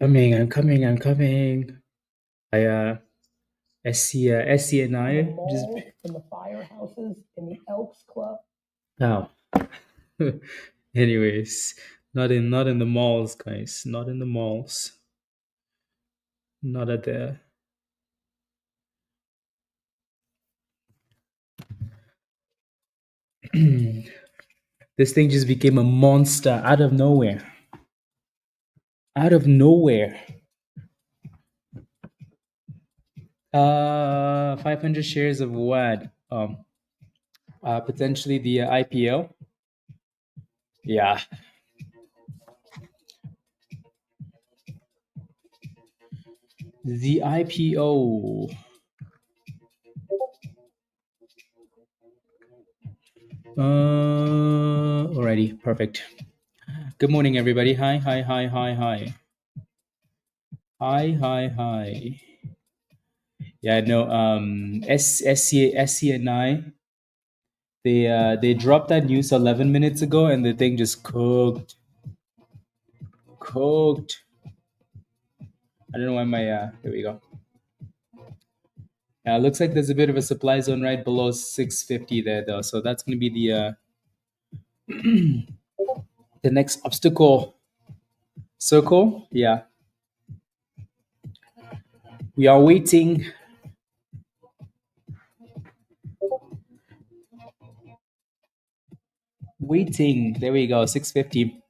I'm coming. SCNI just in the firehouses in the Elks Club. oh. Anyways, not in the malls, guys. Not in the malls. Not at the this thing just became a monster out of nowhere. Out of nowhere. 500 shares of what? Potentially the IPO. Yeah. The IPO. Alrighty, perfect. Good morning, everybody. Hi. Yeah, no. SCNI. They dropped that news 11 minutes ago, and the thing just cooked. I don't know why my here we go. Yeah, looks like there's a bit of a supply zone right below 650 there, though. So that's going to be the the next obstacle circle. Yeah, we are waiting. There we go, 650.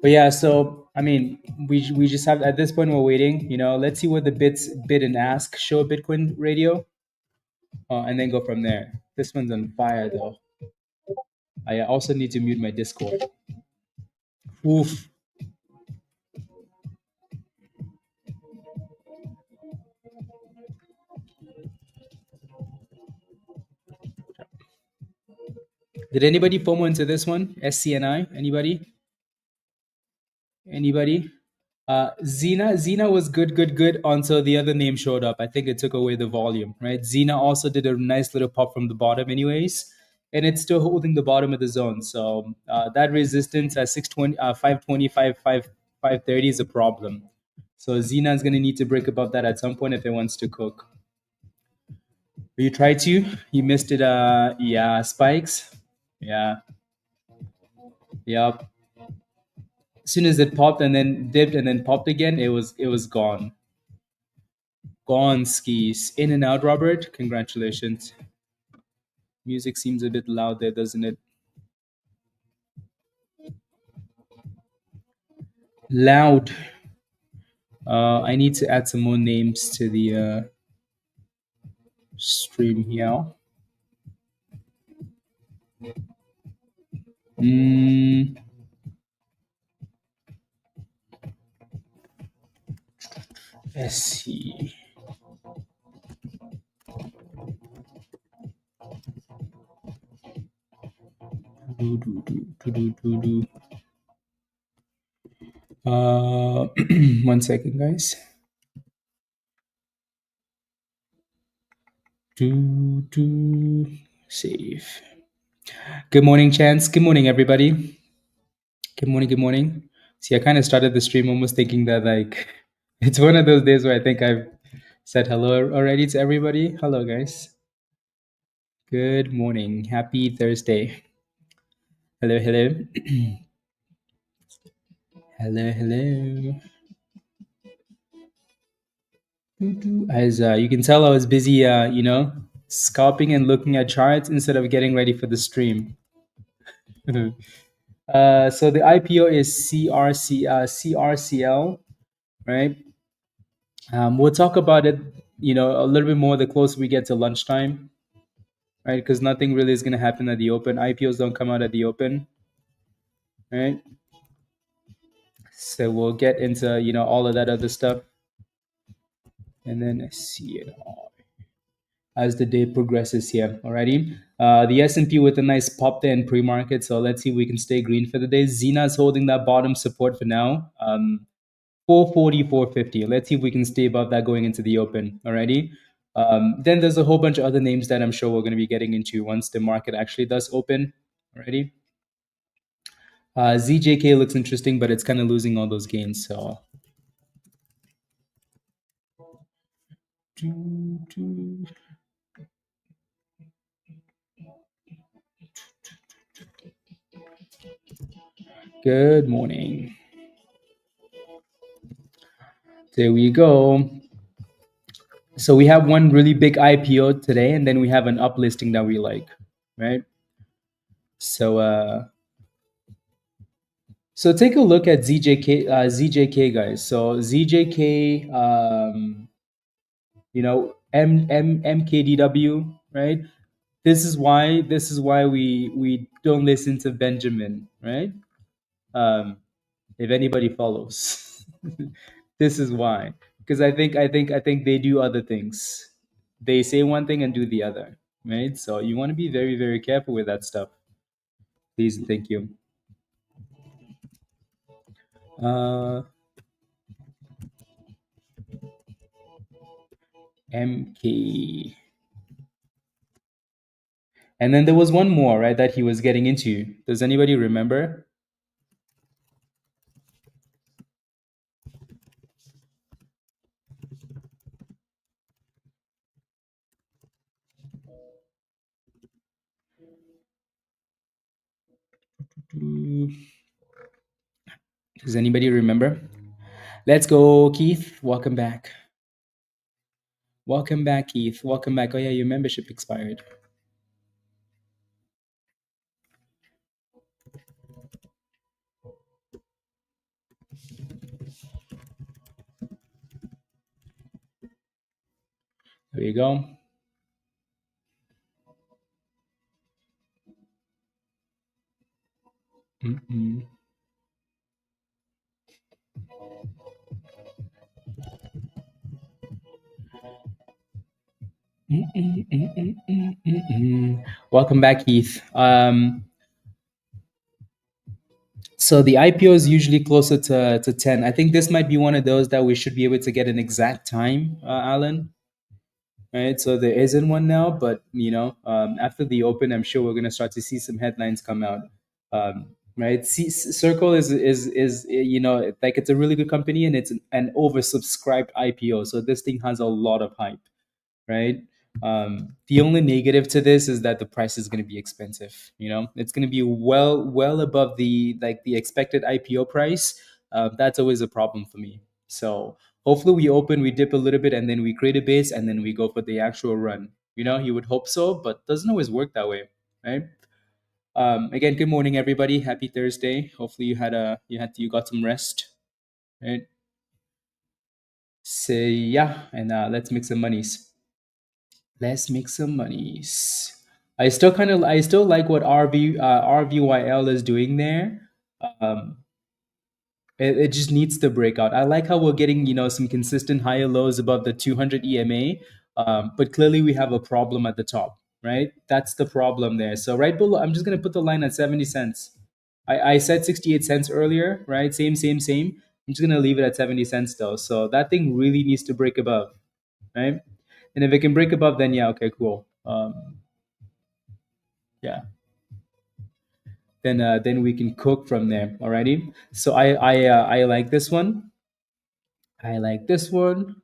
But yeah, so I mean, we just have at this point we're waiting. Let's see what the bid and ask show Bitcoin radio, and then go from there. This one's on fire though. I also need to mute my Discord. Oof. Did anybody FOMO into this one? SCNI? Anybody? Zena was good until the other name showed up. I think it took away the volume, right? Zena also did a nice little pop from the bottom anyways, and it's still holding the bottom of the zone. So that resistance at 620, 525, 530 is a problem. So Zena is going to need to break above that at some point if it wants to cook. You tried to? You missed it. Yeah, spikes. Yeah. Yep. As soon as it popped and then dipped and then popped again, it was gone. Gone skis. In and out, Robert. Congratulations. Music seems a bit loud there, doesn't it? Loud. I need to add some more names to the stream here. Let's see. One second, guys. Save. Good morning, Chance. Good morning, everybody. Good morning. See, I kind of started the stream almost thinking that like it's one of those days where I think I've said hello already to everybody. Hello, guys. Good morning. Happy Thursday. Hello. Hello. As you can tell, I was busy, scalping and looking at charts instead of getting ready for the stream. So the IPO is CRCL, right? We'll talk about it, a little bit more the closer we get to lunchtime, right? Because nothing really is going to happen at the open. IPOs don't come out at the open, right? So we'll get into, all of that other stuff. And then see it all as the day progresses here. Alrighty. The S&P with a nice pop there in pre-market. So let's see if we can stay green for the day. Zena is holding that bottom support for now. 440, 450. Let's see if we can stay above that going into the open. Alrighty. Then there's a whole bunch of other names that I'm sure we're going to be getting into once the market actually does open. Alrighty. ZJK looks interesting, but it's kind of losing all those gains. So Good morning. There we go. So we have one really big IPO today, and then we have an uplisting that we like, right? So take a look at ZJK guys. So ZJK, MKDW, right? This is why we don't listen to Benjamin, right? If anybody follows, this is why. Because I think they do other things. They say one thing and do the other, right? So you want to be very, very careful with that stuff. Please and thank you. Uh, MK. And then there was one more, right, that he was getting into. Does anybody remember? Does anybody remember? Let's go, Keith. Welcome back. Welcome back, Keith. Welcome back. Oh yeah, your membership expired. There you go. Mm-mm. Welcome back, Keith. So the IPO is usually closer to 10. I think this might be one of those that we should be able to get an exact time, Alan. Right. So there isn't one now, but after the open, I'm sure we're going to start to see some headlines come out. Right. Circle is like it's a really good company and it's an oversubscribed IPO. So this thing has a lot of hype, right? The only negative to this is that the price is going to be expensive. It's going to be well above the expected IPO price. That's always a problem for me. So hopefully we open, we dip a little bit, and then we create a base, and then we go for the actual run. You would hope so, but doesn't always work that way, right? Again, good morning, everybody. Happy Thursday. Hopefully you got some rest, right? So yeah, and let's make some monies. Let's make some monies. I still like what RVYL is doing there. Um, it just needs to break out. I like how we're getting some consistent higher lows above the 200 EMA, but clearly we have a problem at the top, right? That's the problem there. So right below, I'm just gonna put the line at 70 cents. I said 68 cents earlier, right? Same. I'm just gonna leave it at 70 cents though. So that thing really needs to break above, right? And if it can break above, then yeah, okay, cool. Yeah, then we can cook from there. Alrighty. So I like this one. I like this one.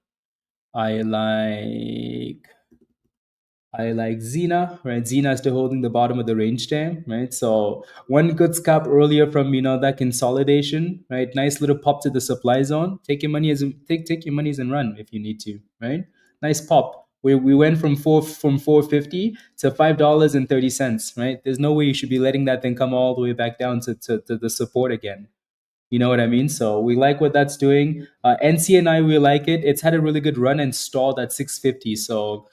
I like I like Zena, right? Zena is still holding the bottom of the range there, right? So one good scalp earlier from that consolidation, right? Nice little pop to the supply zone. Take your money take your monies and run if you need to, right? Nice pop. We went from 450 to $5.30, right? There's no way you should be letting that thing come all the way back down to the support again. You know what I mean? So we like what that's doing. NCNI, we like it. It's had a really good run and stalled at 650. So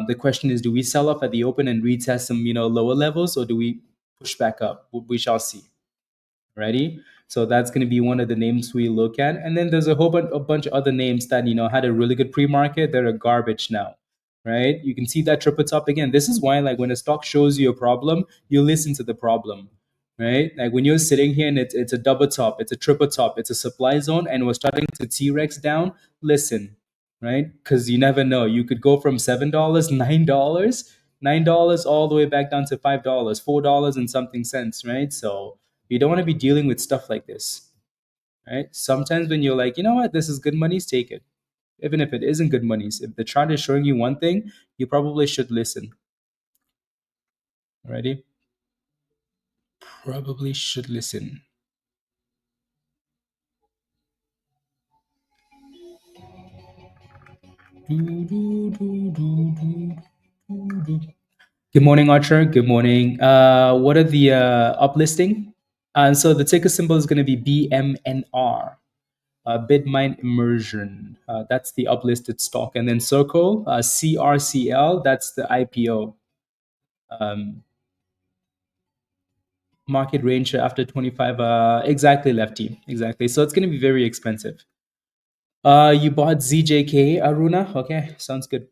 the question is, do we sell off at the open and retest some lower levels, or do we push back up? We shall see. Ready? So that's going to be one of the names we look at. And then there's a bunch of other names that had a really good pre-market. They're a garbage now, right? You can see that triple top again. This is why, like, when a stock shows you a problem, you listen to the problem, right? Like when you're sitting here and it's a double top, it's a triple top, it's a supply zone, and we're starting to T-Rex down. Listen, right? Because you never know. You could go from $7, $9 all the way back down to $5, $4 and something cents, right? So you don't want to be dealing with stuff like this, right? Sometimes when you're like, you know what, this is good money, take it, Even if it isn't good monies, if the chart is showing you one thing, you probably should listen. Alrighty? Probably should listen. Good morning, Archer. Good morning. What are the uplisting? And so the ticker symbol is going to be BMNR, Bitmine Immersion. That's the uplisted stock. And then Circle, CRCL, that's the IPO. Market range after 25, exactly, Lefty. Exactly. So it's going to be very expensive. You bought ZJK, Aruna? Okay, sounds good.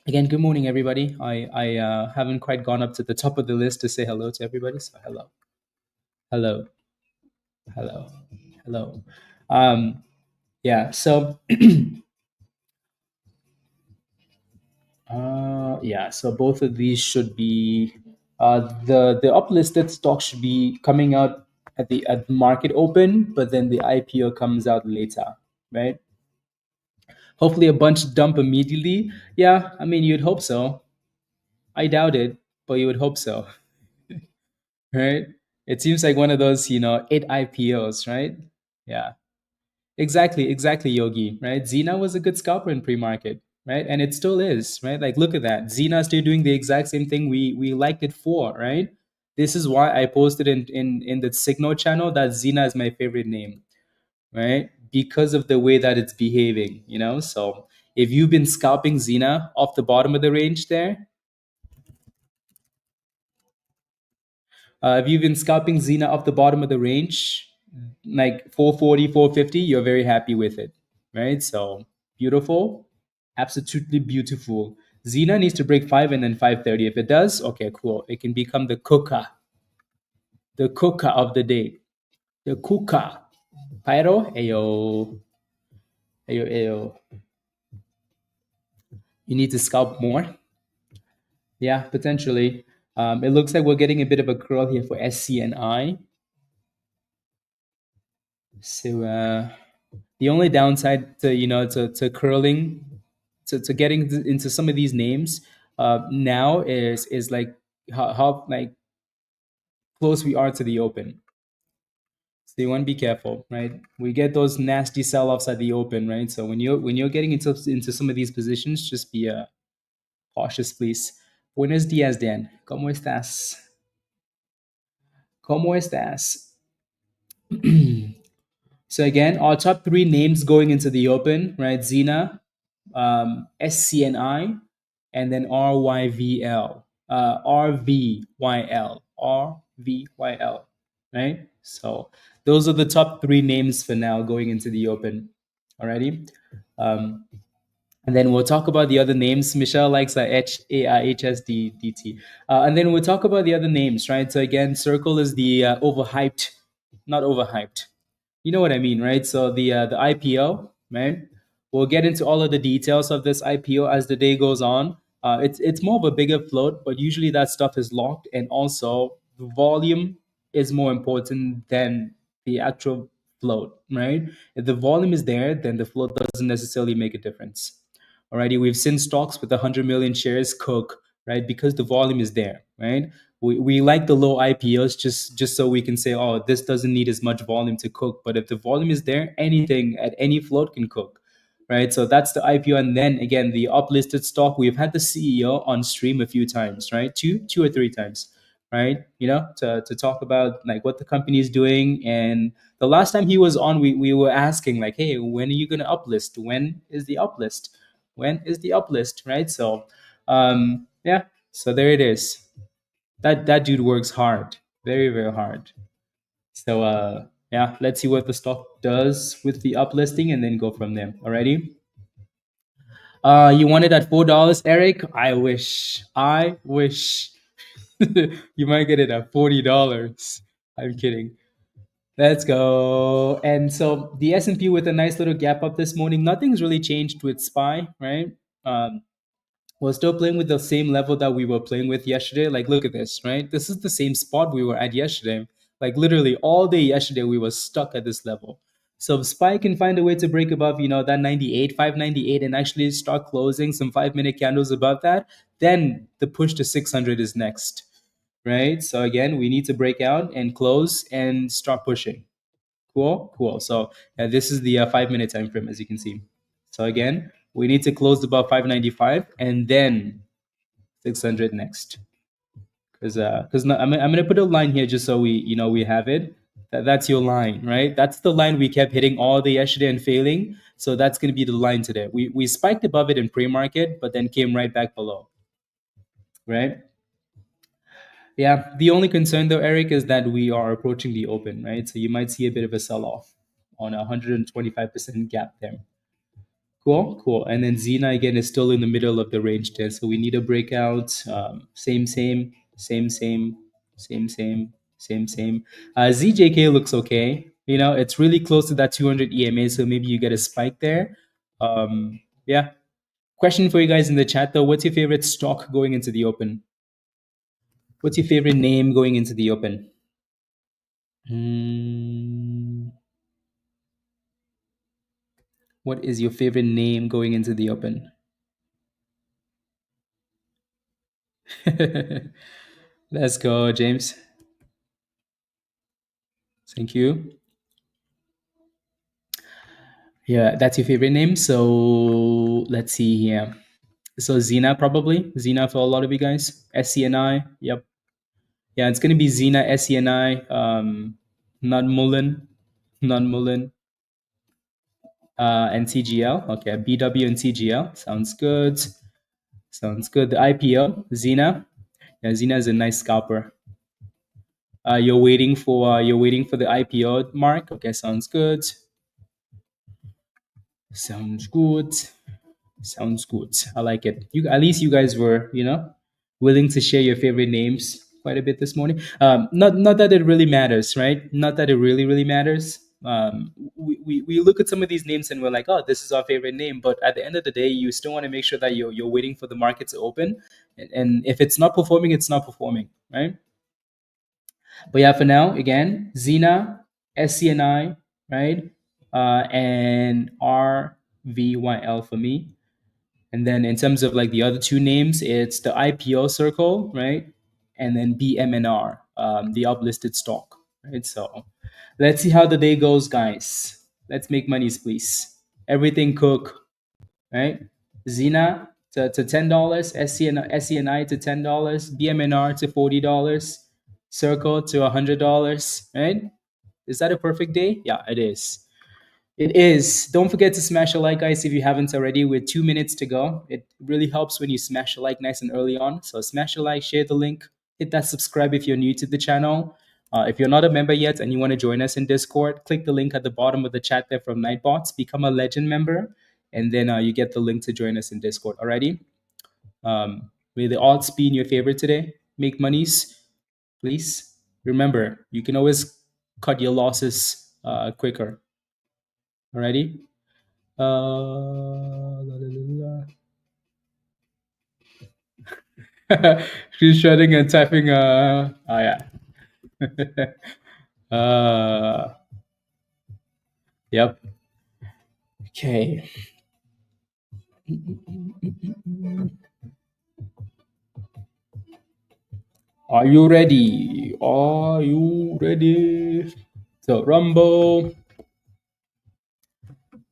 Again, good morning, everybody. I haven't quite gone up to the top of the list to say hello to everybody. So hello, hello, hello, hello. Yeah. So yeah. So both of these should be the uplisted stock should be coming out at the market open, but then the IPO comes out later, right? Hopefully, a bunch dump immediately. Yeah, I mean, you'd hope so. I doubt it, but you would hope so. Right? It seems like one of those, 8 IPOs, right? Yeah, exactly, Yogi, right? Zena was a good scalper in pre-market, right? And it still is, right? Like, look at that. Zena's still doing the exact same thing we liked it for, right? This is why I posted in the Signal channel that Zena is my favorite name, right? Because of the way that it's behaving, So if you've been scalping Zena off the bottom of the range there, if you've been scalping Zena off the bottom of the range, like 440, 450, you're very happy with it, right? So beautiful, absolutely beautiful. Zena needs to break 5 and then 530. If it does, okay, cool. It can become the cooker of the day. The cooker. Pyro, ayo, ayo, ayo. You need to scalp more. Yeah, potentially. It looks like we're getting a bit of a curl here for SCNI. So the only downside to to curling, to getting into some of these names now is like how like close we are to the open. So you want to be careful, right? We get those nasty sell-offs at the open, right? So when you're getting into some of these positions, just be cautious, please. Buenos días, Dan. ¿Cómo estás? ¿Cómo estás? So again, our top 3 names going into the open, right? Zena, SCNI, and then RYVL, RVYL, right? So those are the top 3 names for now going into the open. Alrighty. And then we'll talk about the other names. Michelle likes HSDT. And then we'll talk about the other names, right? So again, Circle is the overhyped, not overhyped. You know what I mean, right? So the IPO, right? We'll get into all of the details of this IPO as the day goes on. It's more of a bigger float, but usually that stuff is locked, and also the volume is more important than the actual float, right? If the volume is there, then the float doesn't necessarily make a difference. Alrighty, we've seen stocks with 100 million shares cook, right? Because the volume is there, right? We like the low IPOs just so we can say, oh, this doesn't need as much volume to cook. But if the volume is there, anything at any float can cook, right? So that's the IPO. And then again, the uplisted stock, we've had the CEO on stream a few times, right? Two or three times, right? To talk about like what the company is doing. And the last time he was on, we were asking like, hey, when are you going to uplist? When is the uplist? When is the uplist, right? So yeah, so there it is. That dude works hard, very very hard. So yeah, let's see what the stock does with the uplisting and then go from there. Alrighty. You want it at $4, Eric? I wish you might get it at $40. I'm kidding. Let's go. And so the S&P with a nice little gap up this morning. Nothing's really changed with SPY, right? um, we're still playing with the same level that we were playing with yesterday. Like, look at this, right? This is the same spot we were at yesterday. Like, literally all day yesterday, we were stuck at this level, So if SPY can find a way to break above, that 98, 598, and actually start closing some 5-minute candles above that, then the push to 600 is next, right? So again, we need to break out and close and start pushing. Cool. So this is the 5-minute time frame, as you can see. So again, we need to close above 595 and then 600 next. Because I'm gonna put a line here just so we have it. That's your line, right? That's the line we kept hitting all day yesterday and failing. So that's gonna be the line today. We spiked above it in pre-market, but then came right back below, right? Yeah. The only concern though, Eric, is that we are approaching the open, right? So you might see a bit of a sell-off on a 125% gap there. Cool. And then Zena again is still in the middle of the range there. So we need a breakout. Same. ZJK looks okay. It's really close to that 200 EMA. So maybe you get a spike there. Yeah. Question for you guys in the chat though. What's your favorite stock going into the open? What's your favorite name going into the open? What is your favorite name going into the open? Let's go, James. Thank you. Yeah, that's your favorite name. So let's see here. So Zena, probably. Zena for a lot of you guys. SCNI. Yep. Yeah, it's gonna be Zena, SCNI, not Mullen, and TGL. Okay, BW and TGL. Sounds good. The IPO, Zena. Yeah, Zena is a nice scalper. You're waiting for the IPO mark. Okay, sounds good. Sounds good. I like it. At least you guys were, willing to share your favorite names quite a bit this morning. Not that it really matters, right? Not that it really matters. We look at some of these names and we're like, oh, this is our favorite name. But at the end of the day, you still want to make sure that you're waiting for the market to open. And if it's not performing, it's not performing, right? But yeah, for now, again, Zena, SCNI, right? And RVYL for me. And then in terms of like the other two names, it's the IPO circle, right? And then BMNR, the uplisted stock, right? So let's see how the day goes, guys. Let's make monies, please. Everything cook, right? Zena to $10, SCNI to $10, BMNR to $40, Circle to $100, right? Is that a perfect day? Yeah, it is. It is. Don't forget to smash a like, guys, if you haven't already. With 2 minutes to go, it really helps when you smash a like nice and early on. So smash a like, share the link, hit that subscribe if you're new to the channel. If you're not a member yet and you want to join us in Discord, click the link at the bottom of the chat there from Nightbots. Become a legend member, and then you get the link to join us in Discord. Alrighty. May the odds be in your favor today. Make monies, please. Remember, you can always cut your losses quicker. Alrighty. She's shredding and typing. Oh yeah. Yep. Okay. Are you ready? So Rumble.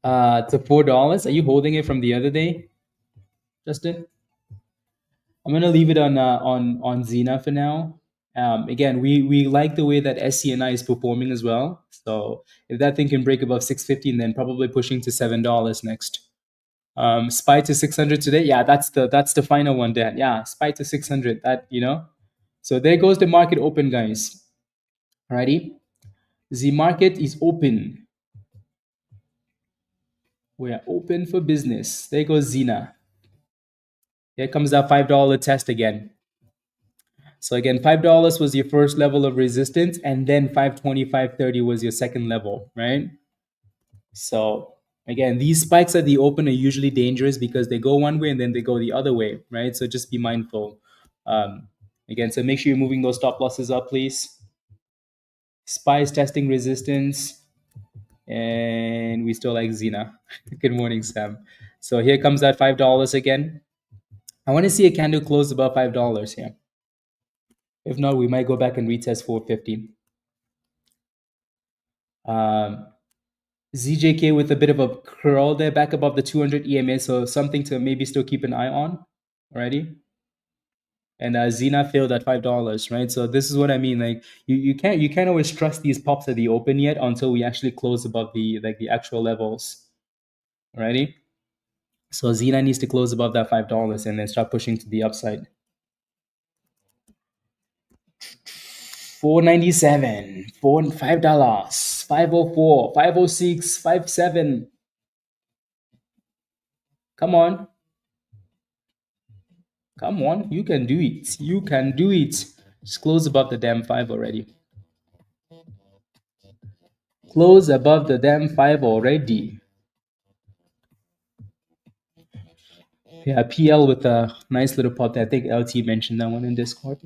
To $4. Are you holding it from the other day, Justin? I'm gonna leave it on Zena for now. Again, we like the way that SCNI is performing as well. So if that thing can break above 650, and then probably pushing to $7 next. SPY to 600 today. Yeah, that's the final one, Dan. Yeah, SPY to 600. So there goes the market open, guys. Alrighty, the market is open. We are open for business. There goes Zena. Here comes that $5 test again. So again, $5 was your first level of resistance, and then 525.30 was your second level, right? So again, these spikes at the open are usually dangerous because they go one way and then they go the other way, right? So just be mindful. Again, so make sure you're moving those stop losses up, please. SPY is testing resistance. And we still like Zena. Good morning, Sam. So here comes that $5 again. I want to see a candle close above $5 here. If not, we might go back and retest 450. ZJK with a bit of a curl there, back above the 200 EMA, so something to maybe still keep an eye on. Alrighty. And Zena failed at $5, right? So this is what I mean. Like you can't always trust these pops at the open yet until we actually close above the the actual levels. Alrighty. So Zena needs to close above that $5 and then start pushing to the upside. 497, $5, 504, 506, 57. Come on. Come on, you can do it. You can do it. Just close above the damn 5 already. Close above the damn 5 already. Yeah, PL with a nice little pop there. I think LT mentioned that one in Discord.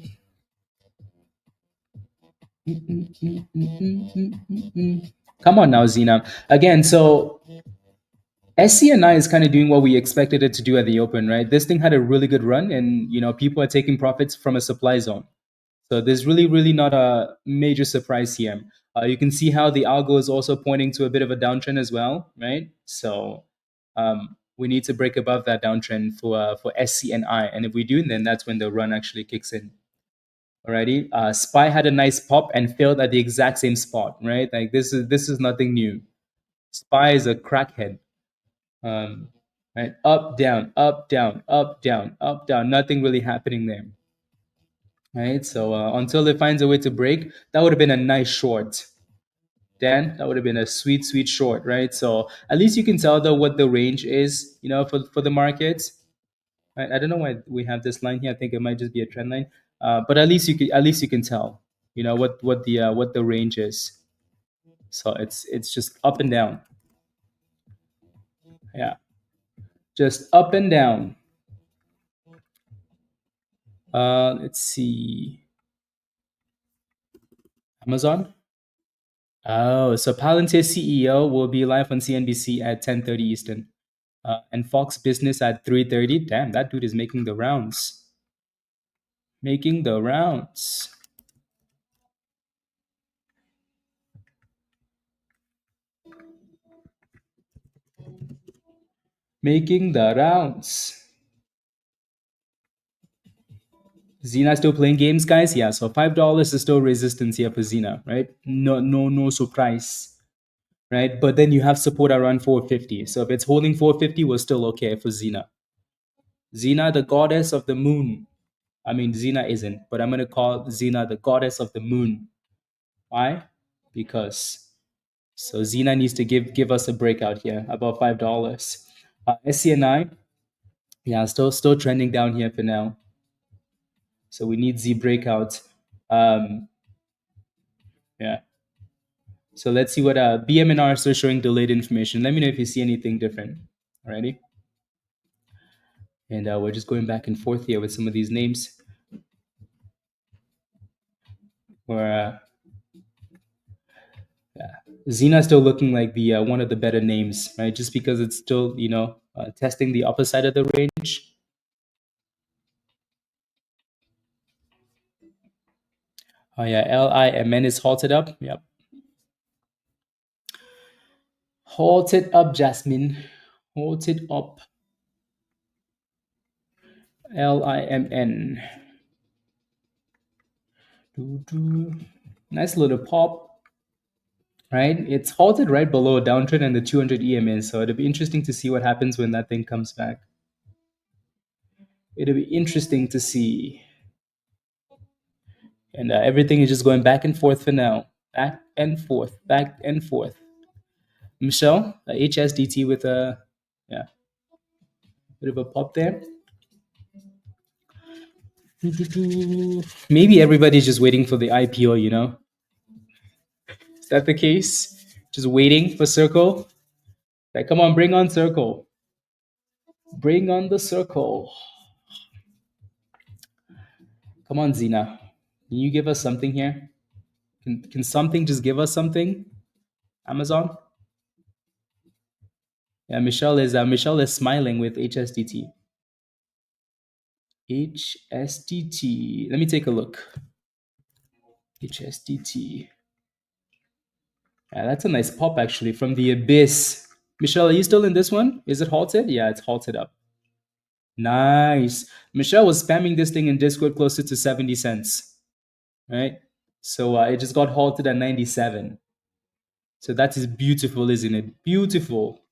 Come on now, Zena. Again, so SCNI is kind of doing what we expected it to do at the open, right? This thing had a really good run, and people are taking profits from a supply zone. So there's really not a major surprise here. You can see how the algo is also pointing to a bit of a downtrend as well, right? So we need to break above that downtrend for SCNI, and if we do, then that's when the run actually kicks in. Alrighty, SPY had a nice pop and failed at the exact same spot, right? Like this is nothing new. SPY is a crackhead. Right, up, down, up, down, up, down, up, down. Nothing really happening there. Right, so until it finds a way to break, that would have been a nice short. Dan, that would have been a sweet short, right? So at least you can tell though what the range is, for the markets. Right? I don't know why we have this line here. I think it might just be a trend line, but at least you can tell, what the range is. So it's just up and down. Yeah, just up and down. Let's see. Amazon. Oh, so Palantir CEO will be live on CNBC at 10:30 Eastern, and Fox Business at 3:30. Damn, that dude is making the rounds. Making the rounds. Making the rounds. Zena still playing games, guys? Yeah, so $5 is still resistance here for Zena, right? No surprise, right? But then you have support around 450. So if it's holding 450, we're still okay for Zena. Zena, the goddess of the moon. I mean, Zena isn't, but I'm gonna call Zena the goddess of the moon. Why? Because so Zena needs to give us a breakout here above $5. SCNI, yeah, still trending down here for now. So we need Z breakout. Yeah. So let's see what BMNR is still showing delayed information. Let me know if you see anything different. Alrighty. And we're just going back and forth here with some of these names. Where Zena still looking like the one of the better names, right? Just because it's still testing the upper side of the range. Oh yeah, LIMN is halted up. Yep. Halted up, Jasmine. Halted up. LIMN. Nice little pop. Right? It's halted right below a downtrend and the 200 EMA. So it'll be interesting to see what happens when that thing comes back. It'll be interesting to see. And everything is just going back and forth for now. Back and forth, back and forth. Michelle, HSDT with a bit of a pop there. Maybe everybody's just waiting for the IPO, Is that the case? Just waiting for Circle? Like, come on, bring on Circle. Bring on the Circle. Come on, Zena. Can you give us something here? Can something just give us something? Amazon? Yeah, Michelle is smiling with HSDT. HSDT. Let me take a look. HSDT. Yeah, that's a nice pop actually from the abyss. Michelle, are you still in this one? Is it halted? Yeah, it's halted up. Nice. Michelle was spamming this thing in Discord closer to 70 cents, right? So it just got halted at 97. So that is beautiful, isn't it? Beautiful.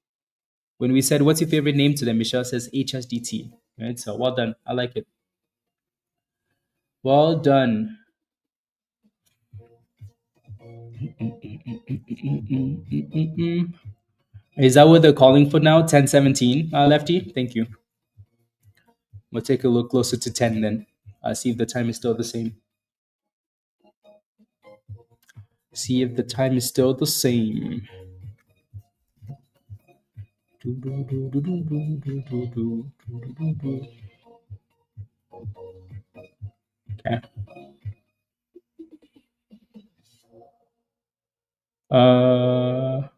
When we said, what's your favorite name to them? Michelle says HSDT, right? So well done. I like it. Well done. Is that what they're calling for now? 1017, Lefty? Thank you. We'll take a look closer to 10 then. See if the time is still the same. See if the time is still the same. Okay. Uh,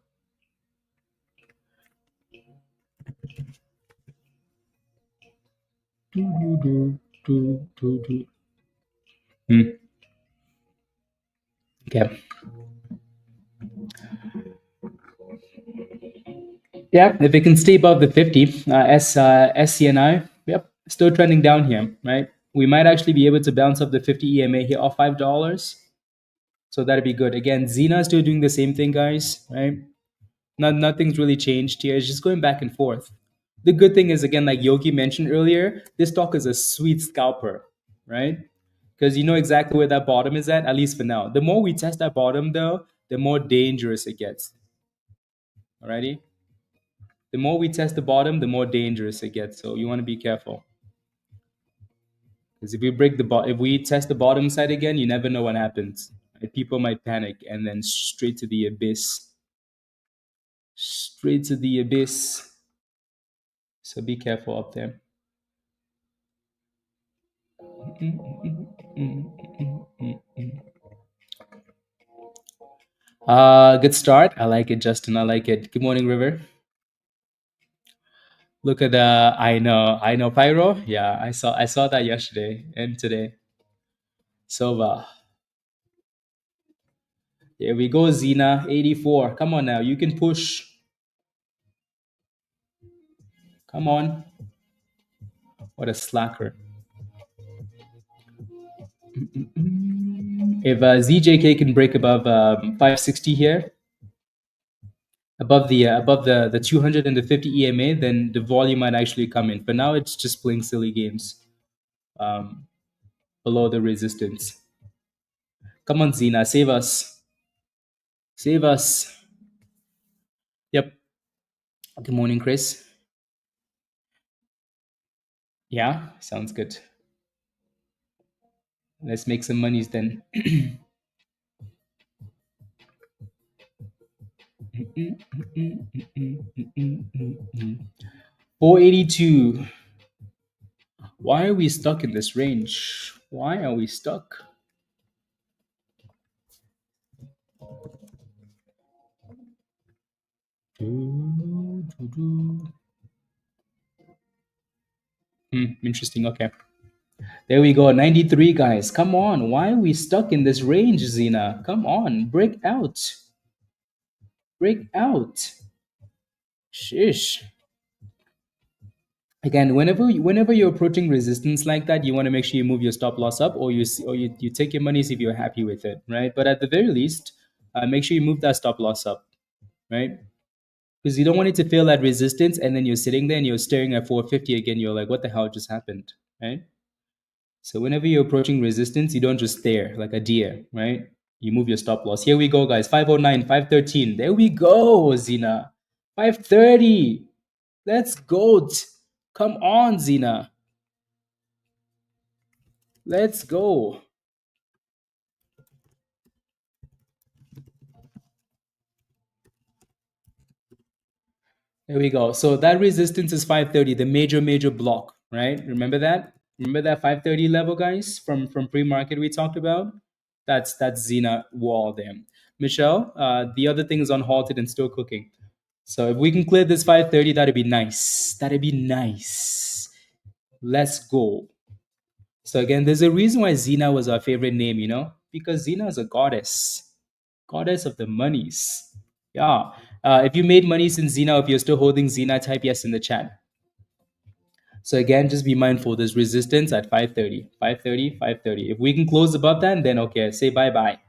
Okay. Yeah, if it can stay above the 50, SCNI, yep, still trending down here, right? We might actually be able to bounce up the 50 EMA here off $5. So that'd be good. Again, Zena is still doing the same thing, guys, right? Nothing's really changed here. It's just going back and forth. The good thing is, again, like Yogi mentioned earlier, this stock is a sweet scalper, right? Because you know exactly where that bottom is at least for now. The more we test that bottom, though, the more dangerous it gets. Alrighty? The more we test the bottom, the more dangerous it gets. So you want to be careful. Because if we if we test the bottom side again, you never know what happens. Right? People might panic and then straight to the abyss. Straight to the abyss. So be careful up there. Good start. I like it, Justin. I like it. Good morning, River. Look at the. I know, Pyro. Yeah, I saw that yesterday and today. So, here we go, Zena. 84. Come on now, you can push. Come on. What a slacker. If ZJK can break above 560 here, above the 250 EMA, then the volume might actually come in. But now it's just playing silly games below the resistance. Come on, Zena, save us. Save us. Yep. Good morning, Chris. Yeah, sounds good. Let's make some monies then. 482. Why are we stuck in this range? Why are we stuck? Interesting. Okay. There we go. 93, guys. Come on. Why are we stuck in this range, Zena? Come on. Break out. Break out. Shish. Again, whenever you're approaching resistance like that, you want to make sure you move your stop loss up, or you take your monies if you're happy with it, right? But at the very least, make sure you move that stop loss up, right? Because you don't want it to feel that resistance, and then you're sitting there and you're staring at 450 again. You're like, what the hell just happened, right? So whenever you're approaching resistance, you don't just stare like a deer, right? You move your stop loss. Here we go, guys. 509, 513. There we go, Zena. 530. Let's go. Come on, Zena. Let's go. There we go. So that resistance is 530, the major block, right? Remember that? Remember that 530 level, guys, from pre-market we talked about? That's Zena wall there. Michelle, the other thing is on halted and still cooking. So if we can clear this 530, that'd be nice. That'd be nice. Let's go. So again, there's a reason why Zena was our favorite name, you know, because Zena is a goddess of the monies. Yeah. If you made money since Zena, if you're still holding Zena, type yes in the chat. So again, just be mindful. There's resistance at 530, 530, 530. If we can close above that, then okay, say bye-bye.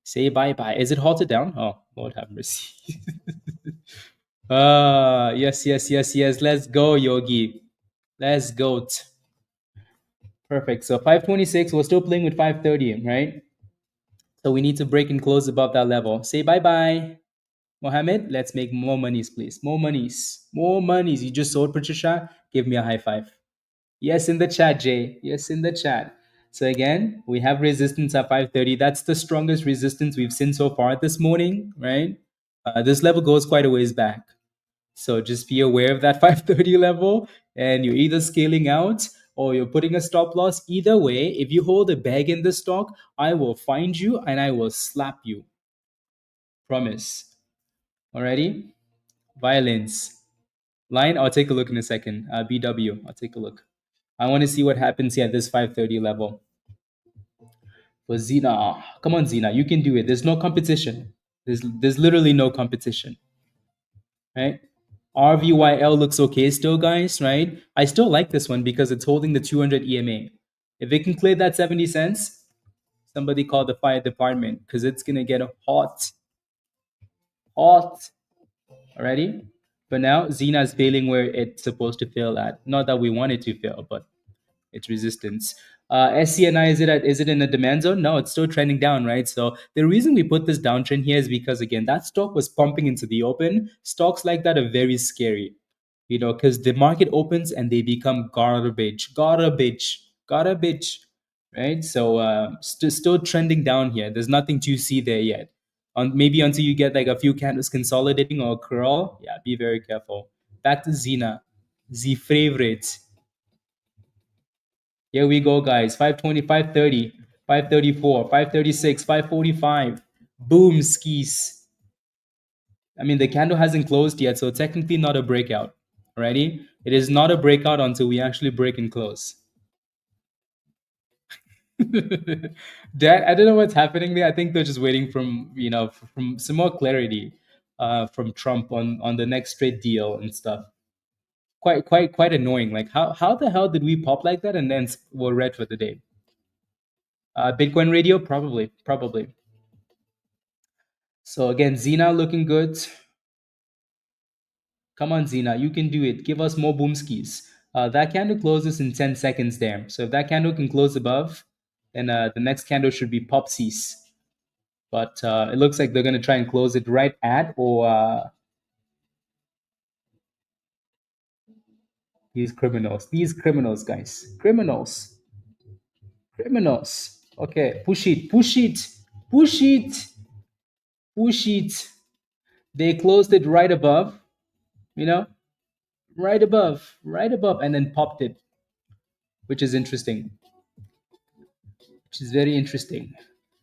Say bye-bye. Is it halted down? Oh, Lord have mercy. Yes, yes, yes, yes. Let's go, Yogi. Let's go. Perfect. So 526, we're still playing with 530, right? So we need to break and close above that level. Say bye-bye. Mohammed, let's make more monies, please. More monies. More monies. You just sold Patricia. Give me a high five. Yes, in the chat, Jay. Yes, in the chat. So again, we have resistance at 530. That's the strongest resistance we've seen so far this morning, right? This level goes quite a ways back. So just be aware of that 530 level, and you're either scaling out or you're putting a stop loss. Either way, if you hold a bag in the stock, I will find you and I will slap you. Promise. Alrighty? Violence. Line, I'll take a look in a second. BW, I'll take a look. I want to see what happens here at this 530 level. For Zena, come on, Zena, you can do it. There's no competition. There's literally no competition, right? RVYL looks okay still, guys, right? I still like this one because it's holding the 200 EMA. If it can clear that 70 cents, somebody call the fire department because it's going to get hot. Hot. Already? But now, Zena is failing where it's supposed to fail at. Not that we want it to fail, but its resistance. SCNI, is it in a demand zone? No, it's still trending down, right? So the reason we put this downtrend here is because again, that stock was pumping into the open. Stocks like that are very scary, you know, because the market opens and they become garbage, right? So still trending down here. There's nothing to see there yet. Maybe until you get like a few candles consolidating or a curl. Yeah, be very careful. Back to Zena, the favorite. Here we go, guys. 520, 530, 534, 536, 545. Boom, skis. I mean, the candle hasn't closed yet, so technically not a breakout. Ready? It is not a breakout until we actually break and close. Dad, I don't know what's happening there. I think they're just waiting from some more clarity from Trump on the next trade deal and stuff. Quite annoying. Like how the hell did we pop like that and then we're red for the day? Bitcoin radio, probably. So again, Zena looking good. Come on, Zena, you can do it. Give us more boomskis. That candle closes in 10 seconds there. So if that candle can close above, then the next candle should be Popsies. But it looks like they're going to try and close it right at or these criminals, guys. Criminals. Okay, push it. They closed it right above, you know, right above, and then popped it, which is interesting, which is very interesting.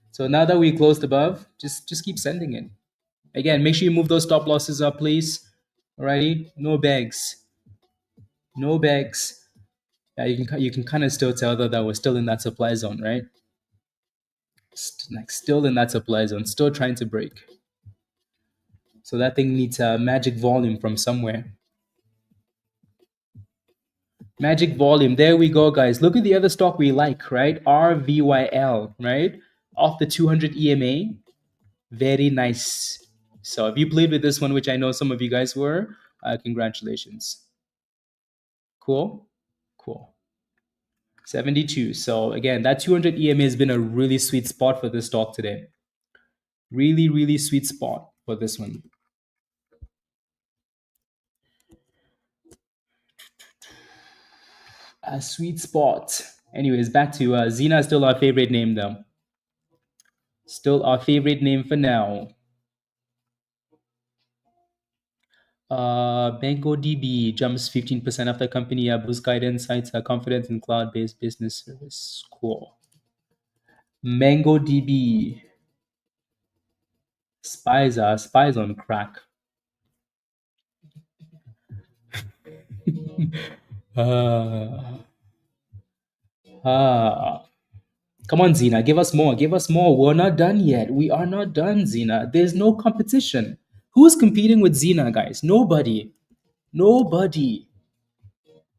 So now that we closed above, just keep sending it. Again, make sure you move those stop losses up, please. Alrighty, no bags, no bags. Yeah, you can kind of still tell that we're still in that supply zone, right? Like still in that supply zone, still trying to break. So that thing needs a magic volume from somewhere. Magic volume. There we go, guys. Look at the other stock we like, right? RVYL, right? Off the 200 EMA. Very nice. So if you played with this one, which I know some of you guys were, congratulations. Cool. 72. So again, that 200 EMA has been a really sweet spot for this stock today. Really sweet spot for this one. A sweet spot. Anyways, back to Zena is still our favorite name though. Still our favorite name for now. MangoDB jumps 15% after company boosts guidance, cites confidence in cloud-based business service. Cool. MangoDB. Spies on crack. uh, uh, Come on, Zena, give us more. Give us more. We're not done yet. We are not done, Zena. There's no competition. Who's competing with Zena, guys? Nobody. Nobody.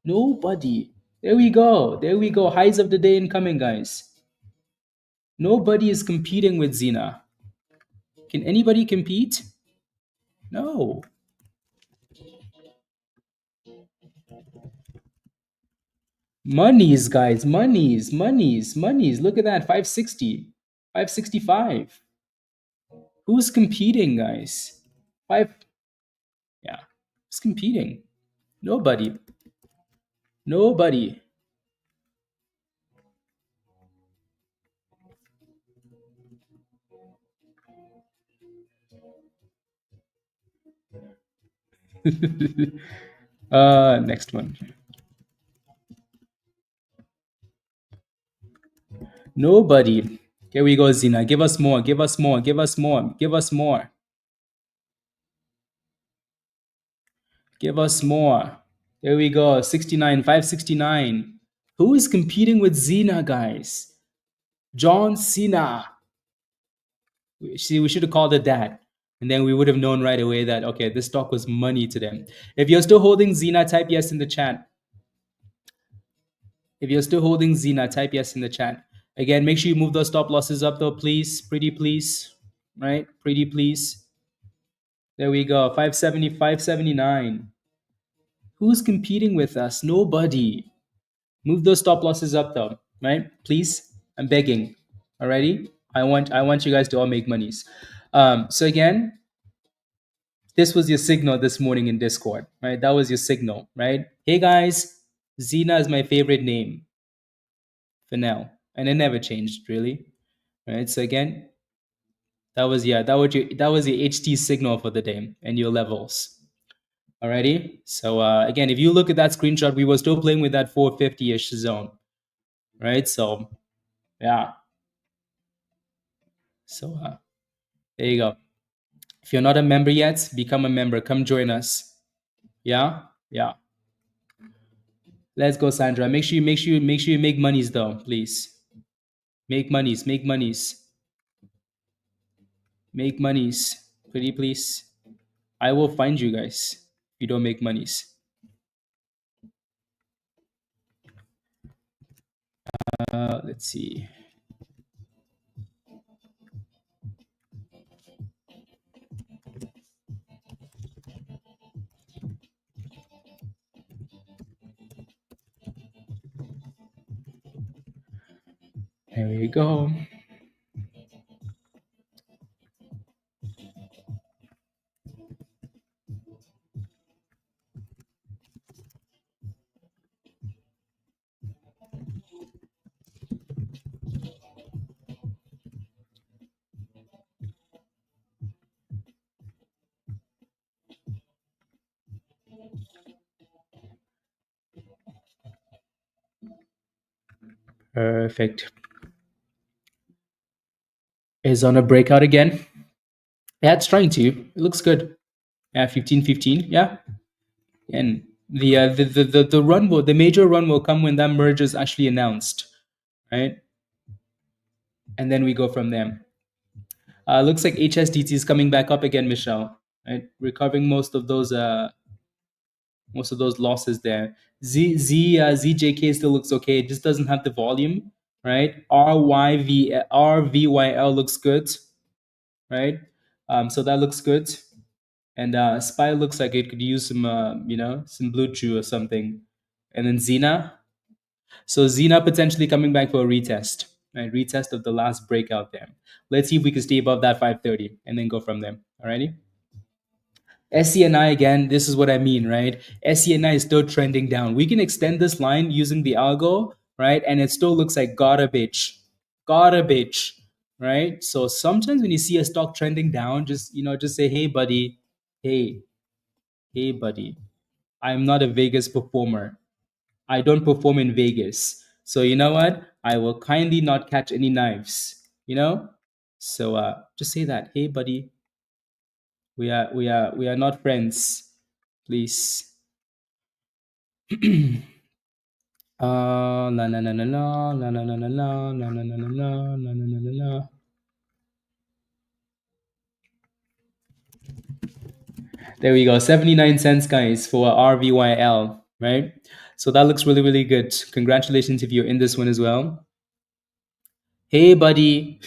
Nobody. There we go. There we go. Highs of the day incoming, guys. Nobody is competing with Zena. Can anybody compete? No. Monies, guys. Monies. Monies. Monies. Look at that. 560. 565. Who's competing, guys? Five. Yeah. Who's competing? Nobody. Nobody. Next one. Nobody. Here we go, Zena. Give us more. Give us more. Give us more. Give us more. Give us more. There we go. 69, 569. Who is competing with Zena, guys? John Cena. See, we should have called it that. And then we would have known right away that, okay, this stock was money to them. If you're still holding Zena, type yes in the chat. If you're still holding Zena, type yes in the chat. Again, make sure you move those stop losses up though, please. Pretty please. Right? Pretty please. There we go. 570, 579. Who's competing with us? Nobody. Move those stop losses up though. Right? Please. I'm begging. Alrighty? I want you guys to all make monies. So again, this was your signal this morning in Discord, right? That was your signal, right? Hey guys, Zena is my favorite name for now, and it never changed really, right? So again, that was your HT signal for the day and your levels. Alrighty. So again, if you look at that screenshot, we were still playing with that 450-ish zone, right? So yeah. So there you go. If you're not a member yet, become a member. Come join us. Yeah, yeah. Let's go, Sandra. Make sure you make monies though, please. Make monies. Make monies. Make monies. Pretty please. I will find you guys if you don't make monies. Let's see. There we go. Perfect. Is on a breakout again. Yeah, it's trying to. It looks good. Yeah, 15-15. Yeah. And the run will, the major run will come when that merge is actually announced, right? And then we go from there. Looks like HSDT is coming back up again, Michelle. Right, recovering most of those losses there. ZJK still looks okay. It just doesn't have the volume, right? RVYL looks good, right? So that looks good. And SPY looks like it could use some blue chew or something. And then Zena. So Zena potentially coming back for a retest, right? Retest of the last breakout there. Let's see if we can stay above that 530 and then go from there. Alrighty. SCNI again, this is what I mean, right? SCNI is still trending down. We can extend this line using the algo, right? And it still looks like garbage, garbage, right? So sometimes when you see a stock trending down, just say, hey, buddy, hey, hey, buddy, I'm not a Vegas performer. I don't perform in Vegas. So you know what? I will kindly not catch any knives, you know? So just say that, hey, buddy, we are not friends, please. La la la la la la la la la la la la la la la la la la. There we go. 79 cents, guys, for RVYL, right? So that looks really, really good. Congratulations if you're in this one as well. Hey, buddy.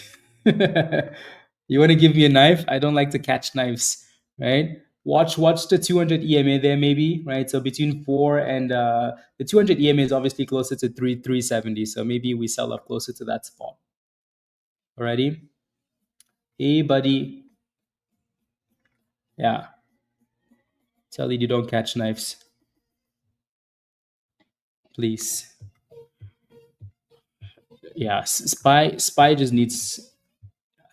You want to give me a knife? I don't like to catch knives, right? Watch the 200 EMA there, maybe, right? So between 4 and the 200 EMA is obviously closer to 370. So maybe we sell up closer to that spot. Alrighty. Hey, buddy. Yeah. Tell you don't catch knives, please. Yeah. Spy just needs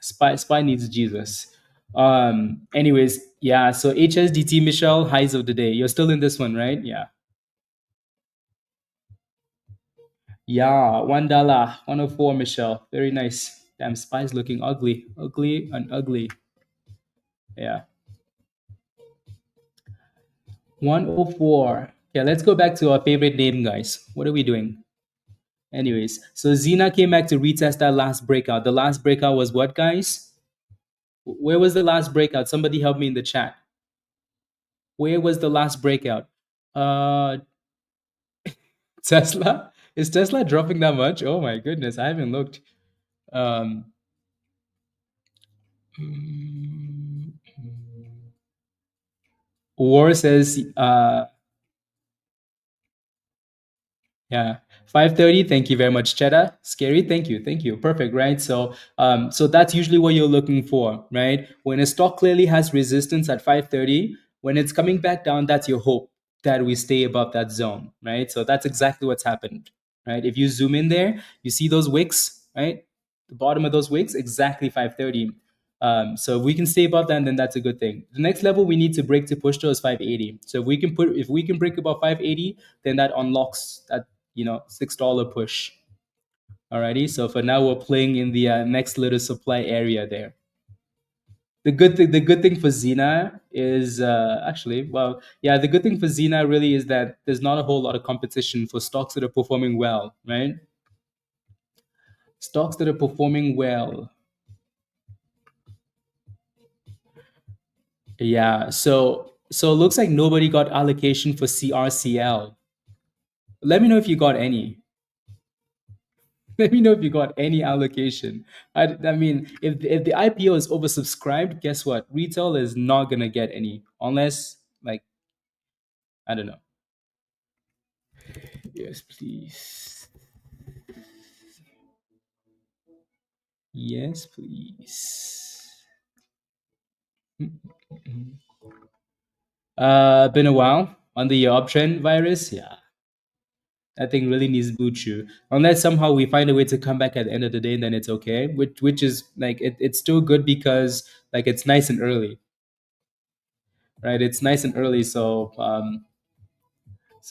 Spy needs Jesus. Anyways, yeah. So HSDT, Michelle, highs of the day. You're still in this one, right? Yeah. Yeah. $1, 104, Michelle. Very nice. Damn, Spy's looking ugly, ugly and ugly. Yeah. 104. Okay, let's go back to our favorite name, guys. What are we doing? Anyways, so Zena came back to retest that last breakout. The last breakout was what, guys? Where was the last breakout? Somebody help me in the chat. Where was the last breakout? Uh, Tesla? Is Tesla dropping that much? Oh my goodness, I haven't looked. Um, War says, yeah, 5:30. Thank you very much, Cheddar. Scary. Thank you. Perfect, right? So that's usually what you're looking for, right? When a stock clearly has resistance at 5:30, when it's coming back down, that's your hope that we stay above that zone, right? So that's exactly what's happened, right? If you zoom in there, you see those wicks, right? The bottom of those wicks, exactly 5:30. So if we can stay above that, then that's a good thing. The next level we need to break to push to is 580. So if we can break above 580, then that unlocks that $6 push. Alrighty. So for now, we're playing in the next little supply area there. The good thing for Zena is the good thing for Zena really is that there's not a whole lot of competition for stocks that are performing well, right? Stocks that are performing well. Yeah. So it looks like nobody got allocation for CRCL. Let me know if you got any. Let me know if you got any allocation. I mean, if the IPO is oversubscribed, guess what? Retail is not gonna get any unless, like, I don't know. Yes, please. Yes, please. Been a while on the uptrend virus. Yeah, that thing really needs Buchu. Unless somehow we find a way to come back at the end of the day, then it's okay. Which is like it's still good because like it's nice and early, right? It's nice and early, so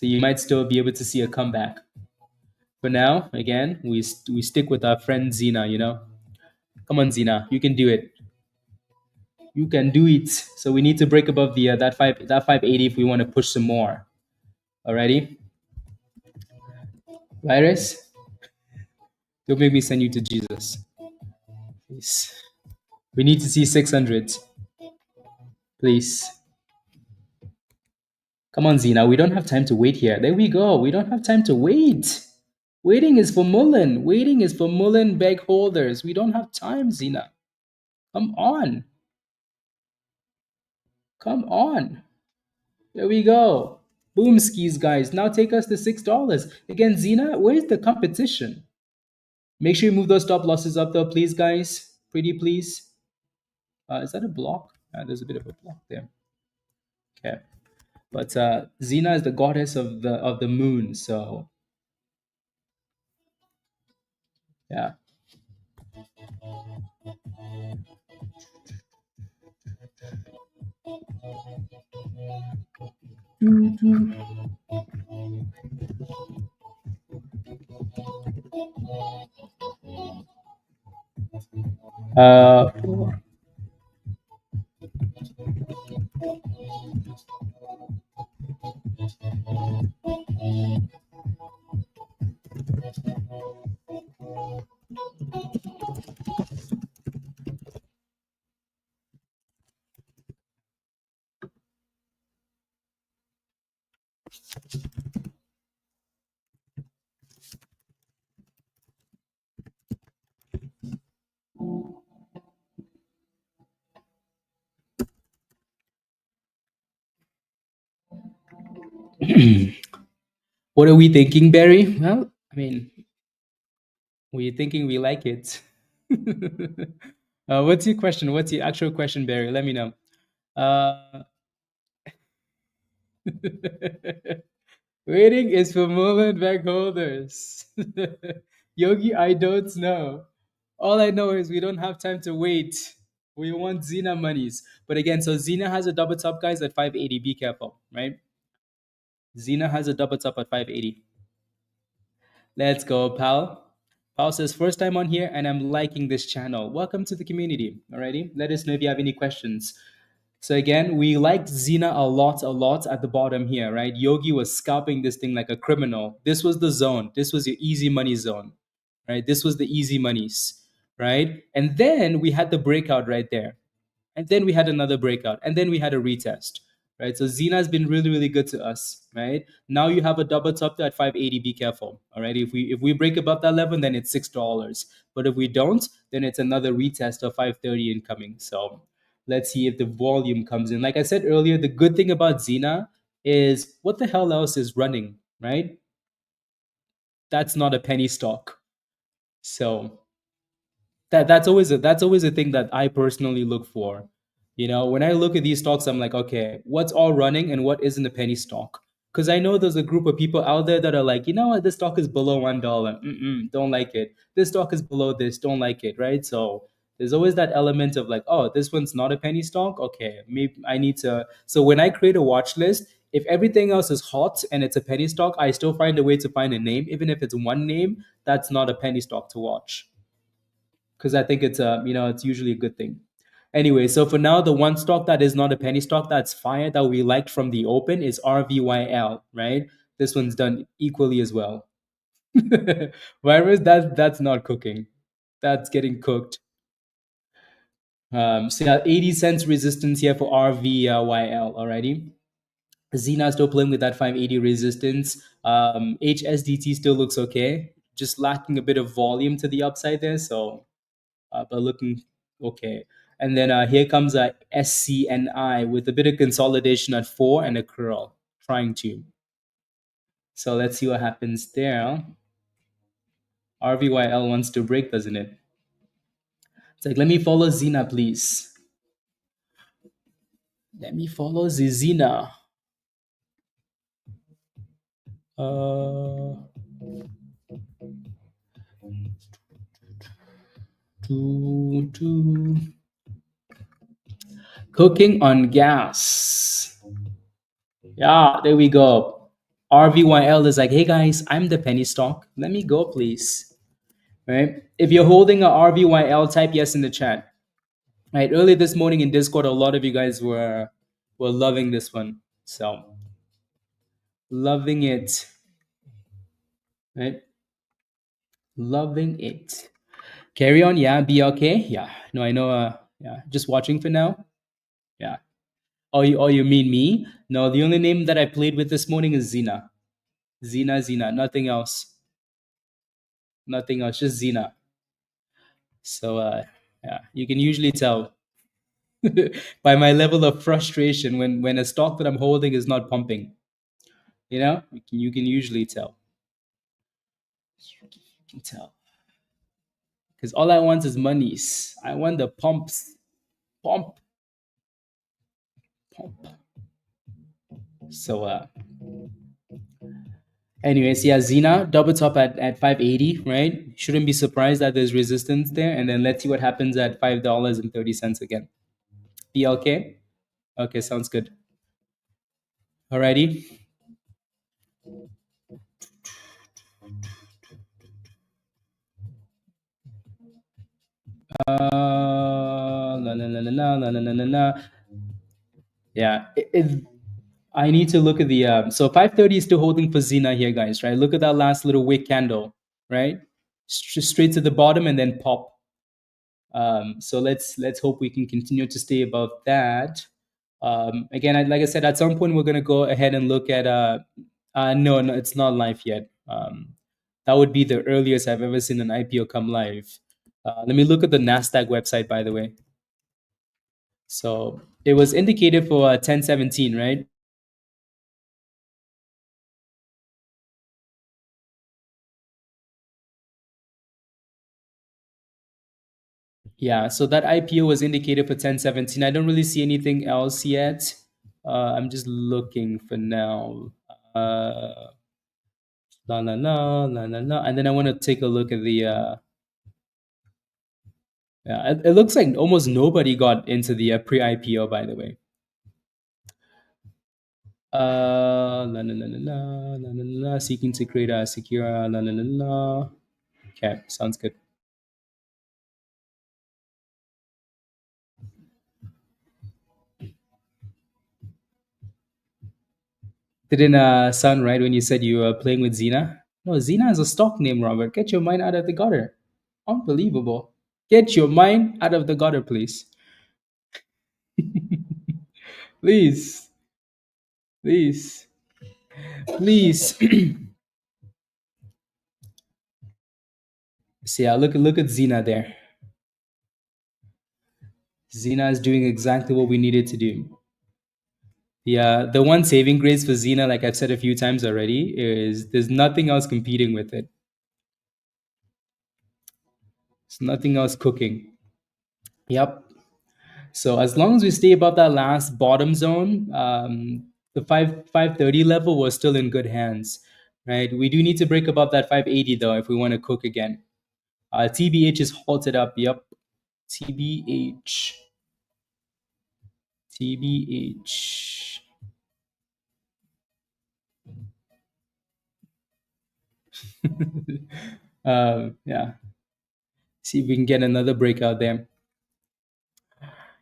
you might still be able to see a comeback. For now, again, we stick with our friend Zena. Come on, Zena, you can do it. You can do it. So we need to break above the that 580 if we want to push some more. Alrighty, virus. Don't make me send you to Jesus. Please. We need to see 600. Please. Come on, Zena. We don't have time to wait here. There we go. We don't have time to wait. Waiting is for Mullen. Waiting is for Mullen bag holders. We don't have time, Zena. Come on. Come on. There we go. Boom skis, guys. Now take us to $6. Again, Zena, where's the competition? Make sure you move those stop losses up though, please, guys. Pretty please. Is that a block? There's a bit of a block there. Okay. But Zena is the goddess of the moon, so yeah. Uh, What are we thinking, Barry? Well, I mean, we're thinking we like it. What's your question? What's your actual question, Barry? Let me know. Uh, Waiting is for moment bank holders. Yogi, I don't know. All I know is we don't have time to wait. We want Zena monies. But again, so Zena has a double top, guys, at 580. Be careful, right? Zena has a double top at 580. Let's go, pal. Pal says, first time on here and I'm liking this channel. Welcome to the community. Alrighty. Let us know if you have any questions. So again, we liked Zena a lot at the bottom here, right? Yogi was scalping this thing like a criminal. This was the zone. This was your easy money zone, right? This was the easy monies, right? And then we had the breakout right there. And then we had another breakout. And then we had a retest, right? So Zena has been really, really good to us, right? Now you have a double top at 580. Be careful, all right? If we break above that level, then it's $6. But if we don't, then it's another retest of 530 incoming. So let's see if the volume comes in. Like I said earlier, the good thing about Zena is what the hell else is running, right? That's not a penny stock. So that's always a thing that I personally look for. When I look at these stocks, I'm like, okay, what's all running and what isn't a penny stock? Because I know there's a group of people out there that are like, you know what, this stock is below $1. Don't like it. This stock is below this, don't like it, right? So there's always that element of like, oh, this one's not a penny stock. Okay, maybe I need to. So when I create a watch list, if everything else is hot and it's a penny stock, I still find a way to find a name, even if it's one name that's not a penny stock to watch because I think it's usually a good thing. Anyway, so for now, the one stock that is not a penny stock that's fire that we liked from the open is RVYL, right? This one's done equally as well. Whereas that's not cooking, that's getting cooked. So yeah, 80 cents resistance here for RVYL. Alrighty. Zena still playing with that 580 resistance. HSDT still looks okay, just lacking a bit of volume to the upside there. So but looking okay. And then here comes a SCNI with a bit of consolidation at 4 and a curl trying to. So let's see what happens there. RVYL wants to break, doesn't it? It's like, let me follow Zena, please. Let me follow the Zena. Uh, to cooking on gas. Yeah, there we go. RVYL is like, hey guys, I'm the penny stock. Let me go, please. Right? If you're holding a RVYL, type yes in the chat. Right? Early this morning in Discord, a lot of you guys were loving this one. So loving it. Right? Loving it. Carry on, yeah. Be okay. Yeah. No, I know yeah. Just watching for now. Yeah. Oh, you mean me? No, the only name that I played with this morning is Zena. Zena. Nothing else. Nothing else. Just Zena. So yeah, you can usually tell by my level of frustration when a stock that I'm holding is not pumping. You can usually tell. You can tell because all I want is monies. I want the pumps, pump, pump. So anyways, yeah, Zena double top at 580, right? Shouldn't be surprised that there's resistance there, and then let's see what happens at $5.30 again. Be okay? Okay, sounds good. Alrighty. La la la la la la la la la. Yeah. I need to look at the so 530 is still holding for Zena here, guys, right? Look at that last little wick candle, right? Straight to the bottom and then pop. So let's hope we can continue to stay above that. Again, like I said, at some point we're gonna go ahead and look at no, it's not live yet. That would be the earliest I've ever seen an IPO come live. Let me look at the Nasdaq website, by the way. So it was indicated for 1017, right? Yeah, so that IPO was indicated for 1017. I don't really see anything else yet. I'm just looking for now. La la la la la la. And then I want to take a look at the. Yeah, it looks like almost nobody got into the pre-IPO, by the way. La la la la la la la la. Seeking to create a secure la la la la. Okay, sounds good. Didn't sound right when you said you were playing with Zena? No, Zena is a stock name, Robert. Get your mind out of the gutter. Unbelievable. Get your mind out of the gutter, please. Please. Please. Please. So yeah, look at Zena there. Zena is doing exactly what we needed to do. The one saving grace for Zena, like I've said a few times already, is there's nothing else competing with it. There's nothing else cooking. Yep. So as long as we stay above that last bottom zone, the 530 level was still in good hands, right? We do need to break above that 580 though if we want to cook again. TBH is halted up. Yep. TBH. TBH. Yeah. See if we can get another breakout there.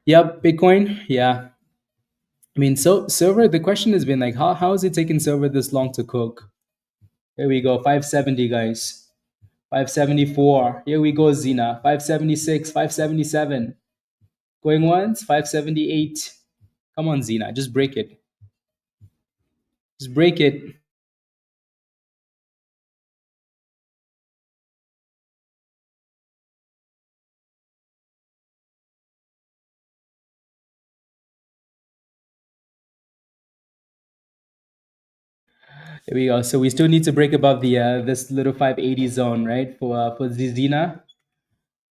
Yep, Bitcoin. Yeah. I mean, so server, the question has been like, how is it taking server this long to cook? Here we go, 570, guys. 574. Here we go, Zena. 576, 577. Going once, 578. Come on, Zena, just break it. Just break it. There we go. So we still need to break above the this little 580 zone, right? For the Zena,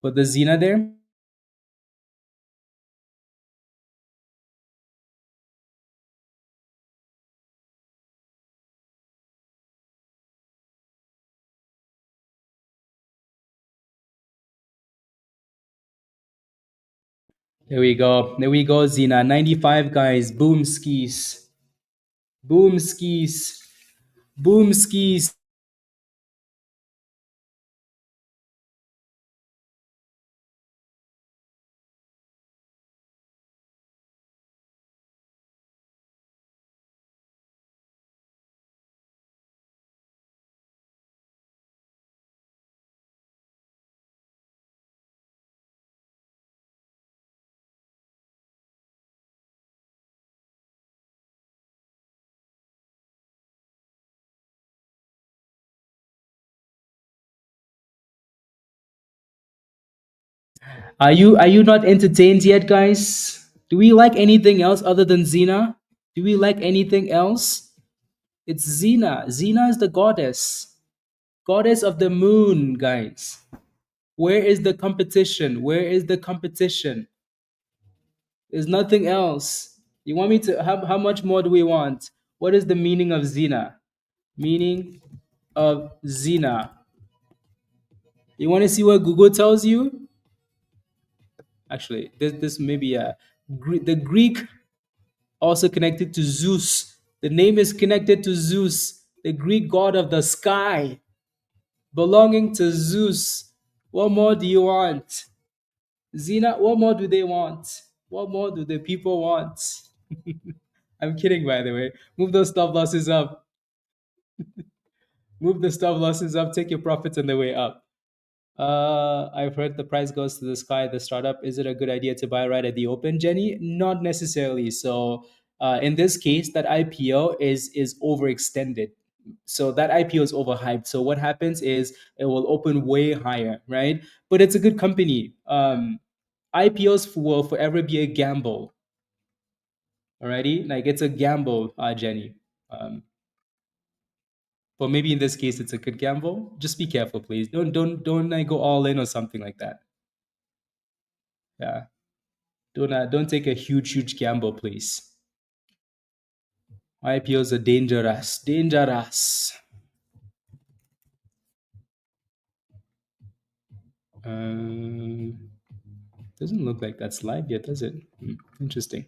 for the Zena there. There we go. There we go, Zena. 95, guys. Boom skis. Boom skis. Boom skis. Are you not entertained yet, guys? Do we like anything else other than Zena? Do we like anything else? It's Zena. Zena is the goddess. Goddess of the moon, guys. Where is the competition? Where is the competition? There's nothing else. You want me to how much more do we want? What is the meaning of Zena? Meaning of Zena. You want to see what Google tells you? Actually, this may be the Greek also connected to Zeus. The name is connected to Zeus, the Greek god of the sky, belonging to Zeus. What more do you want? Zena, what more do they want? What more do the people want? I'm kidding, by the way. Move those stop losses up. Move the stop losses up. Take your profits on the way up. I've heard the price goes to the sky. The startup. Is it a good idea to buy right at the open, Jenny? Not necessarily. So, in this case, that IPO is overextended. So that IPO is overhyped. So what happens is it will open way higher, right? But it's a good company. IPOs will forever be a gamble. Alrighty, like it's a gamble, Jenny. Um, but maybe in this case, it's a good gamble. Just be careful, please. Don't like go all in or something like that. Yeah. Don't take a huge gamble, please. IPOs are dangerous, dangerous. Doesn't look like that's live yet, does it? Interesting.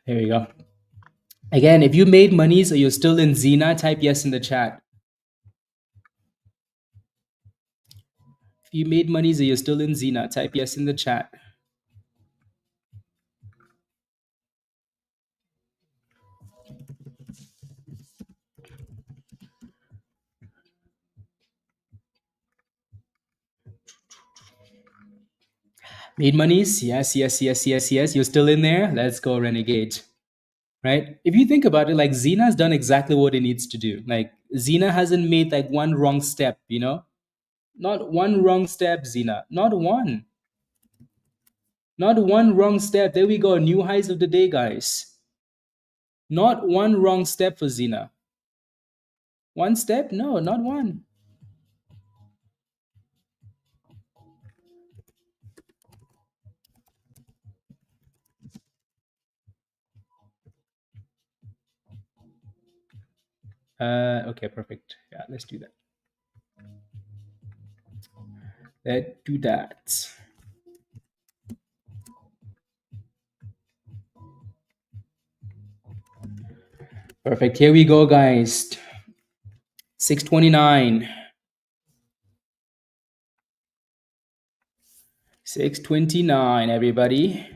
Here we go. Again, if you made monies or you're still in Zena, type yes in the chat. If you made monies or you're still in Zena, type yes in the chat. Made monies? Yes. You're still in there? Let's go, Renegade. Right? If you think about it, like Zena's done exactly what it needs to do. Like Zena hasn't made like one wrong step, you know? Not one wrong step, Zena. Not one. Not one wrong step. There we go. New highs of the day, guys. Not one wrong step for Zena. One step? No, not one. Okay, perfect. Yeah, let's do that. Let's do that. Perfect. Here we go, guys. 629. 629, everybody.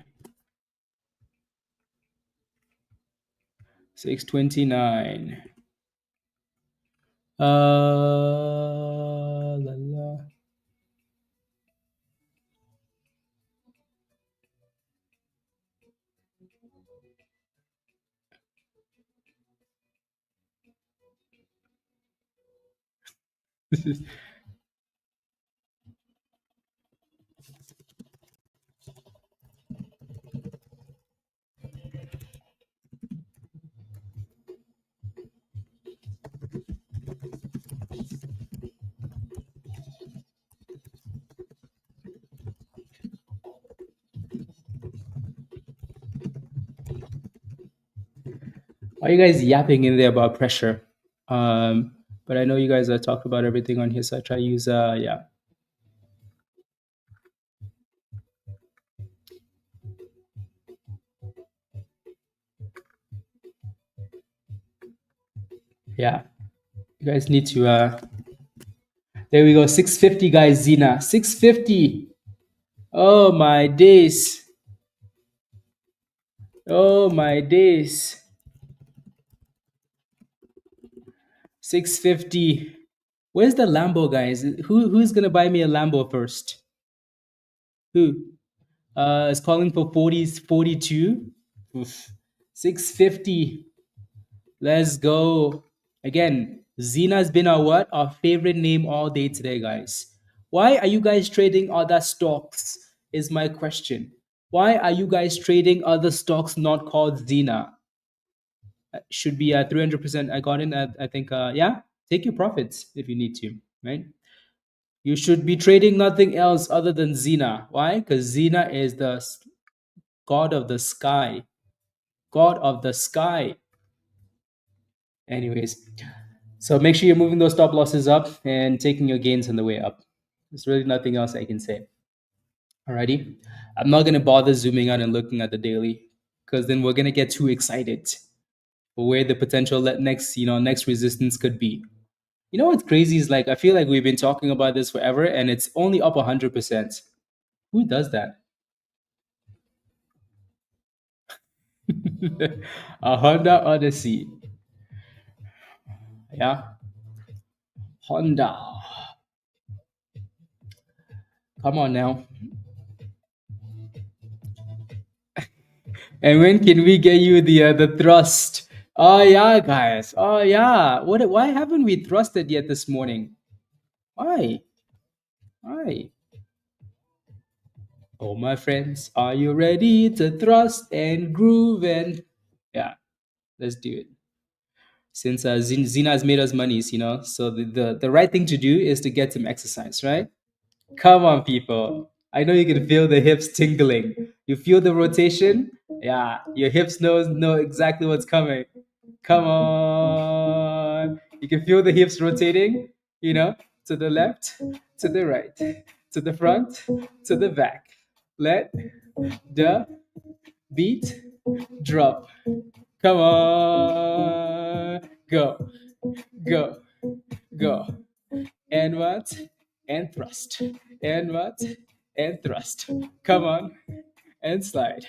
629. La, la. Why are you guys yapping in there about pressure? But I know you guys are talking about everything on here, so I try to use yeah. Yeah. You guys need to there we go. 650, guys, Zena. 650. Oh my days. Oh my days. 650. Where's the Lambo, guys? Who's gonna buy me a Lambo first? Who? It's calling for 40s, 42. Oof. 650. Let's go. Again, Zena's been our what? Our favorite name all day today, guys. Why are you guys trading other stocks? Is my question. Why are you guys trading other stocks not called Zena? Should be at 300%. I got in at, I think, yeah, take your profits if you need to, right? You should be trading nothing else other than Zena. Why? Because Zena is the god of the sky. God of the sky. Anyways, so make sure you're moving those stop losses up and taking your gains on the way up. There's really nothing else I can say. Alrighty. I'm not gonna bother zooming out and looking at the daily because then we're gonna get too excited for where the potential next, next resistance could be. You know what's crazy is like I feel like we've been talking about this forever and it's only up 100%. Who does that? A Honda Odyssey. Yeah, Honda. Come on now. And when can we get you the thrust? Oh yeah, guys. Oh yeah. What? Why haven't we thrusted yet this morning? Why? Why? Oh my friends, are you ready to thrust and groove and yeah, let's do it. Since Zena has made us monies, so the right thing to do is to get some exercise, right? Come on, people. I know you can feel the hips tingling. You feel the rotation? Yeah, your hips know exactly what's coming. Come on. You can feel the hips rotating, to the left, to the right, to the front, to the back. Let the beat drop. Come on. Go, go, go. And what? And thrust. And what? And thrust. Come on. And slide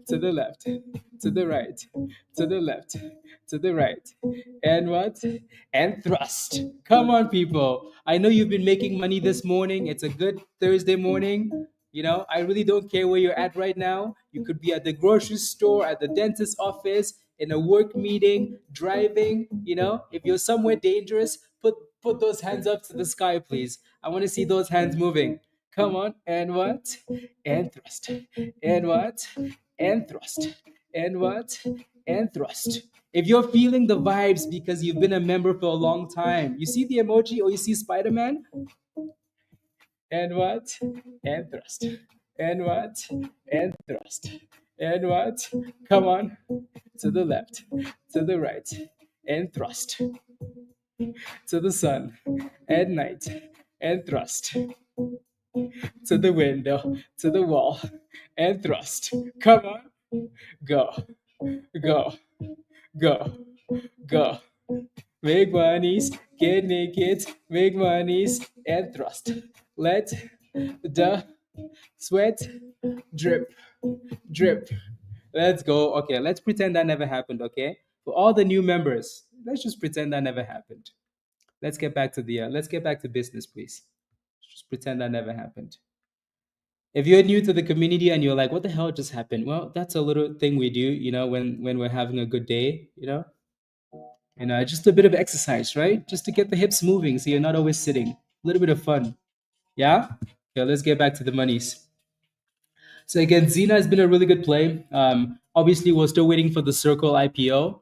to the left, to the right, to the left, to the right. And what? And thrust. Come on, people. I know you've been making money this morning. It's a good Thursday morning. I really don't care where you're at right now. You could be at the grocery store, at the dentist's office, in a work meeting, driving. If you're somewhere dangerous, put those hands up to the sky, please. I want to see those hands moving. Come on, and what? And thrust. And what? And thrust. And what? And thrust. If you're feeling the vibes because you've been a member for a long time, you see the emoji or you see Spider Man? And what? And thrust. And what? And thrust. And what? Come on. To the left, to the right, and thrust. To the sun, at night, and thrust. To the window, to the wall, and thrust. Come on. Go, go, go, go. Make monies, get naked, make monies, and thrust. Let the sweat drip, drip. Let's go. Okay, let's pretend that never happened, okay? For all the new members, let's just pretend that never happened. Let's get back to business, please. Just pretend that never happened. If you're new to the community and you're like, what the hell just happened? Well, that's a little thing we do, when we're having a good day, just a bit of exercise, right? Just to get the hips moving so you're not always sitting. A little bit of fun. Yeah? Okay, let's get back to the monies. So again, Zena has been a really good play. Obviously, we're still waiting for the Circle IPO.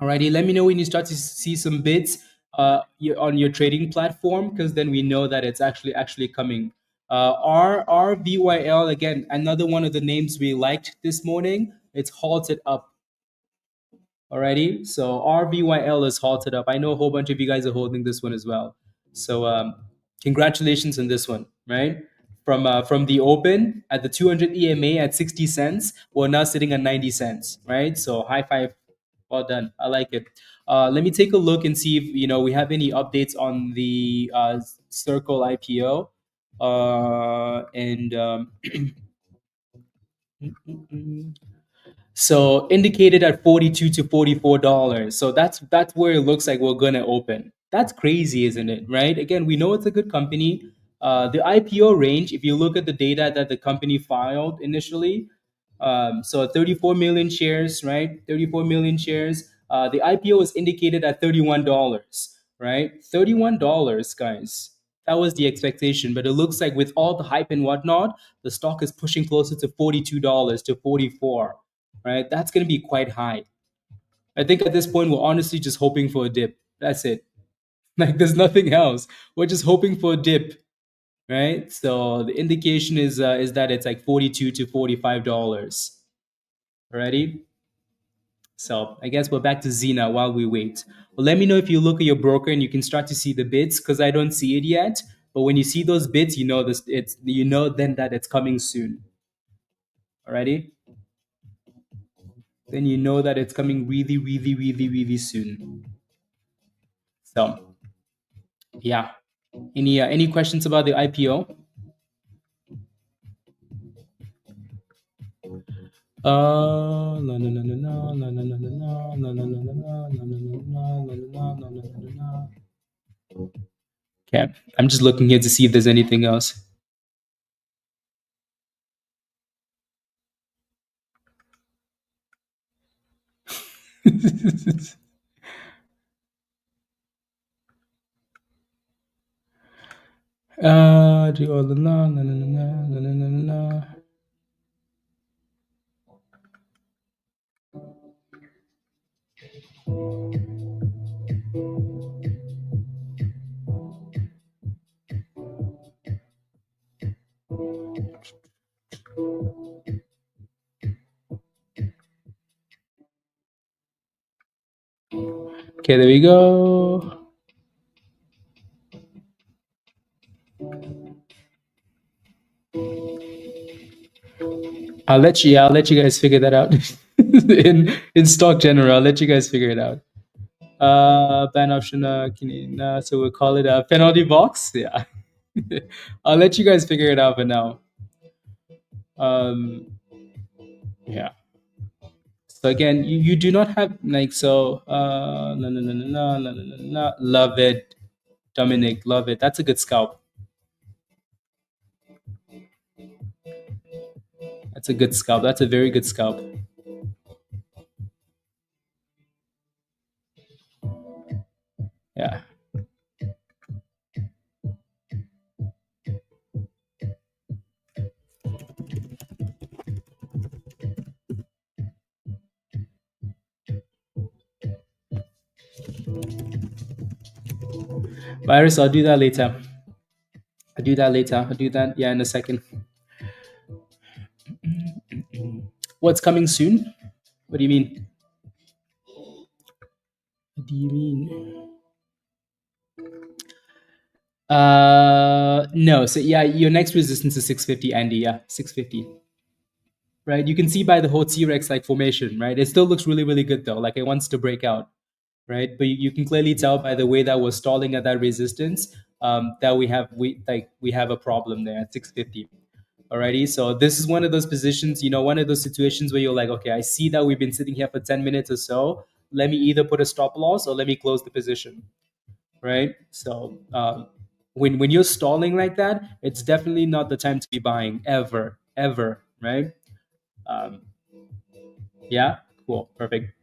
Alrighty, let me know when you start to see some bids on your trading platform, because then we know that it's actually coming. RVYL, again, another one of the names we liked this morning. It's halted up. Alrighty, so RVYL is halted up. I know a whole bunch of you guys are holding this one as well. So congratulations on this one, right? From the open at the 200 EMA at 60 cents, we're now sitting at 90 cents, right? So high five, well done. I like it. Let me take a look and see if we have any updates on the Circle IPO, and so indicated at $42 to $44. So that's where it looks like we're gonna open. That's crazy, isn't it? Right? Again, we know it's a good company. The IPO range, if you look at the data that the company filed initially, so 34 million shares, right? 34 million shares. The IPO is indicated at $31, right? $31, guys. That was the expectation, but it looks like with all the hype and whatnot, the stock is pushing closer to $42 to 44, right? That's going to be quite high. I think at this point, we're honestly just hoping for a dip. That's it. Like, there's nothing else. We're just hoping for a dip, right? So the indication is that it's like $42 to $45. Alrighty. So I guess we're back to Zena while we wait. Well, let me know if you look at your broker and you can start to see the bids, because I don't see it yet. But when you see those bids, you know then that it's coming soon. Alrighty. Then you know that it's coming really, really, really, really soon. So yeah. Any questions about the IPO? La la la la la la la la la la la la la la la la la la la. Okay, I'm just looking here to see if there's anything else. Do all the la la la la la la la. Okay, there we go. I'll let you guys figure that out. in stock general, I'll let you guys figure it out. Ban option, so we'll call it a penalty box. Yeah. I'll let you guys figure it out for now. Yeah. So again, you do not have like so. No, no, no, no, no, no, no, no, no. Love it, Dominic. Love it. That's a good scalp. That's a good scalp. That's a very good scalp. Yeah. Virus, I'll do that later. I'll do that later. I'll do that, yeah, in a second. What's coming soon? What do you mean? What do you mean? No. So yeah, your next resistance is 650, Andy. Yeah, 650. Right. You can see by the whole T-Rex like formation, right? It still looks really, really good though. Like it wants to break out, right? But you can clearly tell by the way that we're stalling at that resistance, that we have a problem there at 650. Alrighty. So this is one of those positions, one of those situations where you're like, okay, I see that we've been sitting here for 10 minutes or so. Let me either put a stop loss or let me close the position. Right. So when you're stalling like that, it's definitely not the time to be buying ever. Right. Um, yeah. Cool. Perfect.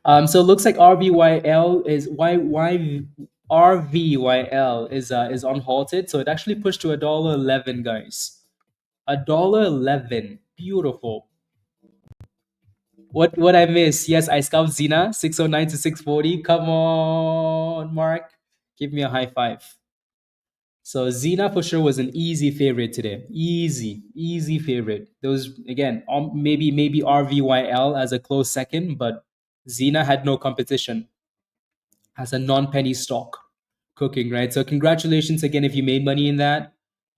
So it looks like RVYL is unhalted. So it actually pushed to $1.11, guys. $1.11. Beautiful. What I miss? Yes, I scalped Zena 609 to 640. Come on, Mark. Give me a high five. So Zena for sure was an easy favorite today. Easy favorite. There was again maybe RVYL as a close second, but Zena had no competition as a non-penny stock cooking, right? So congratulations again if you made money in that.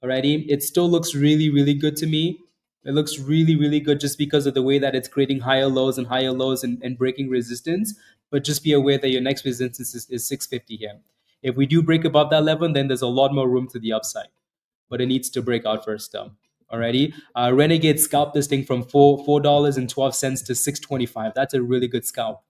Alrighty. It still looks really, really good to me. It looks really, really good just because of the way that it's creating higher lows and breaking resistance. But just be aware that your next resistance is 650 here. If we do break above that level, then there's a lot more room to the upside. But it needs to break out first though. Alrighty. Renegade scalped this thing from $4.12 to 625. That's a really good scalp,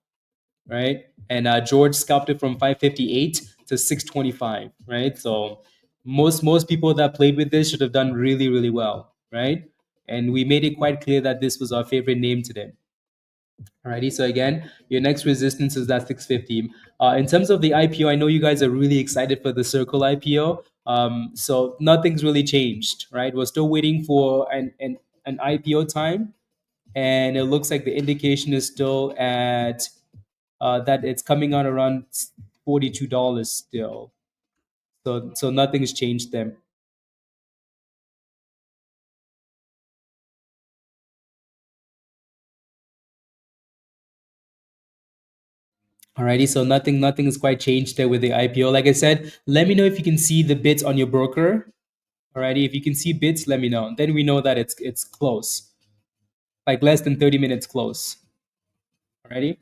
right? And George scalped it from 558 to 625, right? So most people that played with this should have done really, really well, right? And we made it quite clear that this was our favorite name today. Alrighty, so again, your next resistance is that 650. In terms of the IPO, I know you guys are really excited for the Circle IPO. So nothing's really changed, right? We're still waiting for an IPO time, and it looks like the indication is still at that it's coming out around $42 still. So nothing's changed there. Alrighty, so nothing is quite changed there with the IPO. Like I said, let me know if you can see the bits on your broker. Alrighty, if you can see bits, let me know. Then we know that it's close, like less than 30 minutes close. Alrighty.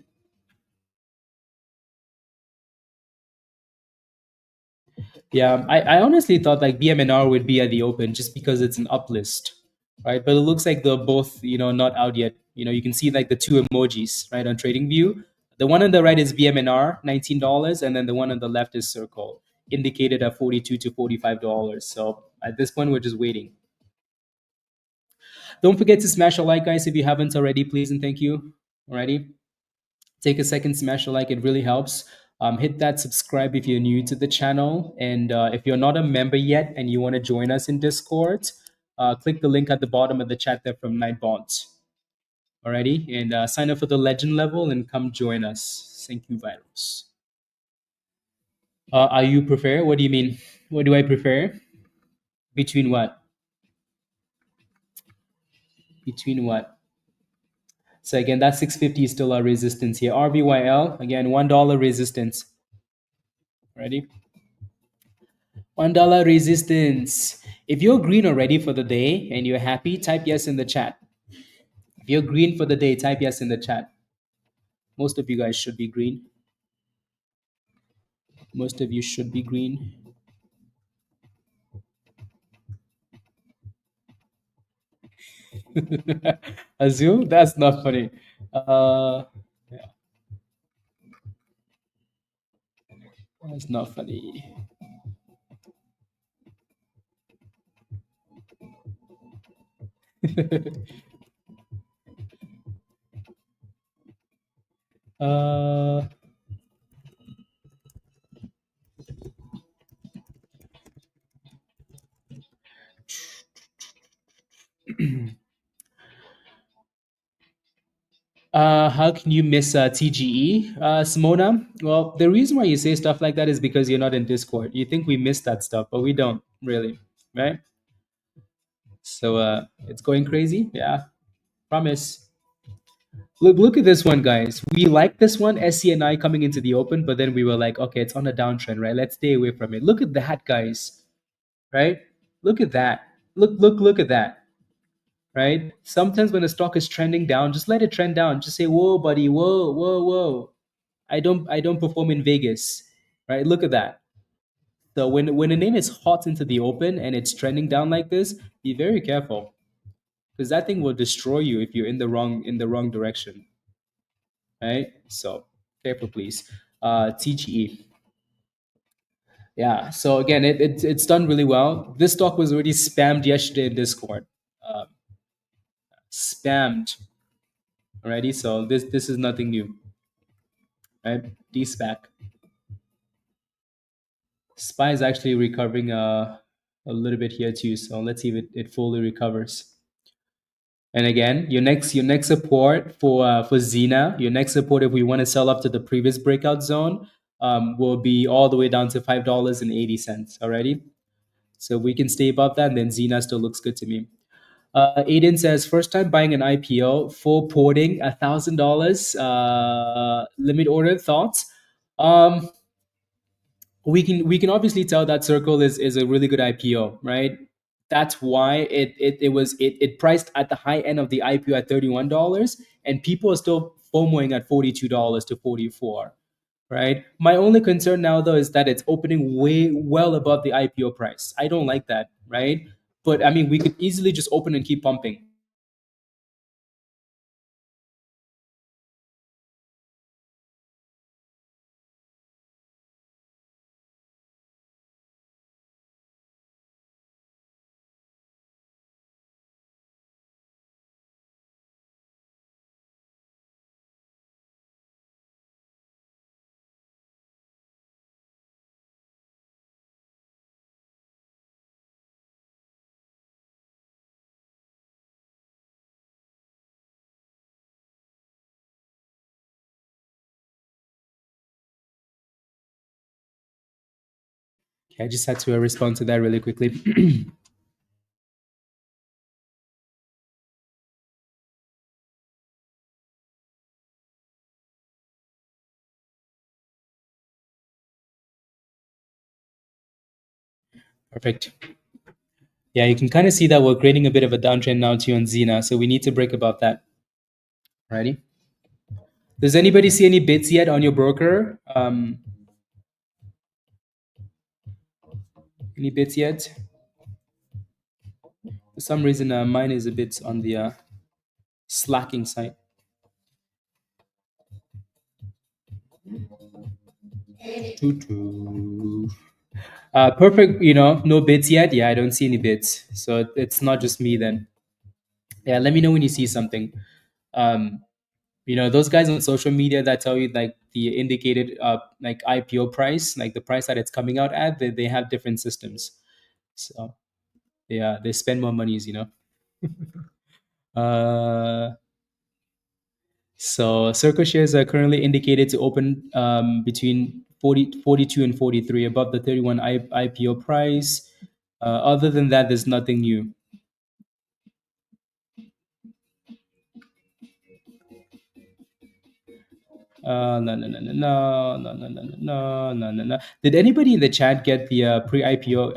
Yeah, I honestly thought like BMNR would be at the open just because it's an uplist. right? But it looks like they're both, not out yet. You can see like the two emojis, right, on TradingView. The one on the right is BMNR, $19, and then the one on the left is Circle, indicated at $42 to $45. So at this point, we're just waiting. Don't forget to smash a like, guys, if you haven't already, please and thank you. Alrighty, take a second, smash a like; it really helps. Hit that subscribe if you're new to the channel, and if you're not a member yet and you want to join us in Discord, click the link at the bottom of the chat there from Nightbot. Alrighty, and sign up for the legend level and come join us. Thank you, Virus. Are you prefer? What do you mean? What do I prefer? Between what? Between what? So again, that 650 is still our resistance here. RVYL, again, $1 resistance. Ready? $1 resistance. If you're green already for the day and you're happy, type yes in the chat. If you're green for the day, type yes in the chat. Most of you guys should be green. Most of you should be green. Azul? That's not funny. Yeah, that's not funny. uh, how can you miss TGE, Simona? Well, the reason why you say stuff like that is because you're not in Discord. You think we miss that stuff, but we don't really, right? So it's going crazy. Yeah, promise. Look at this one, guys. We like this one, SCNI coming into the open, but then we were like, okay, it's on a downtrend, right? Let's stay away from it. Look at that, guys. Right? Look at that. Look at that. Right? Sometimes when a stock is trending down, just let it trend down. Just say, whoa, buddy, whoa. I don't perform in Vegas. Right? Look at that. So when a name is hot into the open and it's trending down like this, be very careful. Because that thing will destroy you if you're in the wrong direction. Right? So careful, please. TGE. Yeah. So again, it's done really well. This stock was already spammed yesterday in Discord. Uh, Spammed already. So this is nothing new. Right? DSPAC. SPY is actually recovering a little bit here too. So let's see if it fully recovers. And again, your next support for Zena, your next support if we want to sell up to the previous breakout zone, will be all the way down to $5.80 already. So we can stay above that, and then Zena still looks good to me. Aiden says first time buying an IPO, full porting, $1,000 limit order. Thoughts? Um, we can obviously tell that Circle is a really good IPO, right? That's why it priced at the high end of the IPO at $31, and people are still FOMOing at $42 to 44, right? My only concern now though is that it's opening way well above the IPO price. I don't like that, right? But I mean, we could easily just open and keep pumping. Okay, I just had to respond to that really quickly. Perfect. Yeah, you can kind of see that we're creating a bit of a downtrend now too on Zena, so we need to break above that. Alrighty. Does anybody see any bids yet on your broker? Any bids yet? For some reason, mine is a bit on the slacking side. Doo-doo. Perfect, no bids yet. Yeah, I don't see any bids. So it's not just me then. Yeah, let me know when you see something. Um, those guys on social media that tell you like the indicated like IPO price, like the price that it's coming out at, they have different systems. So yeah, they spend more monies. Uh, so Circle shares are currently indicated to open between 42 and 43 above the 31 IPO price. Other than that, there's nothing new. No. Did anybody in the chat get the pre-IPO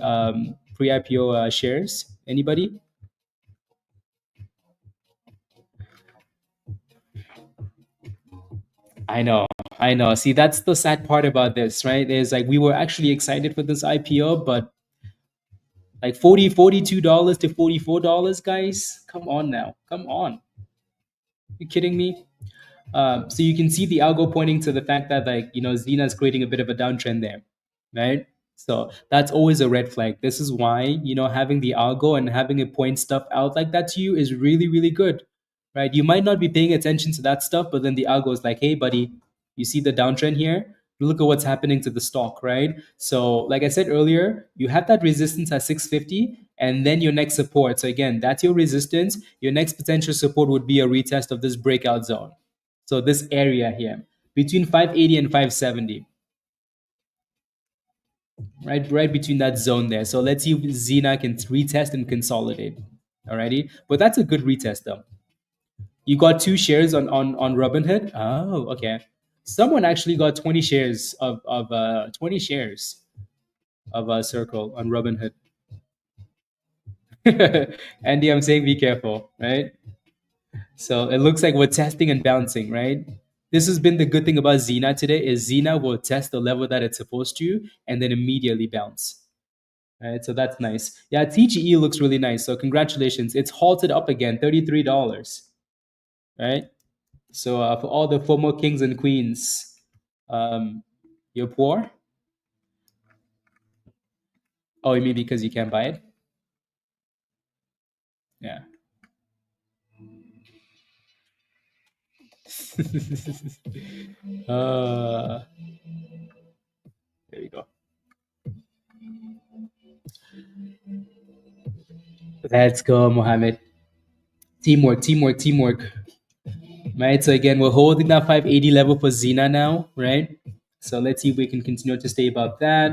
shares? Anybody? I know, I know. See, that's the sad part about this, right? Is like we were actually excited for this IPO, but like $42 to $44, guys. Come on now, come on. You kidding me? So you can see the algo pointing to the fact that like Zena is creating a bit of a downtrend there, right? So that's always a red flag. This is why having the algo and having it point stuff out like that to you is really really good, right? You might not be paying attention to that stuff, but then the algo is like, hey buddy, you see the downtrend here? Look at what's happening to the stock, right? So like I said earlier, you have that resistance at 650 and then your next support. So again, that's your resistance. Your next potential support would be a retest of this breakout zone. So this area here between 580 and 570, right between that zone there. So let's see if Zena can retest and consolidate. Alrighty, but that's a good retest though. You got 2 shares on Robinhood. Oh, okay. Someone actually got 20 shares of 20 shares of Circle on Robinhood. Andy, I'm saying be careful, right? So it looks like we're testing and bouncing, right? This has been the good thing about Zena today is Zena will test the level that it's supposed to and then immediately bounce. Right, so that's nice. Yeah, TGE looks really nice. So congratulations. It's halted up again, $33. Right? So for all the former kings and queens, you're poor? Oh, you mean because you can't buy it? Yeah. uh, there we go. Let's go, Mohammed. Teamwork, teamwork, teamwork. Right. So again, we're holding that 580 level for Zena now, right? So let's see if we can continue to stay above that.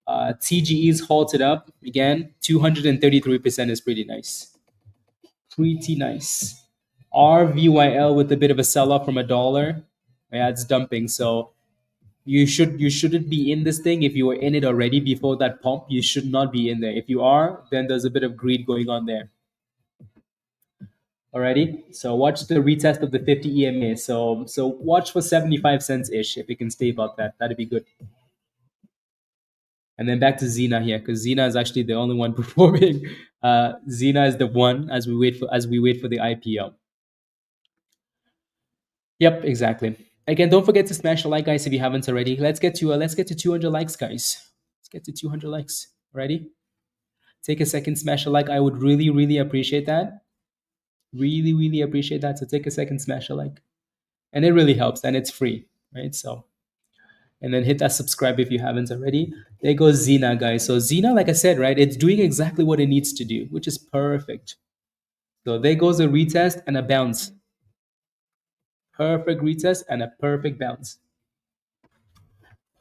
TGE is halted up again. 233% is pretty nice. Pretty nice. RVYL with a bit of a sell off from $1. Yeah, it's dumping. So you shouldn't be in this thing if you were in it already before that pump. You should not be in there. If you are, then there's a bit of greed going on there. Alrighty, so watch the retest of the 50 EMA. So watch for 75 cents ish. If you can stay above that, that'd be good. And then back to Zena here, because Zena is actually the only one performing. Zena is the one as we wait for the IPO. Yep, exactly. Again, don't forget to smash the like, guys, if you haven't already. Let's get to 200 likes, guys. Let's get to 200 likes. Ready? Take a second, smash a like. I would really, really appreciate that. Really, really appreciate that. So take a second, smash a like, and it really helps, and it's free, right? So, and then hit that subscribe if you haven't already. There goes Zena, guys. So Zena, like I said, right, it's doing exactly what it needs to do, which is perfect. So there goes a retest and a bounce. Perfect retest and a perfect bounce.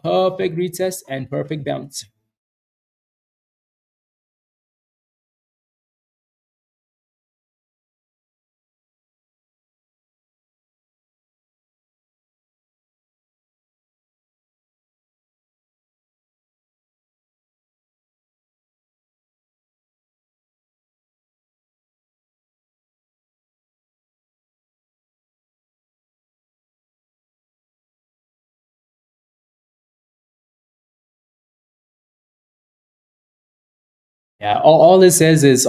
Perfect retest and perfect bounce. Yeah, all it says is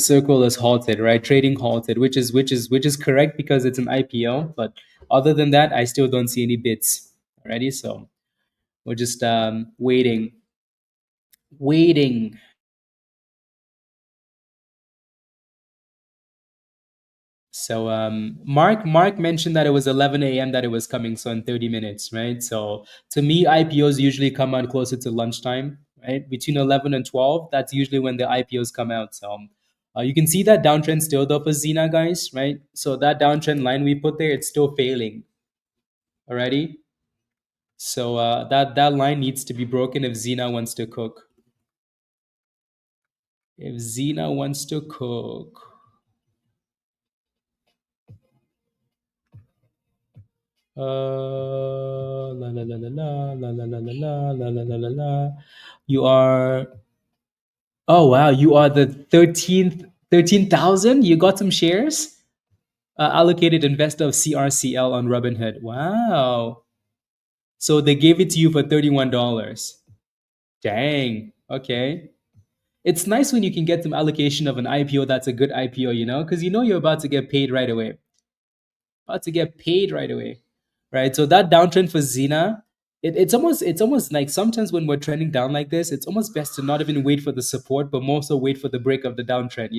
circle is halted, right? Trading halted, which is correct because it's an IPO. But other than that, I still don't see any bids already. So we're just waiting. So Mark mentioned that it was 11 a.m. that it was coming, so in 30 minutes, right? So to me, IPOs usually come out closer to lunchtime, right? Between 11 and 12, that's usually when the IPOs come out. So you can see that downtrend still though for Zena, guys, right? So that downtrend line we put there, it's still failing already. So that line needs to be broken if Zena wants to cook. If Zena wants to cook. La la la la la la la la la la la la la la. You are. Oh wow! You are the 13,000. You got some shares. Allocated investor of CRCL on Robinhood. Wow! So they gave it to you for $31. Dang. Okay. It's nice when you can get some allocation of an IPO that's a good IPO, because you're about to get paid right away. About to get paid right away, right? So that downtrend for Zena, it's almost like sometimes when we're trending down like this, it's almost best to not even wait for the support, but more so wait for the break of the downtrend.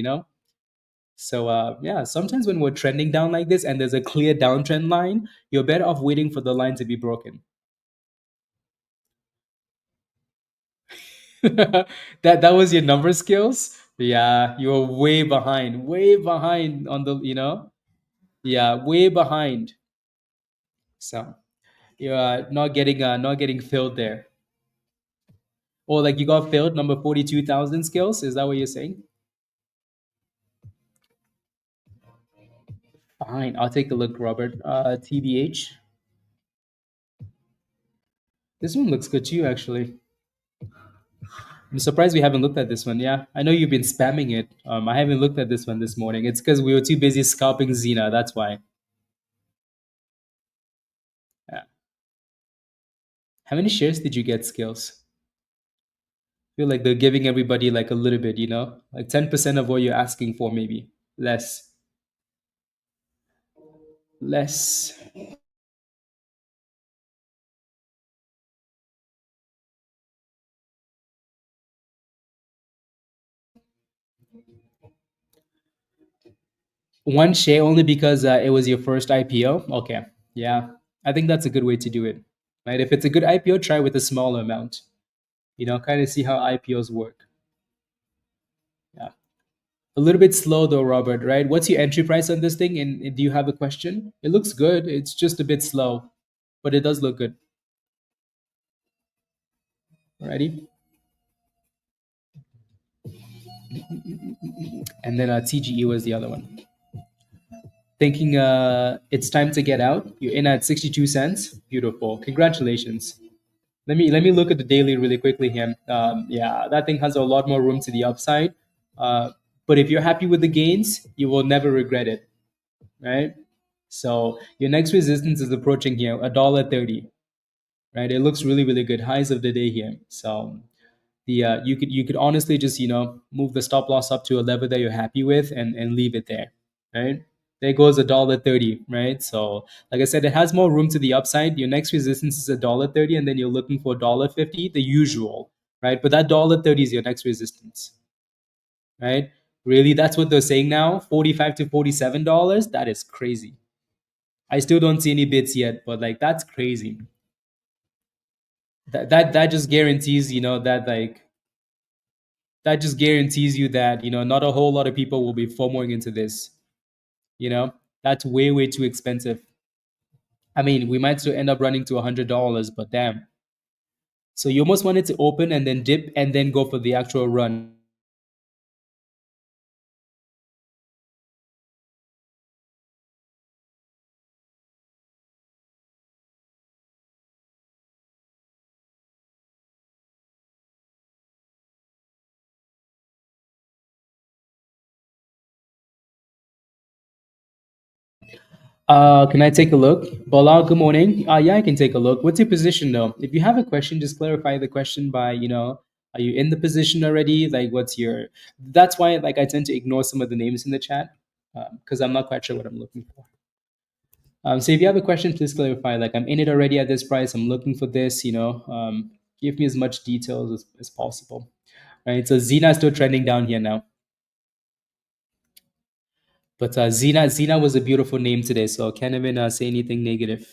So yeah, sometimes when we're trending down like this and there's a clear downtrend line, you're better off waiting for the line to be broken. That was your number skills. Yeah, you were way behind on the. Yeah, way behind. So you're not getting filled there. Or like you got filled number 42,000 skills. Is that what you're saying? Fine, I'll take a look, Robert. TBH. This one looks good too, actually. I'm surprised we haven't looked at this one. Yeah, I know you've been spamming it. I haven't looked at this one this morning. It's because we were too busy scalping Zena. That's why. Yeah. How many shares did you get, skills? I feel like they're giving everybody like a little bit, like 10% of what you're asking for, maybe less. Less. One share only because it was your first IPO. Okay, yeah, I think that's a good way to do it. Right, if it's a good IPO, try with a smaller amount. Kind of see how IPOs work. Yeah, a little bit slow though, Robert. Right, what's your entry price on this thing? And do you have a question? It looks good. It's just a bit slow, but it does look good. Alrighty, and then TGE was the other one. Thinking it's time to get out. You're in at 62 cents. Beautiful. Congratulations. Let me look at the daily really quickly here. Yeah, that thing has a lot more room to the upside. Uh, but if you're happy with the gains, you will never regret it, right? So your next resistance is approaching here, $1.30, right? It looks really really good. Highs of the day here. So the you could honestly just move the stop loss up to a level that you're happy with and leave it there, right? There goes $1.30, right? So like I said, it has more room to the upside. Your next resistance is $1.30, and then you're looking for $1.50, the usual, right? But that $1.30 is your next resistance, right? Really, that's what they're saying now. $45 to $47. That is crazy. I still don't see any bids yet, but like that's crazy. That just guarantees, you that not a whole lot of people will be FOMOing into this. That's way way too expensive. I mean, we might still end up running to $100, but damn. So you almost want it to open and then dip and then go for the actual run. Can I take a look? Bola, good morning. Yeah, I can take a look. What's your position though? If you have a question, just clarify the question by Are you in the position already? Like, what's your? That's why, like, I tend to ignore some of the names in the chat because I'm not quite sure what I'm looking for. So if you have a question, please clarify. Like, I'm in it already at this price. I'm looking for this. Give me as much details as possible. Right. So Zena is still trending down here now, but Zena was a beautiful name today, so I can't even say anything negative.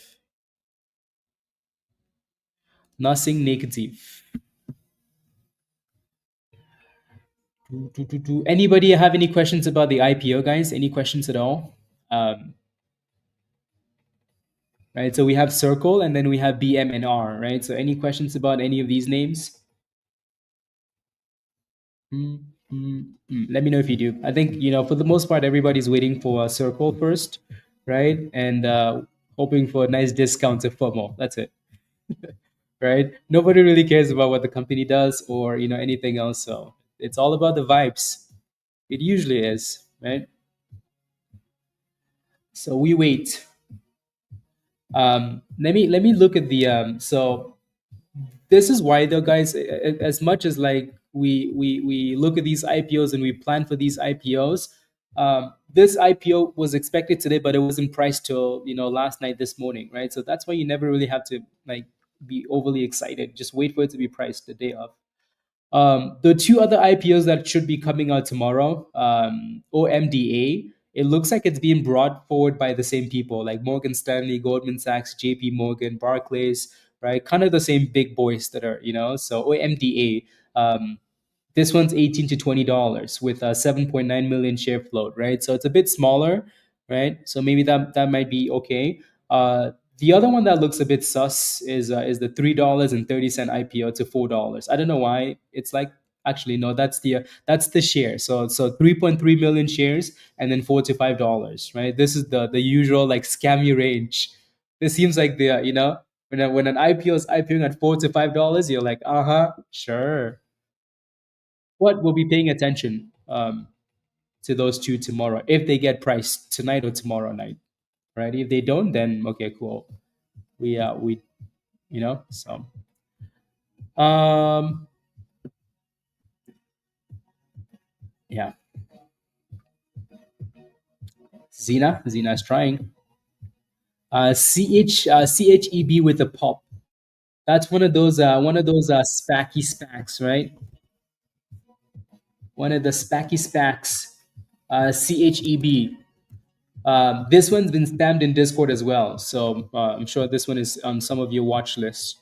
Nothing negative. Anybody have any questions about the IPO, guys? Any questions at all? Right. So we have Circle and then we have BMNR. Right. So any questions about any of these names? Let me know if you do. I think for the most part, everybody's waiting for a Circle first, right? And hoping for a nice discount of FOMO. That's it, right? Nobody really cares about what the company does or anything else. So it's all about the vibes. It usually is, right? So we wait. Let me look at the so this is why though, guys, as much as like we look at these IPOs and we plan for these IPOs, this IPO was expected today, but it wasn't priced till last night, this morning, right? So that's why you never really have to like be overly excited. Just wait for it to be priced the day of. The two other IPOs that should be coming out tomorrow, OMDA, it looks like it's being brought forward by the same people, like Morgan Stanley, Goldman Sachs, JP Morgan, Barclays, right? Kind of the same big boys that are, so OMDA. This one's $18 to $20 with a 7.9 million share float, right? So it's a bit smaller, right? So maybe that might be okay. The other one that looks a bit sus is the $3.30 IPO to $4. I don't know why it's like. Actually, no, that's the share. So 3.3 million shares and then $4 to $5, right? This is the usual like scammy range. This seems like the when an IPO is IPOing at $4 to $5, you're like, sure. What will be paying attention to those two tomorrow if they get priced tonight or tomorrow night, right? If they don't, then okay, cool. We so um yeah, Zena is trying. CHEB with a pop. That's one of those spacky SPACs, right? One of the spacky SPACs. CHEB. This one's been spammed in Discord as well, so I'm sure this one is on some of your watch lists.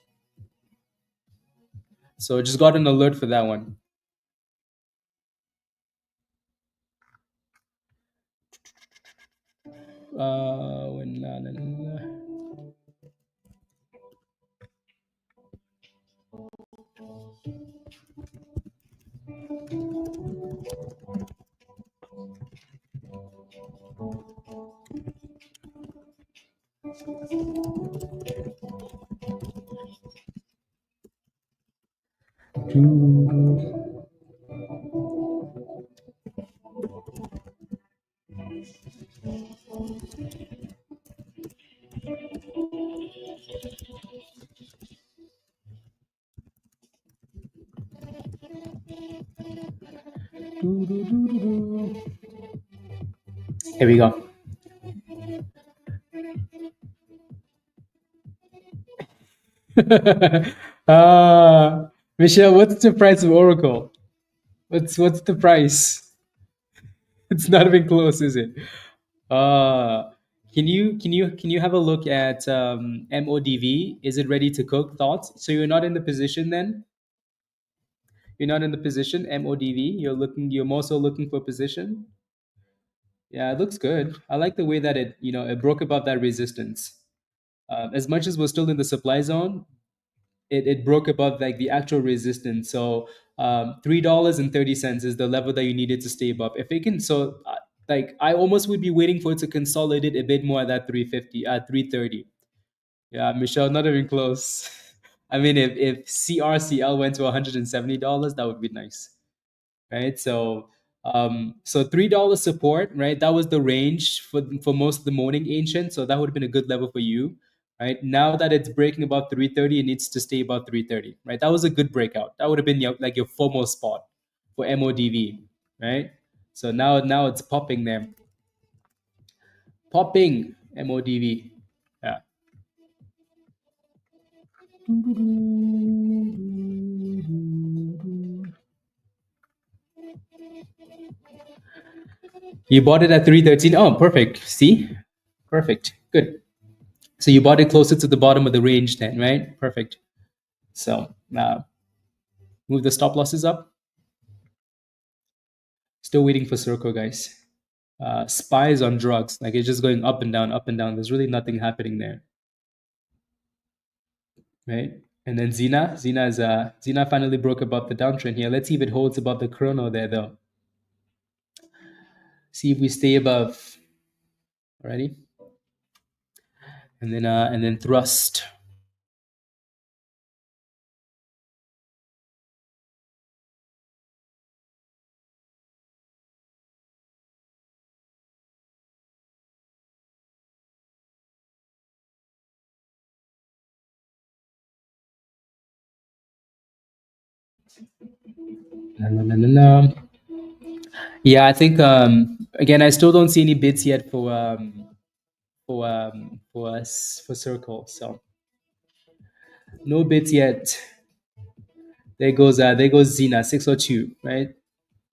So just got an alert for that one. When here we go. Michelle, what's the price of Oracle? What's the price? It's not even close, is it? Uh can you have a look at MODV? Is it ready to cook? Thoughts? So you're not in the position then? You're not in the position MODV. You're more so looking for position. Yeah, it looks good. I like the way that it broke above that resistance. As much as we're still in the supply zone, it broke above like the actual resistance. So $3.30 is the level that you needed to stay above. If it can, so like I almost would be waiting for it to consolidate a bit more at that 350, 330. Yeah, Michelle, not even close. I mean, if CRCL went to $170, that would be nice, right? So $3 support, right? That was the range for most of the morning ancient. So that would have been a good level for you. right? Now that it's breaking above 330, it needs to stay above 330, right? That was a good breakout. That would have been like your FOMO spot for MODV, right? So now it's popping there. Popping MODV. Yeah. You bought it at 313. Oh, perfect. See? Perfect. Good. So you bought it closer to the bottom of the range then, right? Perfect. So move the stop losses up. Still waiting for Circle, guys. Spies on drugs. Like it's just going up and down, up and down. There's really nothing happening there, right? And then Zena finally broke above the downtrend here. Let's see if it holds above the chrono there, though. See if we stay above. Alrighty, and then thrust. La, la, la, la, la. Yeah, I think again, I still don't see any bids yet for us for Circle. So no bids yet. There goes Zena 602, right?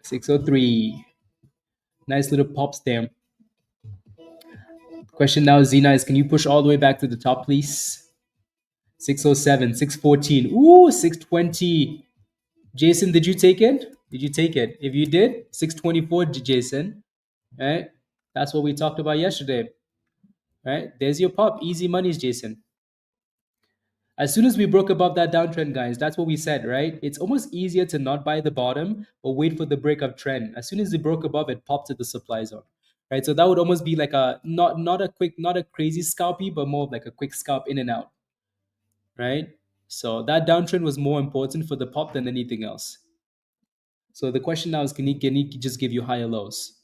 603. Nice little pops there. Question now, Zena, is can you push all the way back to the top, please? 607, 614. Ooh, 620. Jason, did you take it? Did you take it? If you did, 624, Jason. Right? That's what we talked about yesterday. Right? There's your pop. Easy monies, Jason. As soon as we broke above that downtrend, guys, that's what we said, right? It's almost easier to not buy the bottom but wait for the break of trend. As soon as it broke above, it popped to the supply zone, right? So that would almost be like a not a crazy scalpy, but more of like a quick scalp in and out, right? So that downtrend was more important for the pop than anything else. So the question now is, can he just give you higher lows,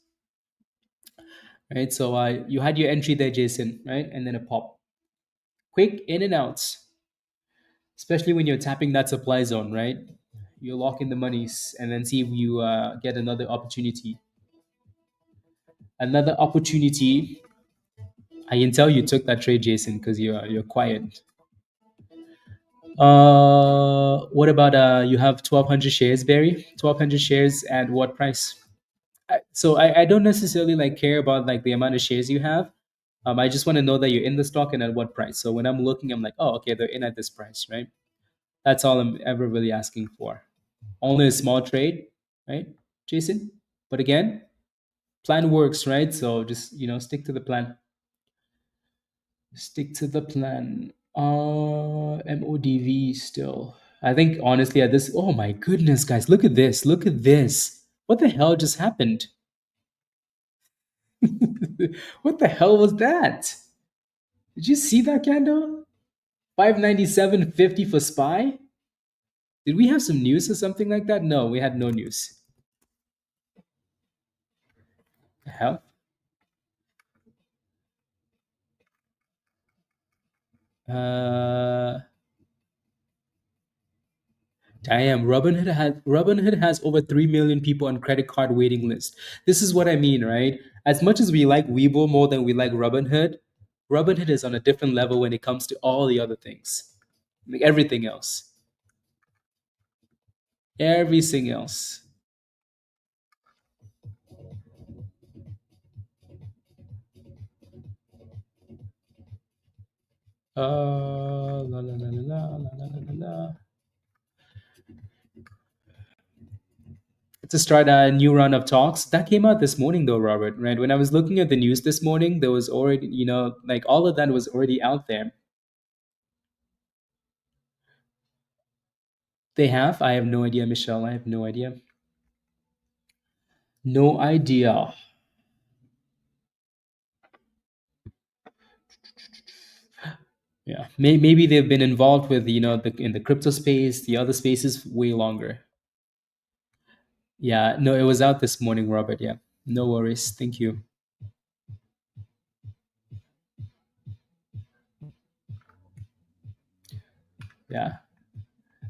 right? So you had your entry there, Jason, right? And then a pop, quick in and outs, especially when you're tapping that supply zone, right? You lock in the monies and then see if you get another opportunity. Another opportunity. I can tell you took that trade, Jason, because you're quiet. What about you have 1,200 shares, Barry? 1,200 shares at what price? So I don't necessarily like care about like the amount of shares you have. I just want to know that you're in the stock and at what price. So when I'm looking, I'm like, oh, okay, they're in at this price, right? That's all I'm ever really asking for. Only a small trade, right, Jason? But again, plan works, right? So just stick to the plan. Stick to the plan. MODV still. I think honestly at this. Oh my goodness, guys! Look at this! Look at this! What the hell just happened? What the hell was that? Did you see that candle? 597.50 for SPY. Did we have some news or something like that? No, we had no news. The hell? Uh, Damn, Robinhood has over 3 million people on credit card waiting list. This is what I mean, right? As much as we like Webull more than we like Robinhood, Robinhood is on a different level when it comes to all the other things, like everything else, everything else. La la la la la la la la la. To start a new round of talks. That came out this morning, though, Robert. Right when I was looking at the news this morning, there was already, like all of that was already out there. They have. I have no idea, Michelle. I have no idea. No idea. Yeah, maybe they've been involved with in the crypto space, the other spaces way longer. Yeah, no, it was out this morning, Robert. Yeah, no worries. Thank you. Yeah.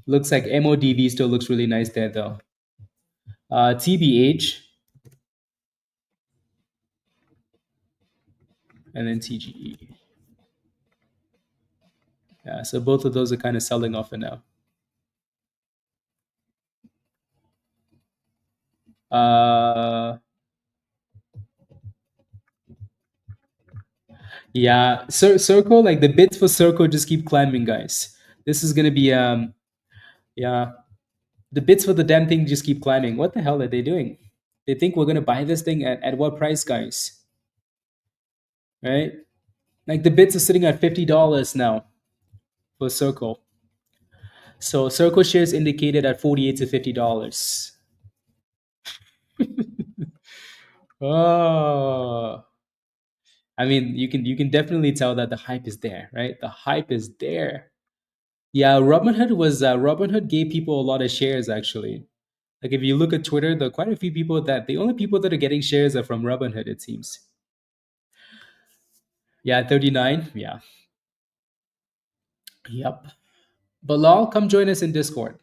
Looks like MODV still looks really nice there though. TBH and then TGE. Yeah, so both of those are kind of selling off for now. Uh, yeah, Circle, like the bids for Circle just keep climbing, guys. This is gonna be yeah, the bids for the damn thing just keep climbing. What the hell are they doing? They think we're gonna buy this thing at what price, guys? Right? Like the bids are sitting at $50 now for Circle. So Circle shares indicated at $48 to $50. Oh, I mean, you can definitely tell that the hype is there, right? The hype is there. Yeah, Robinhood gave people a lot of shares actually. Like if you look at Twitter, there are quite a few people that the only people that are getting shares are from Robinhood, it seems. Yeah, 39. Yeah. Yep. Bilal, come join us in Discord.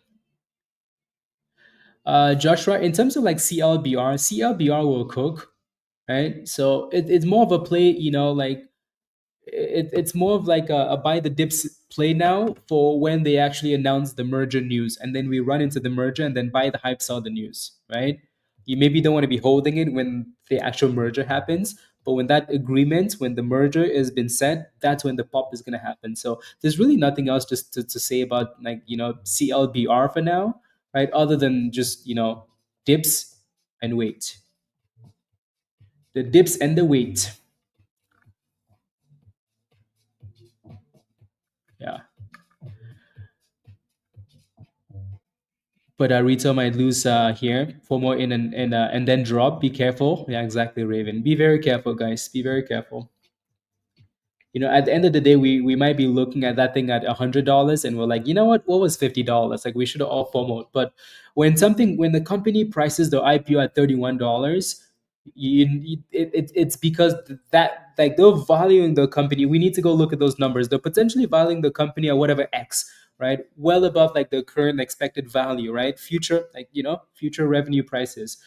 Joshua, in terms of like CLBR will cook, right? So it's more of a play, like it's more of like a buy the dips play now for when they actually announce the merger news, and then we run into the merger and then buy the hype, sell the news, right? You maybe don't want to be holding it when the actual merger happens, but when that agreement, when the merger has been set, that's when the pop is going to happen. So there's really nothing else just to say about like CLBR for now, right? Other than just dips and wait, the dips and the wait. Yeah. But retail might lose here for more and then drop. Be careful. Yeah, exactly, Raven. Be very careful, guys. Be very careful. At the end of the day, we might be looking at that thing at $100, and we're like, you know what was $50? Like we should have all FOMO. But when the company prices the IPO at $31, it's because that like they're valuing the company. We need to go look at those numbers. They're potentially valuing the company at whatever X, right? Well above like the current expected value, right? Future future revenue prices.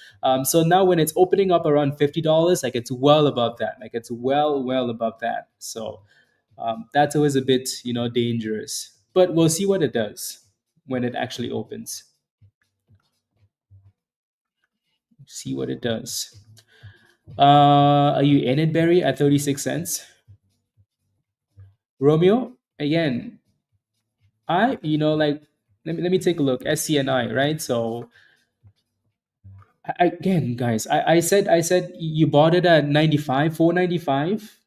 So now when it's opening up around $50, like it's well above that. Like it's well above that. So that's always a bit dangerous. But we'll see what it does when it actually opens. See what it does. Are you in it, Barry, at 36 cents? Romeo, again, like let me take a look. SCNI, right? So again, guys, I said you bought it at 95, 495,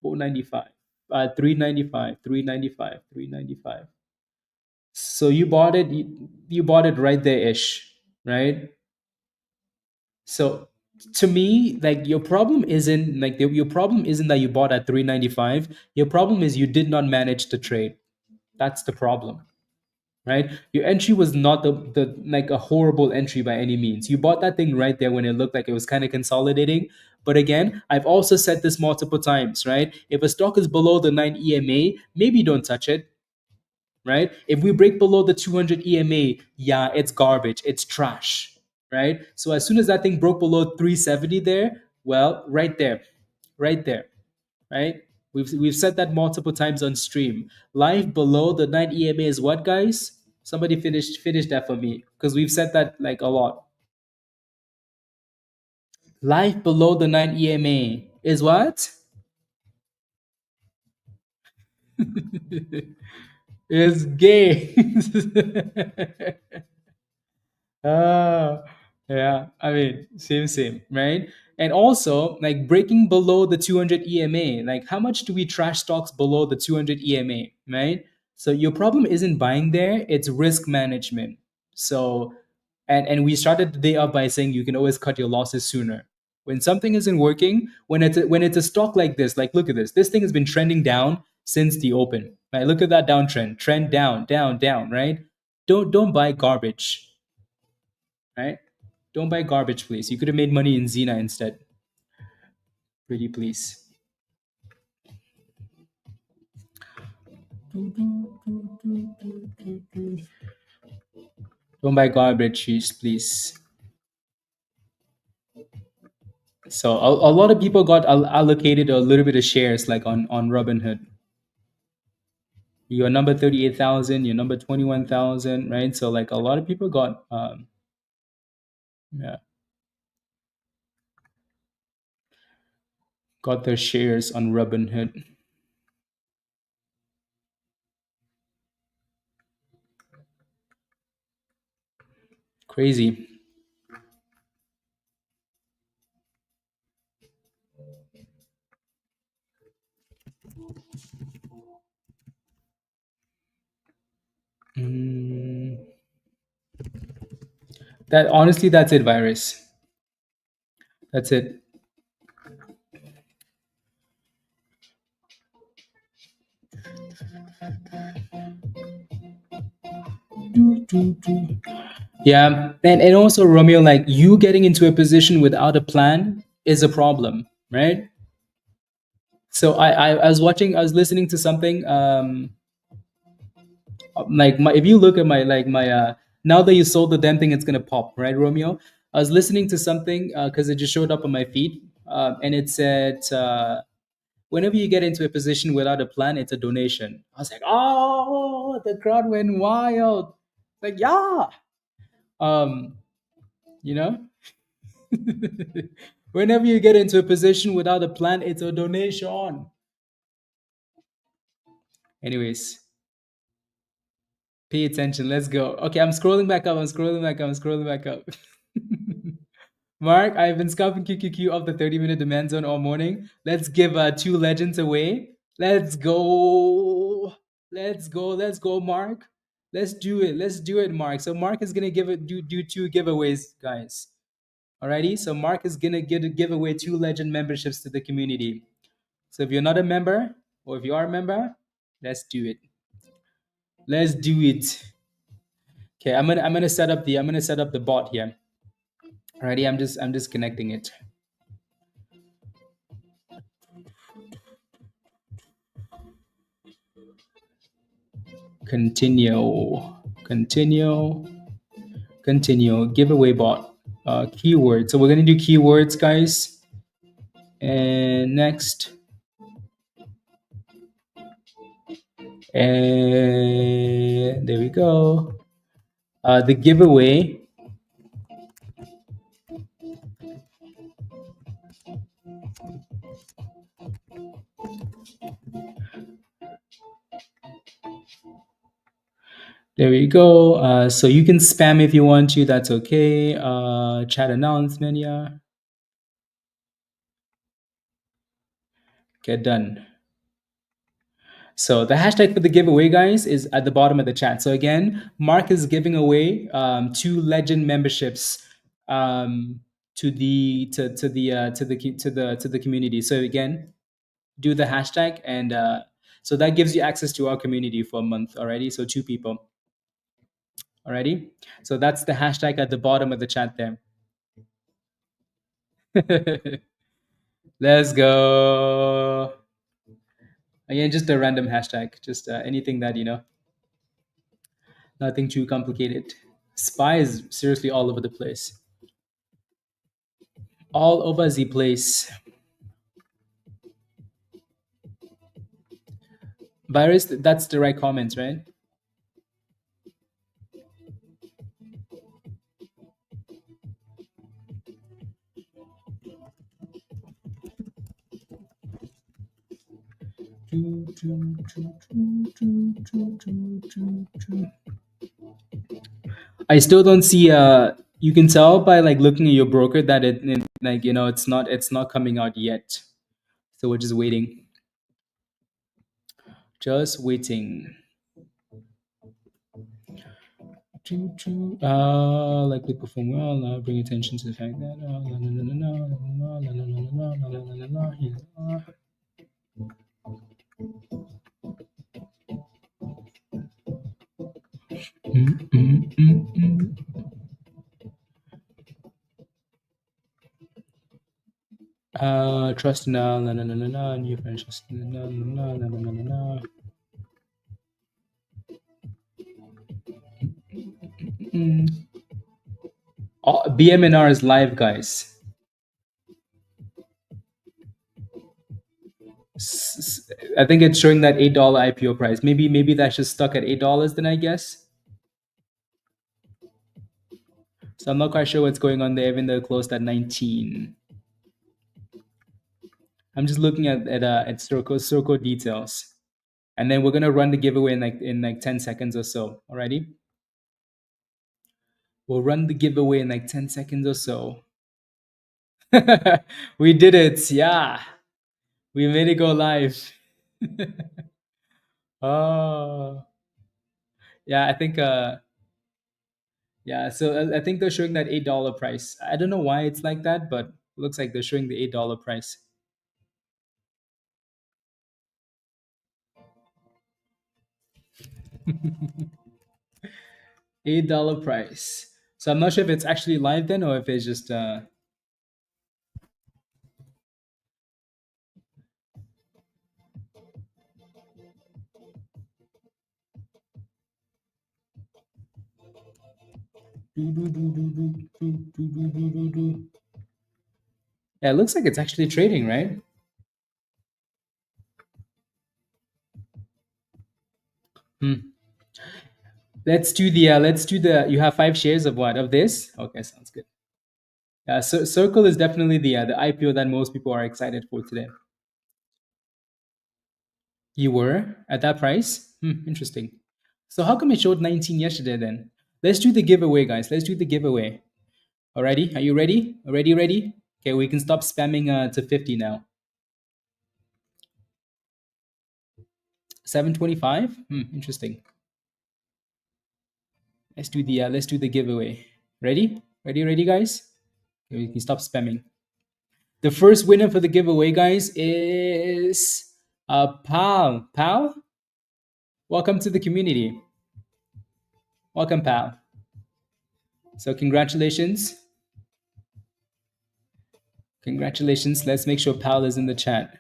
495, 395, 395, 395. So you bought it right there ish, right? So to me, like your problem isn't that you bought at 395. Your problem is you did not manage the trade. That's the problem, right? Your entry was not the like a horrible entry by any means. You bought that thing right there when it looked like it was kind of consolidating. But again, I've also said this multiple times, right? If a stock is below the 9 EMA, maybe don't touch it, right? If we break below the 200 EMA, yeah, it's garbage, it's trash, right? So as soon as that thing broke below 370 there, well, right there, right? We've said that multiple times on stream. Life below the 9 EMA is what, guys? Somebody finish that for me because we've said that like a lot. Life below the 9 EMA is what? Is gay. Ah, yeah. I mean, same, right? And also, like breaking below the 200 EMA, like how much do we trash stocks below the 200 EMA, right? So your problem isn't buying there, it's risk management. So, and we started the day up by saying you can always cut your losses sooner. When something isn't working, when it's a stock like this, like look at this. This thing has been trending down since the open. Right? Look at that downtrend. Trend down, down, down, right? Don't buy garbage, right? Don't buy garbage, please. You could have made money in Zena instead. Pretty please. Don't buy garbage, please. So a lot of people got allocated a little bit of shares, like on Robinhood. You're number 38,000, you're number 21,000, right? So like a lot of people got yeah, got their shares on Robinhood. Crazy. That honestly, that's it, virus. That's it. Yeah, and also Romeo, like you getting into a position without a plan is a problem, right? So I was watching, I was listening to something. Like if you look at my now that you sold the damn thing, it's gonna pop, right, Romeo? I was listening to something because it just showed up on my feed, and it said, whenever you get into a position without a plan, it's a donation. I was like, oh, the crowd went wild. Like, yeah, um, you know, whenever you get into a position without a plan, it's a donation. Anyways, pay attention. Let's go. Okay, I'm scrolling back up. I'm scrolling back up. I'm scrolling back up. Mark, I've been scalping QQQ off the 30-minute demand zone all morning. Let's give two legends away. Let's go. Let's go. Let's go, Mark. Let's do it. Let's do it, Mark. So Mark is gonna do two giveaways, guys. Alrighty. So Mark is gonna give away two legend memberships to the community. So if you're not a member, or if you are a member, let's do it. Let's do it. Okay, I'm gonna set up the bot here. Alrighty, I'm just connecting it. Continue, giveaway bot, keyword. So we're gonna do keywords, guys. And next, and there we go. The giveaway. There we go. So you can spam if you want to. That's okay. Chat announcement, yeah. Get done. So the hashtag for the giveaway, guys, is at the bottom of the chat. So again, Mark is giving away two legend memberships to the community. So again, do the hashtag, and so that gives you access to our community for a month already. So two people already. So that's the hashtag at the bottom of the chat there. Let's go. Again, just a random hashtag, just anything that nothing too complicated. Spy is seriously all over the place. All over the place. Virus, that's the right comments, right? I still don't see you can tell by like looking at your broker that it like it's not coming out yet. So we're just waiting. Just waiting. Likely perform well. Bring attention to the fact that trust new friends. Oh, BMNR is live, guys. I think it's showing that $8 IPO price. Maybe that's just stuck at $8 then, I guess. So I'm not quite sure what's going on there, even though it closed at 19. I'm just looking at circle details, and then we're gonna run the giveaway in 10 seconds or so. Alrighty, we'll run the giveaway in 10 seconds or so. We did it, yeah. We made it go live. Oh, yeah. I think yeah. So I think they're showing that $8 price. I don't know why it's like that, but it looks like they're showing the $8 price. $8 price. So I'm not sure if it's actually live then, or if it's just yeah, it looks like it's actually trading, right? Let's do the you have 5 shares of what? Of this? Okay, sounds good. Yeah, so Circle is definitely the IPO that most people are excited for today. You were at that price? Interesting. So how come it showed 19 yesterday then? Let's do the giveaway, guys. Let's do the giveaway. Alrighty, are you ready? Ready? Okay, we can stop spamming to 50 now. 725? Interesting. Let's do the giveaway. Ready? Ready, guys? Okay, we can stop spamming. The first winner for the giveaway, guys, is Pal. Pal, welcome to the community. Welcome, Pal. So congratulations. Congratulations. Let's make sure Pal is in the chat.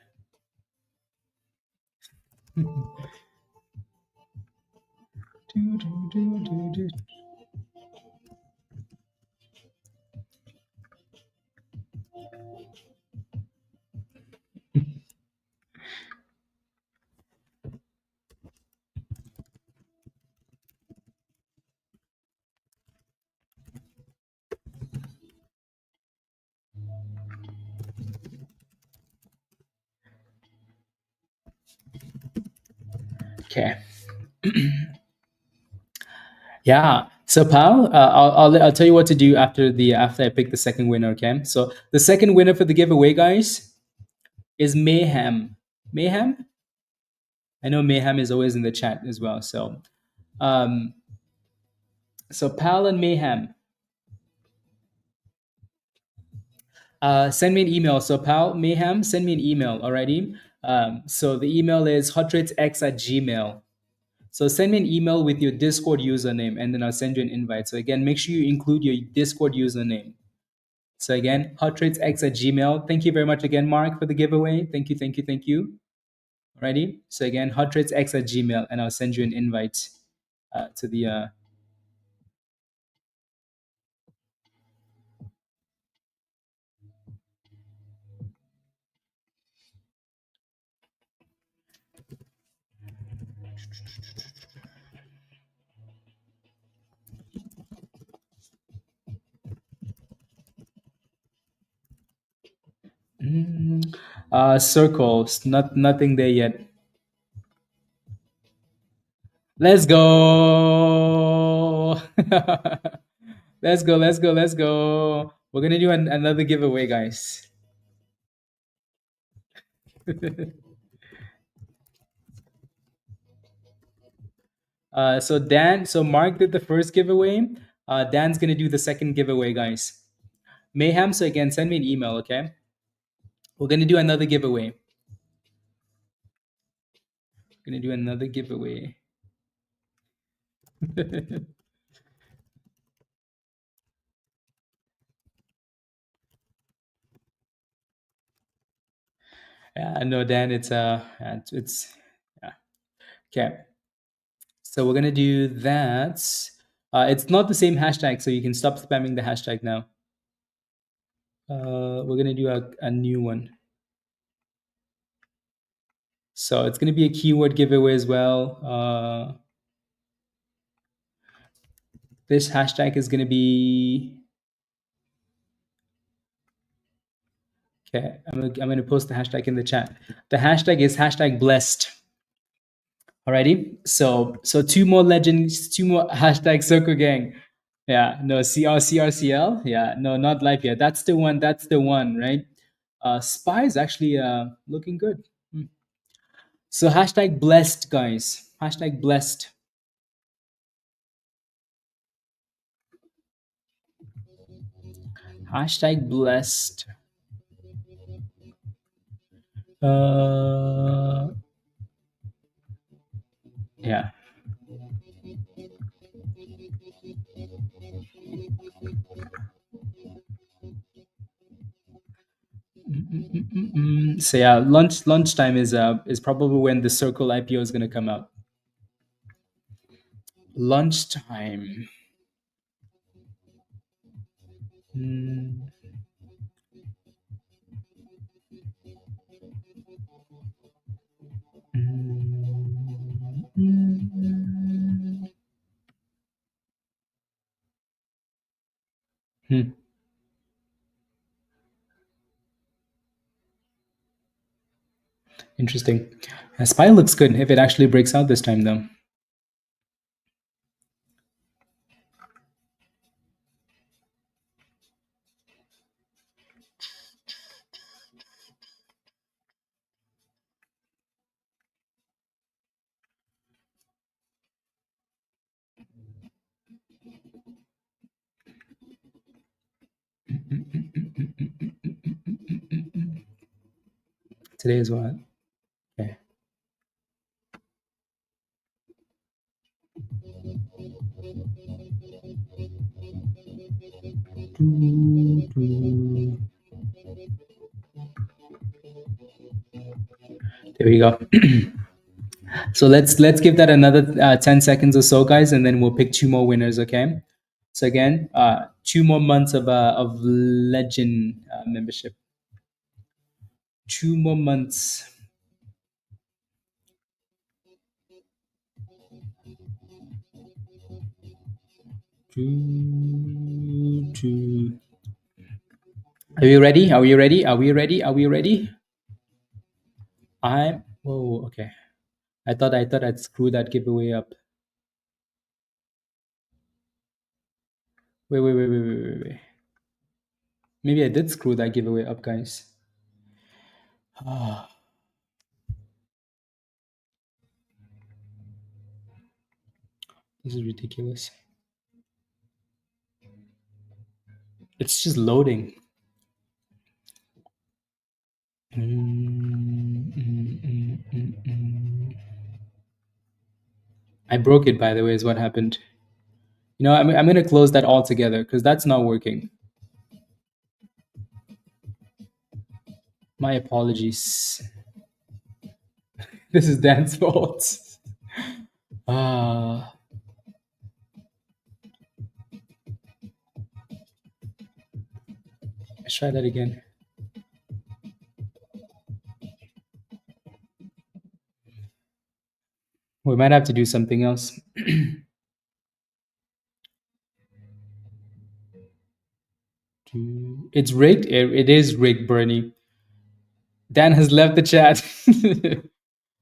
Okay. Yeah. So Pal, I'll tell you what to do after I pick the second winner. Okay. So the second winner for the giveaway, guys, is Mayhem. Mayhem. I know Mayhem is always in the chat as well. So, so Pal and Mayhem, send me an email. So Pal, Mayhem, send me an email. Alrighty. So the email is hotratesx@gmail. So send me an email with your Discord username, and then I'll send you an invite. So again, make sure you include your Discord username. So again, hotratesx@gmail. Thank you very much again, Mark, for the giveaway. Thank you. Alrighty. So again, hotratesx@gmail, and I'll send you an invite to the. Circles. Nothing there yet. Let's go. Let's go. We're gonna do another giveaway, guys. So Mark did the first giveaway. Dan's gonna do the second giveaway, guys. Mayhem. So again, send me an email, okay? We're gonna do another giveaway. Yeah, no, Dan. It's yeah. Okay. So we're gonna do that. It's not the same hashtag, so you can stop spamming the hashtag now. We're gonna do a new one. So it's gonna be a keyword giveaway as well. This hashtag is gonna be okay. I'm gonna post the hashtag in the chat. The hashtag is hashtag blessed. Alrighty. So two more legends, two more hashtag Circle Gang. Yeah, no CRCL. Yeah, no, not live yet. That's the one. That's the one, right? Spy is actually looking good. So hashtag blessed, guys. Hashtag blessed. Hashtag blessed. Yeah. So yeah, lunchtime is probably when the Circle IPO is gonna come out. Lunchtime. Mm. Hmm. Interesting. Spy looks good if it actually breaks out this time, though. Today is what? Okay. There we go. So let's give that another 10 seconds or so, guys, and then we'll pick two more winners. Okay. So again, 2 more months of Legend membership. 2 more months. Two. Are you ready? Are we ready? Are we ready? Are we ready? Whoa, okay. I thought I'd screw that giveaway up. Wait. Maybe I did screw that giveaway up, guys. This is ridiculous. It's just loading. I broke it, by the way, is what happened. You know, I'm going to close that all together because that's not working. My apologies. This is Dan's fault. Let's try that again. We might have to do something else. It's rigged. It is rigged, Bernie. Dan has left the chat.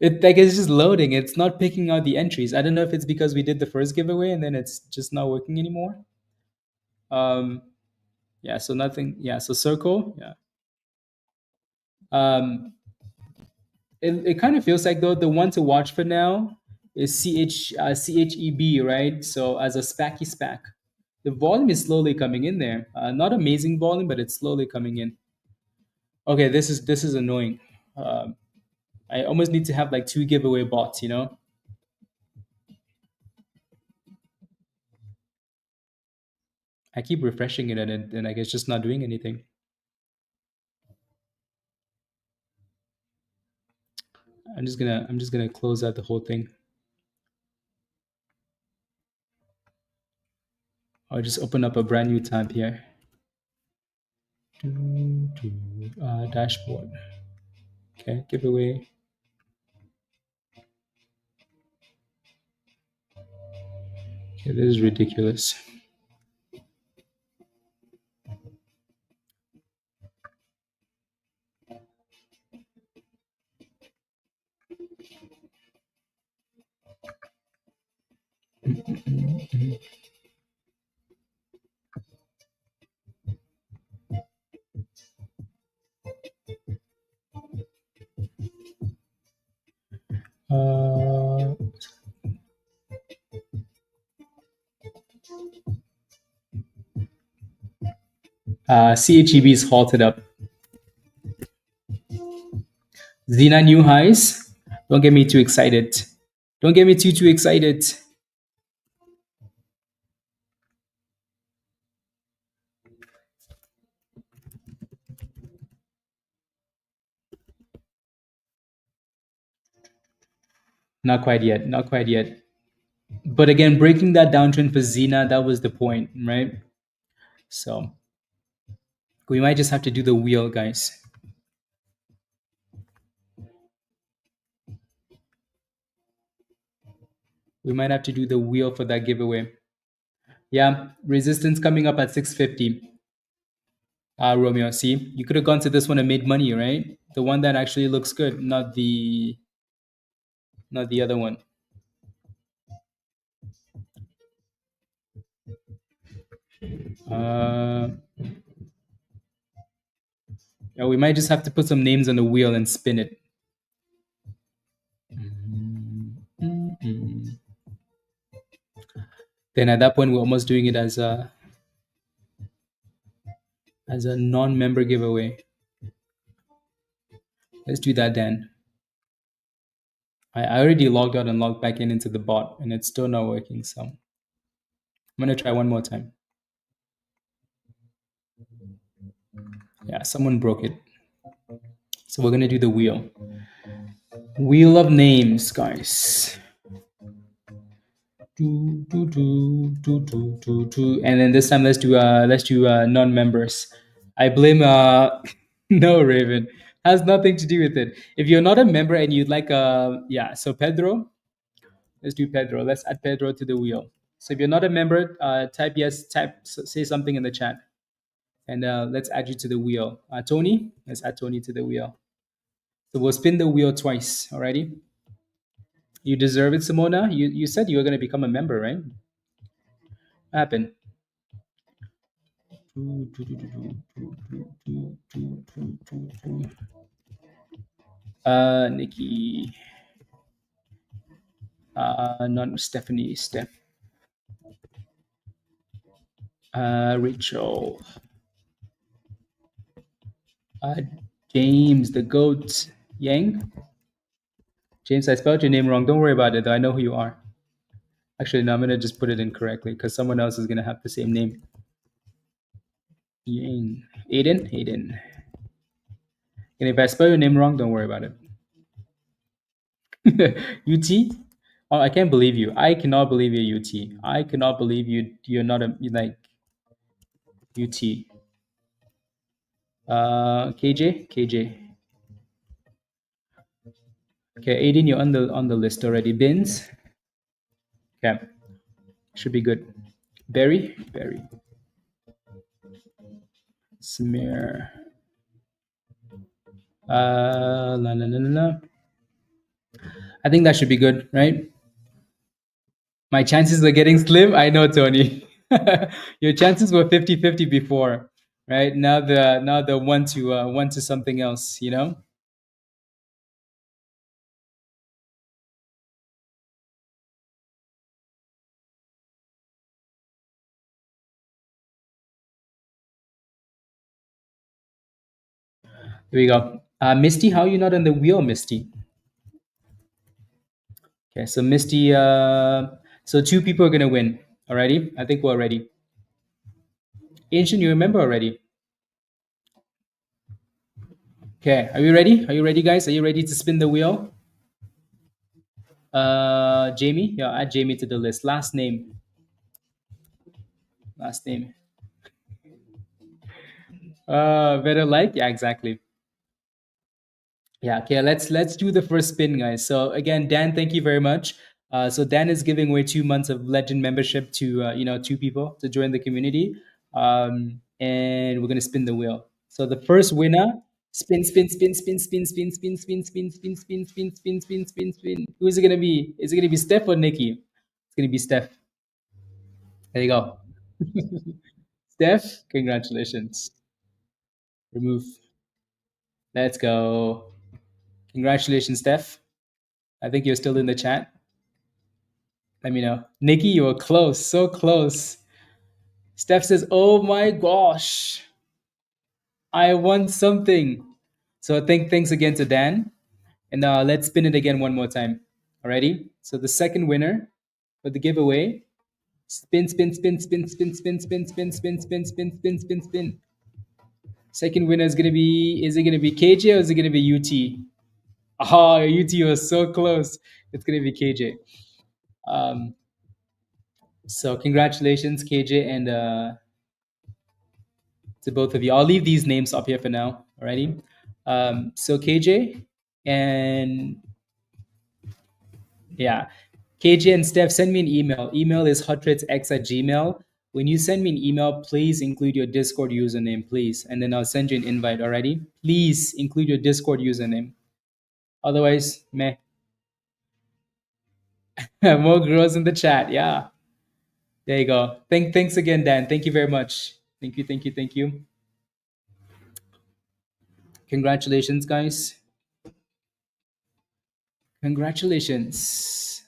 It's just loading. It's not picking out the entries. I don't know if it's because we did the first giveaway and then it's just not working anymore. Yeah. So nothing. Yeah. So Circle. Yeah. It kind of feels like though the one to watch for now is CHEB, right? So as a spacky SPAC, the volume is slowly coming in there. Not amazing volume, but it's slowly coming in. Okay, this is annoying. I almost need to have like 2 giveaway bots, you know. I keep refreshing it and like it's just not doing anything. I'm just gonna close out the whole thing. I'll just open up a brand new tab here. Dashboard. Okay, giveaway. Okay, this is ridiculous. CHEB is halted up. Zena new highs. Don't get me too excited. Don't get me too excited. Not quite yet. Not quite yet. But again, breaking that downtrend for Zena, that was the point, right? So we might just have to do the wheel, guys. We might have to do the wheel for that giveaway. Yeah, resistance coming up at 650. Romeo, see, you could have gone to this one and made money, right? The one that actually looks good, not the other one. Yeah, we might just have to put some names on the wheel and spin it. Then at that point, we're almost doing it as a non-member giveaway. Let's do that then. I already logged out and logged back in into the bot, and it's still not working. So I'm gonna try one more time. Yeah, someone broke it. So we're gonna do the wheel. Wheel of names, guys. And then this time let's do non-members. I blame no, Raven, has nothing to do with it. If you're not a member and you'd like so Pedro, let's do Pedro. Let's add Pedro to the wheel. So if you're not a member, type yes, say something in the chat, and let's add you to the wheel. Tony, let's add Tony to the wheel. So we'll spin the wheel twice. Alrighty. You deserve it, Simona. You said you were going to become a member, right? What happened? Nikki. Not Stephanie. Steph. Rachel. James, the goat. Yang. James, I spelled your name wrong. Don't worry about it, though. I know who you are. Actually, no, I'm going to just put it incorrectly because someone else is going to have the same name. Yang. Aiden. And if I spell your name wrong, don't worry about it. UT? Oh, I can't believe you. I cannot believe you're UT. I cannot believe you're not a like UT. KJ. Okay, Aiden, you're on the list already. Bins. Okay. Should be good. Berry. Smear. La. I think that should be good, right? My chances are getting slim. I know, Tony. Your chances were 50-50 before, right? Now the one to something else, you know? Here we go. Misty, how are you not on the wheel, Misty? Okay, so Misty, so 2 people are gonna win. Alrighty? I think we're ready. Ancient, you remember already? Okay, are you ready? Are you ready, guys? Are you ready to spin the wheel? Jamie? Yeah, add Jamie to the list. Last name. Last name. Better like? Yeah, exactly. Yeah, okay, let's do the first spin, guys. So again, Dan, thank you very much. So Dan is giving away 2 months of Legend membership to 2 people to join the community, and we're gonna spin the wheel. So the first winner, spin, spin, spin, spin, spin, spin, spin, spin, spin, spin, spin, spin, spin, spin, spin, spin. Who is it gonna be? Is it gonna be Steph or Nikki? It's gonna be Steph. There you go. Steph, congratulations. Remove. Let's go. Congratulations, Steph. I think you're still in the chat. Let me know. Nikki, you were close, so close. Steph says, "Oh my gosh, I won something." So thanks again to Dan, and let's spin it again one more time. Alrighty. So the second winner for the giveaway, spin, spin, spin, spin, spin, spin, spin, spin, spin, spin, spin, spin, spin, spin. Second winner is it gonna be KJ or is it gonna be UT? Oh, UT was so close. It's gonna be KJ. Um, so congratulations, KJ, and to both of you. I'll leave these names up here for now. Alrighty. So KJ and yeah, KJ and Steph, send me an email. Email is hotratesx@gmail. When you send me an email, please include your Discord username, please, and then I'll send you an invite. Alrighty. Please include your Discord username. Otherwise, meh. More girls in the chat. Yeah. There you go. Thanks again, Dan. Thank you very much. Thank you, thank you, thank you. Congratulations, guys. Congratulations.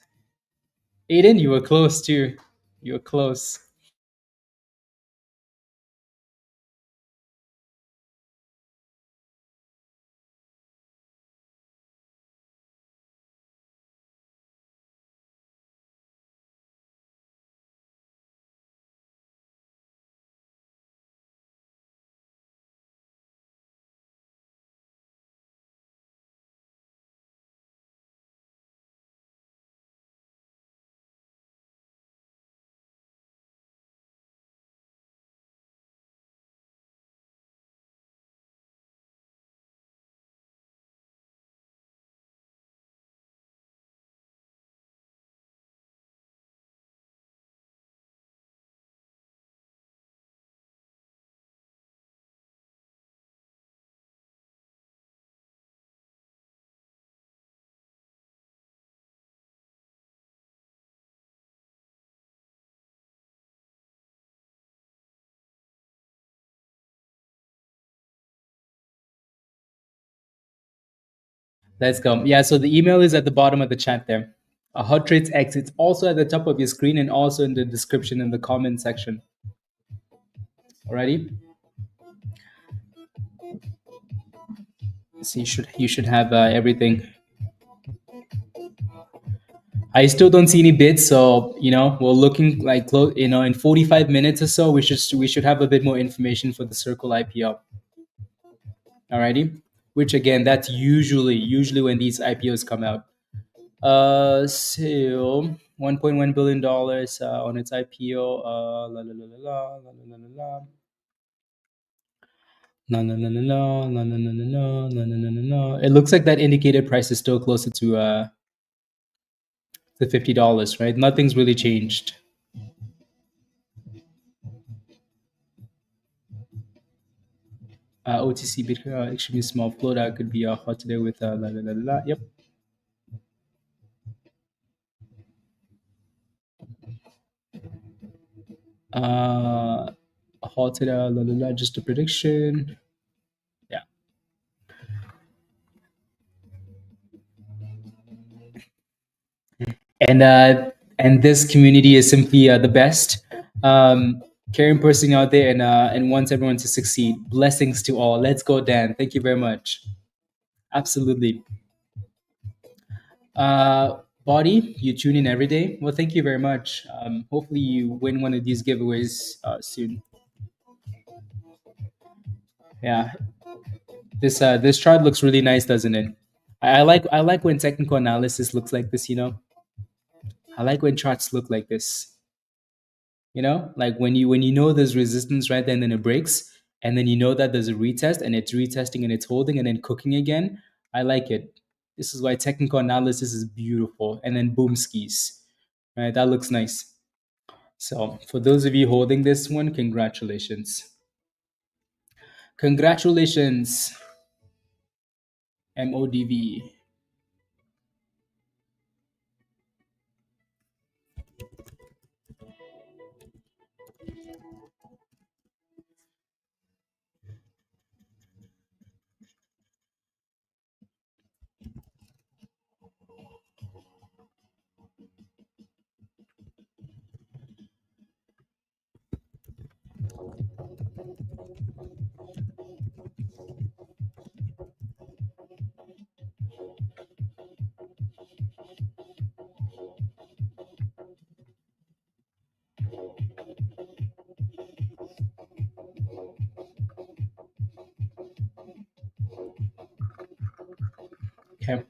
Aiden, you were close too. You were close. Let's go. Yeah, so the email is at the bottom of the chat there. A Hot Trades X. It's also at the top of your screen and also in the description in the comment section. Alrighty. So you should have everything. I still don't see any bids, so we're looking like close. In 45 minutes or so, we should have a bit more information for the Circle IPO. Alrighty, which again, that's usually when these IPOs come out. So $1.1 billion on its IPO. La la la la la la la la la. No, no, no, no, no, no, no, no, no, no, no, no, no, no. It looks like that indicated price is still closer to the $50, right? Nothing's really changed. OTC Bitcoin extremely small float. That could be hot today with la la la la. Yep. Hot today la la la. Just a prediction. Yeah. And this community is simply the best, caring person out there, and wants everyone to succeed. Blessings to all. Let's go, Dan. Thank you very much. Absolutely. Body, you tune in every day. Well, thank you very much. Hopefully, you win one of these giveaways soon. Yeah, this chart looks really nice, doesn't it? I like when technical analysis looks like this. I like when charts look like this. You know, like when you know there's resistance right then it breaks, and then you know that there's a retest and it's retesting and it's holding and then cooking again. I like it. This is why technical analysis is beautiful. And then boom skis, right? That looks nice. So for those of you holding this one, congratulations. Congratulations, MODV. Okay.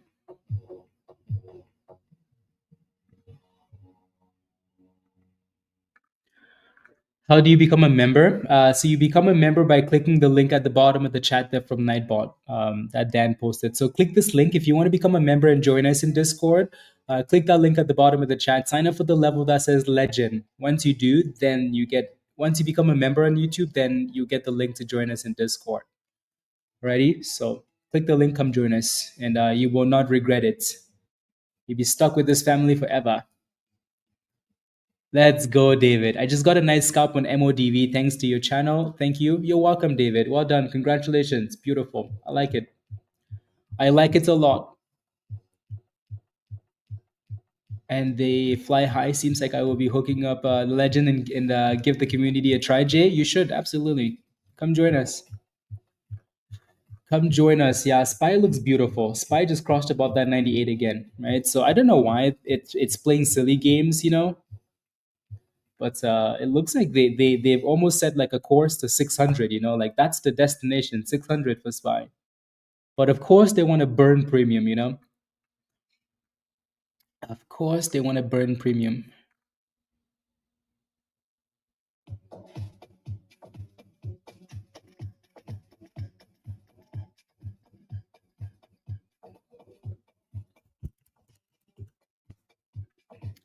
How do you become a member? So you become a member by clicking the link at the bottom of the chat there from Nightbot that Dan posted. So click this link if you want to become a member and join us in Discord. Click that link at the bottom of the chat. Sign up for the level that says Legend. Once you do, then once you become a member on YouTube, then you get the link to join us in Discord. Ready? So click the link, come join us, and you will not regret it. You'll be stuck with this family forever. Let's go, David. I just got a nice scalp on MODV thanks to your channel. Thank you. You're welcome, David. Well done. Congratulations. Beautiful. I like it. I like it a lot. And they fly high. Seems like I will be hooking up Legend and give the community a try. Jay, you should. Absolutely. Come join us. Come join us. Yeah, SPY looks beautiful. SPY just crossed above that 98 again, right? So I don't know why it's playing silly games, you know, but it looks like they've almost set like a course to 600, you know, like that's the destination, 600 for SPY. But of course they want to burn premium, you know. Of course they want to burn premium.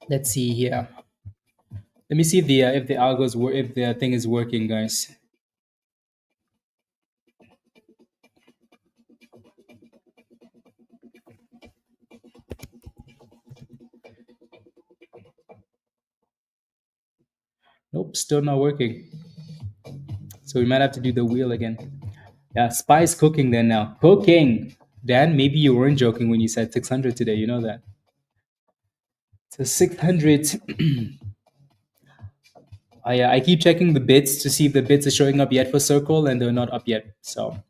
Let's see here. Let me see if the algos if the thing is working, guys. Nope, still not working. So we might have to do the wheel again. Yeah, SPY's cooking then now. Cooking. Dan, maybe you weren't joking when you said 600 today. You know that. So 600. I keep checking the bids to see if the bids are showing up yet for Circle, and they're not up yet. So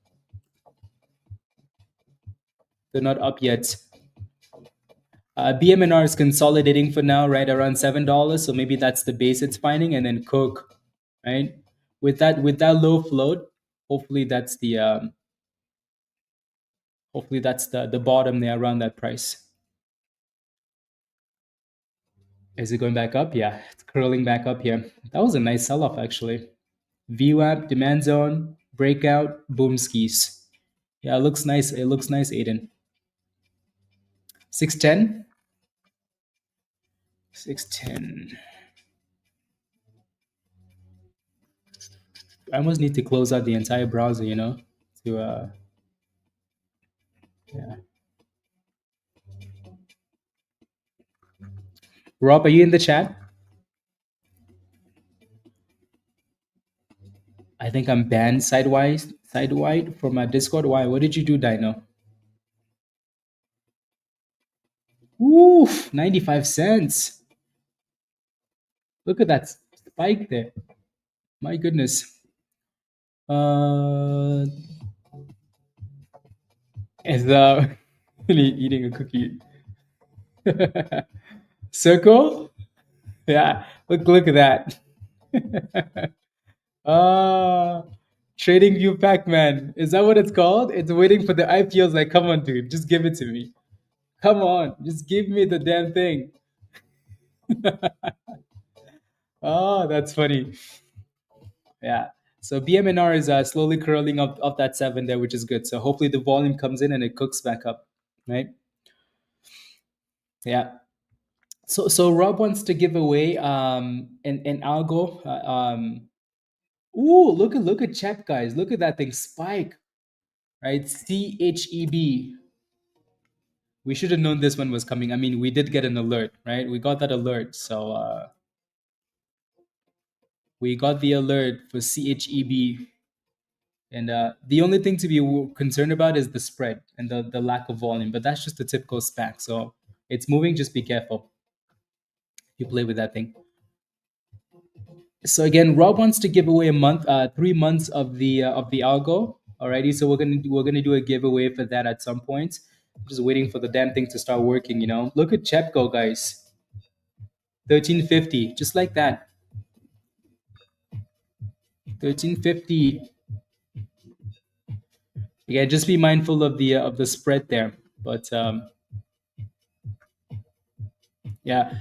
they're not up yet. BMNR is consolidating for now, right around $7. So maybe that's the base it's finding, and then cook, right? With that low float, hopefully that's the bottom there around that price. Is it going back up? Yeah, it's curling back up here. That was a nice sell-off actually. VWAP, demand zone, breakout, boom skis. Yeah, it looks nice. It looks nice, Aiden. 610. 610. I almost need to close out the entire browser, you know, to yeah. Rob, are you in the chat? I think I'm banned sidewide from my Discord. Why? What did you do, Dino? Oof, 95 cents. Look at that spike there. My goodness. Is really eating a cookie. Circle? Yeah. Look at that. TradingView Pac-Man. Is that what it's called? It's waiting for the IPOs. Like, come on, dude, just give it to me. Come on, just give me the damn thing. Oh, that's funny. Yeah. So BMNR is slowly curling up that 7 there, which is good. So hopefully the volume comes in and it cooks back up, right? Yeah. So Rob wants to give away an algo. Ooh, look at Chep, guys. Look at that thing spike, right? CHEB. We should have known this one was coming. I mean, we did get an alert, right? We got that alert. So we got the alert for CHEB. And the only thing to be concerned about is the spread and the lack of volume. But that's just the typical SPAC. So it's moving. Just be careful. You play with that thing. So again, Rob wants to give away a month, 3 months of the algo. Alrighty, so we're gonna do a giveaway for that at some point. Just waiting for the damn thing to start working. Look at Chepco, guys. 1350, just like that. 1350. Yeah, just be mindful of the spread there. But yeah.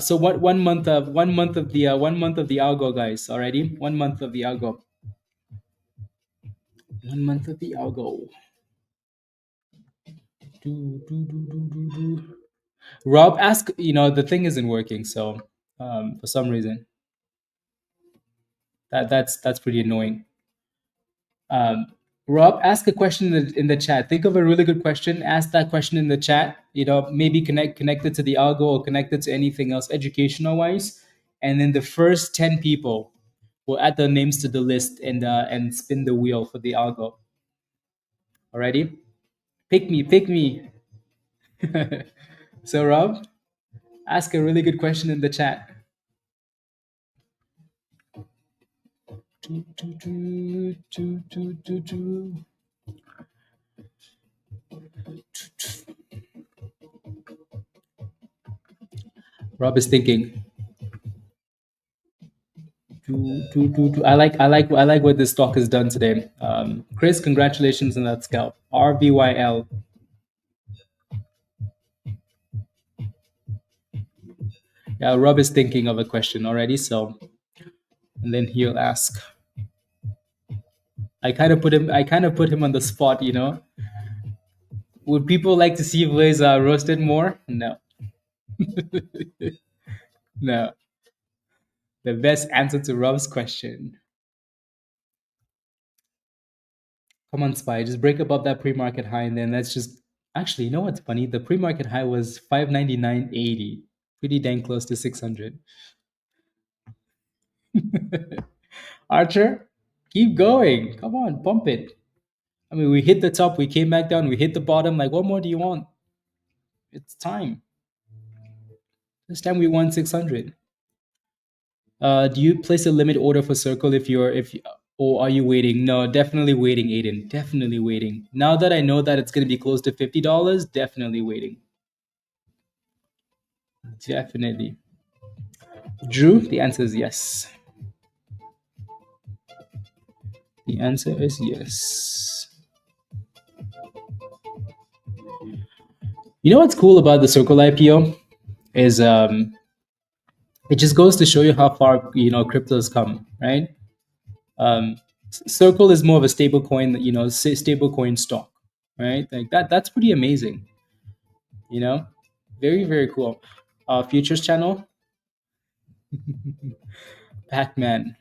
So what 1 month of 1 month of the 1 month of the algo, guys. Alrighty, 1 month of the algo. 1 month of the algo. Rob, ask. The thing isn't working, so for some reason that's pretty annoying. Rob, ask a question in the chat. Think of a really good question. Ask that question in the chat. Maybe connect it to the algo or connect it to anything else educational wise, and then the first 10 people will add their names to the list and spin the wheel for the algo. Alrighty, pick me. So Rob, ask a really good question in the chat. Rob is thinking. I like what this stock has done today. Chris, congratulations on that scalp. RVYL. Yeah, Rob is thinking of a question already, so and then he'll ask. I kind of put him on the spot. Would people like to see Blaze roasted more? No. No. The best answer to Rob's question. Come on, Spy, just break above that pre-market high, and then let's just. Actually, you know what's funny? The pre-market high was 599.80, pretty dang close to 600. Archer, keep going. Come on, pump it. I mean, we hit the top, we came back down, we hit the bottom. Like, what more do you want? It's time. This time we won 600. Do you place a limit order for Circle or are you waiting? No, definitely waiting, Aiden. Definitely waiting. Now that I know that it's going to be close to $50, definitely waiting. Definitely. Drew, the answer is yes. The answer is yes. You know what's cool about the Circle IPO is it just goes to show you how far crypto's come, right? Circle is more of a stable coin, stable coin stock, right? Like that's pretty amazing. Very, very cool. Futures channel, Pac-Man.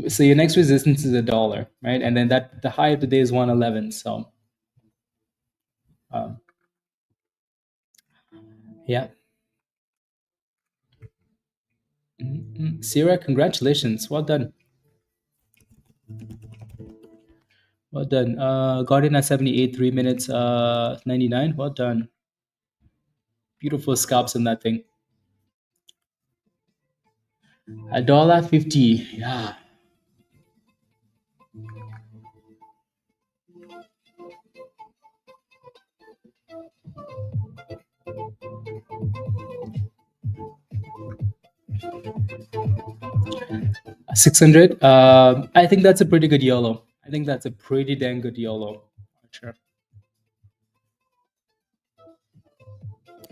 So your next resistance is $1, right? And then the high of the day is 111. So yeah. Sierra, congratulations. Well done. Well done. Guardian at 78, 3 minutes, 99. Well done. Beautiful scalps in that thing. $1.50. Yeah. $600. I think that's a pretty good YOLO. I think that's a pretty dang good YOLO. Sure.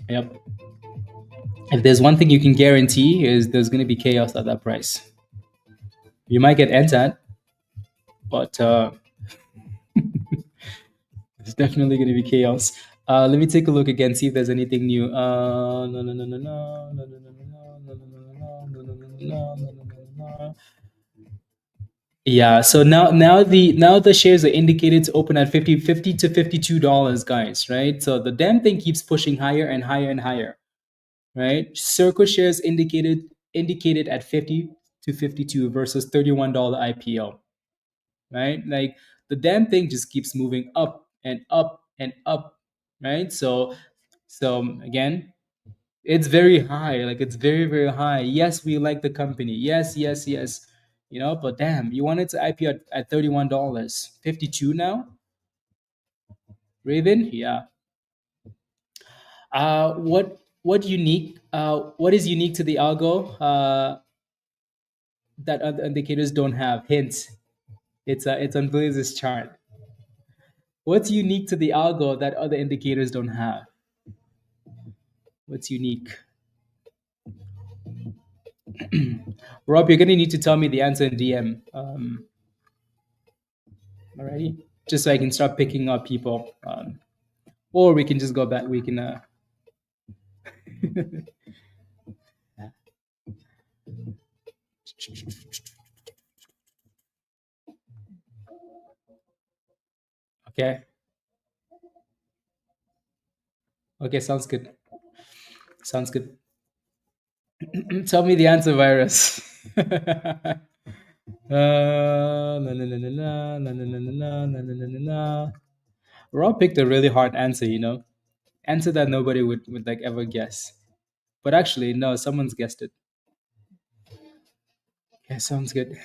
Yep. If there's one thing you can guarantee is there's going to be chaos at that price. You might get entered, but it's definitely going to be chaos. Let me take a look again, see if there's anything new. No, no, no, no, no, no, no, no, no, no, no, no, no, no, no, no, no. Yeah, so now the shares are indicated to open at 50 to $52, guys, right? So the damn thing keeps pushing higher and higher and higher, right? Circle shares indicated at 50 to 52 versus $31 IPO, right? Like the damn thing just keeps moving up and up and up, right? So again, it's very high, like it's very, very high. Yes, we like the company. Yes, yes, yes. But damn, you wanted to IPO at $31. 52 now? Raven? Yeah. What is unique to the algo that other indicators don't have? Hints. It's on Blaze's chart. What's unique to the algo that other indicators don't have? What's unique? Rob, you're gonna need to tell me the answer in DM. Alrighty, just so I can start picking up people. Or we can just go back. We can. Okay. Okay. Sounds good. Sounds good. Tell me the answer, virus. Na, na, na, na, na, na, na, na, na, na, na, na, na. Rob picked a really hard answer. Answer that nobody would like ever guess. But actually, no, someone's guessed it. Yeah, sounds good.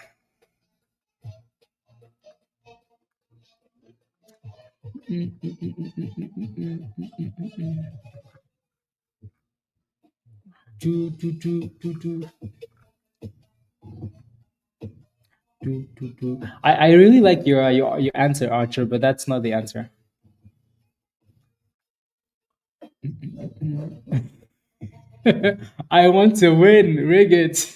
Do, do, do, do, do. I really like your answer, Archer, but that's not the answer. I want to win, rig it.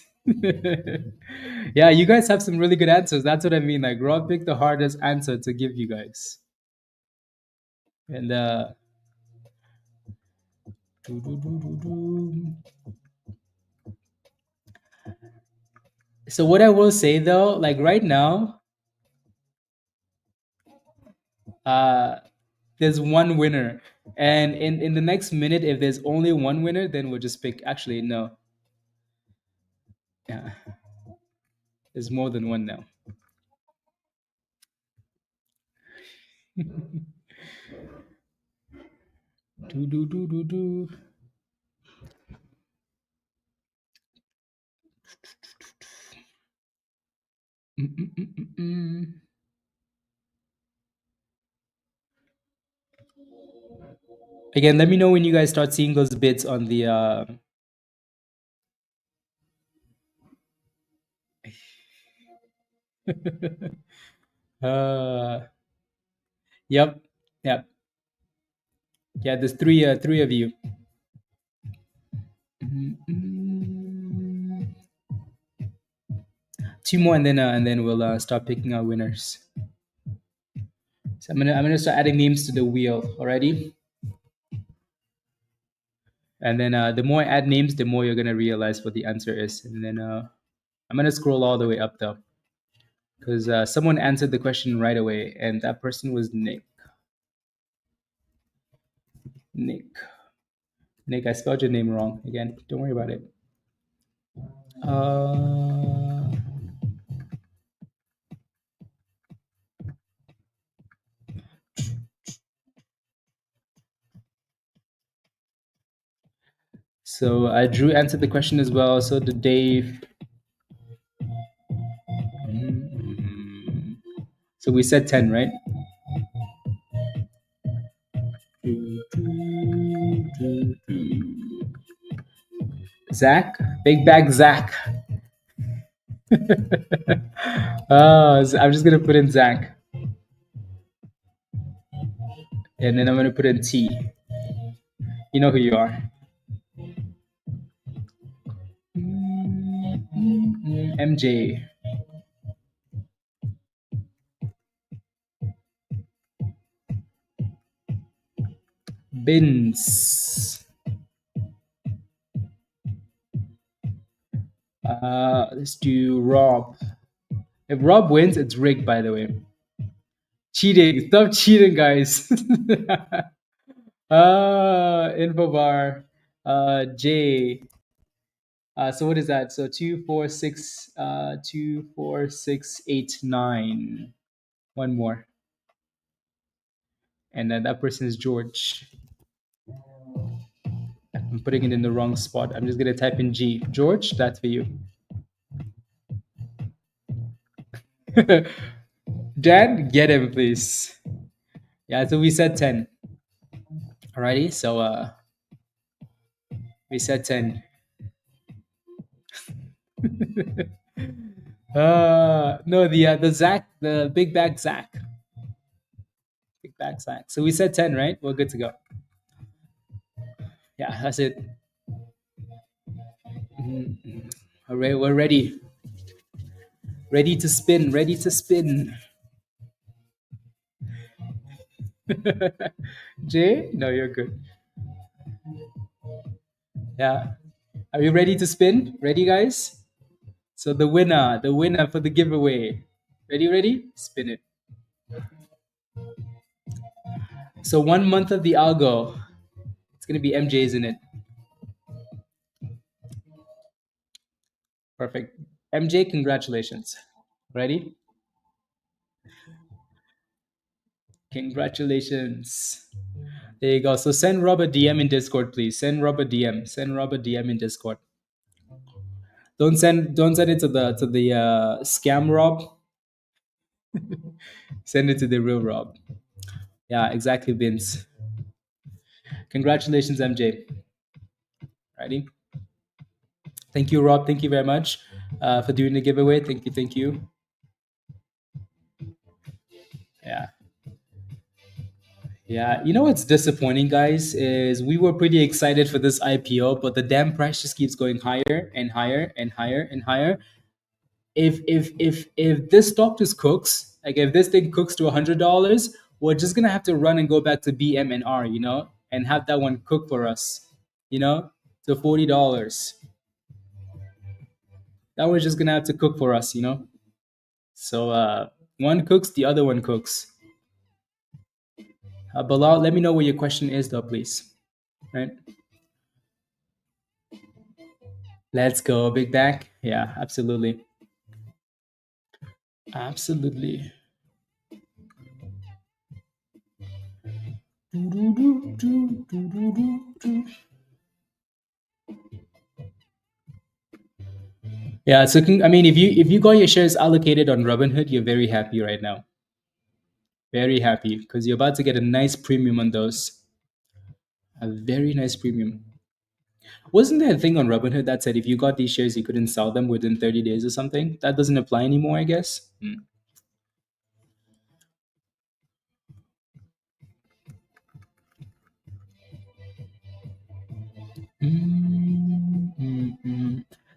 Yeah, you guys have some really good answers. That's what I mean. Like Rob picked the hardest answer to give you guys. And so what I will say though, like right now, there's one winner. And in the next minute, if there's only one winner, then we'll just pick. Actually, no. Yeah. There's more than one now. Do, do, do, do, do. Again, let me know when you guys start seeing those bits on the yep. Yep. Yeah, there's three of you. Two more and then we'll start picking our winners. So I'm gonna start adding names to the wheel already. And then the more I add names, the more you're gonna realize what the answer is. And then I'm gonna scroll all the way up though, because someone answered the question right away, and that person was Nick. Nick, I spelled your name wrong again. Don't worry about it. So Drew answered the question as well. So did Dave. So we said 10, right? Zach, big bag Zach. I'm just gonna put in Zach, and then I'm gonna put in T. You know who you are. MJ. Bins. Let's do Rob. If Rob wins, it's rigged, by the way. Cheating. Stop cheating, guys. Infobar. J. So what is that? So 2, 4, 6, 2, 4, 6, 8, 9. One more. And then that person is George. I'm putting it in the wrong spot. I'm just gonna type in G. George, that's for you. Dan, get him, please. Yeah, so we said 10. Alrighty, so we said 10. No, the Zach, the big bag Zach. Big bag Zach. So we said 10, right? We're good to go. Yeah, that's it. All right, we're ready. Ready to spin, ready to spin. Jay? No, you're good. Yeah. Are you ready to spin? Ready, guys? So the winner for the giveaway. Ready? Spin it. So 1 month of the algo. It's gonna be MJ, isn't it? Perfect. MJ, congratulations. Ready? Congratulations. There you go. So send Rob a DM in Discord, please. Send Rob a DM. Send Rob a DM in Discord. Don't send it to the scam Rob. Send it to the real Rob. Yeah, exactly, Vince. Congratulations, MJ. Ready? Thank you, Rob. Thank you very much for doing the giveaway. Thank you. Yeah. Yeah, you know what's disappointing, guys, is we were pretty excited for this IPO, but the damn price just keeps going higher and higher and higher and higher. If this stock just cooks, like if this thing cooks to $100, we're just gonna have to run and go back to BMNR, and have that one cook for us, to $40. That one's just gonna have to cook for us. So one cooks, the other one cooks. Bilal, let me know what your question is, though, please. Right? Let's go, Big Bang. Yeah, absolutely. Absolutely. Yeah, so I mean, if you got your shares allocated on Robinhood, you're very happy right now. Very happy because you're about to get a nice premium on those. A very nice premium. Wasn't there a thing on Robinhood that said if you got these shares, you couldn't sell them within 30 days or something? That doesn't apply anymore, I guess.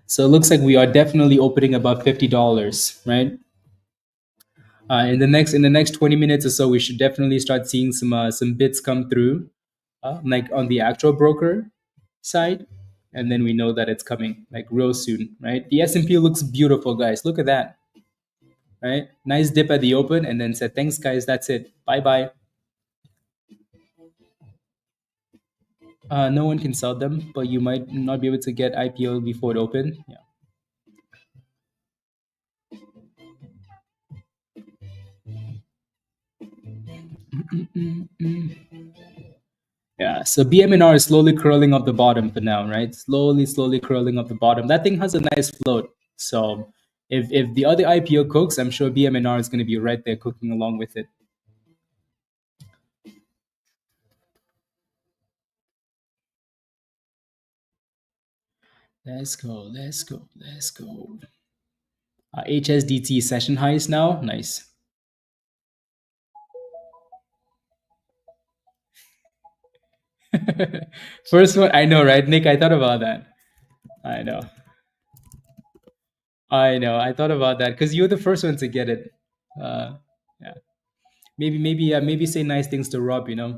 So it looks like we are definitely opening above $50, right? In the next 20 minutes or so, we should definitely start seeing some bits come through, like on the actual broker side, and then we know that it's coming like real soon, right? The S&P looks beautiful, guys. Look at that, right? Nice dip at the open, and then said, "Thanks, guys. That's it. Bye bye." No one can sell them, but you might not be able to get IPO before it open. Yeah. Yeah, so BMNR is slowly curling up the bottom for now, right? Slowly curling up the bottom. That thing has a nice float. So if the other IPO cooks, I'm sure BMNR is going to be right there cooking along with it. Let's go. HSDT session highs now. Nice. First one, I know, right, Nick? I thought about that. I know. I know. I thought about that because you're the first one to get it. Uh, yeah. Maybe say nice things to Rob. Yeah.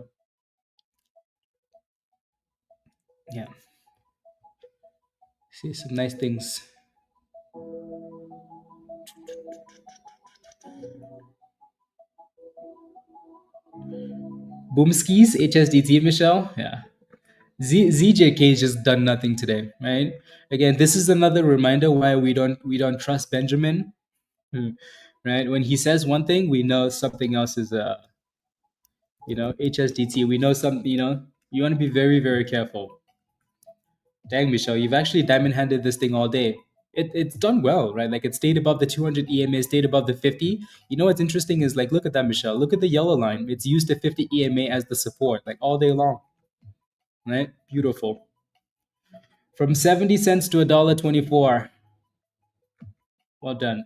Say some nice things. Boomskis, HSDT, Michelle. Yeah. ZJK has just done nothing today, right? Again, this is another reminder why we don't trust Benjamin. Hmm. Right? When he says one thing, we know something else is HSDT. We know you want to be very, very careful. Dang, Michelle, you've actually diamond handed this thing all day. It's done well, right? Like it stayed above the 200 EMA, stayed above the 50. You know what's interesting is like, look at that, Michelle. Look at the yellow line. It's used the 50 EMA as the support, like all day long, right? Beautiful. From 70 cents to $1.24. Well done.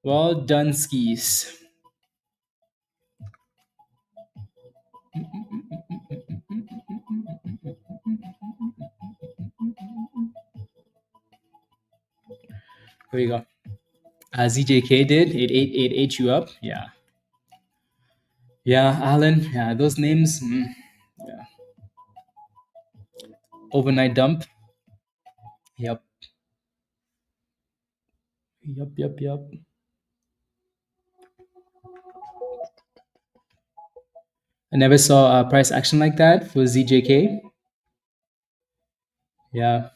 Well done, skis. Here you go. ZJK did. It ate you up. Yeah. Yeah, Alan. Yeah, those names. Yeah. Overnight dump. Yep. Yep. Yep. Yep. I never saw a price action like that for ZJK. Yeah.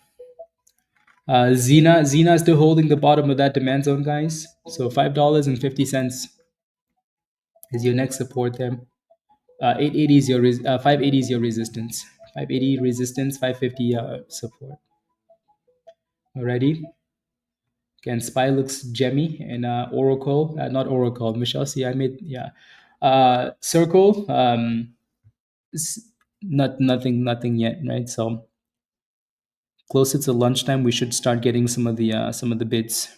Zena is still holding the bottom of that demand zone, guys. So $5.50 is your next support there. 880 is your 580 is your resistance. 580 resistance, 550 support. Alrighty. Again, Spy looks gemmy and Oracle, not Oracle. Michelle, see, I made Circle. Nothing yet, right? So closer to lunchtime, we should start getting some of the bids.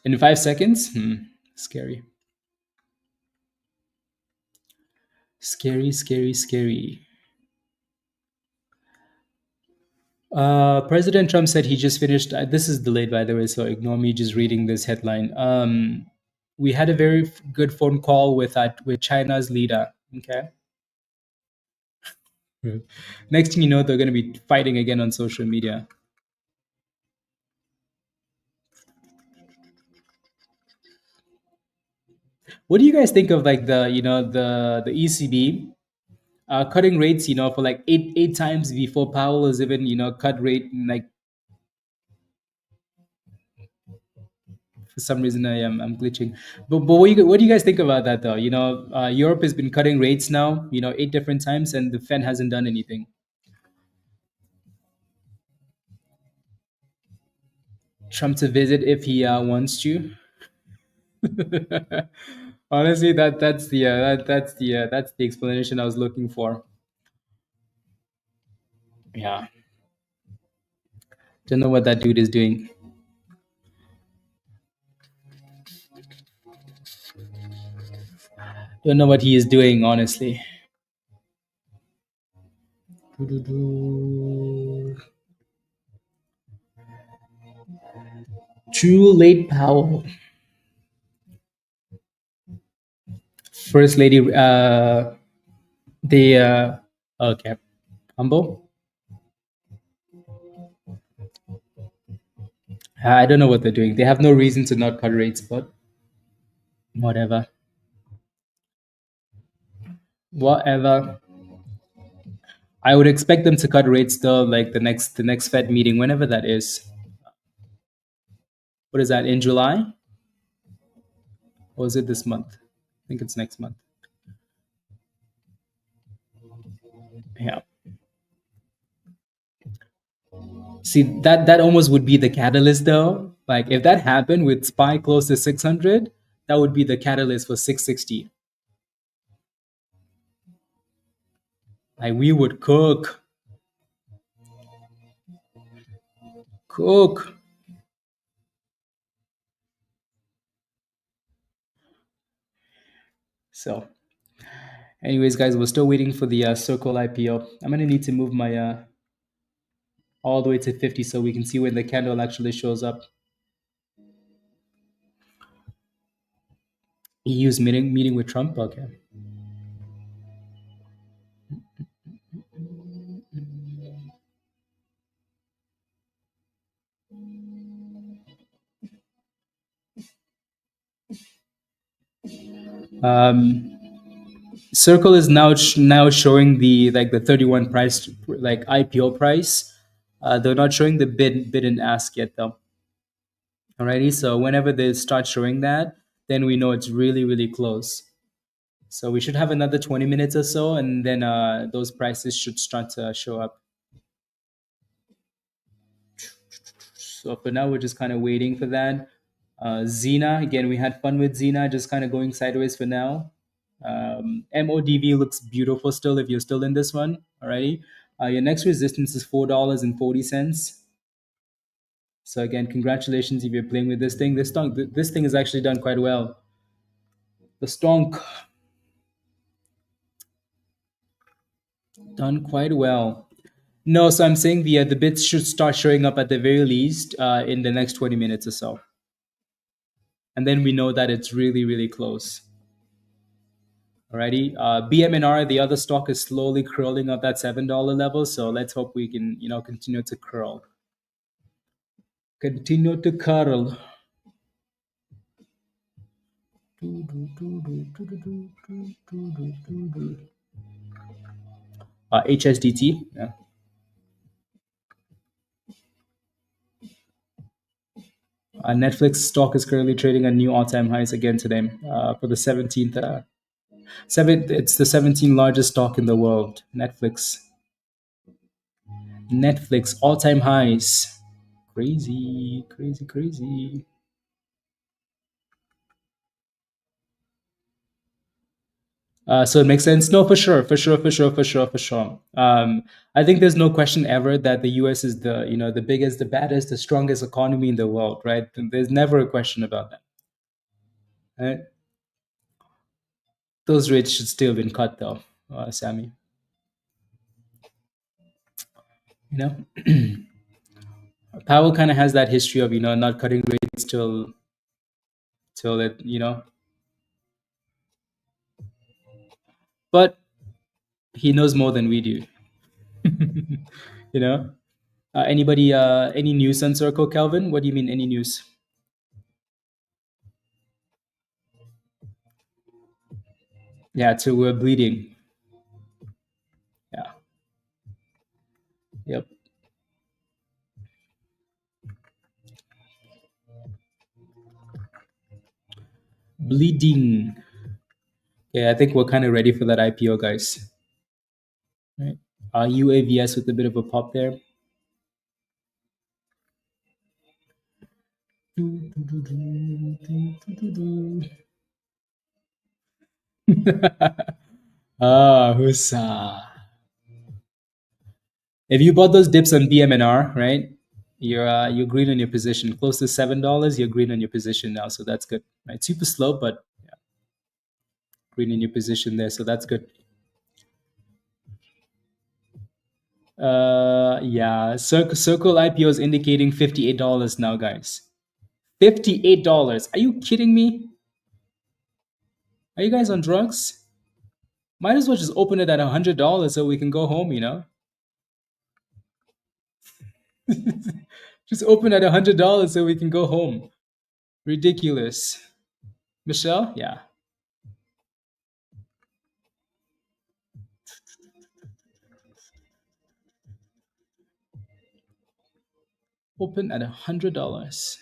In 5 seconds, scary, scary. President Trump said he just finished. This is delayed, by the way, so ignore me just reading this headline. We had a very good phone call with China's leader. Okay. Next thing you know, they're going to be fighting again on social media. What do you guys think of like the ECB cutting rates? For like eight times before Powell has even cut rate. And like for some reason I'm glitching. But what do you guys think about that though? Europe has been cutting rates now. 8 different times, and the Fed hasn't done anything. Trump to visit if he wants to. Honestly, that's the explanation I was looking for. Yeah, don't know what that dude is doing. Don't know what he is doing, honestly. True late Powell. First lady, the okay, humble. I don't know what they're doing. They have no reason to not cut rates, but whatever. Whatever. I would expect them to cut rates though, like the next Fed meeting, whenever that is. What is that, in July? Or is it this month? I think it's next month. Yeah. See, that almost would be the catalyst though. Like if that happened with SPY close to 600, that would be the catalyst for 660. Like we would cook. So anyways, guys, we're still waiting for the Circle IPO. I'm gonna need to move my all the way to 50 so we can see when the candle actually shows up. EU's meeting with Trump. Okay. Um, Circle is now showing the like the 31 price like IPO price. They're not showing the bid and ask yet though. Alrighty, so whenever they start showing that, then we know it's really close. So we should have another 20 minutes or so, and then those prices should start to show up. So for now, we're just kind of waiting for that. Zena, again, we had fun with Zena, just kind of going sideways for now. MODV looks beautiful still if you're still in this one. Alrighty. Your next resistance is $4.40. So again, congratulations if you're playing with this thing. This thing has actually done quite well. The stonk done quite well. No, so I'm saying the bits should start showing up at the very least in the next 20 minutes or so. And then we know that it's really close. Alrighty. BMNR, the other stock, is slowly curling up that $7 level. So let's hope we can, continue to curl. Continue to curl. HSDT. Yeah. Netflix stock is currently trading at new all-time highs again today for the 17th. It's the 17th largest stock in the world. Netflix all-time highs. Crazy. So it makes sense. No, for sure. I think there's no question ever that the U.S. is the biggest, the baddest, the strongest economy in the world, right? There's never a question about that. Right? Those rates should still have been cut, though, Sammy. You know, Powell kind of has that history of not cutting rates till it but he knows more than we do. you know. Anybody? Any news on Circle, Calvin? What do you mean? Any news? Yeah, so we're bleeding. Yeah. Yep. Bleeding. Yeah, I think we're kind of ready for that IPO, guys. Right. UAVS with a bit of a pop there. Hussa. If you bought those dips on BMNR, right? You're green on your position. Close to $7, you're green on your position now, so that's good. Right, super slow, but yeah, green in your position there, so that's good. Yeah, Circle IPO is indicating $58 now, guys. $58. Are you kidding me? Are you guys on drugs? Might as well just open it at $100 so we can go home, Just open at $100 so we can go home. Ridiculous. Michelle? Yeah. Open at $100.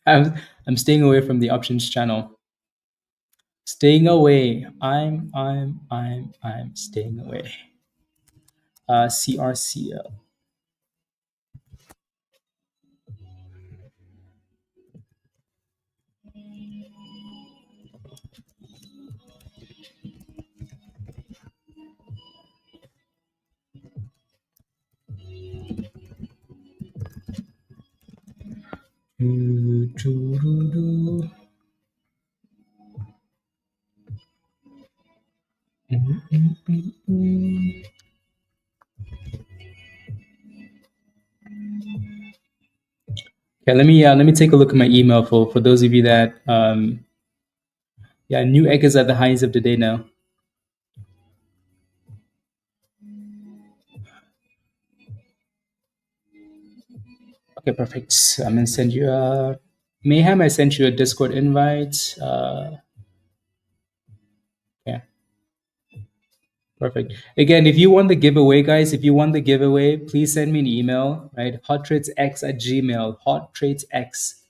I'm staying away from the options channel. Staying away. I'm staying away. CRCL. Okay, let me take a look at my email for those of you that yeah, new egg is at the highs of the day now. Okay, perfect. I'm gonna send you a Mayhem. I sent you a Discord invite. Yeah, perfect. Again, if you want the giveaway, guys, if you want the giveaway, please send me an email, right? hottradesx@gmail. Hottradesx.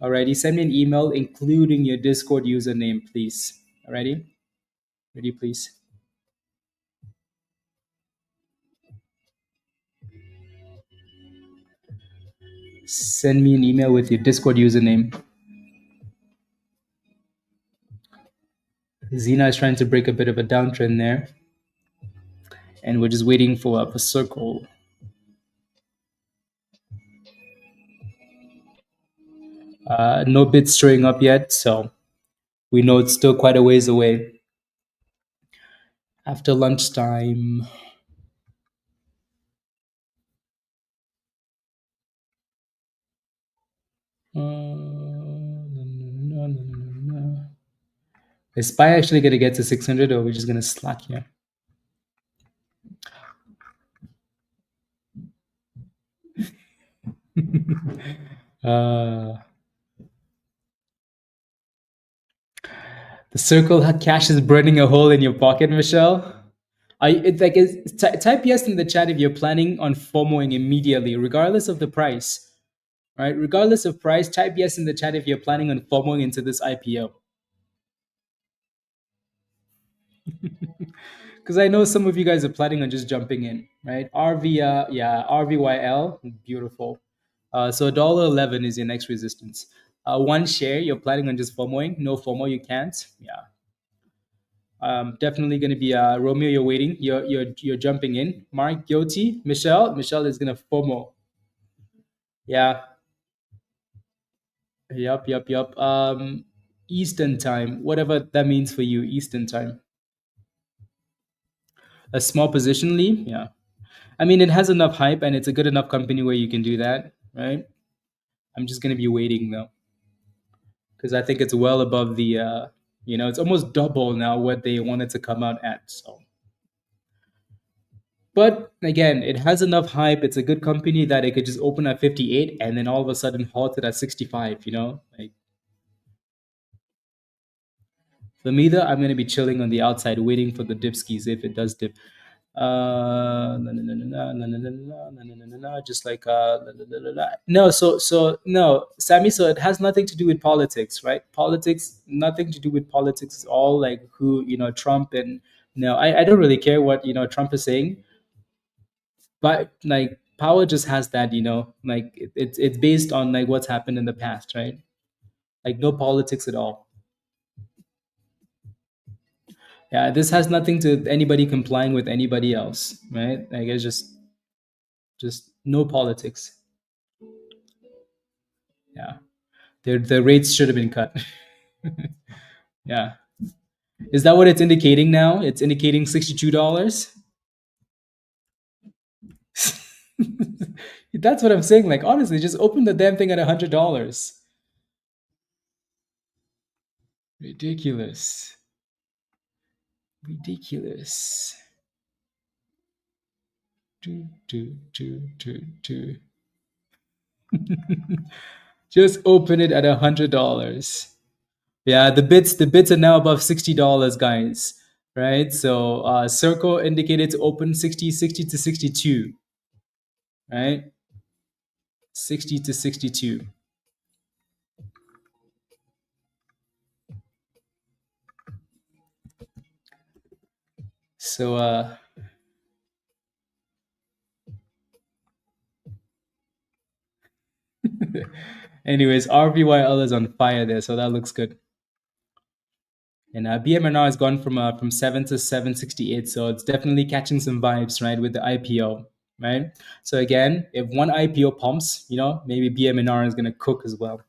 Alrighty, send me an email including your Discord username, please. Alrighty, ready, please. Send me an email with your Discord username. Zena is trying to break a bit of a downtrend there, and we're just waiting for a circle. No bids showing up yet, so we know it's still quite a ways away. After lunchtime. Is SPY actually going to get to 600, or are we just going to slack here? The circle cash is burning a hole in your pocket, Michelle. Type yes in the chat if you're planning on FOMOing immediately, regardless of the price. Right? Regardless of price, type yes in the chat if you're planning on FOMOing into this IPO. Because I know some of you guys are planning on just jumping in, right? RVYL, beautiful. So $1.11 is your next resistance. One share, you're planning on just FOMOing. No FOMO, you can't. Yeah. Definitely going to be Romeo. You're waiting. You're jumping in. Mark guilty. Michelle is going to FOMO. Yeah. Yup. Eastern time, whatever that means for you. Eastern time. A small position lead. Yeah. I mean, it has enough hype and it's a good enough company where you can do that, right? I'm just going to be waiting though, because I think it's well above the, it's almost double now what they wanted to come out at. So, but again, it has enough hype. It's a good company that it could just open at 58 and then all of a sudden halt it at 65. Like for me, though, I'm going to be chilling on the outside, waiting for the dip skis if it does dip. Just like no, so no, Sammy. So it has nothing to do with politics, right? Politics, nothing to do with politics. It's all like who Trump and no, I don't really care what Trump is saying, but like power just has that like it's based on like what's happened in the past, right? Like no politics at all. Yeah, this has nothing to anybody complying with anybody else, right? Like it's just no politics. Yeah, the rates should have been cut. Yeah, is that what it's indicating now? It's indicating $62. That's what I'm saying. Like honestly, just open the damn thing at $100. Ridiculous. Do. Just open it at $100. Yeah, the bits are now above $60, guys. Right? So circle indicated to open 60 to 62. Right? 60 to 62. So anyways, RVYL is on fire there, so that looks good. And BMNR has gone from 7 to 768, so it's definitely catching some vibes, right, with the IPO. right? So again, if one IPO pumps, maybe BMNR is going to cook as well.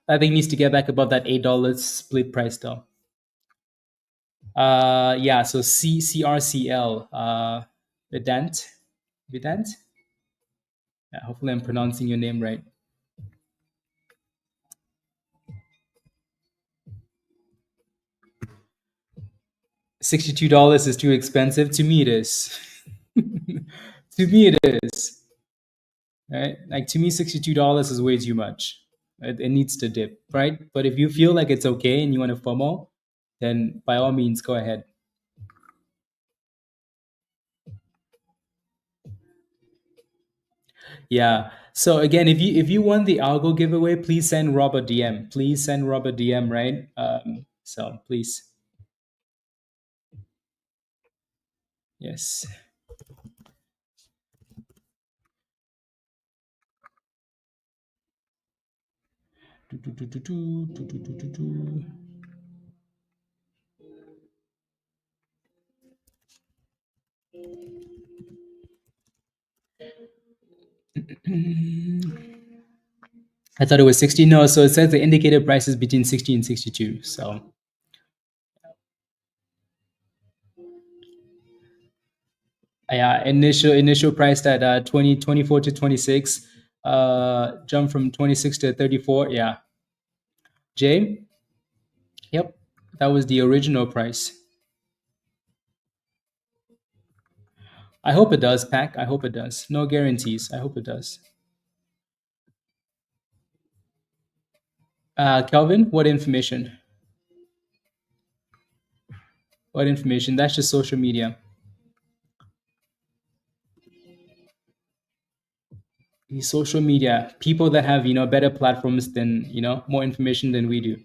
I think it needs to get back above that $8 split price though. Yeah, so CRCL, Vidant. Vidant? Yeah, hopefully I'm pronouncing your name right. $62 is too expensive. To me, it is. To me, it is. Right? Like to me, $62 is way too much. It needs to dip, right? But if you feel like it's okay and you want to FOMO, then by all means, go ahead. Yeah. So again, if you won the algo giveaway, please send Rob a DM. Please send Rob a DM, right? So please, yes. Do, do, do, do, do, do, do, do, do, do. I thought it was 60. No, so it says the indicated price is between 60 and 62. So yeah, initial price at 24 to 26, jump from 26 to 34. Yeah. Jay? Yep. That was the original price. I hope it does, Pack. I hope it does. No guarantees. I hope it does. Kelvin, what information? What information? That's just social media. The social media, people that have better platforms than more information than we do.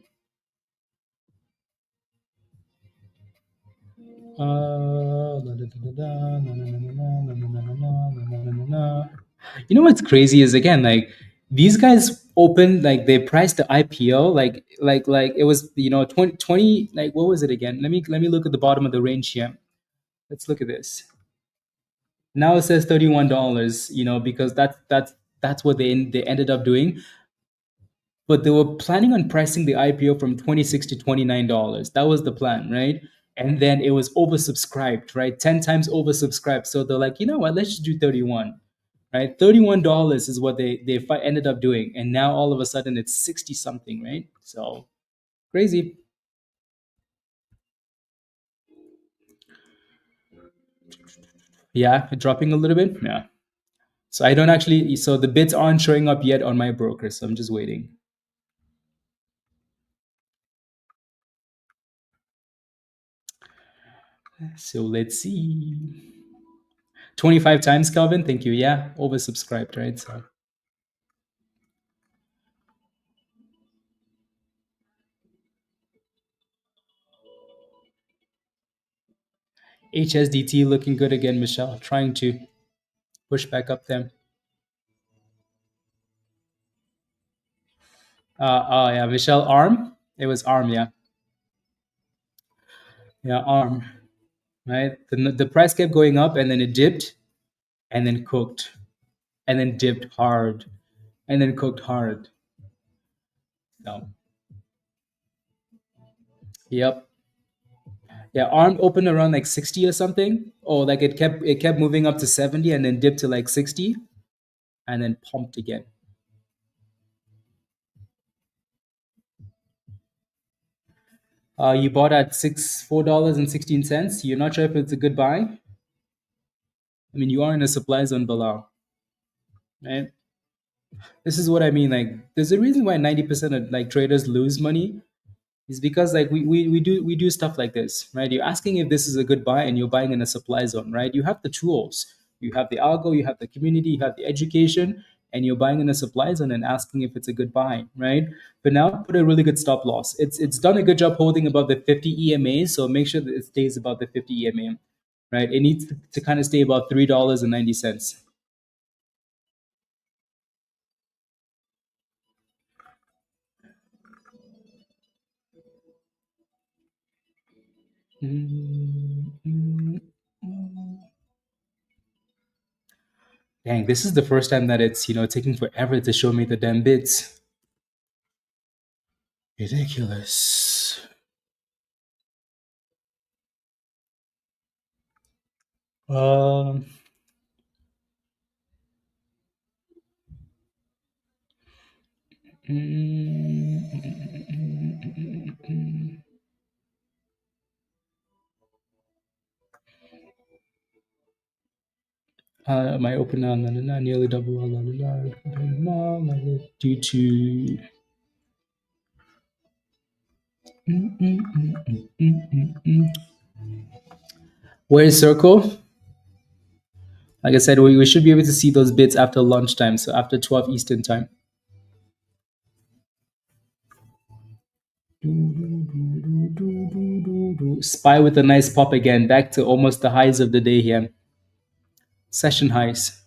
You know what's crazy is again like these guys opened like they priced the IPO like it was 20 like what was it again? Let me look at the bottom of the range here. Let's look at this. Now it says $31. Because that's what they ended up doing. But they were planning on pricing the IPO from 26 to $29. That was the plan, right? And then it was oversubscribed, right? 10 times oversubscribed. So they're like, you know what? Let's just do 31, right? $31 is what they ended up doing. And now all of a sudden it's 60 something, right? So crazy. Yeah, dropping a little bit. Yeah. So I don't actually, so the bids aren't showing up yet on my broker. So I'm just waiting. So let's see. 25 times, Calvin. Thank you. Yeah, oversubscribed, right? So HSDT looking good again, Michelle. Trying to push back up there. Oh yeah, Michelle Arm. It was Arm, yeah. Yeah, Arm. Right? The price kept going up and then it dipped and then cooked and then dipped hard and then cooked hard. So yep. Yeah, Arm opened around like 60 or something. Or like it kept moving up to 70 and then dipped to like 60 and then pumped again. You bought at $4.16. You're not sure if it's a good buy. I mean, you are in a supply zone below, right? This is what I mean. Like, there's a reason why 90% of like traders lose money is because like we do stuff like this, right? You're asking if this is a good buy and you're buying in a supply zone, right? You have the tools, you have the algo, you have the community, you have the education, and you're buying in a supply zone and asking if it's a good buy, right? But now put a really good stop loss. It's done a good job holding above the 50 EMA, so make sure that it stays above the 50 EMA, right? It needs to kind of stay about $3.90. Dang, this is the first time that it's taking forever to show me the damn bids. Ridiculous. Um. My open now, nearly double, due to where's circle? Like I said, we should be able to see those bits after lunchtime, so after 12 Eastern time. SPY with a nice pop again, back to almost the highs of the day here. Session highs.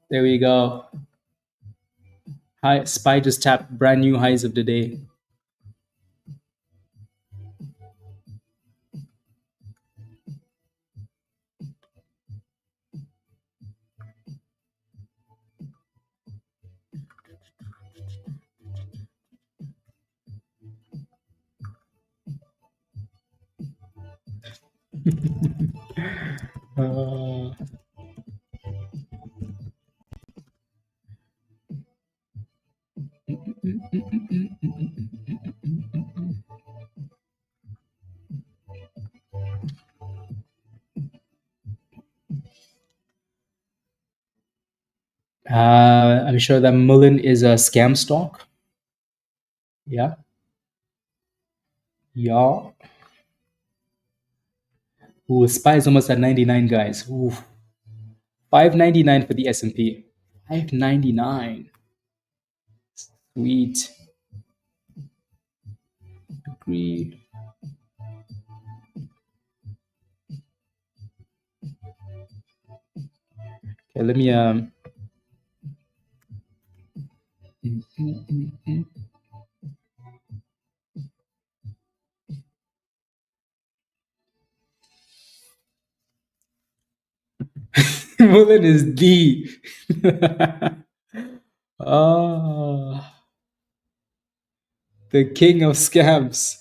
There we go. High SPY just tapped brand new highs of the day. Uh, I'm sure that Mullen is a scam stock. Yeah. Yeah. Ooh, SPY is almost at 99, guys. Ooh. 599 for the S&P. 599. Sweet. Agree. Okay, let me Mullen is D. Ah, the king of scams.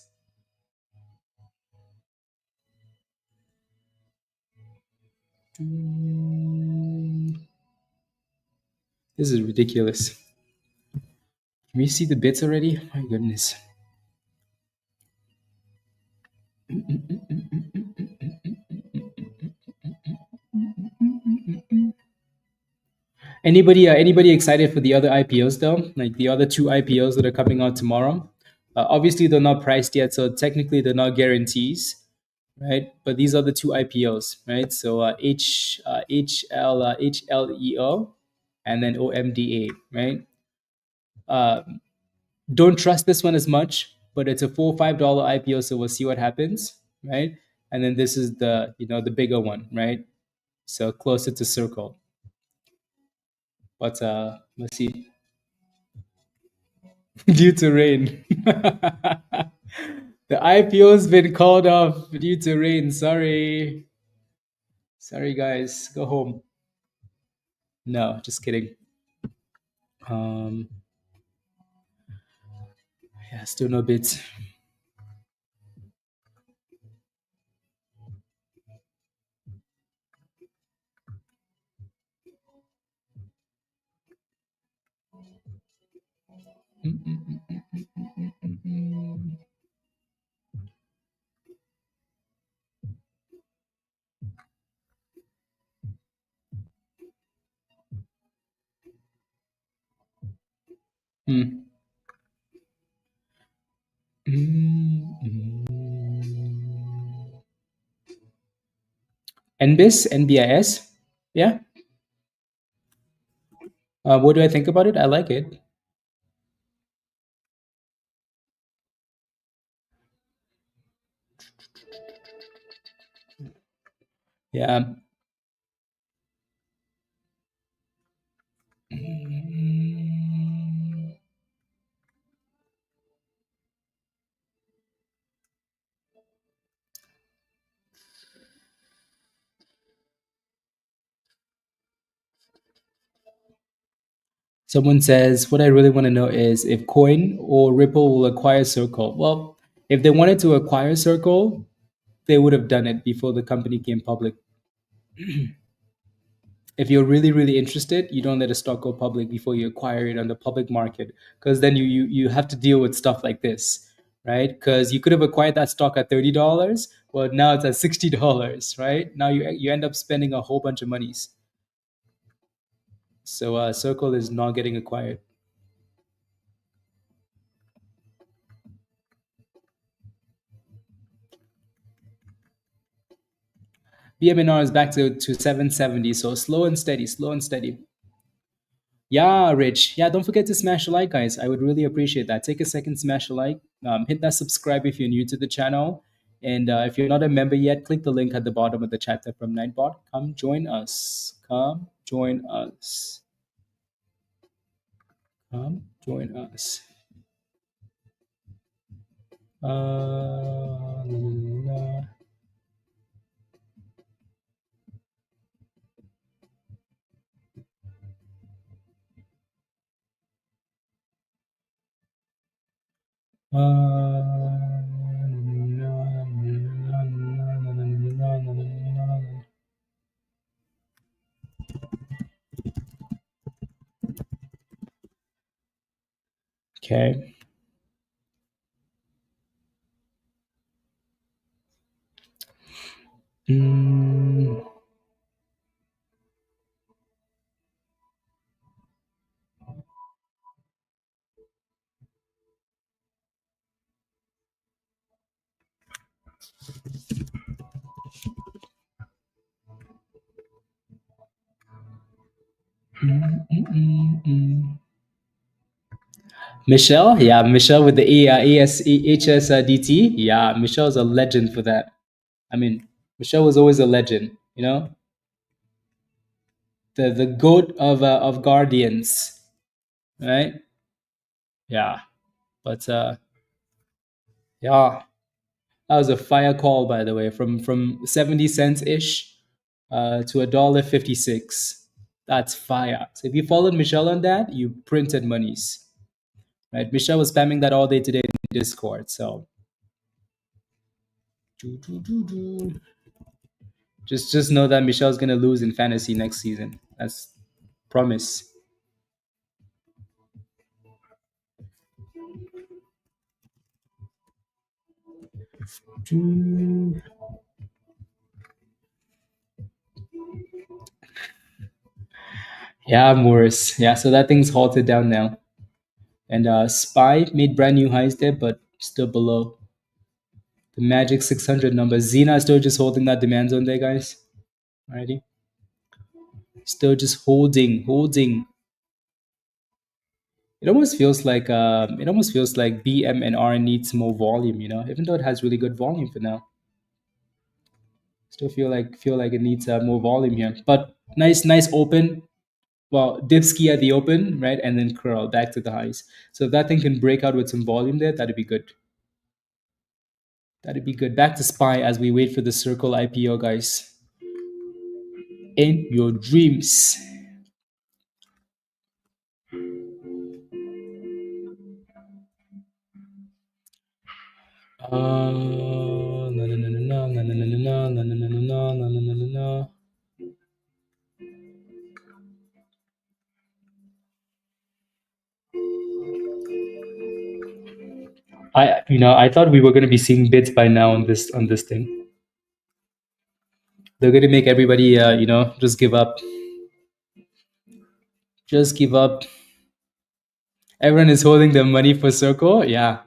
This is ridiculous. Can we see the bits already? My goodness. Anybody excited for the other IPOs though? Like the other two IPOs that are coming out tomorrow? Obviously, they're not priced yet, so technically they're not guarantees, right? But these are the two IPOs, right? So HLEO and then OMDA, right? Don't trust this one as much, but it's a full $5 IPO, so we'll see what happens, right? And then this is the bigger one, right? So closer to Circle. But let's see. Due to rain. The IPO's been called off due to rain. Sorry. Sorry, guys. Go home. No, just kidding. Um, yeah, still no bids. Hmm. NBIS? Yeah. What do I think about it? I like it. Yeah. Someone says, what I really want to know is if Coin or Ripple will acquire Circle. Well, if they wanted to acquire Circle, they would have done it before the company came public. If you're really, really interested, you don't let a stock go public before you acquire it on the public market, because then you have to deal with stuff like this, right? Because you could have acquired that stock at $30, but now it's at $60, right? Now you end up spending a whole bunch of monies. So Circle is not getting acquired. BMNR is back to 770, so slow and steady, slow and steady. Yeah, Rich. Yeah, don't forget to smash a like, guys. I would really appreciate that. Take a second, smash a like. Hit that subscribe if you're new to the channel. And if you're not a member yet, click the link at the bottom of the chat from Nightbot. Come join us. Come join us. Come join us. La, la, la. Okay. Michelle, yeah, Michelle with the HSDT. Yeah, Michelle's a legend for that. I mean, Michelle was always a legend, you know, the goat of guardians, right? Yeah, but yeah, that was a fire call, by the way, from 70 cents ish to $1.56. That's fire. So if you followed Michelle on that, you printed monies, right? Michelle was spamming that all day today in Discord. So just know that Michelle's gonna lose in fantasy next season. That's promise. Yeah, Morris. Yeah, so that thing's halted down now. And Spy made brand new highs there, but still below the magic 600 number. Zena is still just holding that demand zone there, guys. Alrighty. Still just holding. It almost feels like BMNR needs more volume, you know, even though it has really good volume for now. Still feel like it needs more volume here. But nice open. Well, Dipski at the open, right? And then curl back to the highs. So if that thing can break out with some volume there, that'd be good. That'd be good. Back to SPY as we wait for the Circle IPO, guys. In your dreams. I thought we were going to be seeing bids by now on this thing. They're going to make everybody just give up. Just give up. Everyone is holding their money for Circle. Yeah.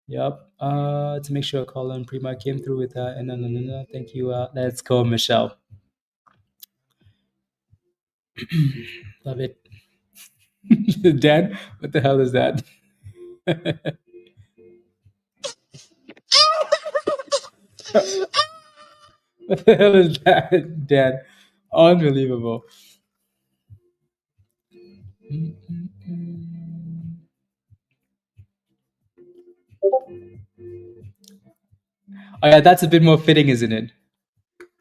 Yep. To make sure Colin Prima came through with that. And thank you. Let's go, Michelle. Love it. Dan, what the hell is that? What the hell is that, Dan? Unbelievable. Oh yeah, that's a bit more fitting, isn't it?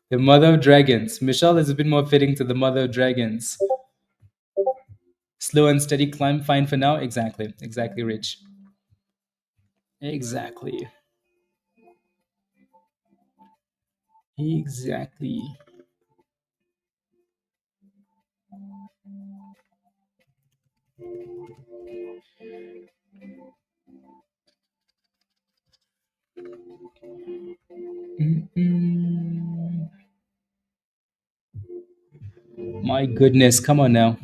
The Mother of Dragons. Michelle is a bit more fitting to the Mother of Dragons. Slow and steady climb, fine for now. Exactly, Rich. Exactly. Mm-mm. My goodness, come on now.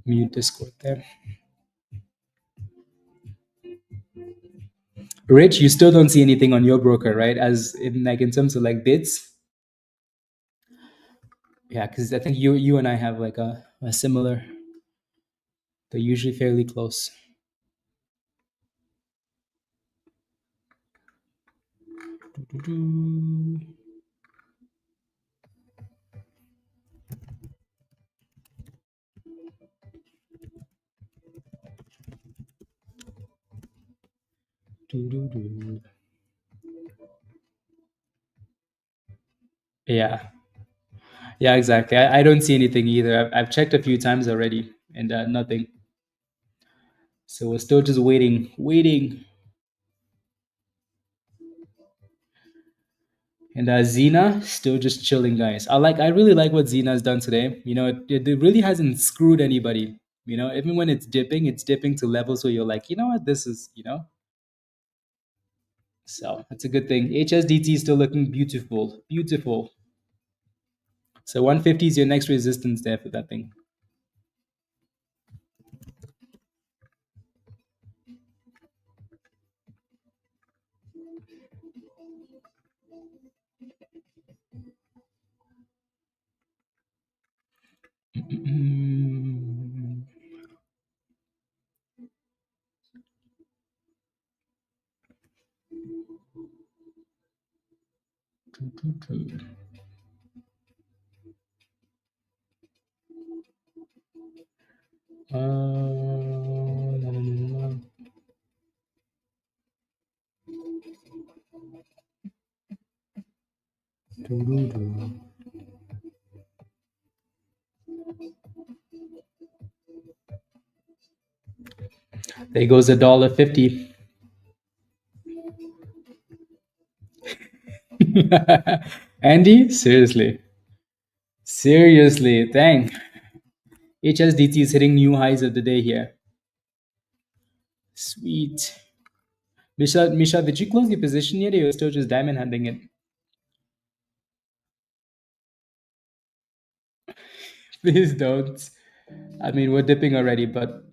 Mute Discord there. Rich, you still don't see anything on your broker, right? As in like in terms of like bids. Yeah, because I think you and I have like a similar. They're usually fairly close. Doo-doo-doo. Doo-doo-doo. Yeah, yeah, exactly. I don't see anything either. I've checked a few times already, and nothing. So we're still just waiting. And Zena still just chilling, guys. I really like what Zena's done today. You know, it really hasn't screwed anybody. You know, even when it's dipping to levels where you're like, you know what, this is, you know. So that's a good thing. HSDT is still looking beautiful. So 150 is your next resistance there for that thing. Mm. No. There goes $1.50. Andy, seriously, dang. HSDT is hitting new highs of the day here. Sweet. Misha, did you close your position yet, or you're still just diamond hunting it? Please don't. I mean, we're dipping already, but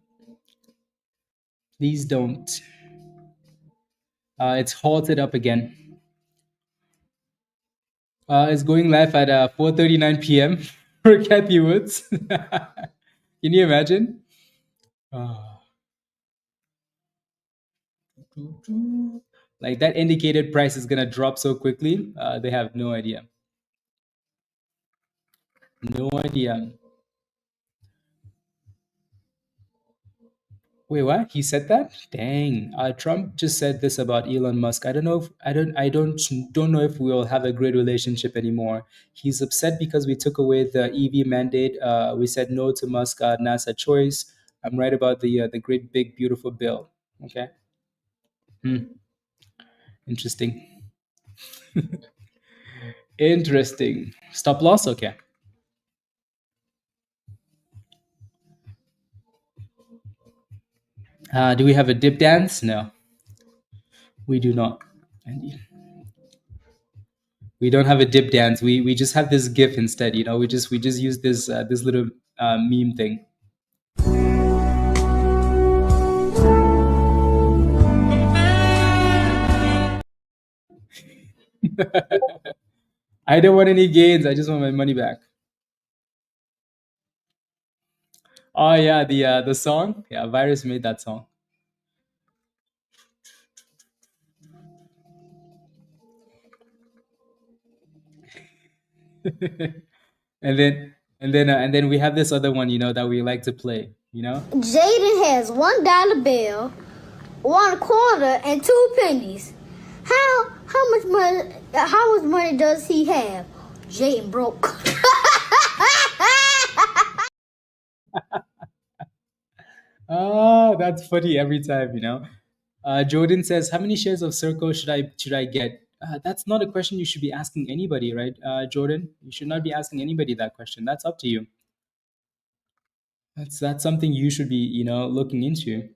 please don't. It's halted up again. It's going live at 4:39 p.m. for Kathy Woods. Can you imagine? Ah. Like that indicated price is gonna drop so quickly. They have no idea. No idea. Wait, what? He said that? Dang. Trump just said this about Elon Musk. I don't know if we'll have a great relationship anymore. He's upset because we took away the EV mandate. We said no to Musk NASA choice. I'm right about the great big beautiful bill. Okay. Hmm. Interesting. Interesting. Stop loss. Okay. Do we have a dip dance? No, we do not. Andy. We don't have a dip dance. We just have this GIF instead. You know, we just use this little meme thing. I don't want any gains. I just want my money back. Oh yeah, the song. Yeah, Virus made that song. And then we have this other one, you know, that we like to play. You know. Jaden has $1 bill. 1 quarter and 2 pennies. How much money does he have? Jayden broke. Oh, that's funny every time, you know. Jordan says, "How many shares of Circle should I get?" That's not a question you should be asking anybody, right, Jordan? You should not be asking anybody that question. That's up to you. That's something you should be, looking into.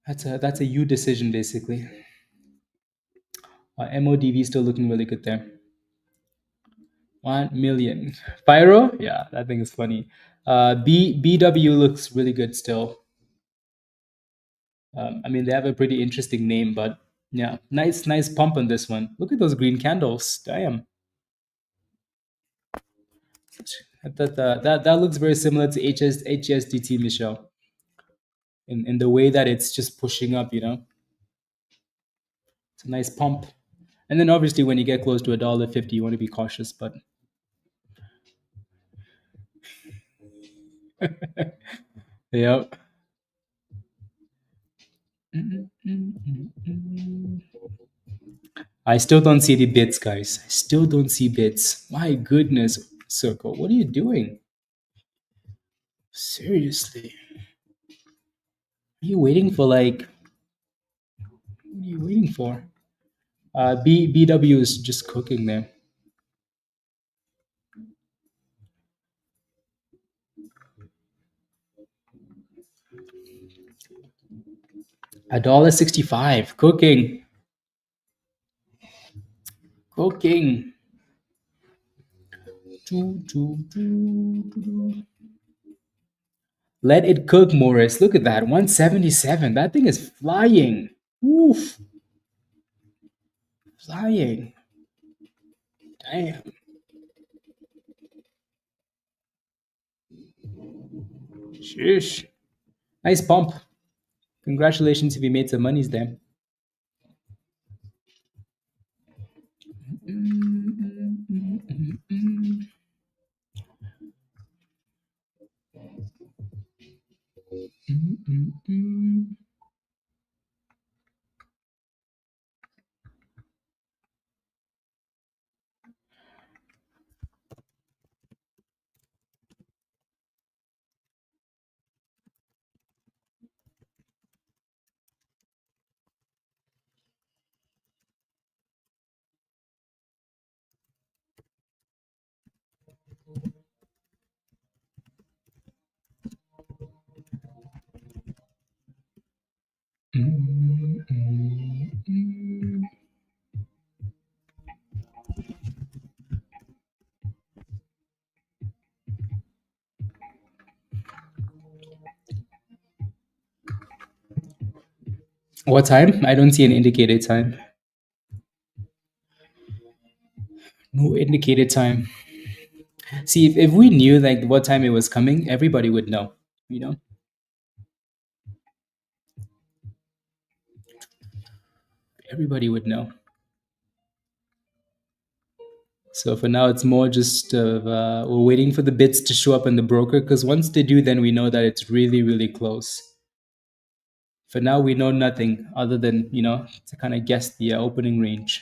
That's a you decision, basically. MODV still looking really good there. 1 million. Pyro, yeah, that thing is funny. BW looks really good still. I mean, they have a pretty interesting name, but yeah, nice pump on this one. Look at those green candles. Damn. That looks very similar to HSDT, Michelle, in the way that it's just pushing up. It's a nice pump. And then obviously when you get close to $1.50, you want to be cautious. But yeah, I still don't see the bits, guys. I still don't see bits. My goodness, Circle, what are you doing? Seriously, are you waiting for like? What are you waiting for? BW is just cooking there. $1.65. Cooking. Cooking. Let it cook, Morris. Look at that. 177. That thing is flying. Oof. Flying. Damn. Sheesh. Nice pump. Congratulations if you made some monies there. What time? I don't see an indicated time. No indicated time. See, if we knew like what time it was coming, everybody would know. You know, everybody would know. So for now, it's more just we're waiting for the bits to show up in the broker because once they do, then we know that it's really, really close. For now, we know nothing other than to kind of guess the opening range.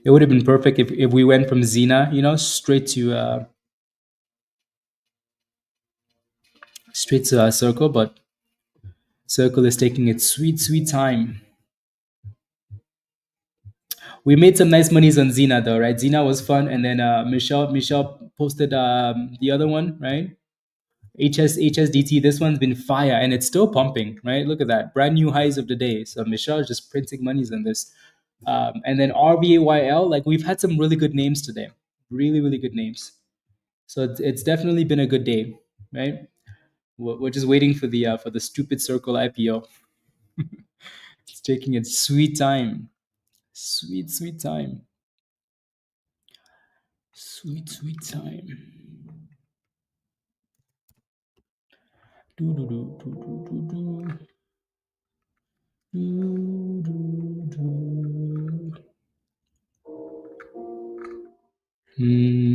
It would have been perfect if we went from Zena, straight to Circle, but Circle is taking its sweet, sweet time. We made some nice monies on Zena though, right? Zena was fun, and then Michelle posted the other one, right? HSDT. This one's been fire, and it's still pumping, right? Look at that, brand new highs of the day. So Michelle is just printing monies on this, and then RVYL. Like we've had some really good names today, really really good names. So it's definitely been a good day, right? We're just waiting for the stupid Circle IPO. It's taking its sweet time, sweet sweet time. Sweet, sweet time. Hmm.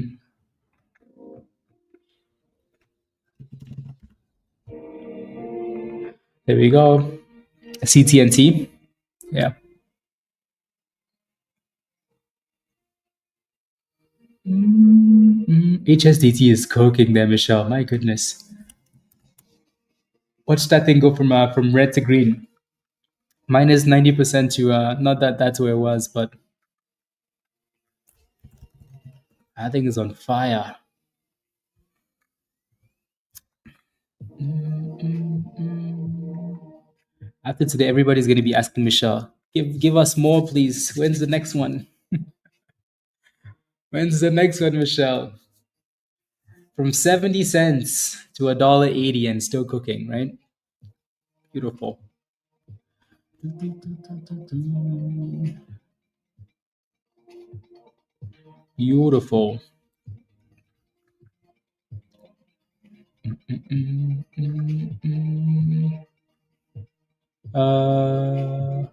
There we go. CTNT. Yeah. HSDT is cooking there, Michelle. My goodness. Watch that thing go from red to green. Mine is 90% to not that that's where it was, but I think it's on fire. After today, everybody's gonna be asking Michelle, give us more, please. When's the next one? When's the next one, Michelle? From 70 cents to $1.80 and still cooking, right? Beautiful. Beautiful. Uh,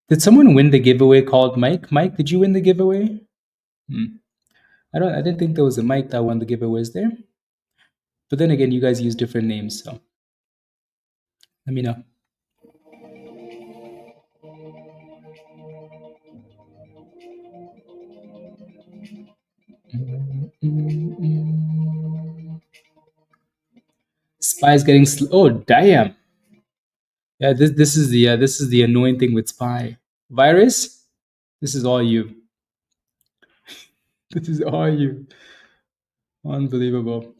did someone win the giveaway called Mike? Mike, did you win the giveaway? I didn't think there was a Mike that won the giveaways there. But then again, you guys use different names, so let me know. Spy's getting oh damn. Yeah, this is the annoying thing with Spy. Virus, this is all you. This is all you. Unbelievable.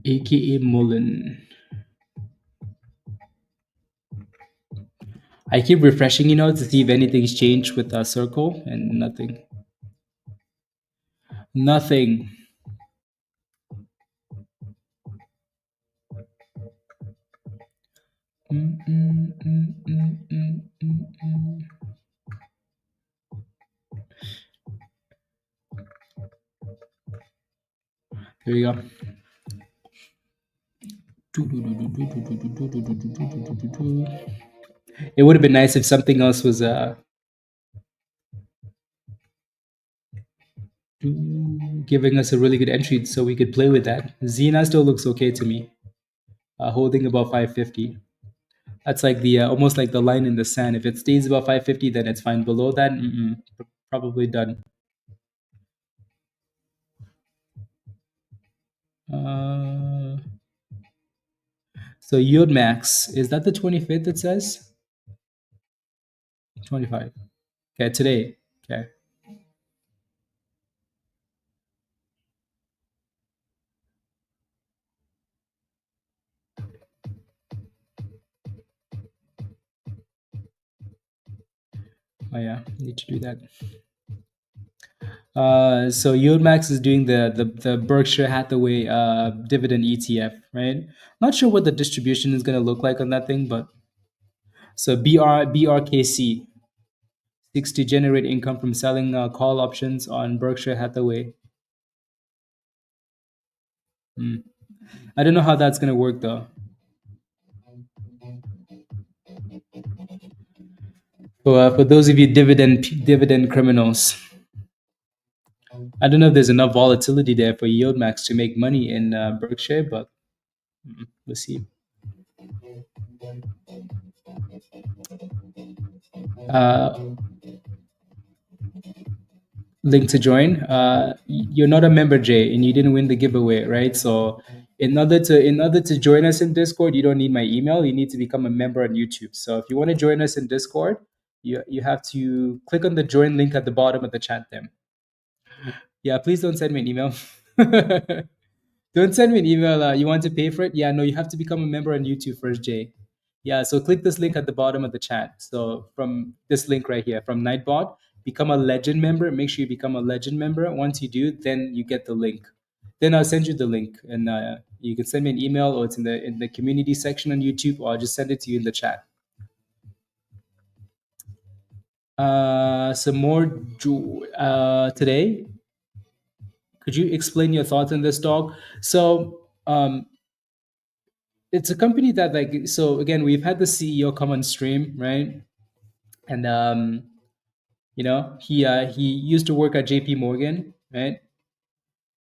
AKA Mullen. I keep refreshing, to see if anything's changed with Circle, and nothing. Nothing. Here we go. It would have been nice if something else was giving us a really good entry so we could play with that. Zena still looks okay to me, holding about 550. That's like the almost like the line in the sand. If it stays above 550, then it's fine. Below that, probably done. So yield max, is that the 25th it says? 25. Okay, today. Okay. Oh yeah, need to do that. So Yieldmax is doing the Berkshire Hathaway dividend ETF, right? Not sure what the distribution is going to look like on that thing, but so BRKC seeks to generate income from selling call options on Berkshire Hathaway. I don't know how that's going to work though. For those of you dividend criminals, I don't know if there's enough volatility there for Yieldmax to make money in Berkshire, but we'll see. link to join. You're not a member, Jay, and you didn't win the giveaway, right? So in order to join us in Discord, you don't need my email. You need to become a member on YouTube. So if you want to join us in Discord, you have to click on the join link at the bottom of the chat there. Yeah, please don't send me an email. Don't send me an email. You want to pay for it? Yeah, no, you have to become a member on YouTube first, Jay. Yeah, so click this link at the bottom of the chat. So from this link right here, from Nightbot, become a legend member. Make sure you become a legend member. Once you do, then you get the link. Then I'll send you the link, and you can send me an email, or it's in the community section on YouTube, or I'll just send it to you in the chat. Some more today. Could you explain your thoughts on this stock? So it's a company that, like, so again, we've had the CEO come on stream, right? And he used to work at JP Morgan, right?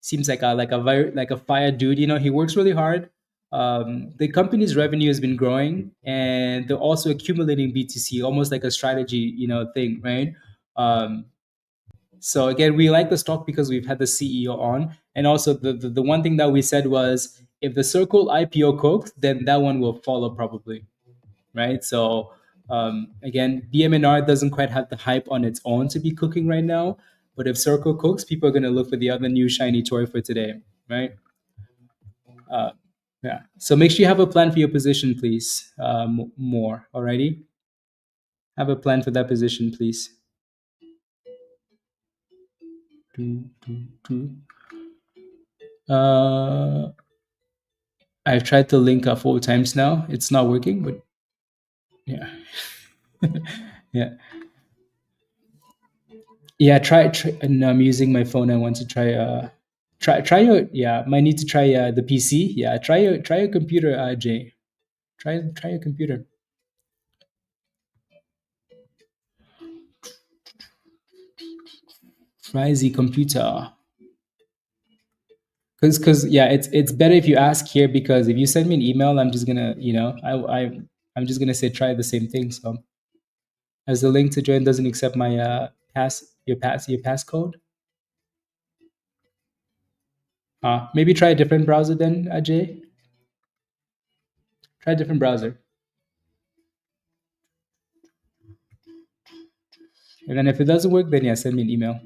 Seems like a fire dude. He works really hard. The company's revenue has been growing, and they're also accumulating BTC, almost like a strategy, thing, right? So again, we like the stock because we've had the CEO on, and also the one thing that we said was, if the Circle IPO cooks, then that one will follow probably, right? So again, BMNR doesn't quite have the hype on its own to be cooking right now, but if Circle cooks, people are going to look for the other new shiny toy for today, right? Yeah. So make sure you have a plan for your position, please. More, alrighty. Have a plan for that position, please. I've tried to link 4 times now. It's not working, but yeah. Yeah. Yeah, try. No, I'm using my phone. I want to try your, yeah. Might need to try the PC. Yeah, try your computer, Jay. Try your computer. Try the computer. Because yeah, it's better if you ask here, because if you send me an email, I'm just gonna, I'm just gonna say try the same thing. So as the link to join doesn't accept my your passcode. Maybe try a different browser then, Jay. Try a different browser. And then if it doesn't work, then yeah, send me an email.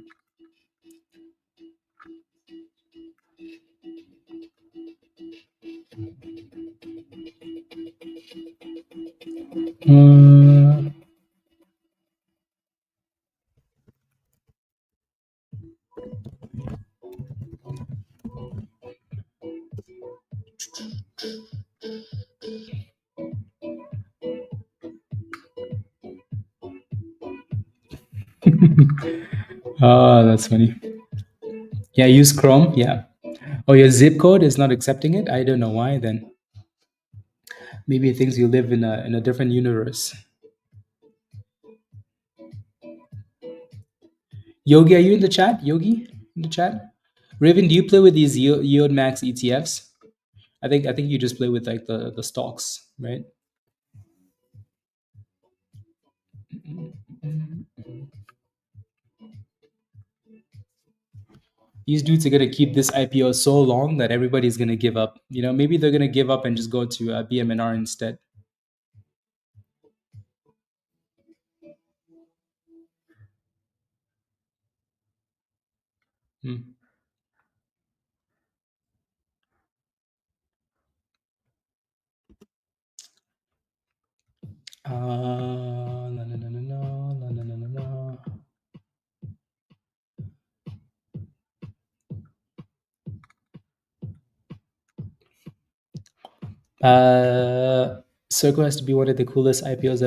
Oh, that's funny. Yeah, use Chrome. Yeah. Oh, your zip code is not accepting it? I don't know why then. Maybe it thinks you live in a different universe. Yogi, are you in the chat? Yogi, in the chat? Raven, do you play with these yield max ETFs? I think you just play with like the stocks, right? These dudes are gonna keep this IPO so long that everybody's gonna give up. Maybe they're gonna give up and just go to BMNR instead. Hmm. La, la, la, la, la, la, la, la, la. Circle has to be one of the coolest IPOs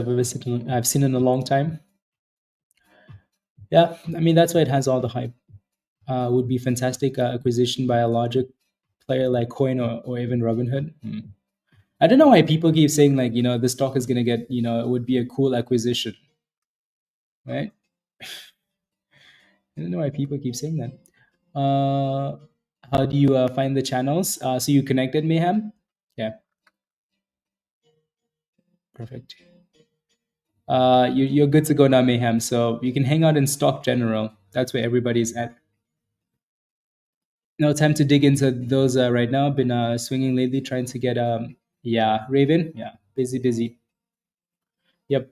I've seen in a long time. Yeah, I mean that's why it has all the hype. Would be fantastic acquisition by a larger player like Coin or even Robinhood. I don't know why people keep saying like the stock is gonna get it would be a cool acquisition, right? I don't know why people keep saying that. How do you find the channels? So you connected Mayhem? Yeah, perfect. You're good to go now, Mayhem. So you can hang out in Stock General. That's where everybody's at. No time to dig into those right now. Been swinging lately, trying to get yeah, Raven. Yeah, busy. Yep.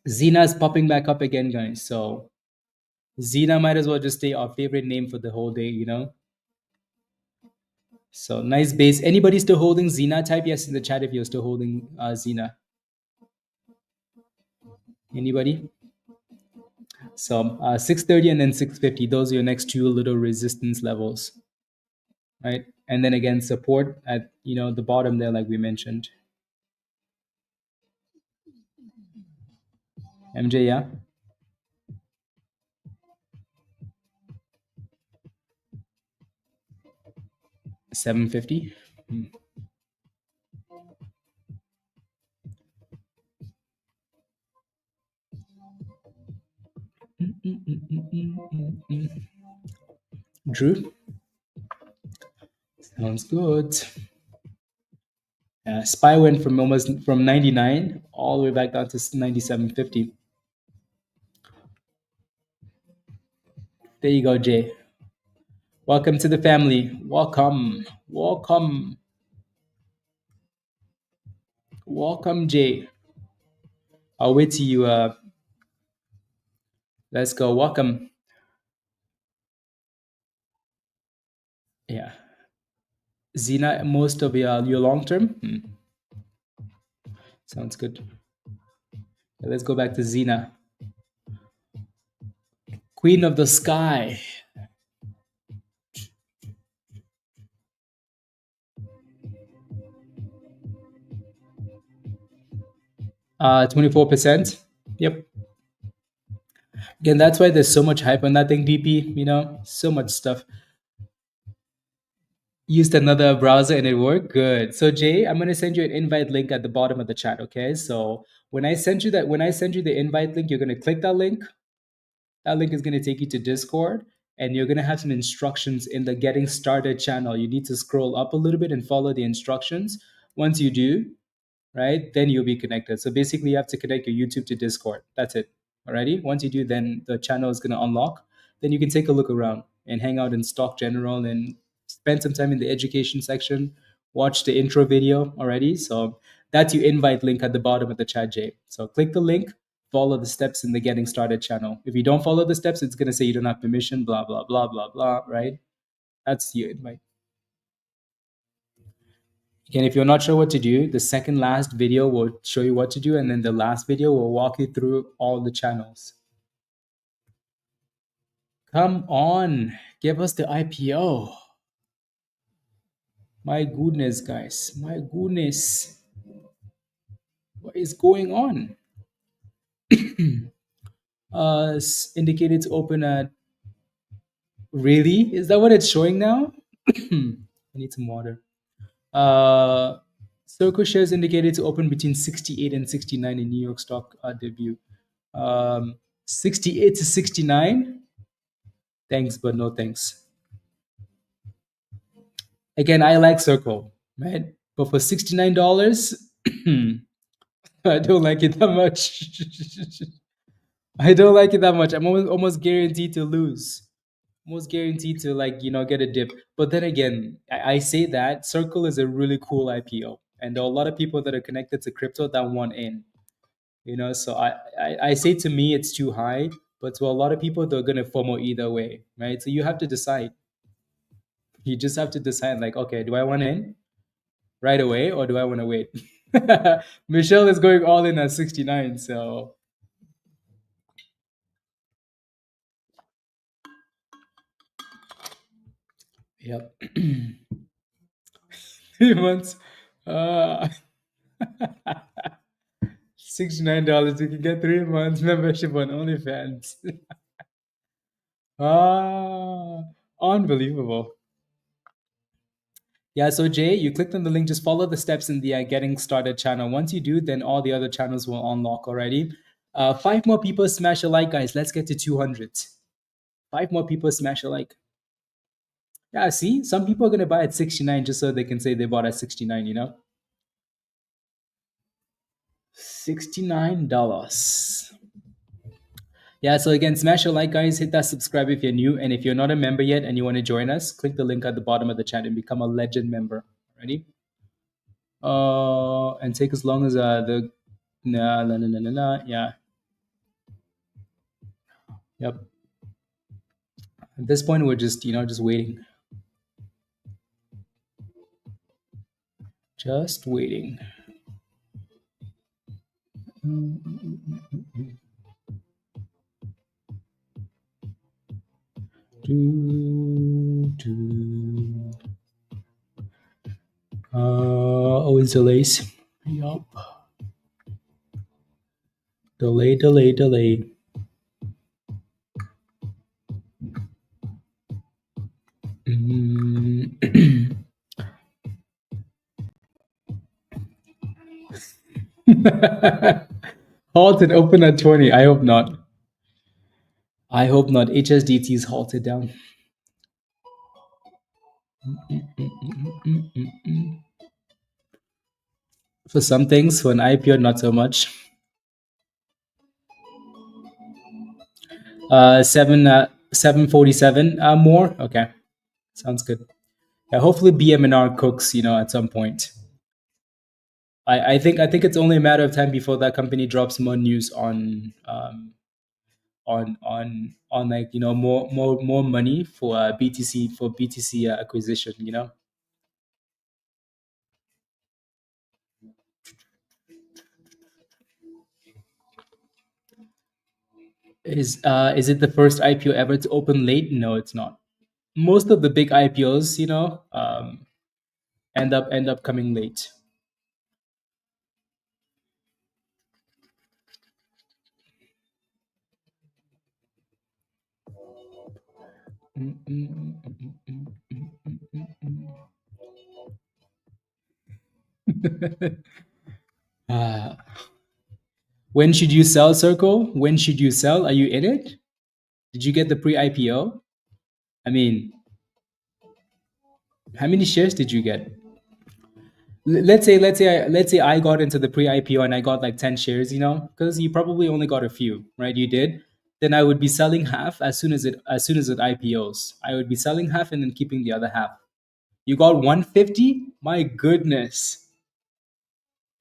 Zena's popping back up again, guys. So Zena might as well just stay our favorite name for the whole day, you know. So nice base. Anybody still holding Zena? Type yes in the chat if you're still holding Zena. Anybody? So 630 and then 650. Those are your next two little resistance levels, right? And then again, support at the bottom there, like we mentioned. MJ, yeah. 750. Drew, sounds good. SPY went from 99 all the way back down to 97.50. There you go, Jay. Welcome to the family. Welcome, Jay. I'll wait till you. Let's go. Welcome. Yeah. Zena, most of your long term. Sounds good. Let's go back to Zena. Queen of the Sky. Uh, 24%. Yep. Again, that's why there's so much hype on that thing, PP. So much stuff. Used another browser and it worked good. So Jay, I'm gonna send you an invite link at the bottom of the chat. Okay. So when I send you the invite link, you're gonna click that link. That link is gonna take you to Discord, and you're gonna have some instructions in the getting started channel. You need to scroll up a little bit and follow the instructions. Once you do, right, then you'll be connected. So basically, you have to connect your YouTube to Discord. That's it. Alrighty. Once you do, then the channel is gonna unlock. Then you can take a look around and hang out in Stock General and spend some time in the education section. Watch the intro video already. So that's your invite link at the bottom of the chat, Jay. So click the link, follow the steps in the getting started channel. If you don't follow the steps, it's gonna say you don't have permission. Blah blah blah blah blah. Right? That's your invite. And if you're not sure what to do, the second last video will show you what to do, and then the last video will walk you through all the channels. Come on, give us the IPO. My goodness, guys. My goodness. What is going on? Indicated to open at... Really? Is that what it's showing now? I need some water. Circle shares indicated to open between 68 and 69 in New York Stock debut. 68 to 69. Thanks, but no thanks. Again, I like Circle, right? But for $69, I don't like it that much. I don't like it that much. I'm almost guaranteed to lose. Almost guaranteed to get a dip. But then again, I say that Circle is a really cool IPO, and there are a lot of people that are connected to crypto that want in. So I say, to me it's too high, but to a lot of people they're gonna FOMO either way, right? So you have to decide. You just have to decide, like, okay, do I want in right away or do I want to wait? Michelle is going all in at 69, so yep. 3 months. Uh, $69. You can get 3 months membership on OnlyFans. Unbelievable. Yeah, so Jay, you clicked on the link. Just follow the steps in the getting started channel. Once you do, then all the other channels will unlock already. 5 more people smash a like, guys. Let's get to 200. 5 more people smash a like. Yeah, see, some people are gonna buy at 69 just so they can say they bought at 69. $69. Yeah, so again, smash a like, guys. Hit that subscribe if you're new. And if you're not a member yet and you want to join us, click the link at the bottom of the chat and become a legend member. Ready? And take as long as the yeah. Yep. At this point, we're just just waiting. Just waiting. Always delays. Yup. Delay. Halted open at 20. I hope not. HSDT is halted down. For some things, for an IPO, not so much. 747 more. Okay, sounds good. Yeah, hopefully BMNR cooks, at some point. I think it's only a matter of time before that company drops more news on like more money for BTC acquisition. Is it the first IPO ever to open late? No, it's not. Most of the big IPOs, end up coming late. When should you sell, Circle? When should you sell? Are you in it? Did you get the pre-IPO? I mean, how many shares did you get? Let's say I got into the pre-IPO and I got like 10 shares, because you probably only got a few, right? You did. Then I would be selling half as soon as it IPOs. I would be selling half and then keeping the other half. You got 150? My goodness.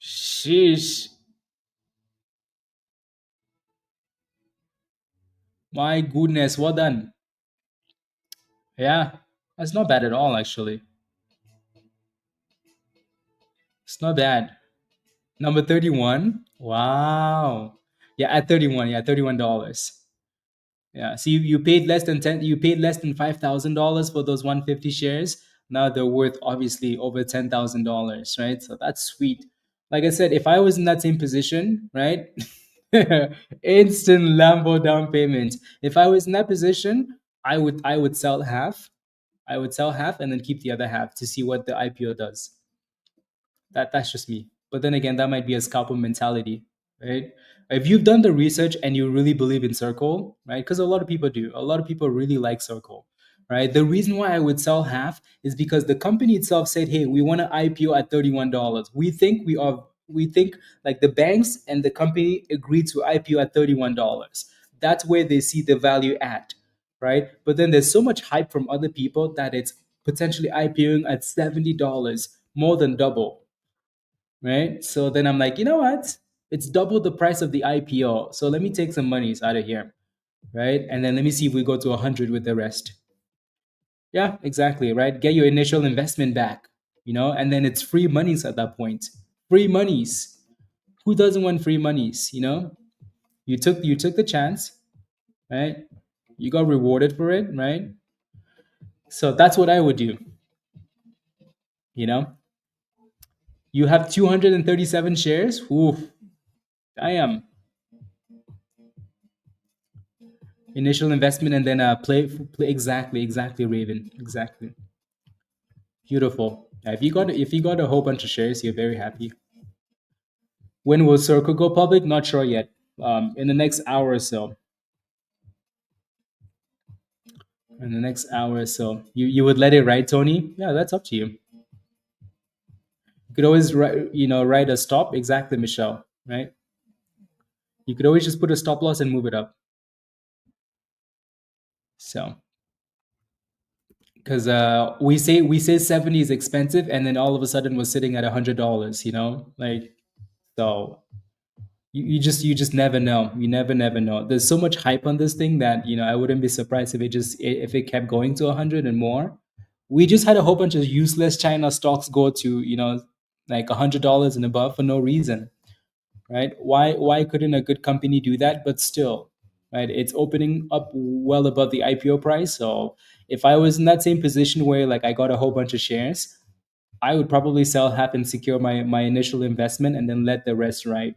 Sheesh. My goodness, well done. Yeah, that's not bad at all, actually. It's not bad. Number 31. Wow. Yeah, at 31. Yeah, $31. Yeah. So you paid less than $5,000 for those 150 shares. Now they're worth obviously over $10,000, right? So that's sweet. Like I said, if I was in that same position, right? Instant Lambo down payment. If I was in that position, I would sell half. I would sell half and then keep the other half to see what the IPO does. That's just me. But then again, that might be a scalper mentality, right? If you've done the research and you really believe in Circle, right? Because a lot of people do. A lot of people really like Circle, right? The reason why I would sell half is because the company itself said, "Hey, we want to IPO at $31. We think like the banks and the company agreed to IPO at $31. That's where they see the value at, right? But then there's so much hype from other people that it's potentially IPOing at $70, more than double, right? So then I'm like, you know what? It's double the price of the IPO. So let me take some monies out of here, right? And then let me see if we go to 100 with the rest. Yeah, exactly, right? Get your initial investment back, and then it's free monies at that point. Free monies. Who doesn't want free monies? You took the chance, right? You got rewarded for it, right? So that's what I would do. You know, you have 237 shares. Oof, I am. Initial investment and then play exactly, Raven, exactly. Beautiful. Yeah, if you got a whole bunch of shares, you're very happy. When will Circle go public? Not sure yet. In the next hour or so. In the next hour or so, you would let it ride, Tony? Yeah, that's up to you. You could always write a stop. Exactly, Michelle. Right? You could always just put a stop loss and move it up. So, because we say 70 is expensive, and then all of a sudden we're sitting at $100. Like, so you just never know. You never know. There's so much hype on this thing that I wouldn't be surprised if it kept going to 100 and more. We just had a whole bunch of useless China stocks go to like $100 and above for no reason, right? Why couldn't a good company do that? But still, right? It's opening up well above the IPO price. So if I was in that same position where like I got a whole bunch of shares, I would probably sell half and secure my initial investment and then let the rest ride.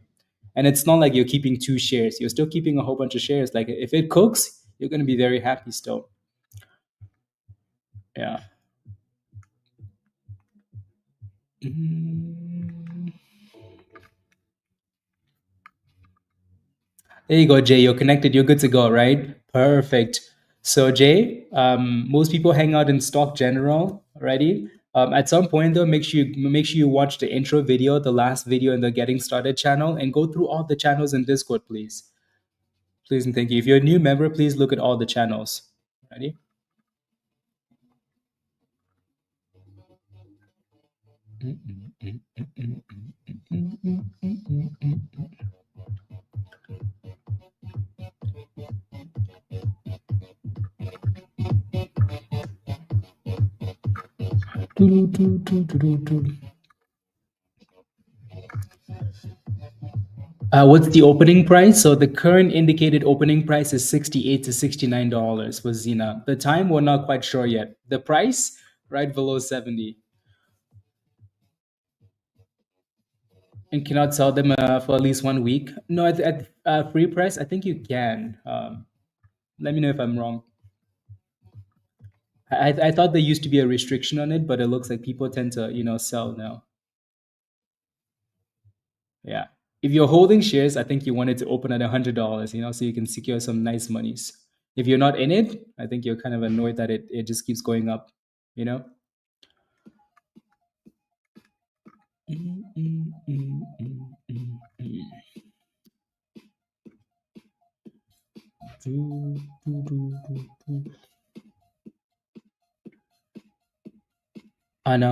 And it's not like you're keeping 2 shares. You're still keeping a whole bunch of shares. Like if it cooks, you're going to be very happy still. Yeah. There you go, Jay. You're connected. You're good to go, right? Perfect. So, Jay, most people hang out in stock general already. At some point, though, make sure you watch the intro video, the last video in the Getting Started channel, and go through all the channels in Discord, please. Please and thank you. If you're a new member, please look at all the channels. Ready? What's the opening price? So the current indicated opening price is $68 to $69 for Zena. The time, we're not quite sure yet. The price, right below 70. And cannot sell them for at least 1 week. No, at free price, I think you can. Let me know if I'm wrong. I thought there used to be a restriction on it, but it looks like people tend to sell now. Yeah. If you're holding shares, I think you want it to open at $100, so you can secure some nice monies. If you're not in it, I think you're kind of annoyed that it just keeps going up. Now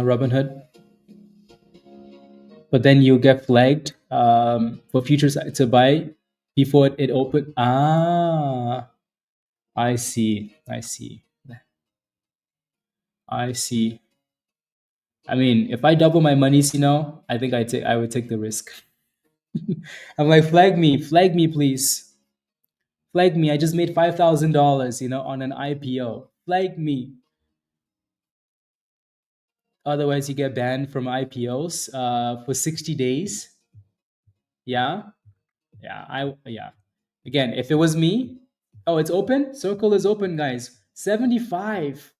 Robinhood. But then you get flagged for futures to buy before it opened. I see. I mean, if I double my monies, I think I would take the risk. I'm like, flag me, please. Flag me. I just made $5,000, on an IPO. Flag me. Otherwise, you get banned from IPOs for 60 days. Yeah. Yeah. Again, if it was me, oh, it's open. Circle is open, guys. 75.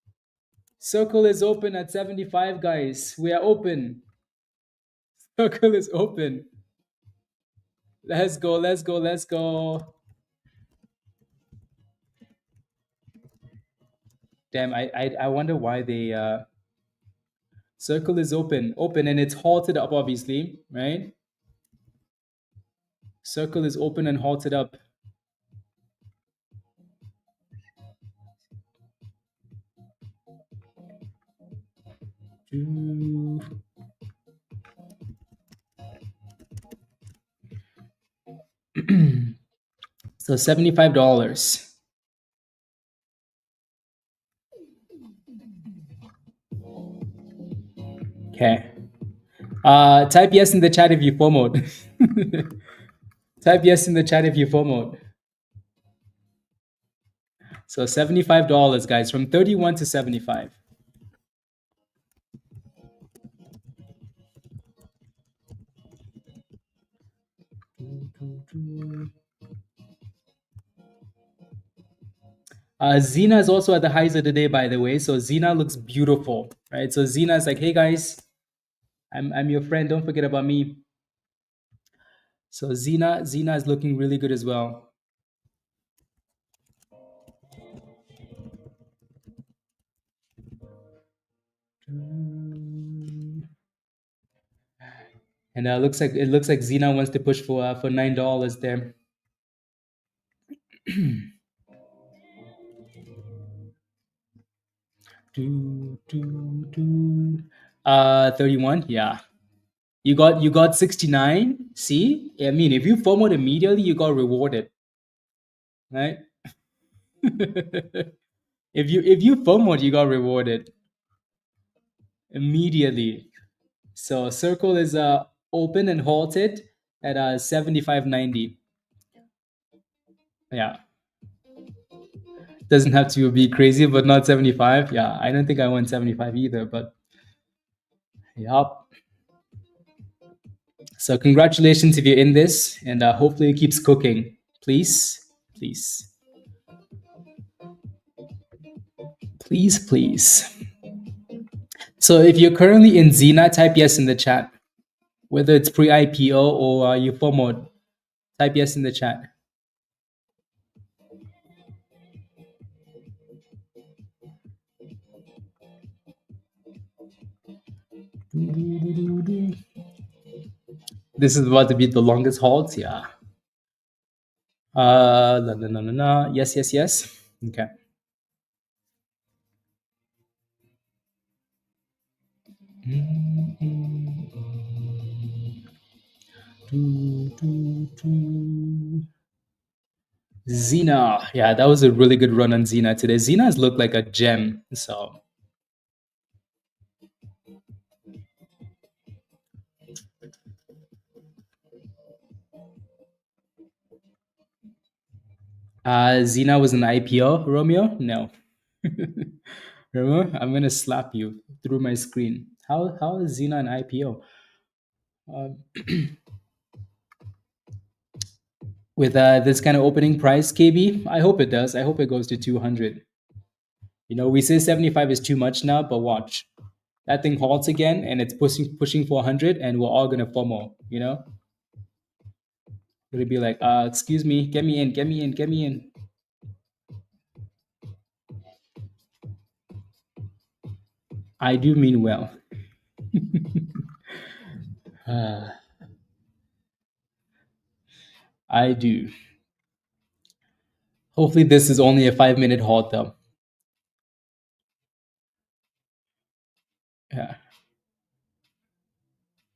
Circle is open at 75, guys. We are open. Circle is open. Let's go. Damn, I wonder why they Circle is open, and it's halted up, obviously, right? Circle is open and halted up. So $75. Okay. Type yes in the chat if you FOMO'd. Type yes in the chat if you FOMO'd. So $75, guys, from 31 to 75. Zena is also at the highs of the day, by the way. So Zena looks beautiful, right? So Zena is like, hey guys, I'm your friend. Don't forget about me. So Zena is looking really good as well. And it looks like Zena wants to push for $9 there. 31. Yeah. You got 69. See? I mean, if you FOMOed immediately, you got rewarded. Right? if you FOMOed, you got rewarded immediately. So circle is open and halted at 75.90. Yeah. Doesn't have to be crazy, but not 75. Yeah, I don't think I went 75 either, but yup. So congratulations if you're in this, and hopefully it keeps cooking. Please, please, please, please. So if you're currently in Zena, type yes in the chat. Whether it's pre-IPO or you FOMO, type yes in the chat. This is about to be the longest halt, yeah. No. Yes, yes, yes. Okay. Zena. Yeah, that was a really good run on Zena today. Zena's looked like a gem. So Zena was an IPO, Romeo? No. Romeo, I'm gonna slap you through my screen. How is Zena an IPO? With this kind of opening price, KB, I hope it does. I hope it goes to 200. You know, we say 75 is too much now, but watch. That thing halts again and it's pushing 400 and we're all gonna FOMO, you know? It'll be like, excuse me, get me in, get me in, get me in. I do mean well. I do. Hopefully this is only a 5-minute halt though. Yeah.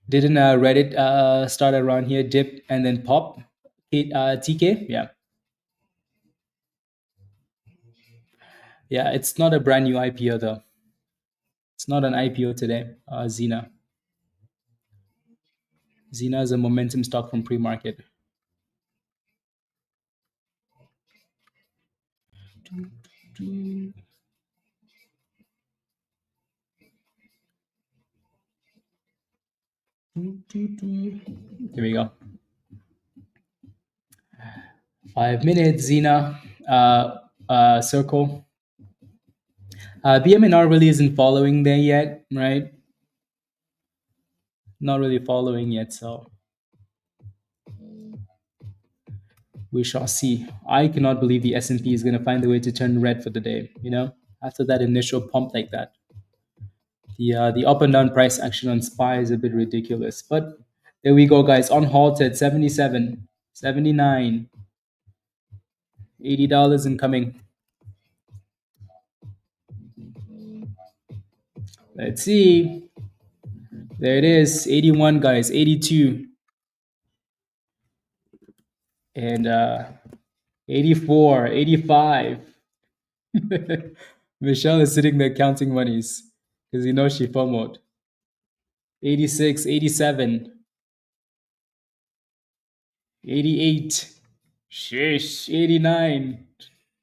Didn't Reddit start around here, dip and then pop? TK? Yeah. Yeah, it's not a brand new IPO though. It's not an IPO today, Zena. Zena is a momentum stock from pre-market. Here we go. 5 minutes, Zena. Circle. BMNR really isn't following there yet, right? Not really following yet, so we shall see. I cannot believe the S&P is going to find a way to turn red for the day, you know, after that initial pump like that. The up and down price action on SPY is a bit ridiculous, but there we go, guys. On halted 77, 79, $80 incoming. Let's see. There it is, 81, guys, 82. And 84, 85. Michelle is sitting there counting monies because you know she FOMOed. 86, 87, 88. Sheesh, 89.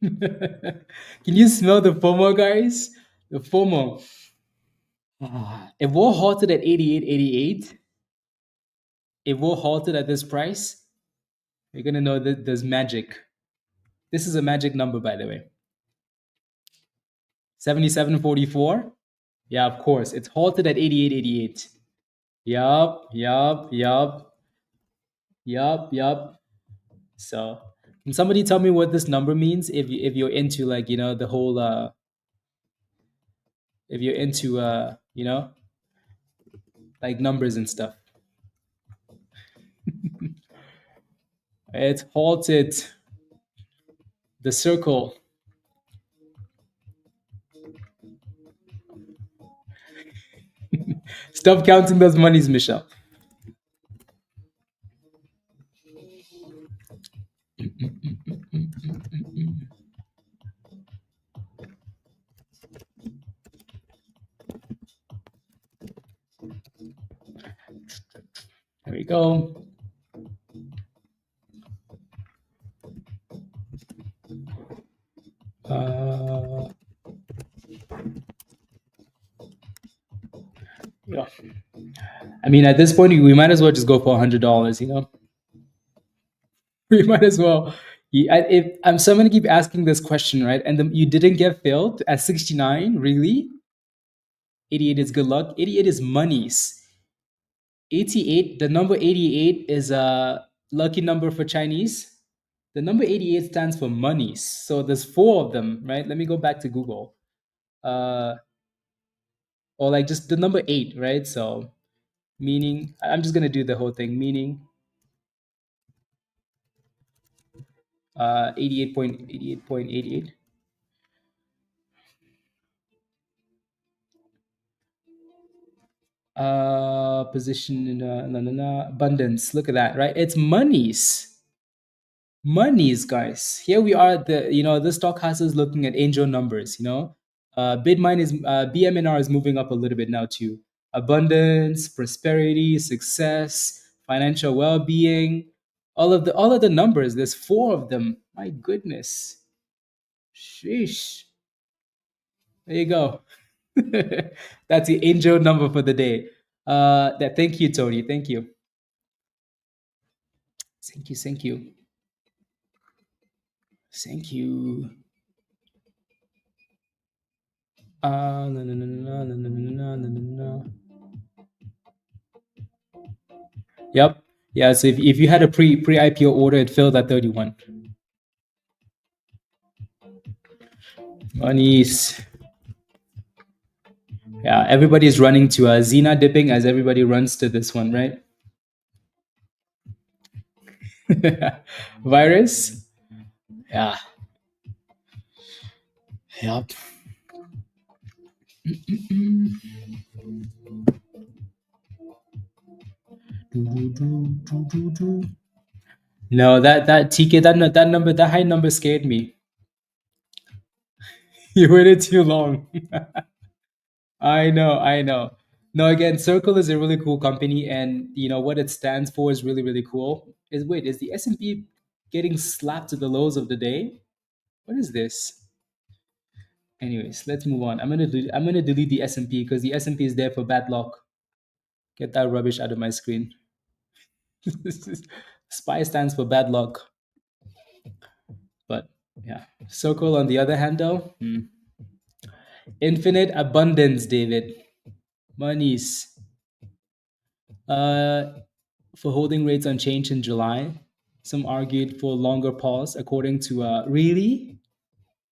Can you smell the FOMO, guys? The FOMO. If we're halted at 88, 88, if we're halted at this price, you're going to know that there's magic. This is a magic number, by the way. 77.44. Yeah, of course. It's halted at 88.88. Yup. So, can somebody tell me what this number means? If you're into, like, you know, the whole if you're into you know, like numbers and stuff. It's halted. The circle. Stop counting those monies, Michelle. There we go. Yeah. I mean, at this point, we might as well just go for $100. You know, we might as well. If I'm so I'm gonna keep asking this question, right? And you didn't get filled at 69, really? 88 is good luck. 88 is monies. 88, the number 88 is a lucky number for Chinese. The number 88 stands for monies. So there's 4 of them, right? Let me go back to Google. Or like just the number 8, right? So meaning, I'm just gonna do the whole thing. Meaning 88.88. Position in abundance. Look at that, right? It's monies, guys. Here we are. The stock house is looking at angel numbers. BMNR is moving up a little bit now too. Abundance, prosperity, success, financial well-being, all of the numbers. There's 4 of them. My goodness, sheesh. There you go. That's the angel number for the day. Thank you, Tony. Thank you. Thank you. Thank you. Thank you. No, no, no, no, no, no, no, no, no. Yep. Yeah. So if you had a pre IPO order, it filled at 31. Monies. Yeah. Everybody's running to Zena dipping as everybody runs to this one, right? Virus. Yeah. Yep. No, that TK that high number scared me. You waited too long. I know. No, again, Circle is a really cool company, and what it stands for is really, really cool. Is the S&P getting slapped to the lows of the day? What is this? Anyways, let's move on. I'm gonna delete the S&P because the S&P is there for bad luck. Get that rubbish out of my screen. SPY stands for bad luck. But yeah, Circle on the other hand, though, infinite abundance, David. Monies. For holding rates unchanged in July. Some argued for longer pause, according to really?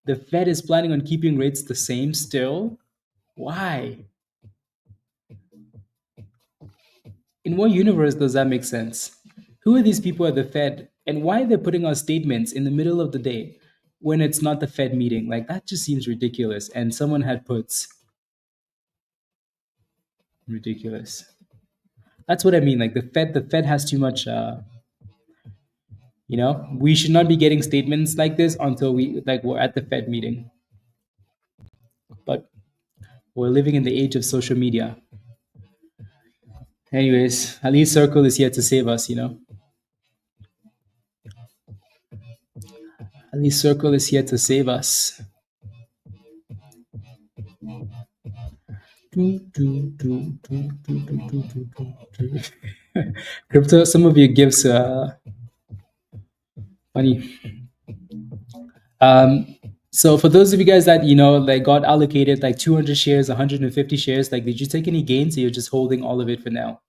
The Fed is planning on keeping rates the same still? Why? In what universe does that make sense? Who are these people at the Fed, and why they're putting out statements in the middle of the day when it's not the Fed meeting? Like, that just seems ridiculous. And someone had puts. Ridiculous. That's what I mean. Like the Fed has too much. We should not be getting statements like this until we're at the Fed meeting. But we're living in the age of social media. Anyways, at least Circle is here to save us. At least Circle is here to save us. Crypto, some of you gives money. So for those of you guys that got allocated like 200 shares, 150 shares, like did you take any gains, or you're just holding all of it for now?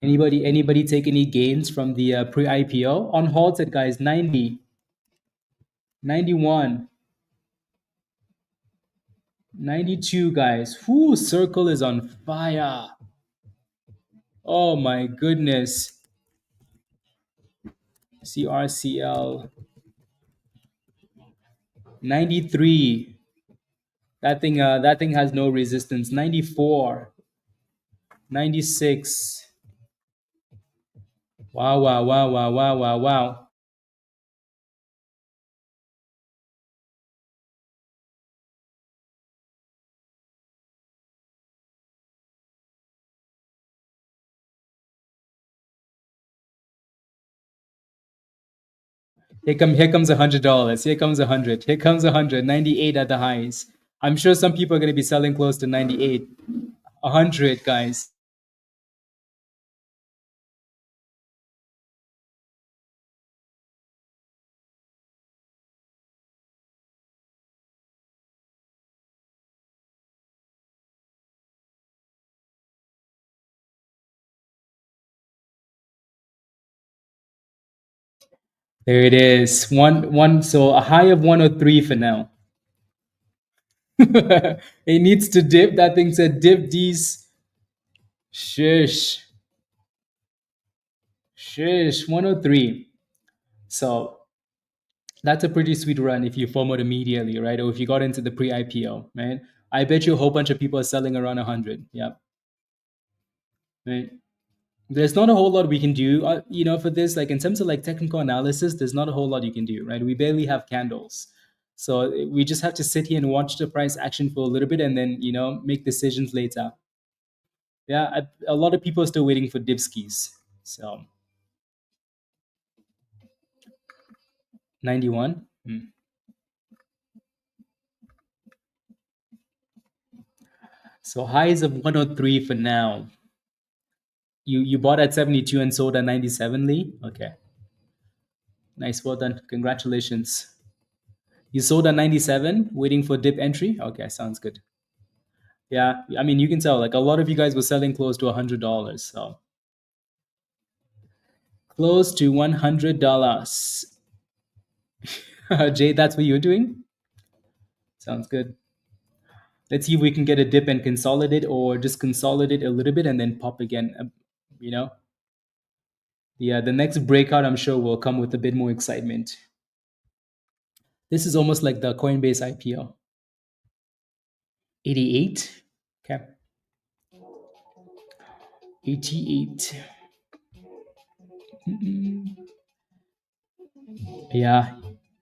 Anybody take any gains from the pre-IPO? On halted, guys, 90, 91, 92, guys. Whoo, Circle is on fire. Oh my goodness. CRCL 93. That thing has no resistance. 94. 96. Wow, wow, wow, wow, wow, wow, wow. Here comes $100. Here comes 100. Here comes 100. 98 at the highs. I'm sure some people are going to be selling close to 98. 100, guys. There it is. One. So a high of 103 for now. It needs to dip. That thing said dip these. Shush. Shush. 103. So that's a pretty sweet run if you FOMOed immediately, right? Or if you got into the pre-IPO, right? I bet you a whole bunch of people are selling around 100. Yeah. Right. There's not a whole lot we can do, for this. Like in terms of like technical analysis, there's not a whole lot you can do, right? We barely have candles. So we just have to sit here and watch the price action for a little bit and then, make decisions later. Yeah, a lot of people are still waiting for dipskis. So 91. So highs of 103 for now. You bought at 72 and sold at 97, Lee? Okay. Nice, well done. Congratulations. You sold at 97, waiting for dip entry? Okay, sounds good. Yeah, I mean, you can tell, like, a lot of you guys were selling close to $100. So close to $100. Jay, that's what you're doing? Sounds good. Let's see if we can get a dip and consolidate, or just consolidate a little bit and then pop again. You know, yeah, the next breakout I'm sure will come with a bit more excitement. This is almost like the Coinbase IPO. 88. Okay. 88. Yeah.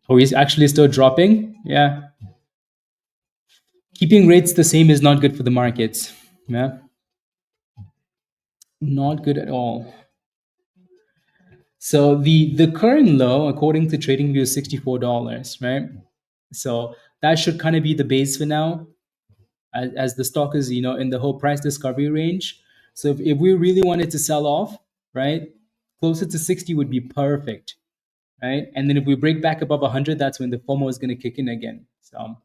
Oh, he's actually still dropping? Yeah. Keeping rates the same is not good for the markets. Yeah. Not good at all. So the current low, according to TradingView, is $64, right? So that should kind of be the base for now, as the stock is, in the whole price discovery range. So if we really wanted to sell off, right, closer to 60 would be perfect, right? And then if we break back above 100, that's when the FOMO is going to kick in again. So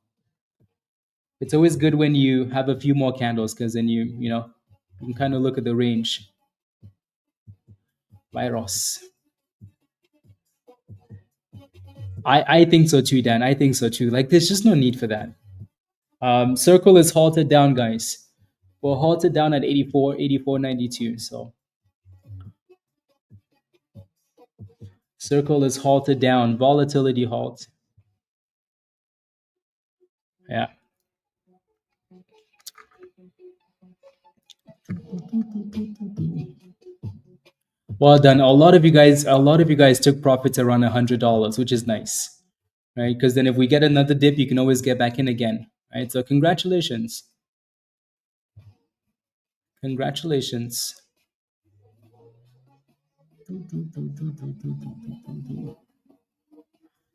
it's always good when you have a few more candles, because then you can kind of look at the range. Virus. I think so too, Dan. I think so too. Like, there's just no need for that. Circle is halted down, guys. We're halted down at 84, 84.92. So Circle is halted down. Volatility halt. Yeah. Well done. A lot of you guys took profits around $100, which is nice, right? Because then if we get another dip, you can always get back in again, right? So congratulations. Congratulations.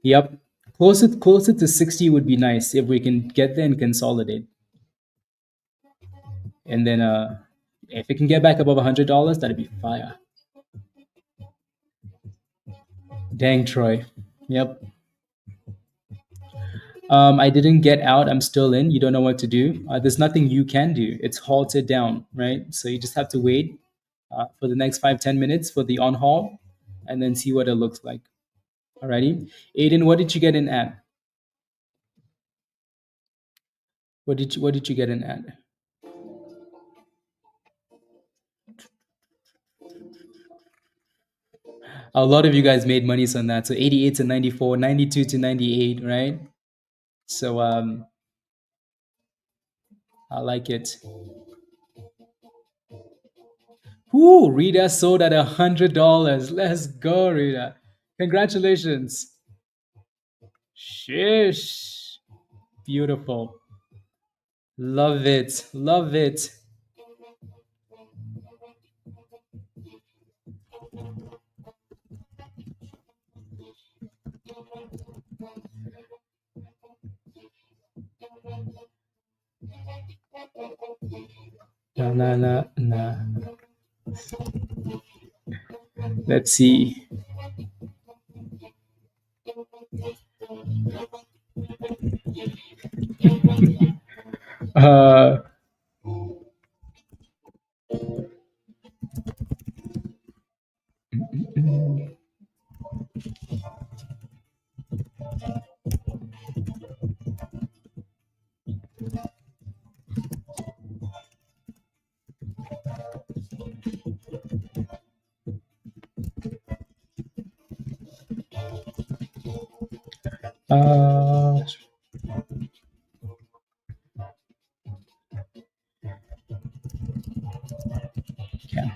Yep. Closer to 60 would be nice if we can get there and consolidate. And then if it can get back above $100, that'd be fire. Dang, Troy. Yep. I didn't get out. I'm still in. You don't know what to do. There's nothing you can do. It's halted down, right? So you just have to wait for the next 5-10 minutes for the on haul, and then see what it looks like. Alrighty. Aiden, what did you get in at? What did you get in at? A lot of you guys made monies on that. So 88 to 94, 92 to 98, right? So I like it. Woo, Rita sold at $100. Let's go, Rita. Congratulations. Shish. Beautiful. Love it. Love it. Na, na, na, na. Let's see. Uh, uh, yeah.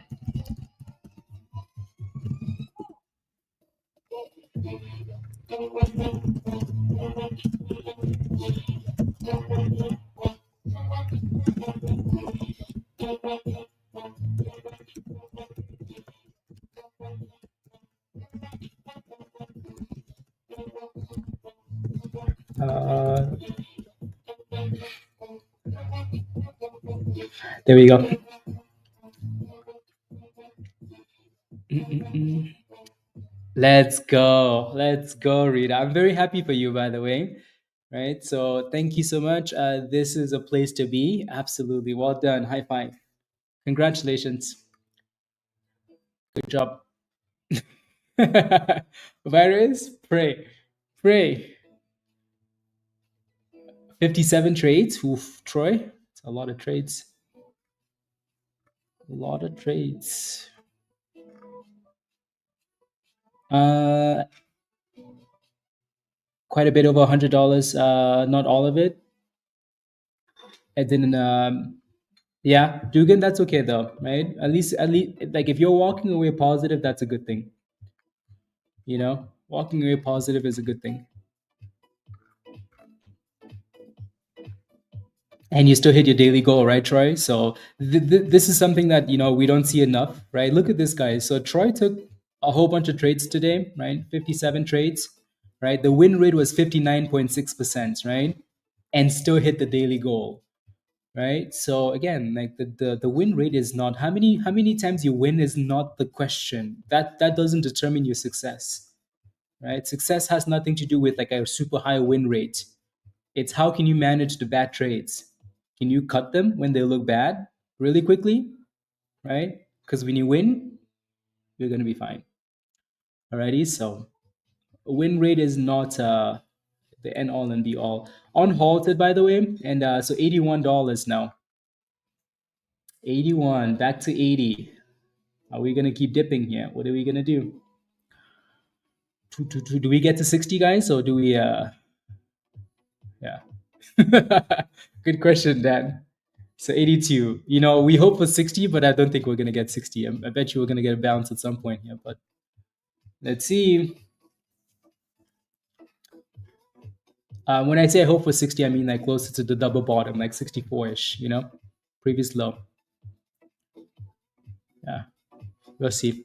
There we go. Let's go. Let's go, Rita. I'm very happy for you, by the way. Right. So thank you so much. This is a place to be. Absolutely. Well done. High five. Congratulations. Good job. Virus, pray. Pray. 57 trades. Oof, Troy. It's a lot of trades. A lot of trades. Quite a bit over $100. Not all of it. And then yeah, Dugan, that's okay though, right? At least like if you're walking away positive, that's a good thing. You know, walking away positive is a good thing. And you still hit your daily goal, right, Troy? So this is something that we don't see enough, right? Look at this guy. So Troy took a whole bunch of trades today, right? 57 trades, right? The win rate was 59.6%, right? And still hit the daily goal, right? So again, like the win rate is not how many times you win is not the question. That doesn't determine your success, right? Success has nothing to do with like a super high win rate. It's how can you manage the bad trades? Can you cut them when they look bad really quickly, right? Because when you win, you're going to be fine. Alrighty, so win rate is not the end all and be all. Unhalted, by the way, and so $81 now. 81 back to 80. Are we going to keep dipping here? What are we going to do? Do we get to 60, guys, or do we? Yeah. Good question, Dan. So 82. We hope for 60, but I don't think we're going to get 60. I bet you we're going to get a bounce at some point here, but let's see. When I say I hope for 60, I mean like closer to the double bottom, like 64-ish, previous low. Yeah, we'll see.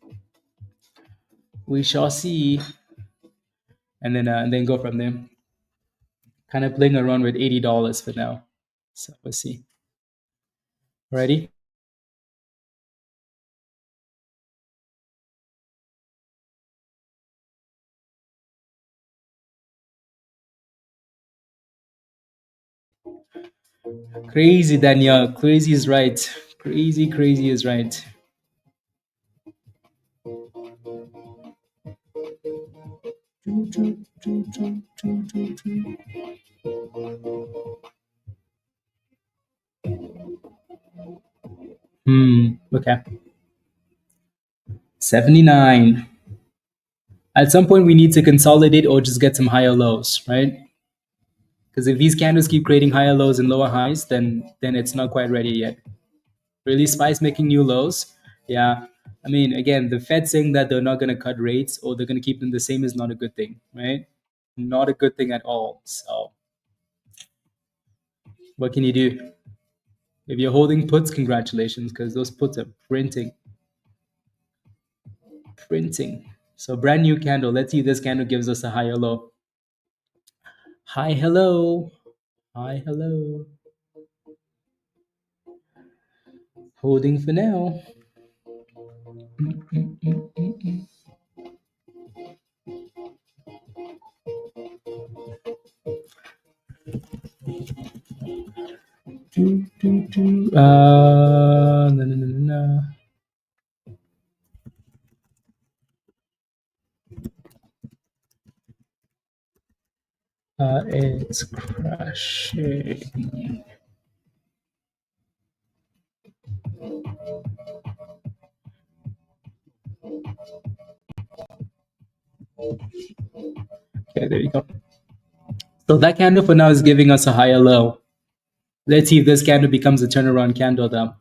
We shall see. And then go from there. Kind of playing around with $80 for now. So we'll see. Ready? Crazy, Daniel. Crazy is right. Crazy is right. Okay. 79. At some point, we need to consolidate or just get some higher lows, right? Because if these candles keep creating higher lows and lower highs, then it's not quite ready yet. Really, SPY's making new lows. Yeah. I mean, again, the Fed saying that they're not going to cut rates or they're going to keep them the same is not a good thing, right? Not a good thing at all. So, what can you do? If you're holding puts, congratulations, because those puts are printing, printing. So, brand new candle. Let's see if this candle gives us a higher low. Hi, hello. Hi, hello. Holding for now. No, no, no, no, no. It's crashing. Okay, there you go. So that candle for now is giving us a higher low. Let's see if this candle becomes a turnaround candle though.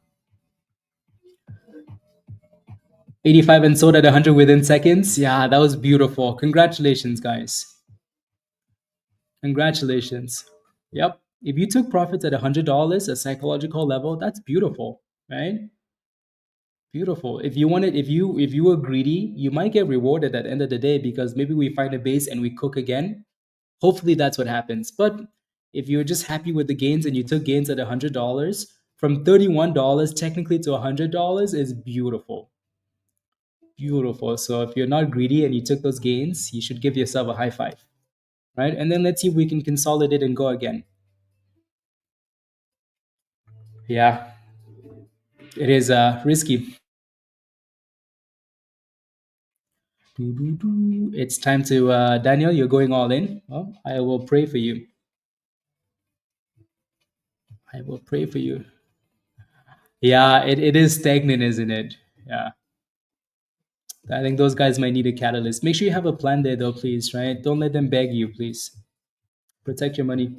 85 and sold at 100 within seconds. Yeah, that was beautiful. Congratulations, guys. Congratulations. Yep. If you took profits at $100, a psychological level, that's beautiful, right? Beautiful. If you were greedy, you might get rewarded at the end of the day because maybe we find a base and we cook again. Hopefully that's what happens. But if you're just happy with the gains and you took gains at $100, from $31 technically to $100 is beautiful. Beautiful. So if you're not greedy and you took those gains, you should give yourself a high five. Right? And then let's see if we can consolidate and go again. Yeah, it is risky. It's time to Daniel, you're going all in. Well, I will pray for you. I will pray for you. Yeah, it is stagnant, isn't it? Yeah. I think those guys might need a catalyst. Make sure you have a plan there, though, please, right? Don't let them beg you, please. Protect your money.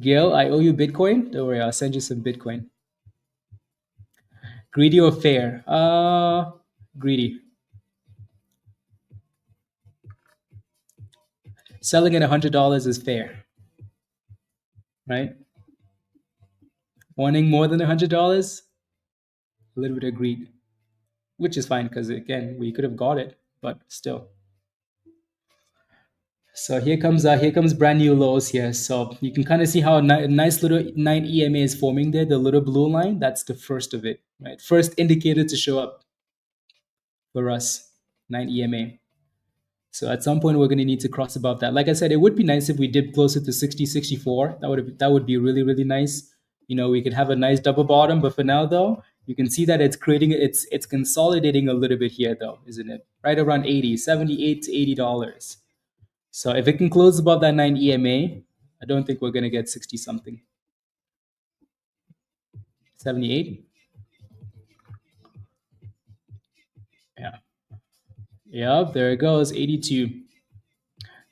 Gail, I owe you Bitcoin. Don't worry, I'll send you some Bitcoin. Greedy or fair? Greedy. Selling at $100 is fair, right? Wanting more than $100, a little bit of greed, which is fine because again, we could have got it, but still. So here comes brand new lows here. So you can kind of see how a nice little 9 EMA is forming there. The little blue line, that's the first of it, right? First indicator to show up for us, 9 EMA. So at some point we're going to need to cross above that. Like I said, it would be nice if we did closer to 60, 64. That would be really, really nice. We could have a nice double bottom, but for now though, you can see that it's consolidating a little bit here though, isn't it? Right around 80, 78 to $80. So if it can close above that 9 EMA, I don't think we're going to get 60 something. 78? Yeah. Yep, there it goes, 82.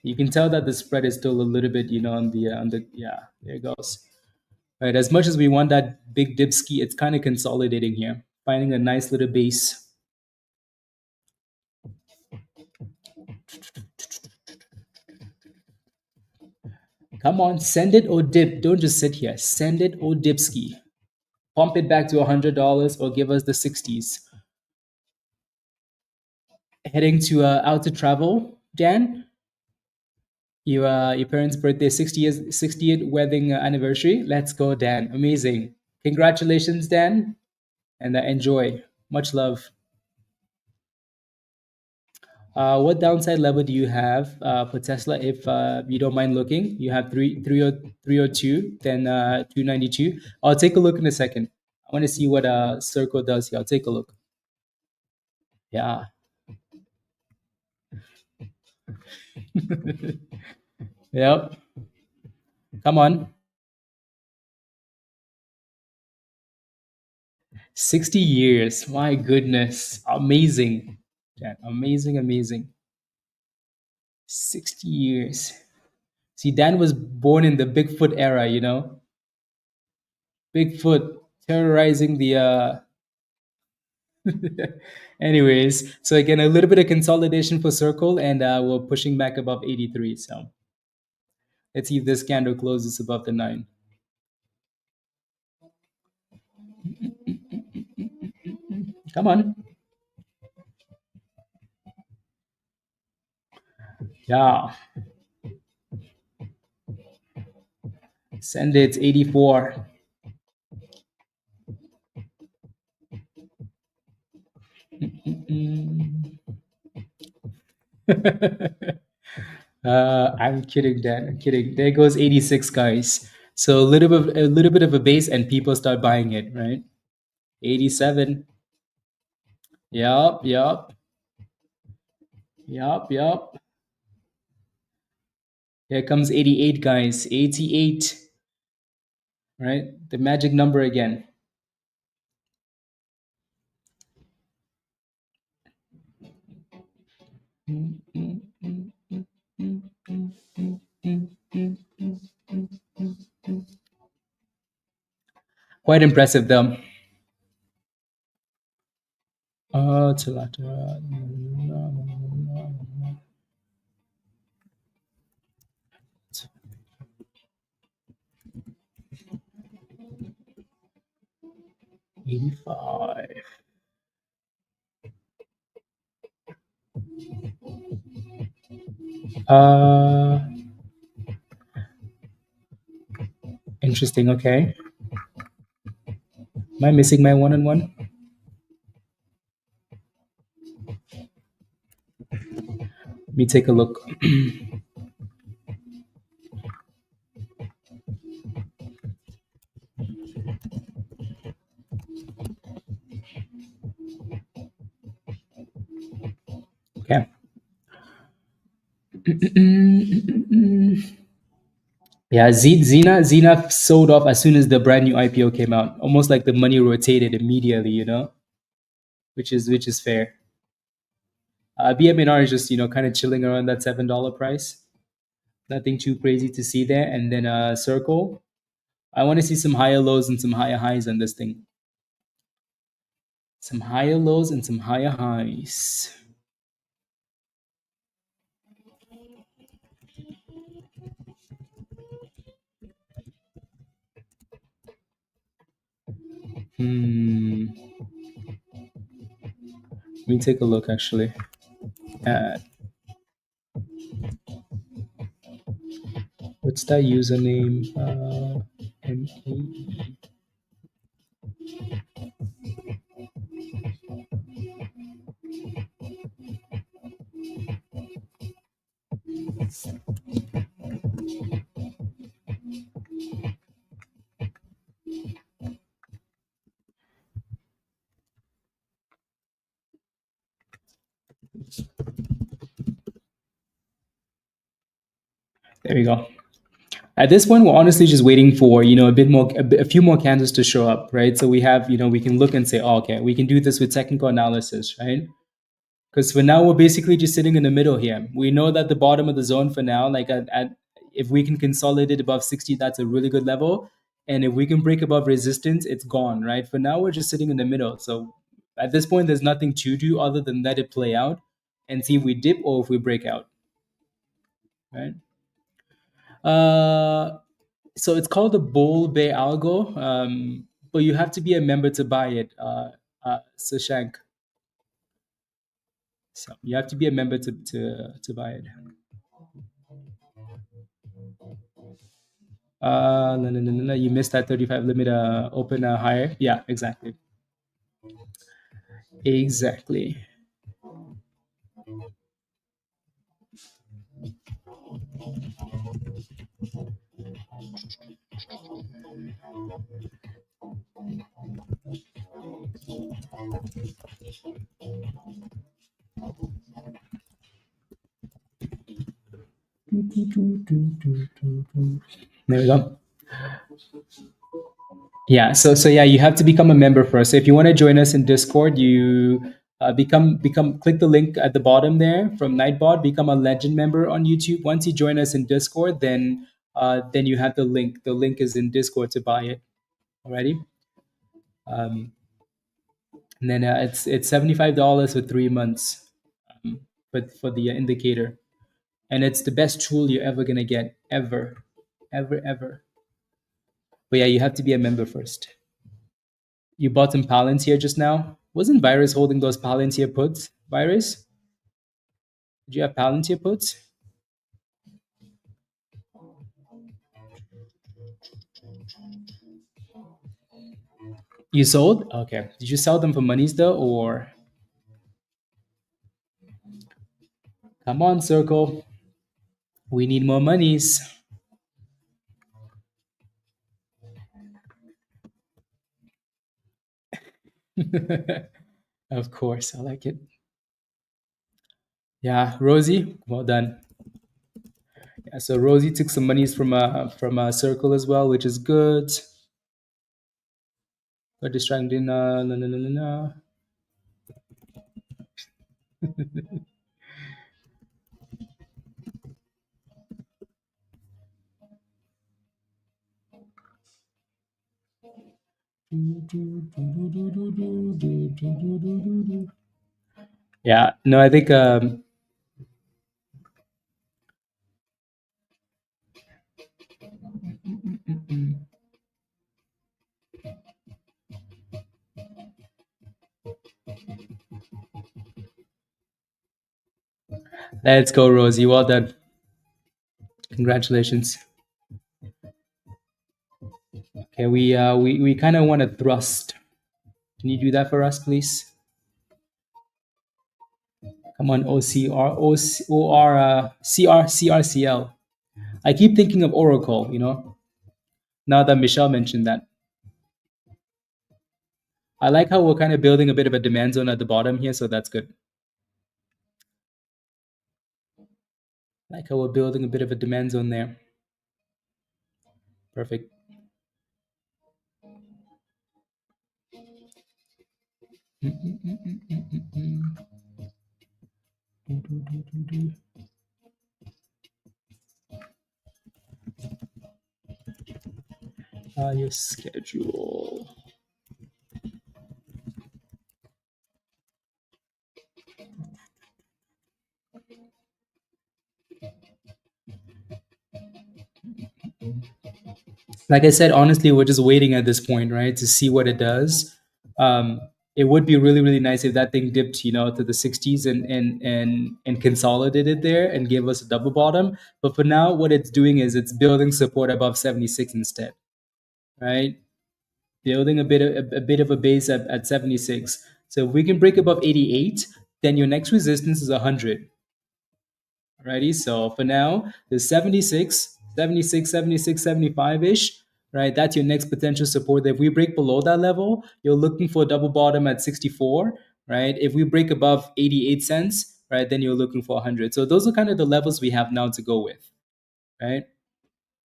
You can tell that the spread is still a little bit, on the yeah, there it goes. Right, as much as we want that big dip ski, it's kind of consolidating here, finding a nice little base. Come on, send it or dip. Don't just sit here. Send it or dip ski. Pump it back to $100 or give us the 60s. Heading to out to travel, Dan. Your parents' birthday, 60th wedding anniversary. Let's go, Dan. Amazing. Congratulations, Dan, and enjoy. Much love. What downside level do you have for Tesla? If you don't mind looking, you have 302, then 292. I'll take a look in a second. I want to see what Circle does here. I'll take a look. Yeah. Yep. Come on. 60 years. My goodness. Amazing. Yeah, amazing, amazing. 60 years. See, Dan was born in the Bigfoot era, Bigfoot terrorizing the. Anyways, so again, a little bit of consolidation for Circle, and we're pushing back above 83. So let's see if this candle closes above the 9. Come on. Yeah. Send it, 84. I'm kidding, Dan. I'm kidding. There goes 86, guys. So a little bit of a base, and people start buying it, right? 87. Yup, yup, yup, yup. Here comes 88, guys. 88. Right? The magic number again. Quite impressive, though. Talata. 85. Interesting. Okay. Am I missing my one-on-one? Let me take a look. Okay. Yeah, Zena sold off as soon as the brand new IPO came out. Almost like the money rotated immediately, which is fair. BMNR is just kind of chilling around that $7 price. Nothing too crazy to see there. And then Circle, I want to see some higher lows and some higher highs on this thing. Some higher lows and some higher highs. Let me take a look actually at what's that username? ME. There we go. At this point, we're honestly just waiting for a few more candles to show up, right? So we have we can look and say, oh, okay, we can do this with technical analysis, right? Because for now we're basically just sitting in the middle here. We know that the bottom of the zone for now, like if we can consolidate above 60, that's a really good level. And if we can break above resistance, it's gone, right? For now, we're just sitting in the middle. So at this point, there's nothing to do other than let it play out and see if we dip or if we break out, right? So it's called the Bull Bear Algo, but you have to be a member to buy it, Sashank. So you have to be a member to buy it. No, you missed that 35 limit open higher. Yeah, exactly. Exactly. There we go. Yeah, so yeah, you have to become a member first. So if you want to join us in Discord, you become click the link at the bottom there from Nightbot, become a legend member on YouTube. Once you join us in Discord, then you have the link. The link is in Discord to buy it. Alrighty. And then it's $75 for 3 months, but for the indicator, and it's the best tool you're ever gonna get, ever, ever, ever. But yeah, you have to be a member first. You bought some Palantir just now. Wasn't Virus holding those Palantir puts? Virus, did you have Palantir puts? You sold? Okay. Did you sell them for monies though, or? Come on, Circle. We need more monies. Of course, I like it. Yeah, Rosie, well done. Yeah, so Rosie took some monies from a Circle as well, which is good. Got distracted. No, no, no, no, no. Yeah, no, I think let's go, Rosie. Well done. Congratulations. Okay, we kind of want to thrust. Can you do that for us, please? Come on, CRCL. I keep thinking of Oracle, now that Michelle mentioned that. I like how we're kind of building a bit of a demand zone at the bottom here, so that's good. I like how we're building a bit of a demand zone there. Perfect. Your schedule. Like I said, honestly, we're just waiting at this point, right, to see what it does. It would be really, really nice if that thing dipped, to the 60s and consolidated there and gave us a double bottom. But for now, what it's doing is it's building support above 76 instead, right? Building a bit of a base at 76. So if we can break above 88, then your next resistance is 100. Alrighty, so for now, the 76, 76, 76, 75-ish, right? That's your next potential support. If we break below that level, you're looking for a double bottom at 64, right? If we break above 88 cents, right, then you're looking for 100. So those are kind of the levels we have now to go with, right?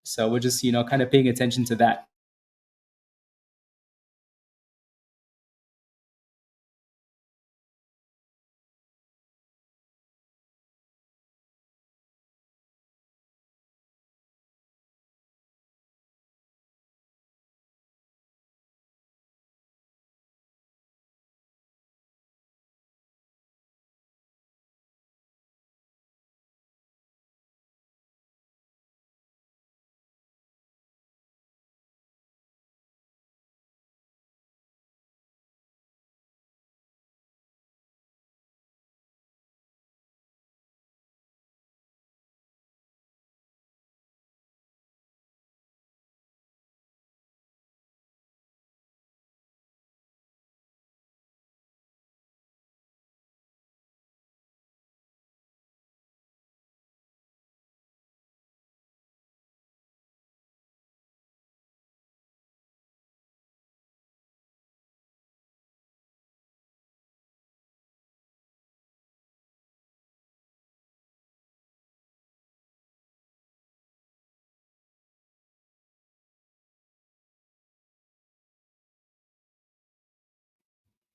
So we're just, kind of paying attention to that.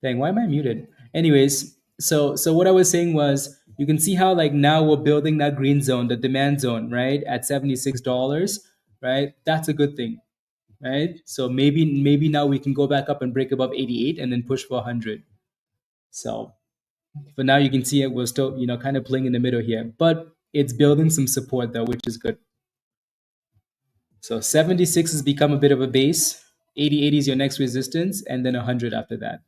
Dang, why am I muted? Anyways, so what I was saying was you can see how like now we're building that green zone, the demand zone, right? At $76, right? That's a good thing, right? So maybe now we can go back up and break above 88 and then push for 100. So for now, you can see it, we're still, kind of playing in the middle here, but it's building some support though, which is good. So 76 has become a bit of a base. 80 is your next resistance, and then 100 after that.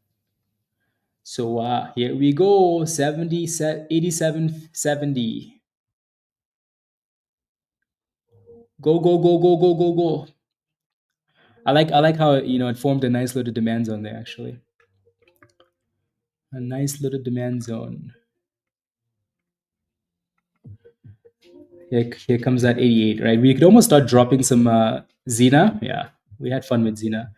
So here we go, 70, 87, 70. Go, go, go, go, go, go, go. I like how it formed a nice little demand zone there, actually. A nice little demand zone. Here comes that 88, right? We could almost start dropping some Zena. Yeah, we had fun with Zena.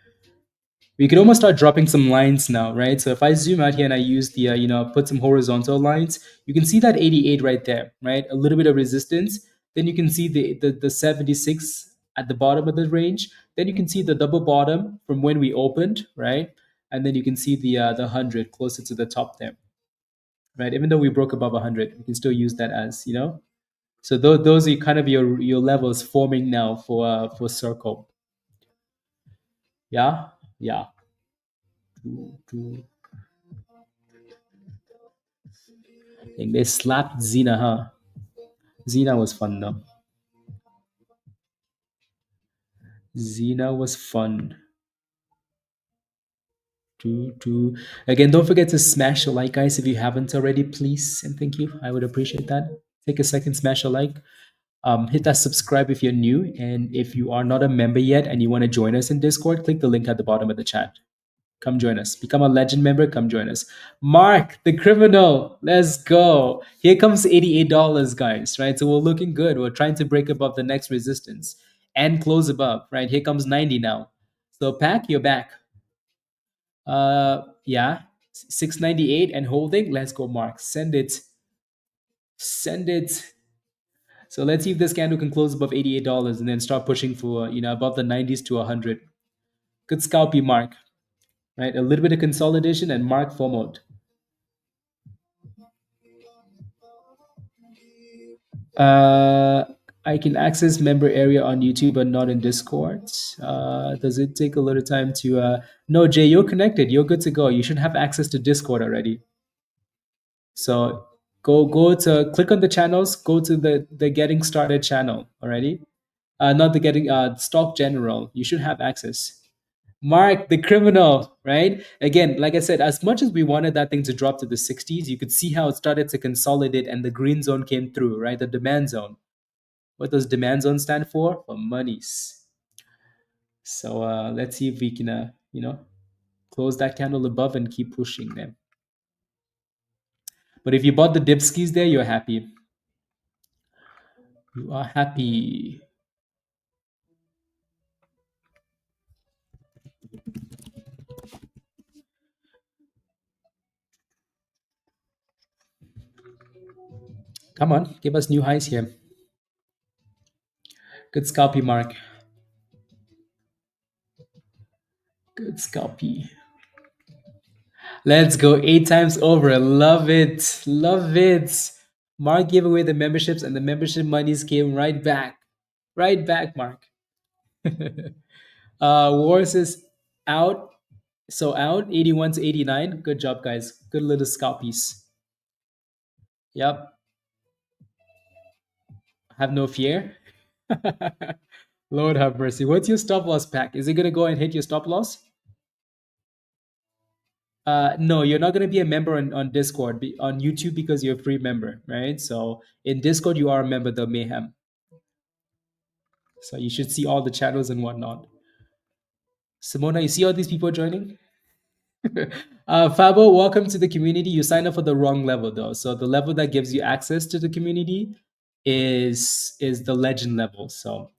We could almost start dropping some lines now, right? So if I zoom out here and I use the, put some horizontal lines, you can see that 88 right there, right? A little bit of resistance. Then you can see the 76 at the bottom of the range. Then you can see the double bottom from when we opened, right? And then you can see the 100 closer to the top there, right? Even though we broke above 100, we can still use that as, So those are kind of your levels forming now for circle. Yeah, yeah. And they slapped Zena, huh? Zena was fun though. Zena was fun. Again, don't forget to smash a like, guys, if you haven't already, please and thank you. I would appreciate that. Take a second, smash a like. Hit that subscribe if you're new, and if you are not a member yet and you want to join us in Discord, click the link at the bottom of the chat. Come join us. Become a legend member. Come join us. Mark, the criminal. Let's go. Here comes $88, guys, right? So we're looking good. We're trying to break above the next resistance and close above, right? Here comes 90 now. So Pack, you're back. Yeah, 698 and holding. Let's go, Mark. Send it. Send it. So let's see if this candle can close above $88 and then start pushing for, above the 90s to 100. Good scalpy, Mark. Right, a little bit of consolidation and Mark for mode. I can access member area on YouTube, but not in Discord. Does it take a little time to? No, Jay, you're connected. You're good to go. You should have access to Discord already. So go to click on the channels. Go to the Getting Started channel already. Not the Getting Stock General. You should have access. Mark, the criminal, right? Again, like I said, as much as we wanted that thing to drop to the 60s, you could see how it started to consolidate and the green zone came through, right? The demand zone. What does demand zone stand for? For monies. So let's see if we can, close that candle above and keep pushing them. But if you bought the dip skis there, you're happy. You are happy. Come on, give us new highs here. Good scalpy, Mark. Good scalpy. Let's go 8 times over. Love it. Love it. Mark gave away the memberships and the membership monies came right back. Right back, Mark. Wars is out. So out 81 to 89. Good job, guys. Good little scalpies. Yep. Have no fear. Lord have mercy. What's your stop loss, Pack? Is it going to go and hit your stop loss? No, you're not going to be a member on Discord, on YouTube, because you're a free member, right? So in Discord, you are a member of the Mayhem. So you should see all the channels and whatnot. Simona, you see all these people joining? Fabo, welcome to the community. You signed up for the wrong level though. So the level that gives you access to the community is the legend level. So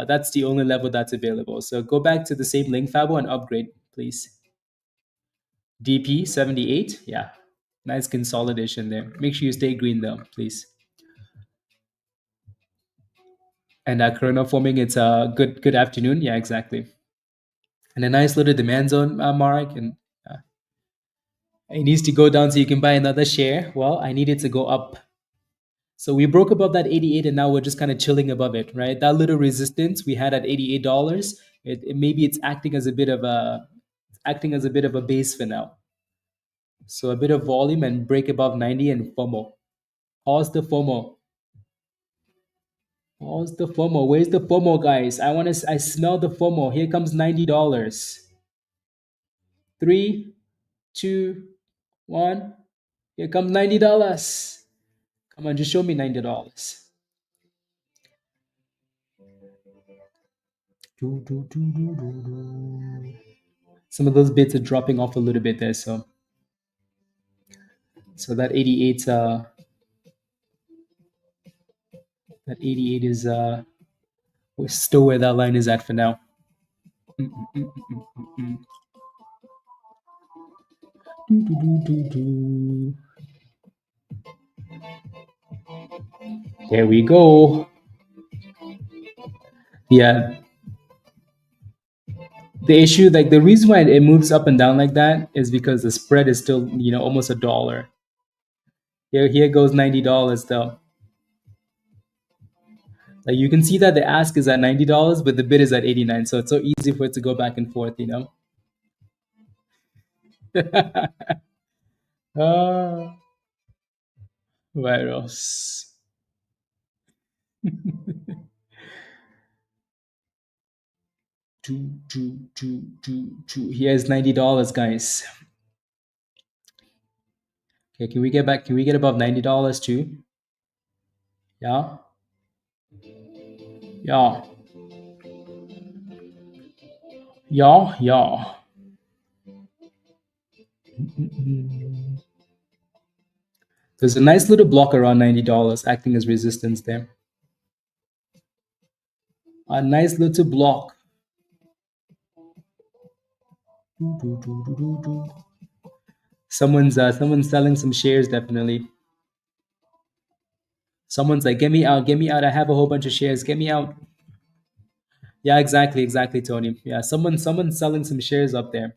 that's the only level that's available. So go back to the same link, Fabo, and upgrade, please. DP 78, yeah, nice consolidation there. Make sure you stay green though, please. And Corona forming, it's a good afternoon. Yeah, exactly. And a nice little demand zone, Mark, and it needs to go down so you can buy another share. Well, I need it to go up. So we broke above that 88 and now we're just kind of chilling above it, right? That little resistance we had at $88, Maybe it's acting as a bit of a base for now. So a bit of volume and break above 90 and FOMO. Pause the FOMO. Pause the FOMO. Where's the FOMO, guys? I smell the FOMO. Here comes $90. 3, 2, 1. Here comes $90. Come on, just show me $90. Some of those bits are dropping off a little bit there, so that 88 is we're still where that line is at for now. There we go. Yeah. The issue, like the reason why it moves up and down like that is because the spread is still, almost $1. Here goes $90 though. Like you can see that the ask is at $90, but the bid is at 89. So it's so easy for it to go back and forth, Virus. Here's $90, guys. Okay, can we get back? Can we get above $90 too? Yeah. Yeah. Yeah. Yeah. There's a nice little block around $90 acting as resistance there. A nice little block. Someone's selling some shares, definitely. Someone's like, get me out, I have a whole bunch of shares, get me out. Yeah, exactly, Tony. Yeah, someone's selling some shares up there.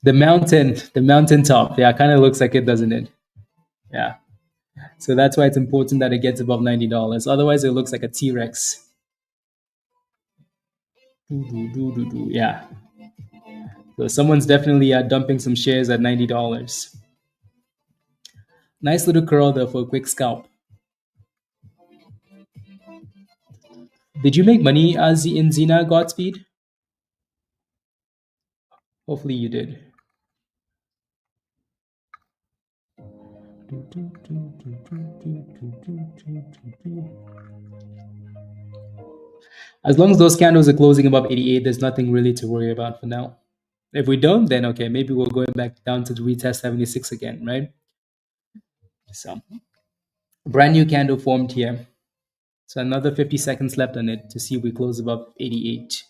The mountain top. Yeah, kind of looks like it, doesn't it? Yeah. So that's why it's important that it gets above $90. Otherwise, it looks like a T-Rex. Yeah. So someone's definitely dumping some shares at $90. Nice little curl though for a quick scalp. Did you make money in Zena, Godspeed? Hopefully you did. As long as those candles are closing above 88, there's nothing really to worry about for now. If we don't, then okay, maybe we're going back down to retest 76 again, right? So, brand new candle formed here. So another 50 seconds left on it to see if we close above 88.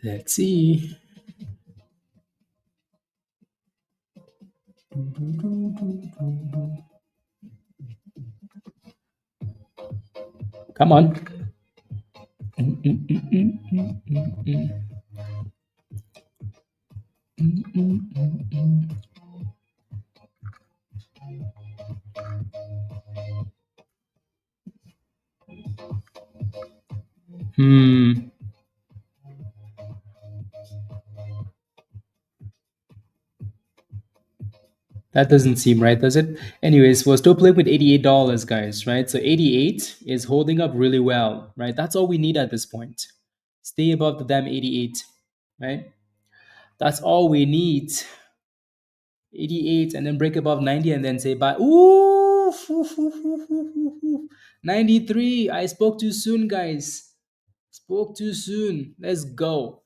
Let's see. Come on. That doesn't seem right, does it? Anyways, we're still playing with $88, guys, right? So 88 is holding up really well, right? That's all we need at this point. Stay above the damn 88, right? That's all we need. 88 and then break above 90 and then say bye. Ooh, 93. I spoke too soon, guys. Spoke too soon. Let's go.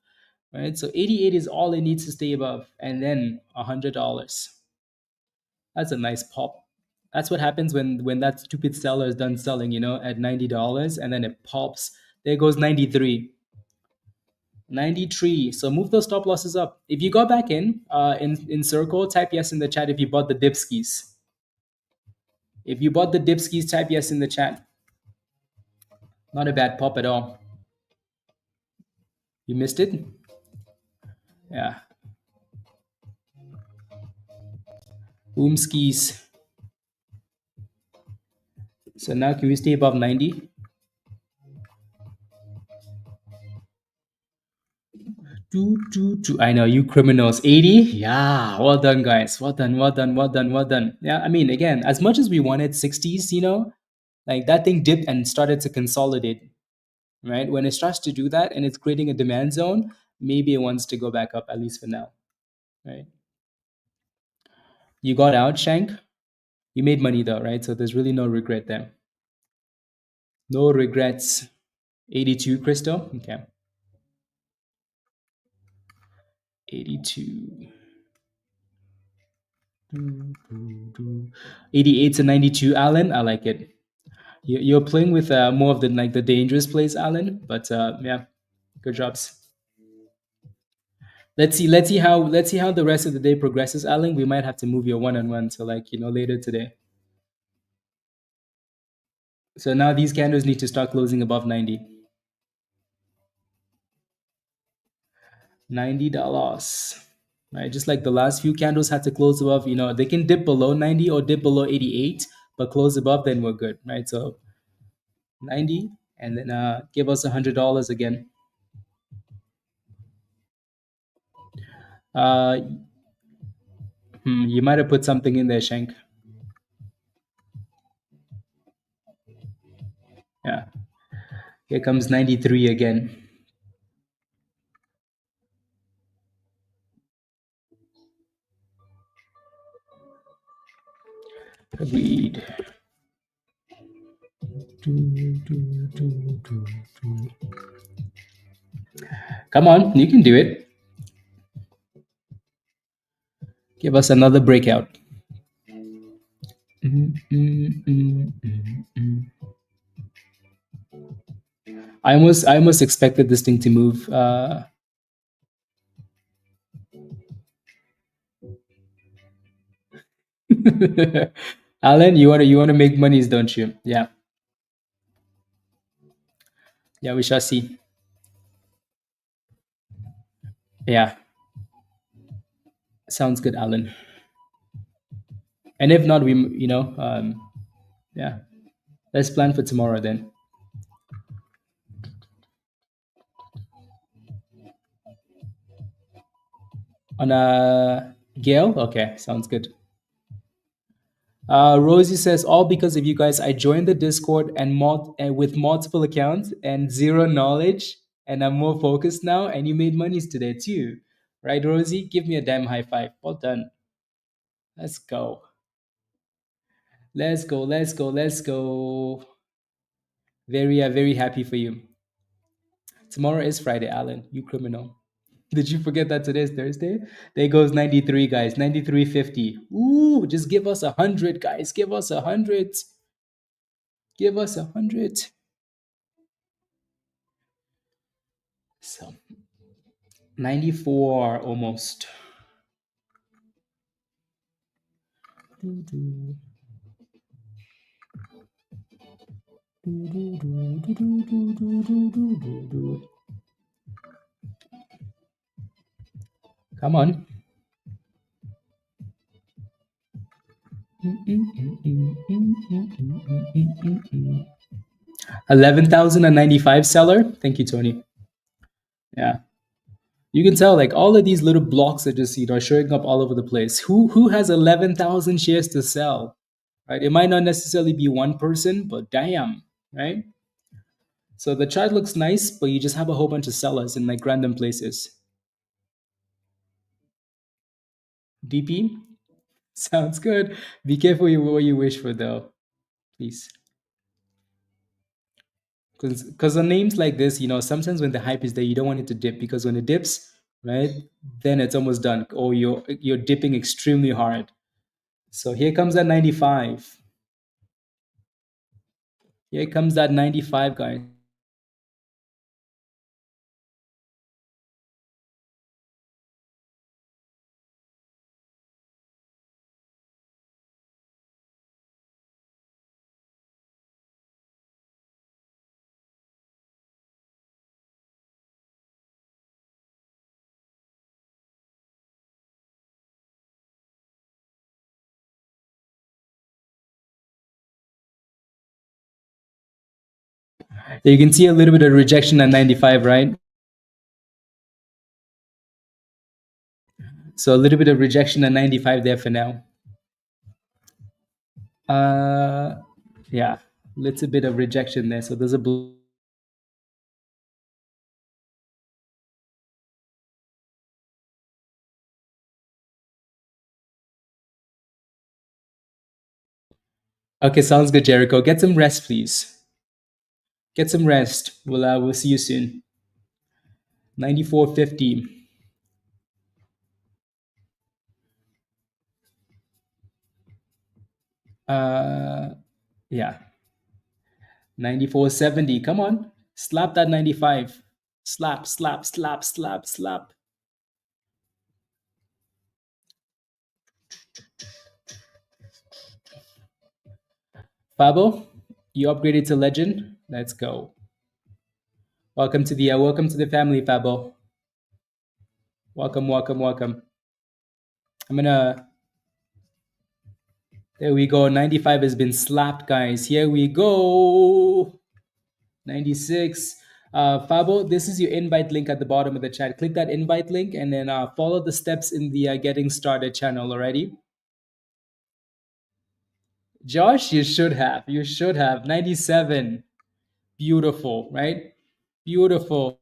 Right? So 88 is all it needs to stay above, and then $100. That's a nice pop. That's what happens when that stupid seller is done selling, at $90, and then it pops. There goes 93. 93. So move those stop losses up. If you go back in circle, type yes in the chat if you bought the dipskis. If you bought the dipskis, type yes in the chat. Not a bad pop at all. You missed it? Yeah. Boomskis. So now can we stay above 90? I know you criminals. 80? Yeah. Well done, guys. Well done, well done, well done, well done. Yeah, I mean, again, as much as we wanted 60s, like that thing dipped and started to consolidate, right? When it starts to do that and it's creating a demand zone, maybe it wants to go back up, at least for now, right? You got out, Shank. You made money though, right? So there's really no regret there. No regrets. 82, Crystal? Okay. 82. 88 to 92, Alan. I like it. You're playing with more of the dangerous plays, Alan. But yeah, good jobs. Let's see how the rest of the day progresses, Alan. We might have to move your one-on-one to later today. So now these candles need to start closing above 90. $90. Right? Just like the last few candles had to close above, they can dip below 90 or dip below 88, but close above, then we're good, right? So 90 and then give us $100 again. You might have put something in there, Shank. Yeah. Here comes 93 again. Agreed. Come on, you can do it. Give us another breakout. I almost expected this thing to move. Alan, you wanna make monies, don't you? Yeah. Yeah, we shall see. Yeah. Sounds good, Alan. And if not, yeah. Let's plan for tomorrow then. On a Gail? Okay, sounds good. Rosie says, all because of you guys. I joined the Discord and with multiple accounts and zero knowledge, and I'm more focused now. And you made monies today too, right, Rosie? Give me a damn high five. Well done. Let's go. Let's go. Let's go. Let's go. Very happy for you. Tomorrow is Friday, Alan. You criminal. Did you forget that today's Thursday? There goes 93, guys. 93.50. Ooh, just give us 100, guys. Give us 100. Give us 100. So 94 almost. Come on. 11,095 seller. Thank you, Tony. Yeah. You can tell like all of these little blocks are just showing up all over the place. Who has 11,000 shares to sell? Right? It might not necessarily be one person, but damn, right? So the chart looks nice, but you just have a whole bunch of sellers in like random places. DP? Sounds good. Be careful what you wish for though, please. Because on names like this, sometimes when the hype is there, you don't want it to dip because when it dips, right, then it's almost done. Or you're dipping extremely hard. So here comes that 95. Here comes that 95, guys. You can see a little bit of rejection at 95, right? So a little bit of rejection at 95 there for now. Yeah, little bit of rejection there. So there's a blue. Okay, sounds good, Jericho. Get some rest, please. Get some rest. We'll see you soon. 94.50. Yeah. 94.70. Come on. Slap that 95. Slap, slap, slap, slap, slap. Fabo, you upgraded to legend. Let's go. Welcome to the family, Fabo. Welcome, welcome, welcome. There we go. 95 has been slapped, guys. Here we go. 96. Fabo, this is your invite link at the bottom of the chat. Click that invite link and then follow the steps in the getting started channel already. Josh, you should have. You should have. 97. Beautiful, right? Beautiful.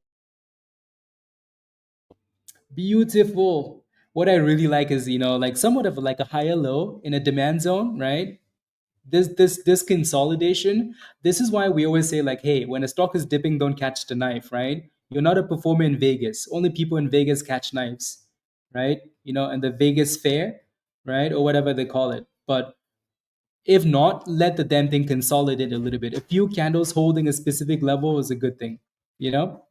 Beautiful. What I really like is, like somewhat of like a higher low in a demand zone, right? This consolidation. This is why we always say, like, hey, when a stock is dipping, don't catch the knife, right? You're not a performer in Vegas. Only people in Vegas catch knives, right? And the Vegas fair, right? Or whatever they call it. But if not, let the damn thing consolidate a little bit. A few candles holding a specific level is a good thing, you know?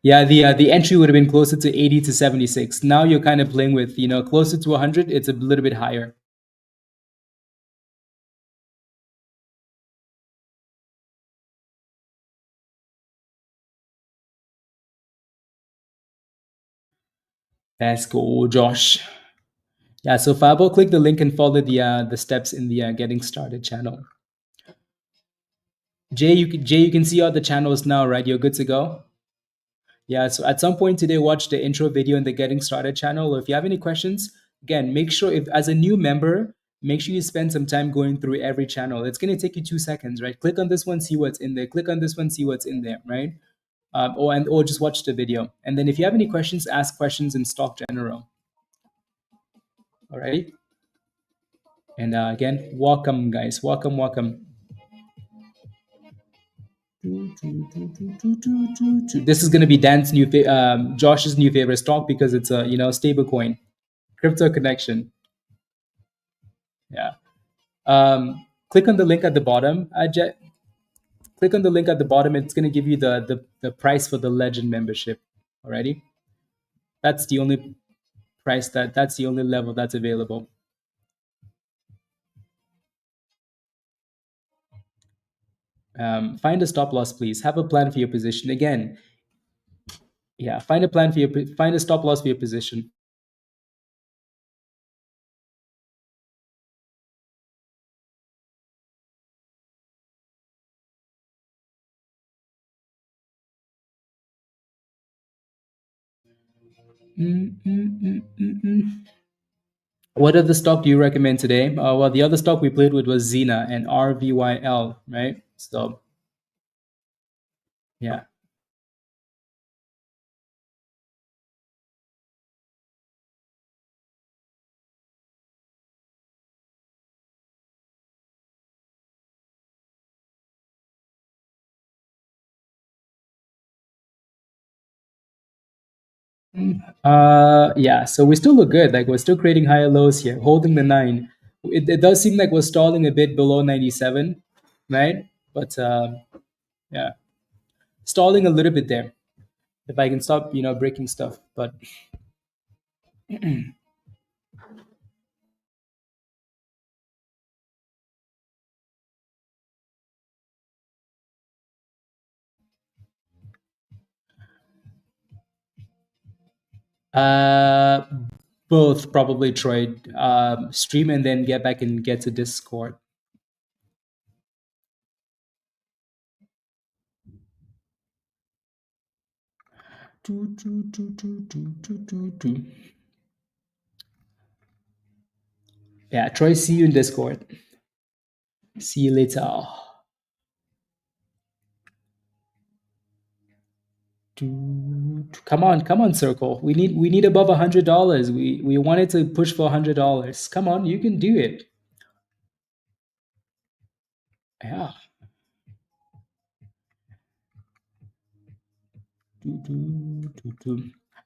Yeah, the entry would have been closer to 80 to 76. Now you're kind of playing with, closer to 100, it's a little bit higher. Let's go, Josh. Yeah, so Fabo, click the link and follow the steps in the getting started channel. Jay, you can see all the channels now, right? You're good to go. Yeah, so at some point today, watch the intro video in the getting started channel. If you have any questions, again, make sure if as a new member, make sure you spend some time going through every channel. It's going to take you 2 seconds, right? Click on this one, see what's in there. Click on this one, see what's in there, right? Or just watch the video. And then if you have any questions, ask questions in stock general. All right. And again, welcome, guys. Welcome, welcome. This is going to be Dan's Josh's new favorite stock because it's a stable coin, crypto connection. Yeah. Click on the link at the bottom. Click on the link at the bottom. It's going to give you the price for the Legend membership. Alrighty. That's the only price that's the only level that's available. Find a stop loss, please. Have a plan for your position. Again, yeah, find a stop loss for your position. What other stock do you recommend today? Well, the other stock we played with was Zena and RVYL, right? So, yeah. Yeah, so we still look good. Like we're still creating higher lows here, holding the 9. It does seem like we're stalling a bit below 97, right? But yeah, stalling a little bit there. If I can stop, breaking stuff. But uh, Both probably trade stream and then get back and get to Discord. Yeah, Troy, see you in Discord. See you later. Come on, Circle. We need above $100. We wanted to push for $100. Come on, you can do it. Yeah.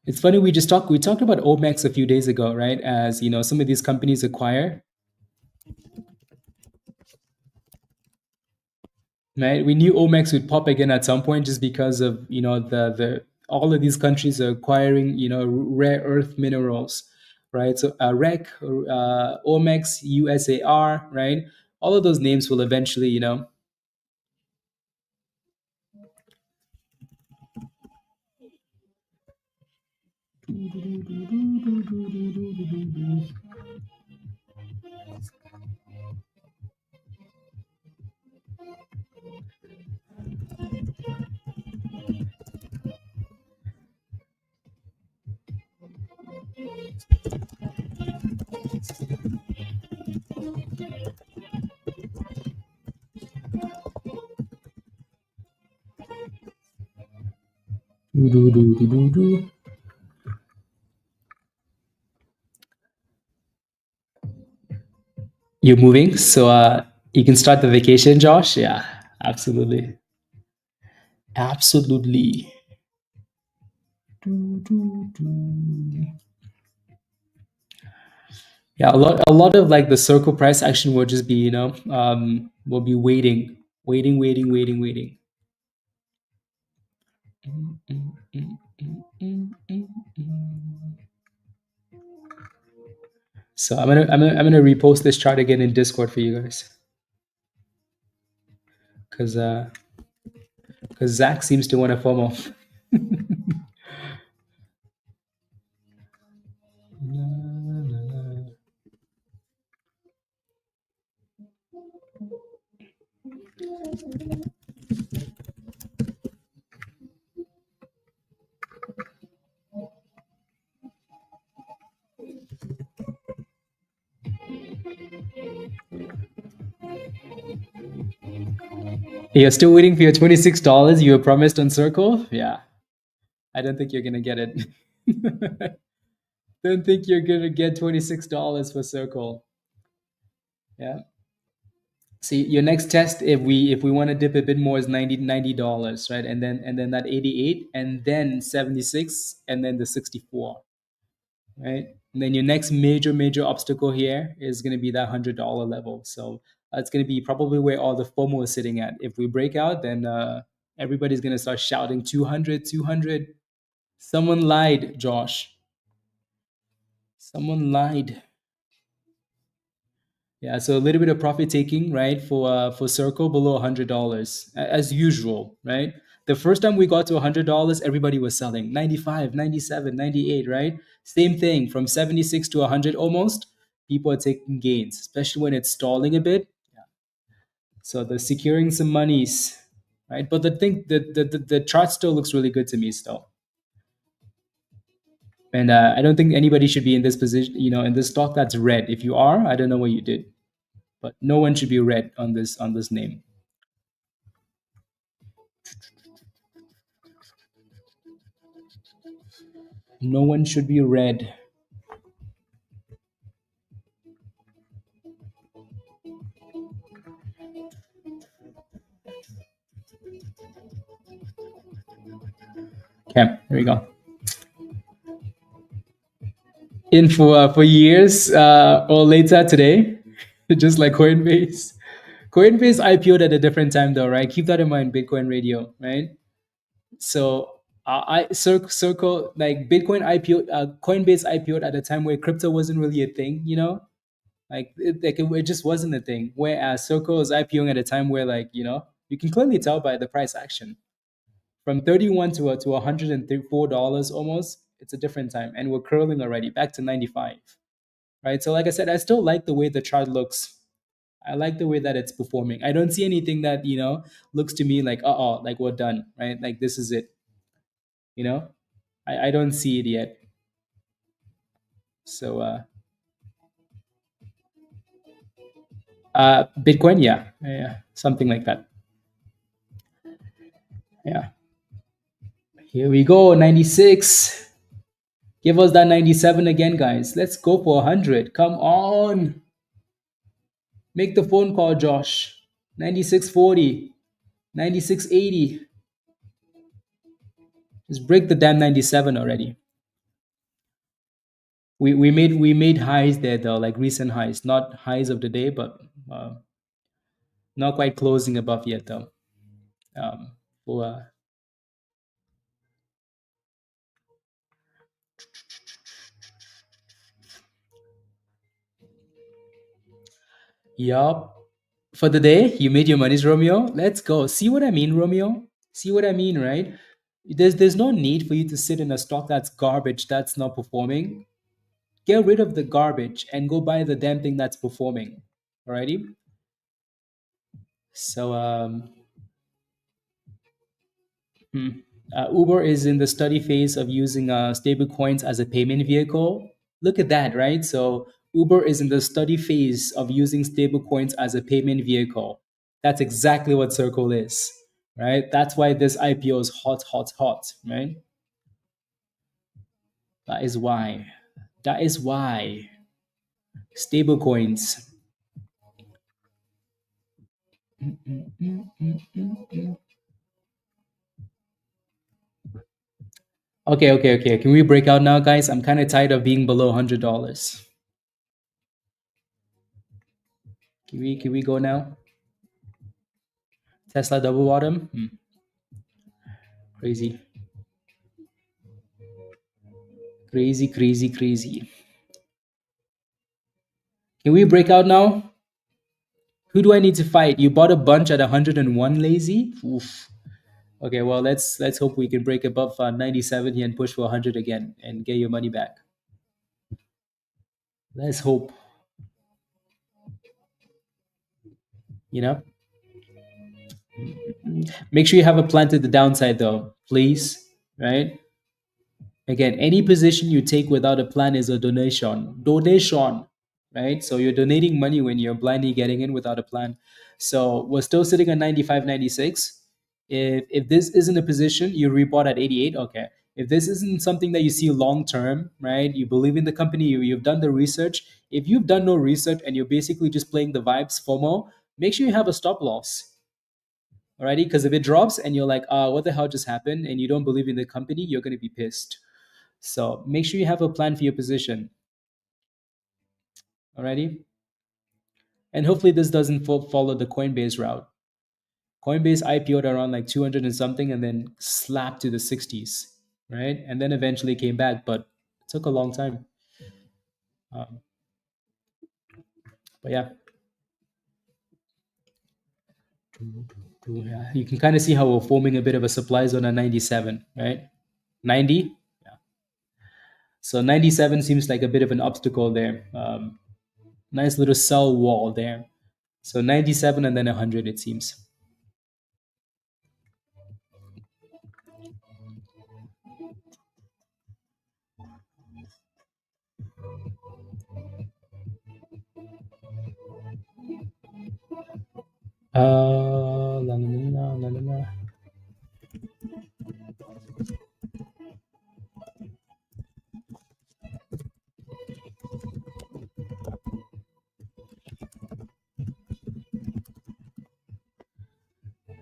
It's funny, we talked about Omex a few days ago, right? As you know, some of these companies acquire. Right? We knew Omex would pop again at some point just because of, you know, the all of these countries are acquiring, you know, rare earth minerals, right? So REC, Omex, USAR, right? All of those names will eventually, you know, you're moving. So you can start the vacation, Josh. Yeah, absolutely. Absolutely. Yeah, a lot of like the circle price action will just be, you know, will be waiting. So I'm gonna repost this chart again in Discord for you guys, because Zach seems to want to FOMO. You're still waiting for your $26 you were promised on Circle? Yeah, I don't think you're gonna get it. Don't think you're gonna get $26 for Circle. Yeah. See, your next test, if we want to dip a bit more, is $90, right? And then that 88, and then 76, and then the 64, right? And then your next major obstacle here is going to be that $100 level. So it's going to be probably where all the FOMO is sitting at. If we break out, then everybody's going to start shouting 200, 200. Someone lied, Josh. Someone lied. Yeah, so a little bit of profit taking, right, for Circle below $100 as usual, right? The first time we got to $100, everybody was selling 95, 97, 98, right? Same thing from 76 to 100 almost. People are taking gains, especially when it's stalling a bit. Yeah. So they're securing some monies, right? But the thing, the chart still looks really good to me still. And I don't think anybody should be in this position, you know, in this stock that's red. If you are, I don't know what you did. But no one should be red on this name. No one should be red. Okay, here we go. In for years or later today, just like Coinbase. Coinbase IPO'd at a different time though, right? Keep that in mind, Bitcoin Radio, right? So Circle, like Bitcoin IPO, Coinbase IPO'd at a time where crypto wasn't really a thing, you know, like it just wasn't a thing. Whereas Circle is IPOing at a time where, like, you know, you can clearly tell by the price action from 31 to $104 almost. It's a different time, and we're curling already back to 95, right? So like I said, I still like the way the chart looks. I like the way that it's performing. I don't see anything that looks to me like like we're done, right? Like this is it. I don't see it yet. So Bitcoin, yeah, something like that. Yeah. Here we go, 96. Give us that 97 again, guys. Let's go for 100. Come on. Make the phone call, Josh. 96.40, 96.80. Just break the damn 97 already. We made highs there though, like recent highs, not highs of the day, but not quite closing above yet though. For yup. For the day, you made your monies, Romeo. Let's go. See what I mean, Romeo? See what I mean, right? There's no need for you to sit in a stock that's garbage, that's not performing. Get rid of the garbage and go buy the damn thing that's performing. Alrighty? So Uber is in the study phase of using stable coins as a payment vehicle. Look at that, right? So Uber is in the study phase of using stable coins as a payment vehicle. That's exactly what Circle is, right? That's why this IPO is hot, hot, hot, right? That is why. That is why. Stable coins. Okay. Can we break out now, guys? I'm kind of tired of being below $100. Can we go now? Tesla double bottom? Crazy. Crazy. Can we break out now? Who do I need to fight? You bought a bunch at 101, lazy? Oof. Okay, well, let's hope we can break above 97 here and push for 100 again and get your money back. Let's hope. Make sure you have a plan to the downside though, please, right? Again, any position you take without a plan is a donation, right? So you're donating money when you're blindly getting in without a plan. So we're still sitting at 95, 96. If this isn't a position you rebought at 88, okay. If this isn't something that you see long term, right? You believe in the company, you've done the research. If you've done no research and you're basically just playing the vibes, FOMO, make sure you have a stop loss. Alrighty, because if it drops and you're like, what the hell just happened, and you don't believe in the company, you're going to be pissed. So make sure you have a plan for your position. Alrighty, and hopefully this doesn't follow the Coinbase route. Coinbase IPO'd around like 200 and something, and then slapped to the 60s, right? And then eventually came back, but it took a long time. But yeah. You can kind of see how we're forming a bit of a supply zone at 97, right? 90. So 97 seems like a bit of an obstacle there. Nice little sell wall there. So 97 and then 100, it seems. La, la, la, la, la.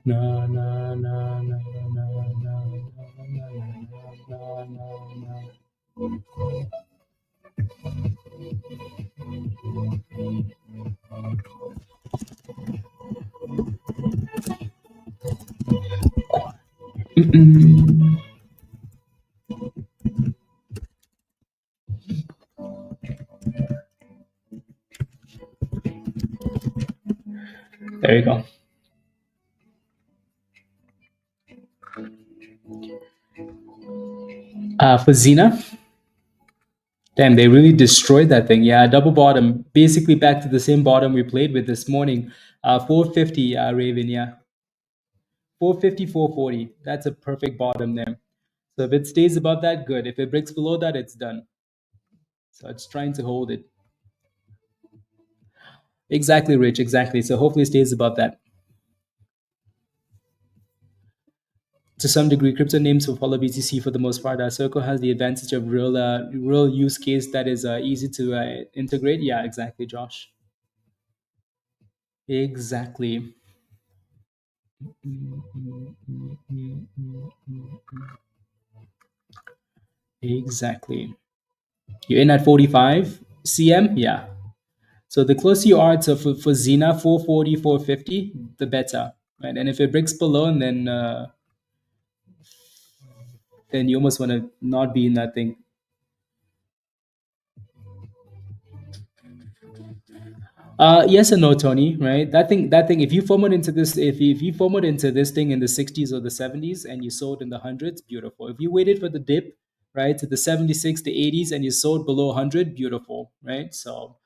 Na, na, na, na, na, na, na, na, na, na. There you go. For Zena, Damn, they really destroyed that thing. Yeah, double bottom, basically back to the same bottom we played with this morning. 450, Raven. Yeah, 450, 440. That's a perfect bottom there. So if it stays above that, good. If it breaks below that, it's done. So it's trying to hold it. Exactly, Rich. Exactly. So hopefully it stays above that. To some degree, crypto names will follow BTC for the most part. Circle has the advantage of real use case that is easy to integrate. Yeah, exactly, Josh. Exactly. Exactly. You're in at 45 cm. Yeah. So the closer you are to for Zena 440, 450, the better, right? And if it breaks below, and then you almost want to not be in that thing. Yes and no, Tony. Right? That thing. If you format into this, if you format into this thing in the 60s or the 70s, and you sold in the hundreds, beautiful. If you waited for the dip, right, to the 76 to 80s, and you sold below 100, beautiful, right? So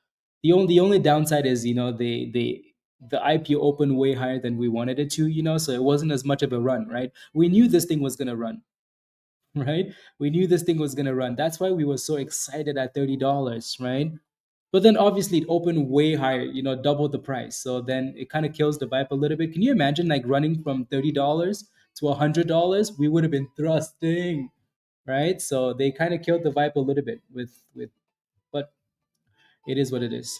the only downside is the IPO opened way higher than we wanted it to, so it wasn't as much of a run, right? We knew this thing was gonna run, right? We knew this thing was gonna run. That's why we were so excited at $30, right? But then obviously it opened way higher, double the price. So then it kind of kills the vibe a little bit. Can you imagine like running from $30 to $100? We would have been thrusting, right? So they kind of killed the vibe a little bit but it is what it is,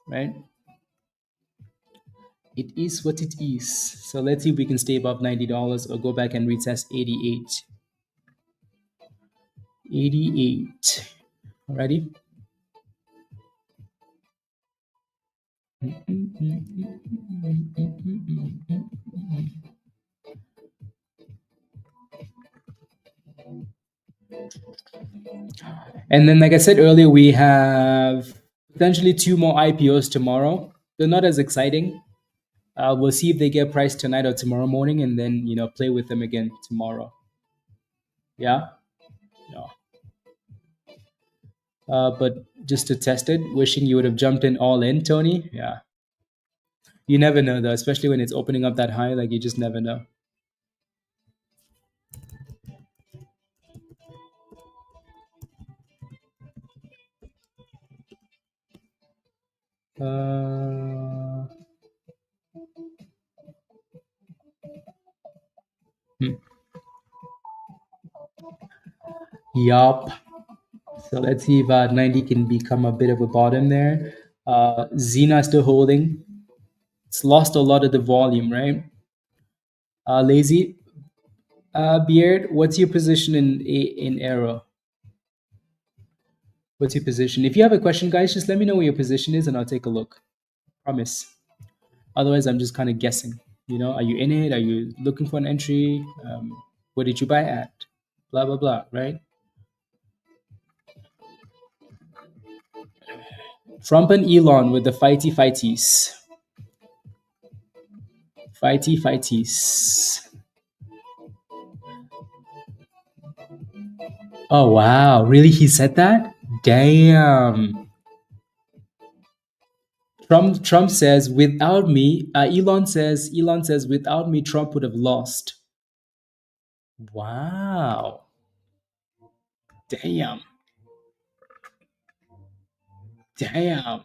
right? It is what it is. So let's see if we can stay above $90 or go back and retest 88. 88. Alrighty. And then, like I said earlier, we have potentially two more IPOs tomorrow. They're not as exciting. We'll see if they get priced tonight or tomorrow morning, and then play with them again tomorrow. Yeah, yeah. But just to test it, wishing you would have jumped in all in, Tony. Yeah, you never know though, especially when it's opening up that high. Like you just never know. Uh, hmm. Yup. So let's see if 90 can become a bit of a bottom there. Zena still holding. It's lost a lot of the volume, right? Lazy Beard, what's your position in Arrow? What's your position? If you have a question, guys, just let me know where your position is, and I'll take a look. Promise. Otherwise, I'm just kind of guessing. Are you in it? Are you looking for an entry? What did you buy at? Blah blah blah. Right? Trump and Elon with the fighties. Fighties. Oh wow! Really? He said that? Damn. Trump says without me. Elon says without me, Trump would have lost. Wow. Damn. Damn.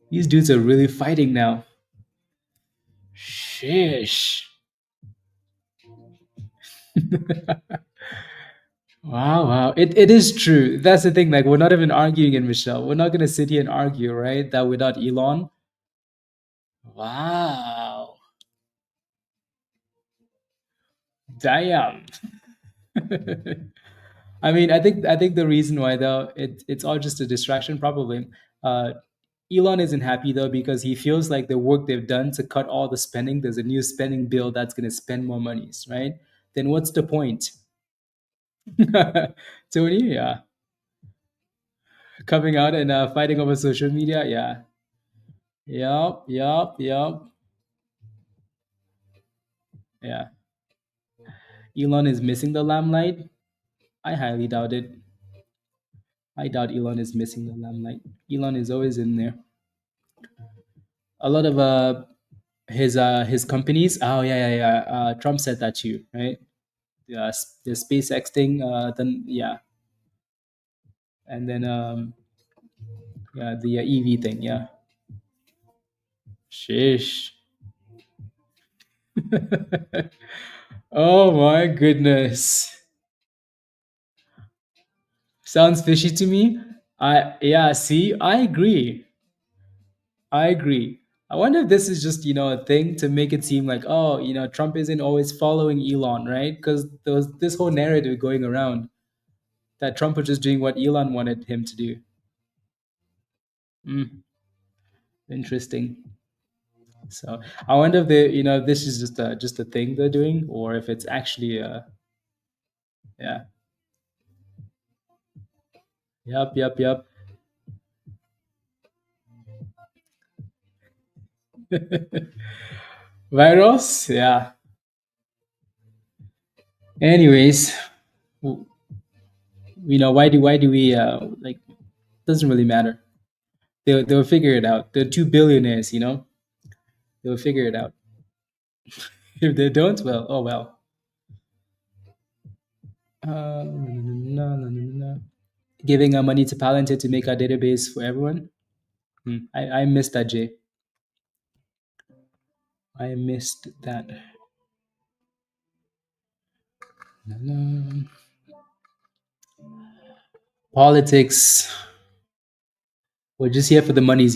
These dudes are really fighting now. Shish. Wow. It is true. That's the thing. Like, we're not even arguing in Michelle. We're not going to sit here and argue, right? That without Elon. Wow. Damn. I mean, I think the reason why though it's all just a distraction probably. Uh, Elon isn't happy though because he feels like the work they've done to cut all the spending. There's a new spending bill that's going to spend more monies, right? Then what's the point? Tony, yeah, coming out and fighting over social media, yeah, yep, yeah. Elon is missing the limelight. I highly doubt it. I doubt Elon is missing the limelight. Elon is always in there. A lot of his companies. Oh yeah, yeah, yeah. Trump said that too, right? The SpaceX thing. Then yeah, and then yeah, the EV thing. Yeah. Shish. Oh my goodness. Sounds fishy to me. I Yeah, see, I agree. I agree. I wonder if this is just, a thing to make it seem like, oh, Trump isn't always following Elon, right? Because there was this whole narrative going around that Trump was just doing what Elon wanted him to do. Mm, interesting. So I wonder if this is just a thing they're doing, or if it's actually yeah, yep, yep, yep. Virus, yeah. Anyways, w- why do we like? Doesn't really matter. They'll figure it out. They're two billionaires, they'll figure it out. If they don't, well, oh well. No, no, no, no. Giving our money to Palantir to make our database for everyone. I missed that, Jay. I missed that. No, no. Politics. We're just here for the monies.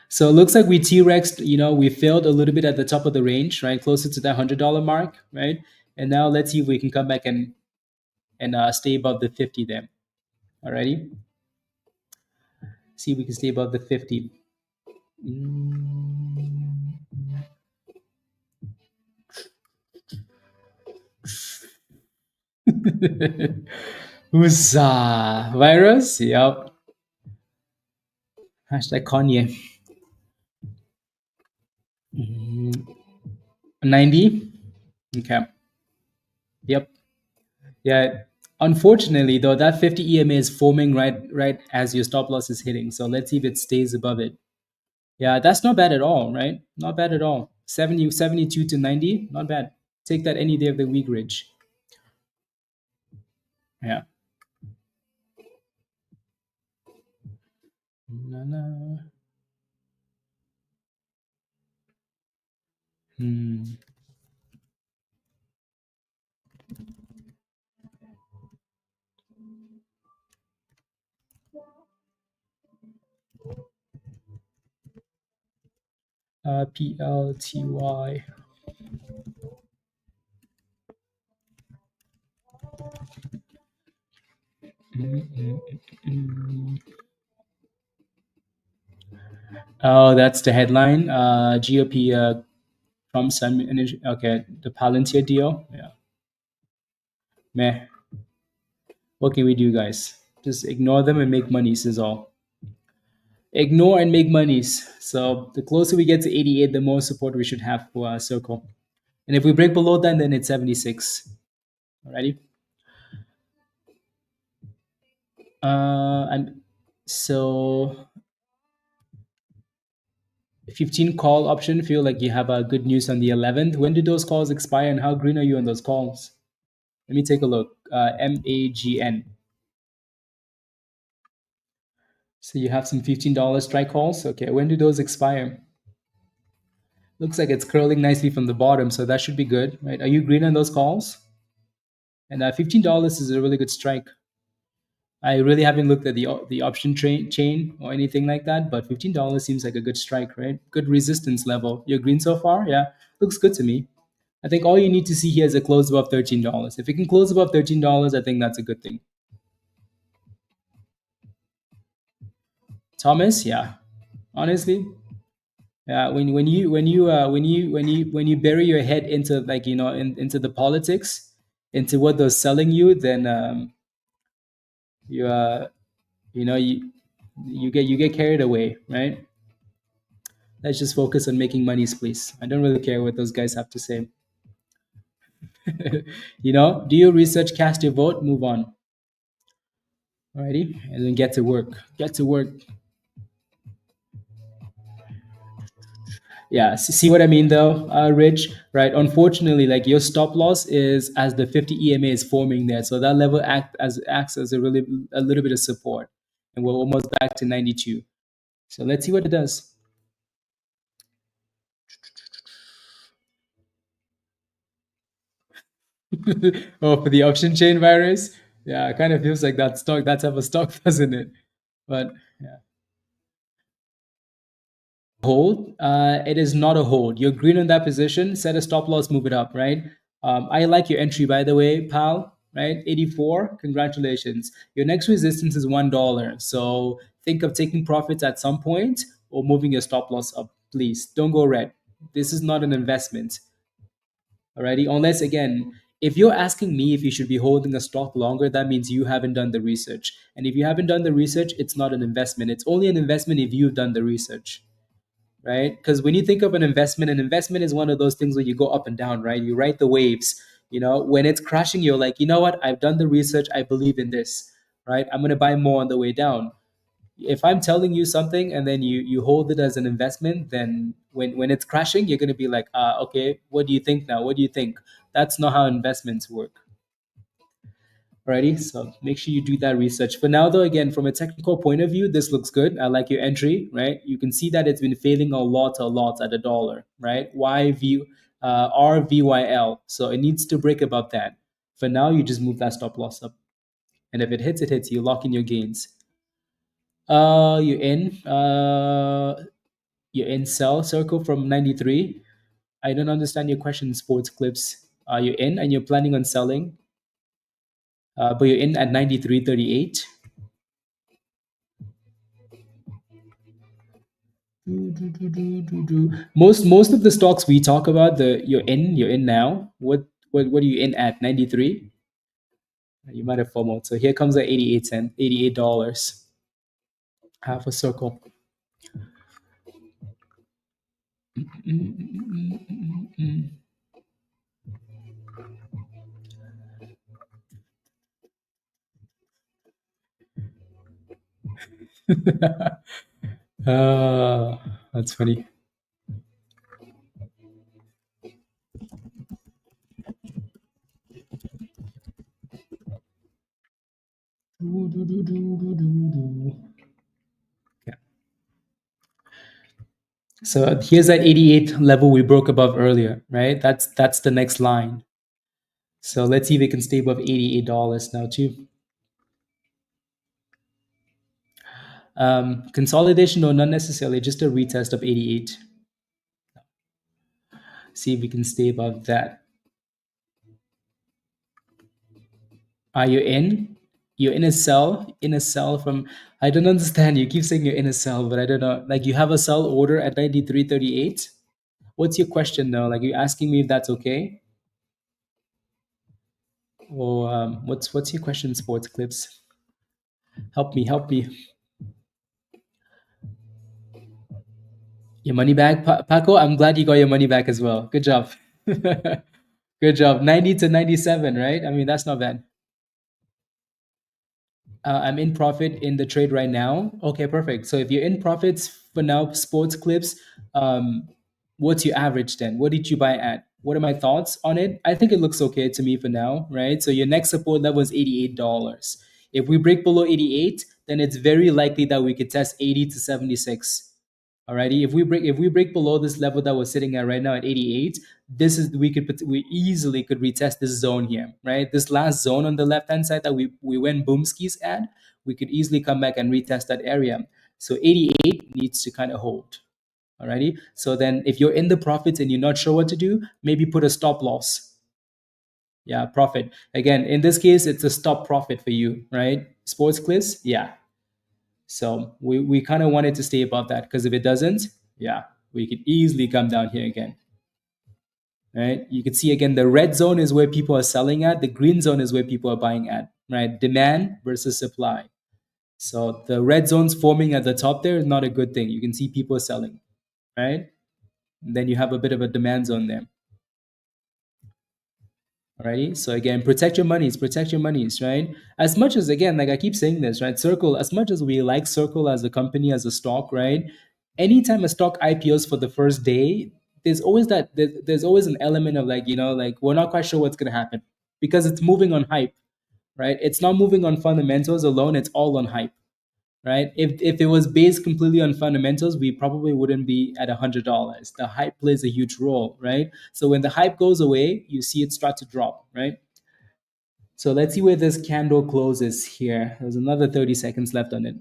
So it looks like we T-Rexed, we failed a little bit at the top of the range, right? Closer to that $100 mark, right? And now let's see if we can come back and stay above the 50 there. Alrighty. See if we can stay above the 50. Mm. Huzzah! Virus? Yep. Hashtag Kanye. 90? Okay. Yep. Yeah. Unfortunately, though, that 50 EMA is forming right as your stop loss is hitting. So let's see if it stays above it. Yeah, that's not bad at all, right? Not bad at all. 72 to 90, not bad. Take that any day of the week, Rich. Yeah. Na, na. Hmm. PLTY. Oh, that's the headline. GOP Trump's okay, the Palantir deal. Yeah. Meh. What can we do, guys? Just ignore them and make monies is all. Ignore and make monies. So the closer we get to 88, the more support we should have for our circle. And if we break below that, then it's 76. Alrighty. And so 15 call option, feel like you have a good news on the 11th. When do those calls expire and how green are you on those calls? Let me take a look. MAGN. So you have some $15 strike calls. Okay, when do those expire? Looks like it's curling nicely from the bottom, so that should be good, right? Are you green on those calls? And $15 is a really good strike. I really haven't looked at the option chain or anything like that, but $15 seems like a good strike, right? Good resistance level. You're green so far? Yeah, looks good to me. I think all you need to see here is a close above $13. If it can close above $13, I think that's a good thing. Thomas, yeah, honestly, yeah. When you bury your head into like into the politics, into what they're selling you, then you you know you get carried away, right? Let's just focus on making monies, please. I don't really care what those guys have to say. Do your research, cast your vote, move on. Alrighty, and then get to work. Get to work. Yeah, see what I mean though, Rich, right? Unfortunately, like your stop loss is as the 50 EMA is forming there, so that level acts as a little bit of support, and we're almost back to 92. So let's see what it does. Oh, for the option chain virus, yeah, it kind of feels like that type of stock, doesn't it? But yeah. Hold, it is not a hold. You're green on that position, set a stop loss, move it up, right? I like your entry, by the way, pal, right? 84, congratulations. Your next resistance is $1. So think of taking profits at some point or moving your stop loss up, please. Don't go red. This is not an investment, alrighty? Unless, again, if you're asking me if you should be holding a stock longer, that means you haven't done the research. And if you haven't done the research, it's not an investment. It's only an investment if you've done the research, right? Because when you think of an investment is one of those things where you go up and down, right? You ride the waves. You know, when it's crashing, you're like, you know what? I've done the research. I believe in this, right? I'm going to buy more on the way down. If I'm telling you something and then you hold it as an investment, then when it's crashing, you're going to be like, okay, what do you think now? What do you think? That's not how investments work. Alrighty, so make sure you do that research. For now, though, again, from a technical point of view, this looks good. I like your entry, right? You can see that it's been failing a lot at a dollar, right? RVYL. So it needs to break above that. For now, you just move that stop loss up. And if it hits, it hits. You lock in your gains. You're in. You're in sell circle from 93. I don't understand your question, sports clips. You're in and you're planning on selling, but you're in at 93.38. Most of the stocks we talk about, the you're in now. What are you in at? 93. You might have FOMO. So here comes the 88 cent, $88, half a circle. That's funny. Yeah. So here's that 88 level we broke above earlier, right? That's the next line. So let's see if it can stay above $88 now too. Consolidation, no, not necessarily, just a retest of 88. See if we can stay above that. Are you in? You're in a cell, from, I don't understand. You keep saying you're in a cell, but I don't know. Like you have a sell order at 93.38. What's your question though? Like you're asking me if that's okay? Or what's your question, sports clips? Help me, help me. Your money back, Paco? I'm glad you got your money back as well. Good job. Good job. 90 to 97, right? I mean, that's not bad. I'm in profit in the trade right now. Okay, perfect. So if you're in profits for now, sports clips, what's your average then? What did you buy at? What are my thoughts on it? I think it looks okay to me for now, right? So your next support level is $88. If we break below 88, then it's very likely that we could test 80 to 76. Alrighty, if we break below this level that we're sitting at right now at 88, this is we easily could retest this zone here, right? This last zone on the left hand side that we went boom skis at, we could easily come back and retest that area. So 88 needs to kind of hold. Alrighty, so then if you're in the profits and you're not sure what to do, maybe put a stop loss. Yeah, profit. Again, in this case, it's a stop profit for you, right? Sports clips, yeah. So we kind of want it to stay above that because if it doesn't, yeah, we could easily come down here again. Right? You can see again the red zone is where people are selling at, the green zone is where people are buying at, right? Demand versus supply. So the red zone's forming at the top there is not a good thing. You can see people selling, right? And then you have a bit of a demand zone there. Alrighty. So again, protect your monies, right? As much as, again, like I keep saying this, right? Circle, as much as we like Circle as a company, as a stock, right? Anytime a stock IPOs for the first day, there's always an element of like, like we're not quite sure what's gonna happen because it's moving on hype, right? It's not moving on fundamentals alone, it's all on hype. Right? If it was based completely on fundamentals, we probably wouldn't be at $100. The hype plays a huge role, right? So when the hype goes away, you see it start to drop, right? So let's see where this candle closes here. There's another 30 seconds left on it.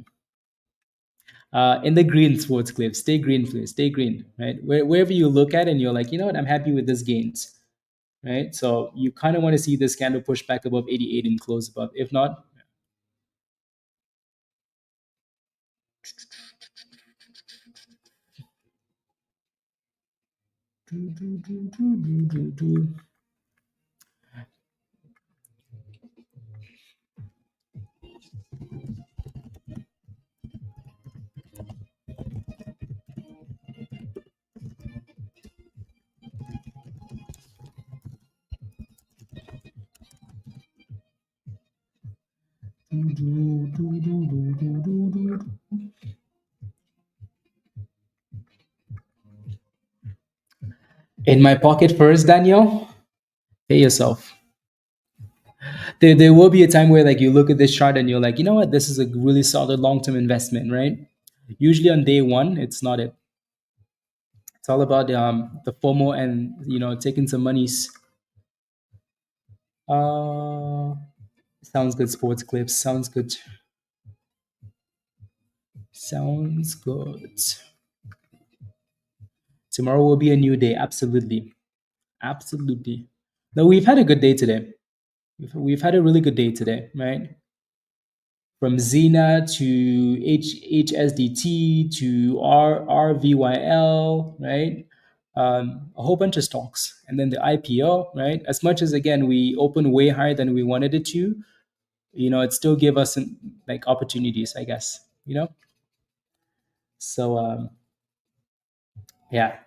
In the green, sports clip, stay green, please, stay green, right? Wherever you look at it and you're like, you know what, I'm happy with this gains, right? So you kind of want to see this candle push back above 88 and close above. If not, in my pocket first, Daniel, pay yourself. There will be a time where like you look at this chart and you're like, you know what, this is a really solid long-term investment, right? Usually on day one, it's not it. It's all about the FOMO and taking some monies. Sounds good. Sports clips. Sounds good. Sounds good. Tomorrow will be a new day. Absolutely. Absolutely. No, we've had a good day today. We've had a really good day today, right? From Zena to HSDT to RVYL, right? A whole bunch of stocks. And then the IPO, right? As much as, again, we opened way higher than we wanted it to, it still gave us like opportunities, I guess, So, yeah,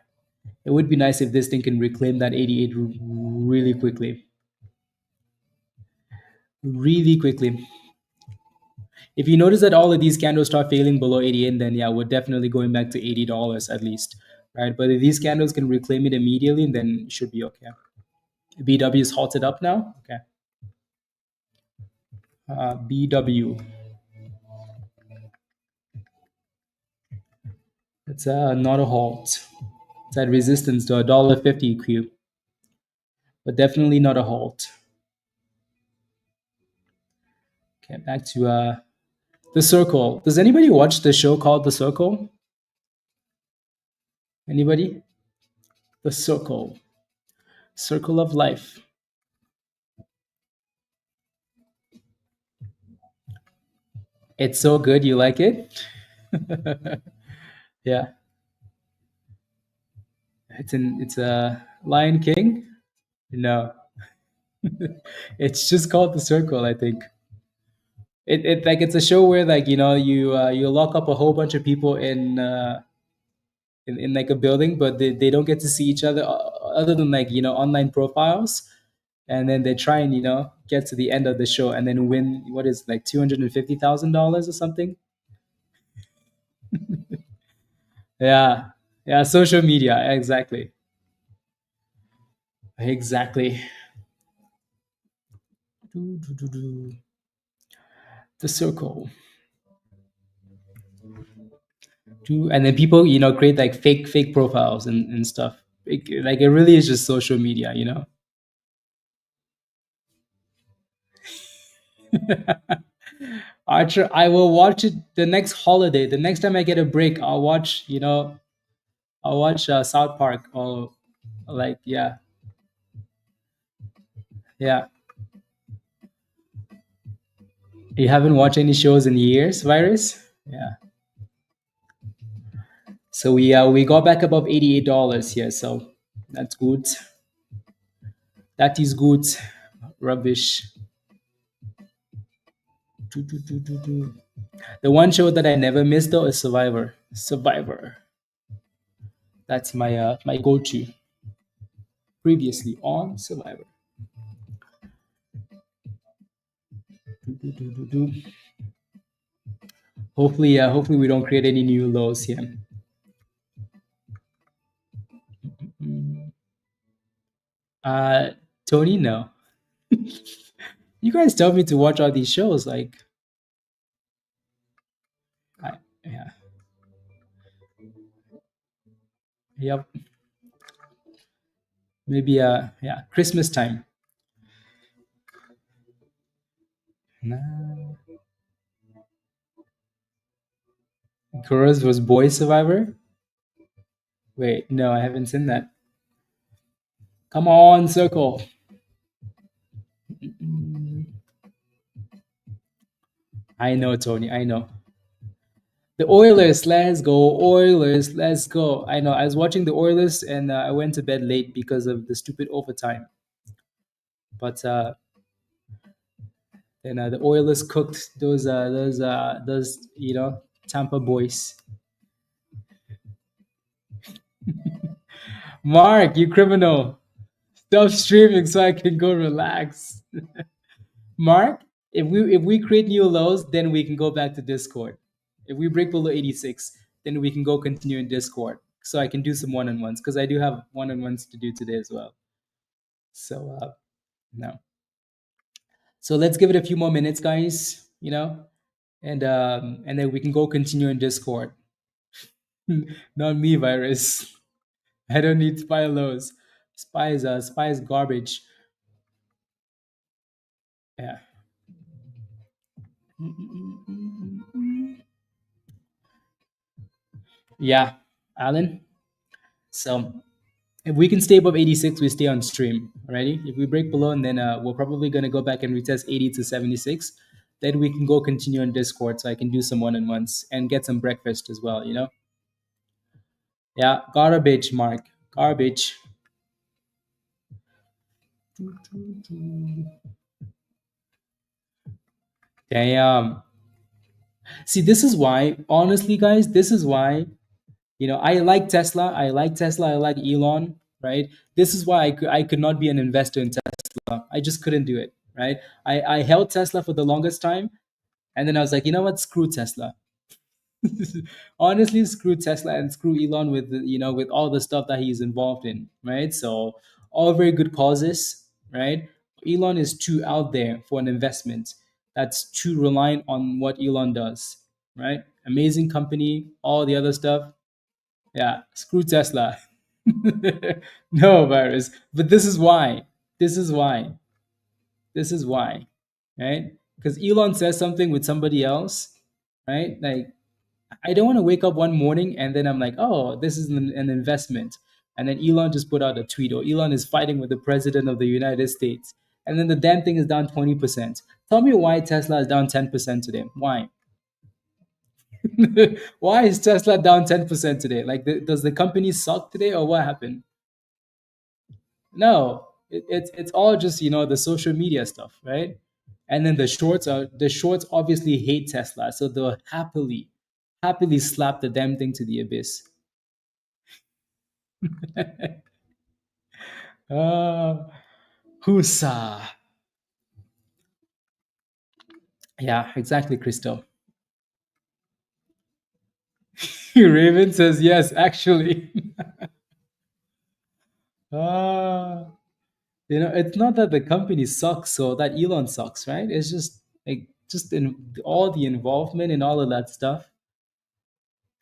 it would be nice if this thing can reclaim that 88 really quickly. Really quickly. If you notice that all of these candles start failing below 88, then yeah, we're definitely going back to $80 at least, right? But if these candles can reclaim it immediately, then it should be okay. BW is halted up now. Okay. BW. It's not a halt. It's at resistance to $1.50 Q, but definitely not a halt. Okay, back to The Circle. Does anybody watch the show called The Circle? Anybody? The Circle. Circle of Life. It's so good. You like it? Yeah. It's a Lion King. No, it's just called The Circle. I think it like it's a show where like you lock up a whole bunch of people in like a building, but they don't get to see each other other than like online profiles, and then they try and get to the end of the show and then win what is like $250,000 or something. Yeah, yeah, social media, exactly, exactly. The Circle. And then people create like fake profiles and stuff. Like it really is just social media. Archer, I will watch it the next holiday. The next time I get a break, I'll watch South Park, or like yeah. You haven't watched any shows in years, Virus? Yeah. So we got back above $88 here, so that's good. That is good. Rubbish. The one show that I never miss though is Survivor. Survivor. That's my my go-to. Previously on Survivor. Hopefully we don't create any new lows here. Tony, no. You guys tell me to watch all these shows, like, yeah, yep. Maybe yeah, Christmas time. Nah. Girls was Boy Survivor. Wait, no, I haven't seen that. Come on, Circle. I know, Tony. I know. The Oilers, let's go. Oilers, let's go. I know. I was watching the Oilers and I went to bed late because of the stupid overtime. But then the Oilers cooked those Tampa boys. Mark, you criminal. Stop streaming so I can go relax. Mark, if we create new lows, then we can go back to Discord. If we break below 86, then we can go continue in Discord. So I can do some one-on-ones because I do have one-on-ones to do today as well. So no. So let's give it a few more minutes, guys. And then we can go continue in Discord. Not me, virus. I don't need spy lows. Spy is garbage. Yeah. Yeah, Alan. So if we can stay above 86, we stay on stream. Alrighty. If we break below, and then we're probably gonna go back and retest 80 to 76. Then we can go continue on Discord, so I can do some one-on-ones and get some breakfast as well. Yeah, garbage, Mark. Garbage. Damn. See, this is why, honestly, guys, this is why, I like Tesla. I like Tesla. I like Elon, right? This is why I could not be an investor in Tesla. I just couldn't do it, right? I held Tesla for the longest time. And then I was like, you know what? Screw Tesla. Honestly, screw Tesla and screw Elon with all the stuff that he's involved in, right? So all very good causes, right? Elon is too out there for an investment. That's too reliant on what Elon does, right? Amazing company, all the other stuff. Yeah, screw Tesla. No, virus. But this is why. This is why. This is why, right? Because Elon says something with somebody else, right? Like, I don't want to wake up one morning and then I'm like, oh, this is an investment. And then Elon just put out a tweet, or Elon is fighting with the president of the United States. And then the damn thing is down 20%. Tell me why Tesla is down 10% today. Why? Why is Tesla down 10% today? Like, does the company suck today, or what happened? No, it's all just the social media stuff, right? And then the shorts obviously hate Tesla, so they'll happily slap the damn thing to the abyss. Husa. Yeah, exactly, Crystal. Raven says yes, actually. uh, it's not that the company sucks or that Elon sucks, right? It's just like just in all the involvement and all of that stuff.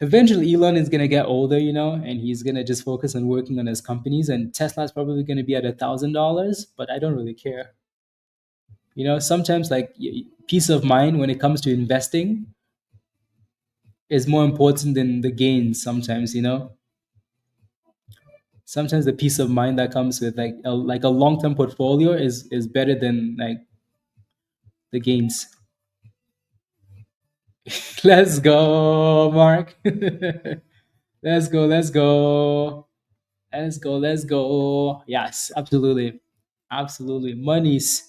Eventually, Elon is gonna get older, and he's gonna just focus on working on his companies. And Tesla's probably gonna be at $1,000, but I don't really care. Sometimes like peace of mind when it comes to investing is more important than the gains. Sometimes the peace of mind that comes with like a long-term portfolio is better than like the gains. Let's go, Mark. Let's go, let's go. Let's go. Yes, absolutely monies.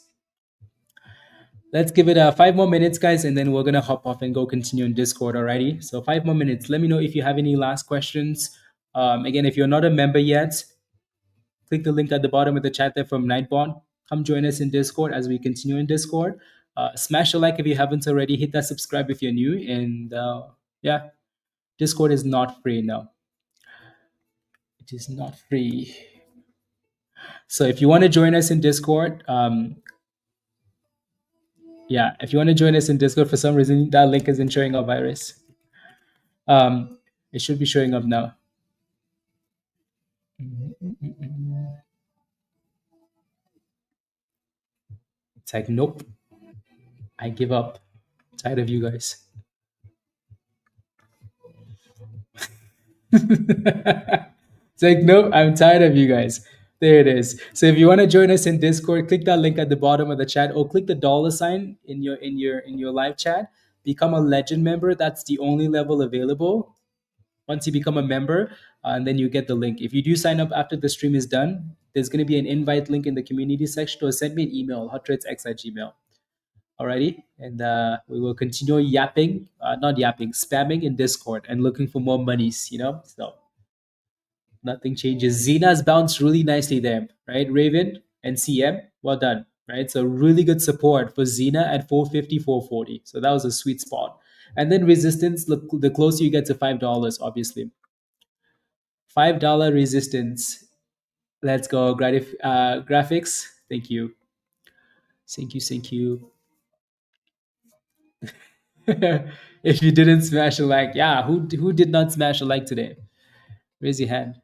Let's give it 5 more minutes, guys, and then we're gonna hop off and go continue in Discord already. So 5 more minutes. Let me know if you have any last questions. Again, if you're not a member yet, click the link at the bottom of the chat there from Nightbot. Come join us in Discord as we continue in Discord. Smash a like if you haven't already. Hit that subscribe if you're new. And yeah, Discord is not free now. It is not free. So if you want to join us in Discord, yeah, if you want to join us in Discord, for some reason that link isn't showing up, Virus. It should be showing up now. It's like, nope, I give up. Tired of you guys. It's like, nope, I'm tired of you guys. There it is. So if you want to join us in Discord, click that link at the bottom of the chat, or click the $sign in your live chat. Become a legend member. That's the only level available. Once you become a member, and then you get the link. If you do sign up after the stream is done, there's going to be an invite link in the community section, or send me an email, hottradex@gmail. Alrighty, and we will continue yapping, not yapping, spamming in Discord and looking for more monies. So nothing changes. Zena's bounced really nicely there, right? Raven and CM, well done, right? So really good support for Zena at 450, 440. So that was a sweet spot. And then resistance, look, the closer you get to $5, obviously. $5 resistance. Let's go. Graphics. Thank you. Thank you. Thank you. If you didn't smash a like, yeah, who did not smash a like today? Raise your hand.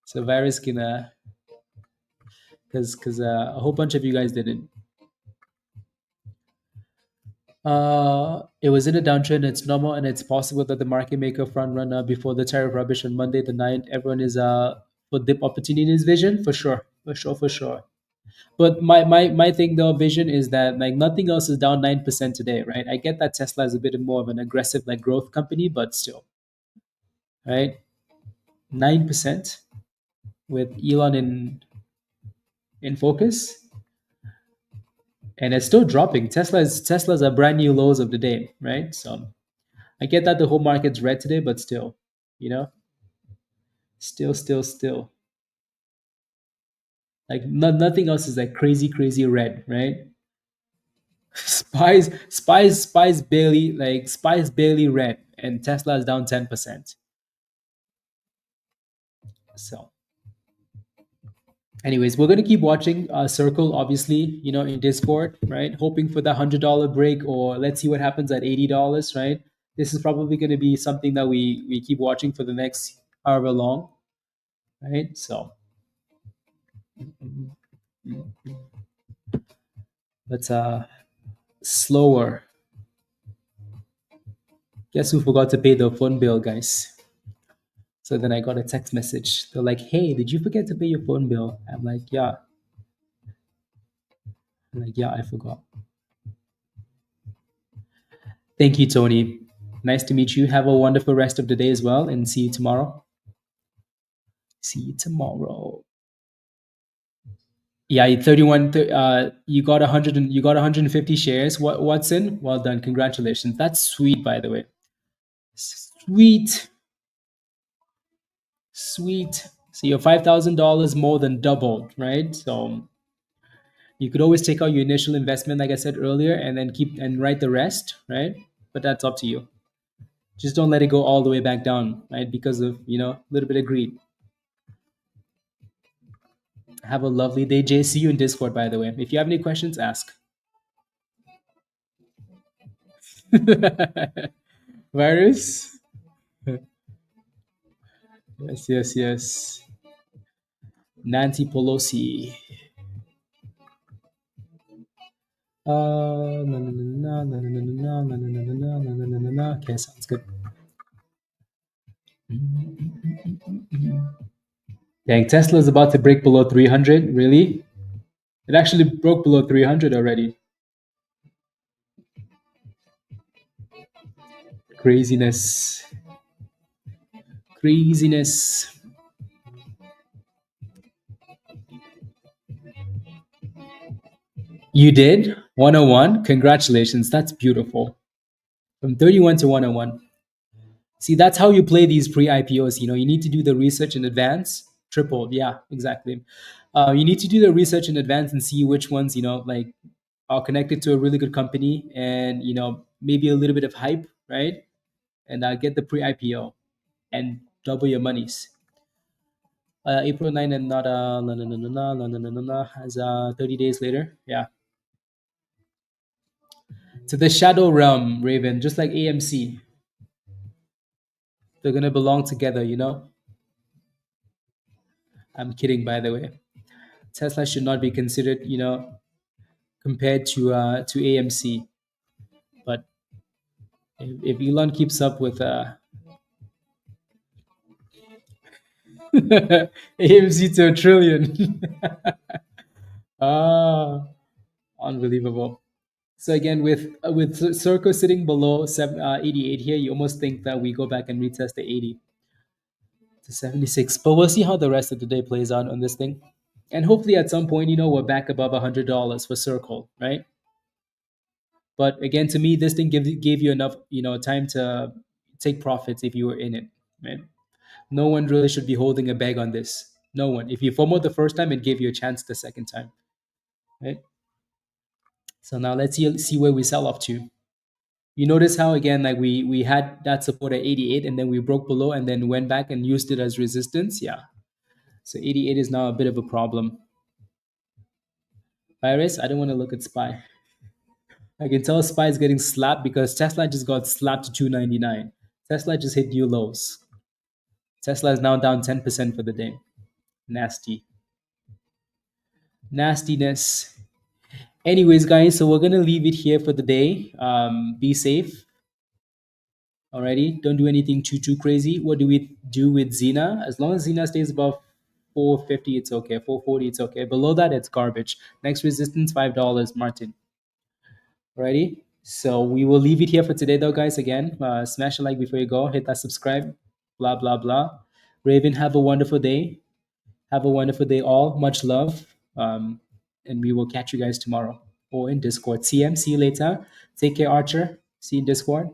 So Virus can, because a whole bunch of you guys didn't. It was in a downtrend. It's normal, and it's possible that the market maker front runner before the tariff rubbish on Monday the 9th. Everyone is for dip opportunity in his vision, for sure. But my thing though, vision is that like nothing else is down 9% today, right? I get that Tesla is a bit more of an aggressive like growth company, but still, right? 9% with Elon in focus, and it's still dropping. Tesla's a brand new lows of the day, right? So I get that the whole market's red today, but still, still. Like nothing else is like crazy red, right? Spies barely red, and Tesla is down 10%. So anyways, we're going to keep watching Circle, obviously, in Discord, right? Hoping for the $100 break, or let's see what happens at $80, right? This is probably going to be something that we keep watching for the next however long, right? So but slower. Guess who forgot to pay the phone bill, guys? So then I got a text message. They're like, hey, did you forget to pay your phone bill? I'm like, yeah. I forgot. Thank you, Tony. Nice to meet you. Have a wonderful rest of the day as well, and see you tomorrow. Yeah, 31. You got 100. You got 150 shares. What's in? Well done. Congratulations. That's sweet, by the way. Sweet. So your $5,000 more than doubled, right? So you could always take out your initial investment, like I said earlier, and then keep and write the rest, right? But that's up to you. Just don't let it go all the way back down, right? Because of a little bit of greed. Have a lovely day, Jay. See you in Discord, by the way. If you have any questions, ask. Virus? Yes. Nancy Pelosi. Okay, sounds good. Dang, Tesla is about to break below 300. Really? It actually broke below 300 already. Craziness. You did? 101? Congratulations. That's beautiful. From 31 to 101. See, that's how you play these pre-IPOs. You need to do the research in advance. Tripled. Yeah, exactly. You need to do the research in advance and see which ones, like connect it to a really good company, and maybe a little bit of hype, right? And get the pre-IPO and double your monies. April 9 and not no, no, no, no, no, no, no, no, no, no, as 30 days later. Yeah. To the shadow realm, Raven, just like AMC. They're gonna belong together, I'm kidding, by the way. Tesla should not be considered, compared to AMC. But if Elon keeps up with AMC to a trillion, ah, unbelievable. So again, with Circo sitting below 88 here, you almost think that we go back and retest the 80 to 76. But we'll see how the rest of the day plays out on this thing. And hopefully at some point, we're back above $100 for Circle, right? But again, to me, this thing gave you enough, time to take profits if you were in it, right? No one really should be holding a bag on this. No one. If you FOMO the first time, it gave you a chance the second time, right? So now let's see where we sell off to. You notice how again, like we had that support at 88, and then we broke below, and then went back and used it as resistance. Yeah. So 88 is now a bit of a problem. Virus, I don't want to look at SPY. I can tell SPY is getting slapped because Tesla just got slapped to 299. Tesla just hit new lows. Tesla is now down 10% for the day. Nasty. Nastiness. Anyways, guys, so we're going to leave it here for the day. Be safe. Alrighty. Don't do anything too crazy. What do we do with Zena? As long as Zena stays above 450, it's okay. 440, it's okay. Below that, it's garbage. Next resistance, $5, Martin. Alrighty. So we will leave it here for today, though, guys. Again, smash a like before you go. Hit that subscribe. Blah, blah, blah. Raven, have a wonderful day. Have a wonderful day, all. Much love. And we will catch you guys tomorrow or in Discord. CM, see you later. Take care, Archer. See you in Discord.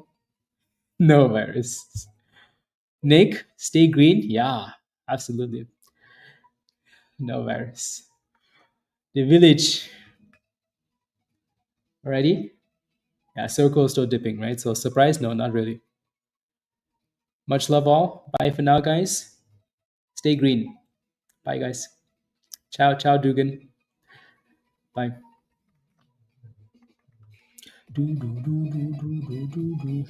No virus. Nick, stay green. Yeah, absolutely. No virus. The village. Alrighty? Yeah, circle is still dipping, right? So surprise? No, not really. Much love all. Bye for now, guys. Stay green. Bye, guys. Ciao, ciao, Dugan. Bye. Do, do, do, do, do, do, do, do.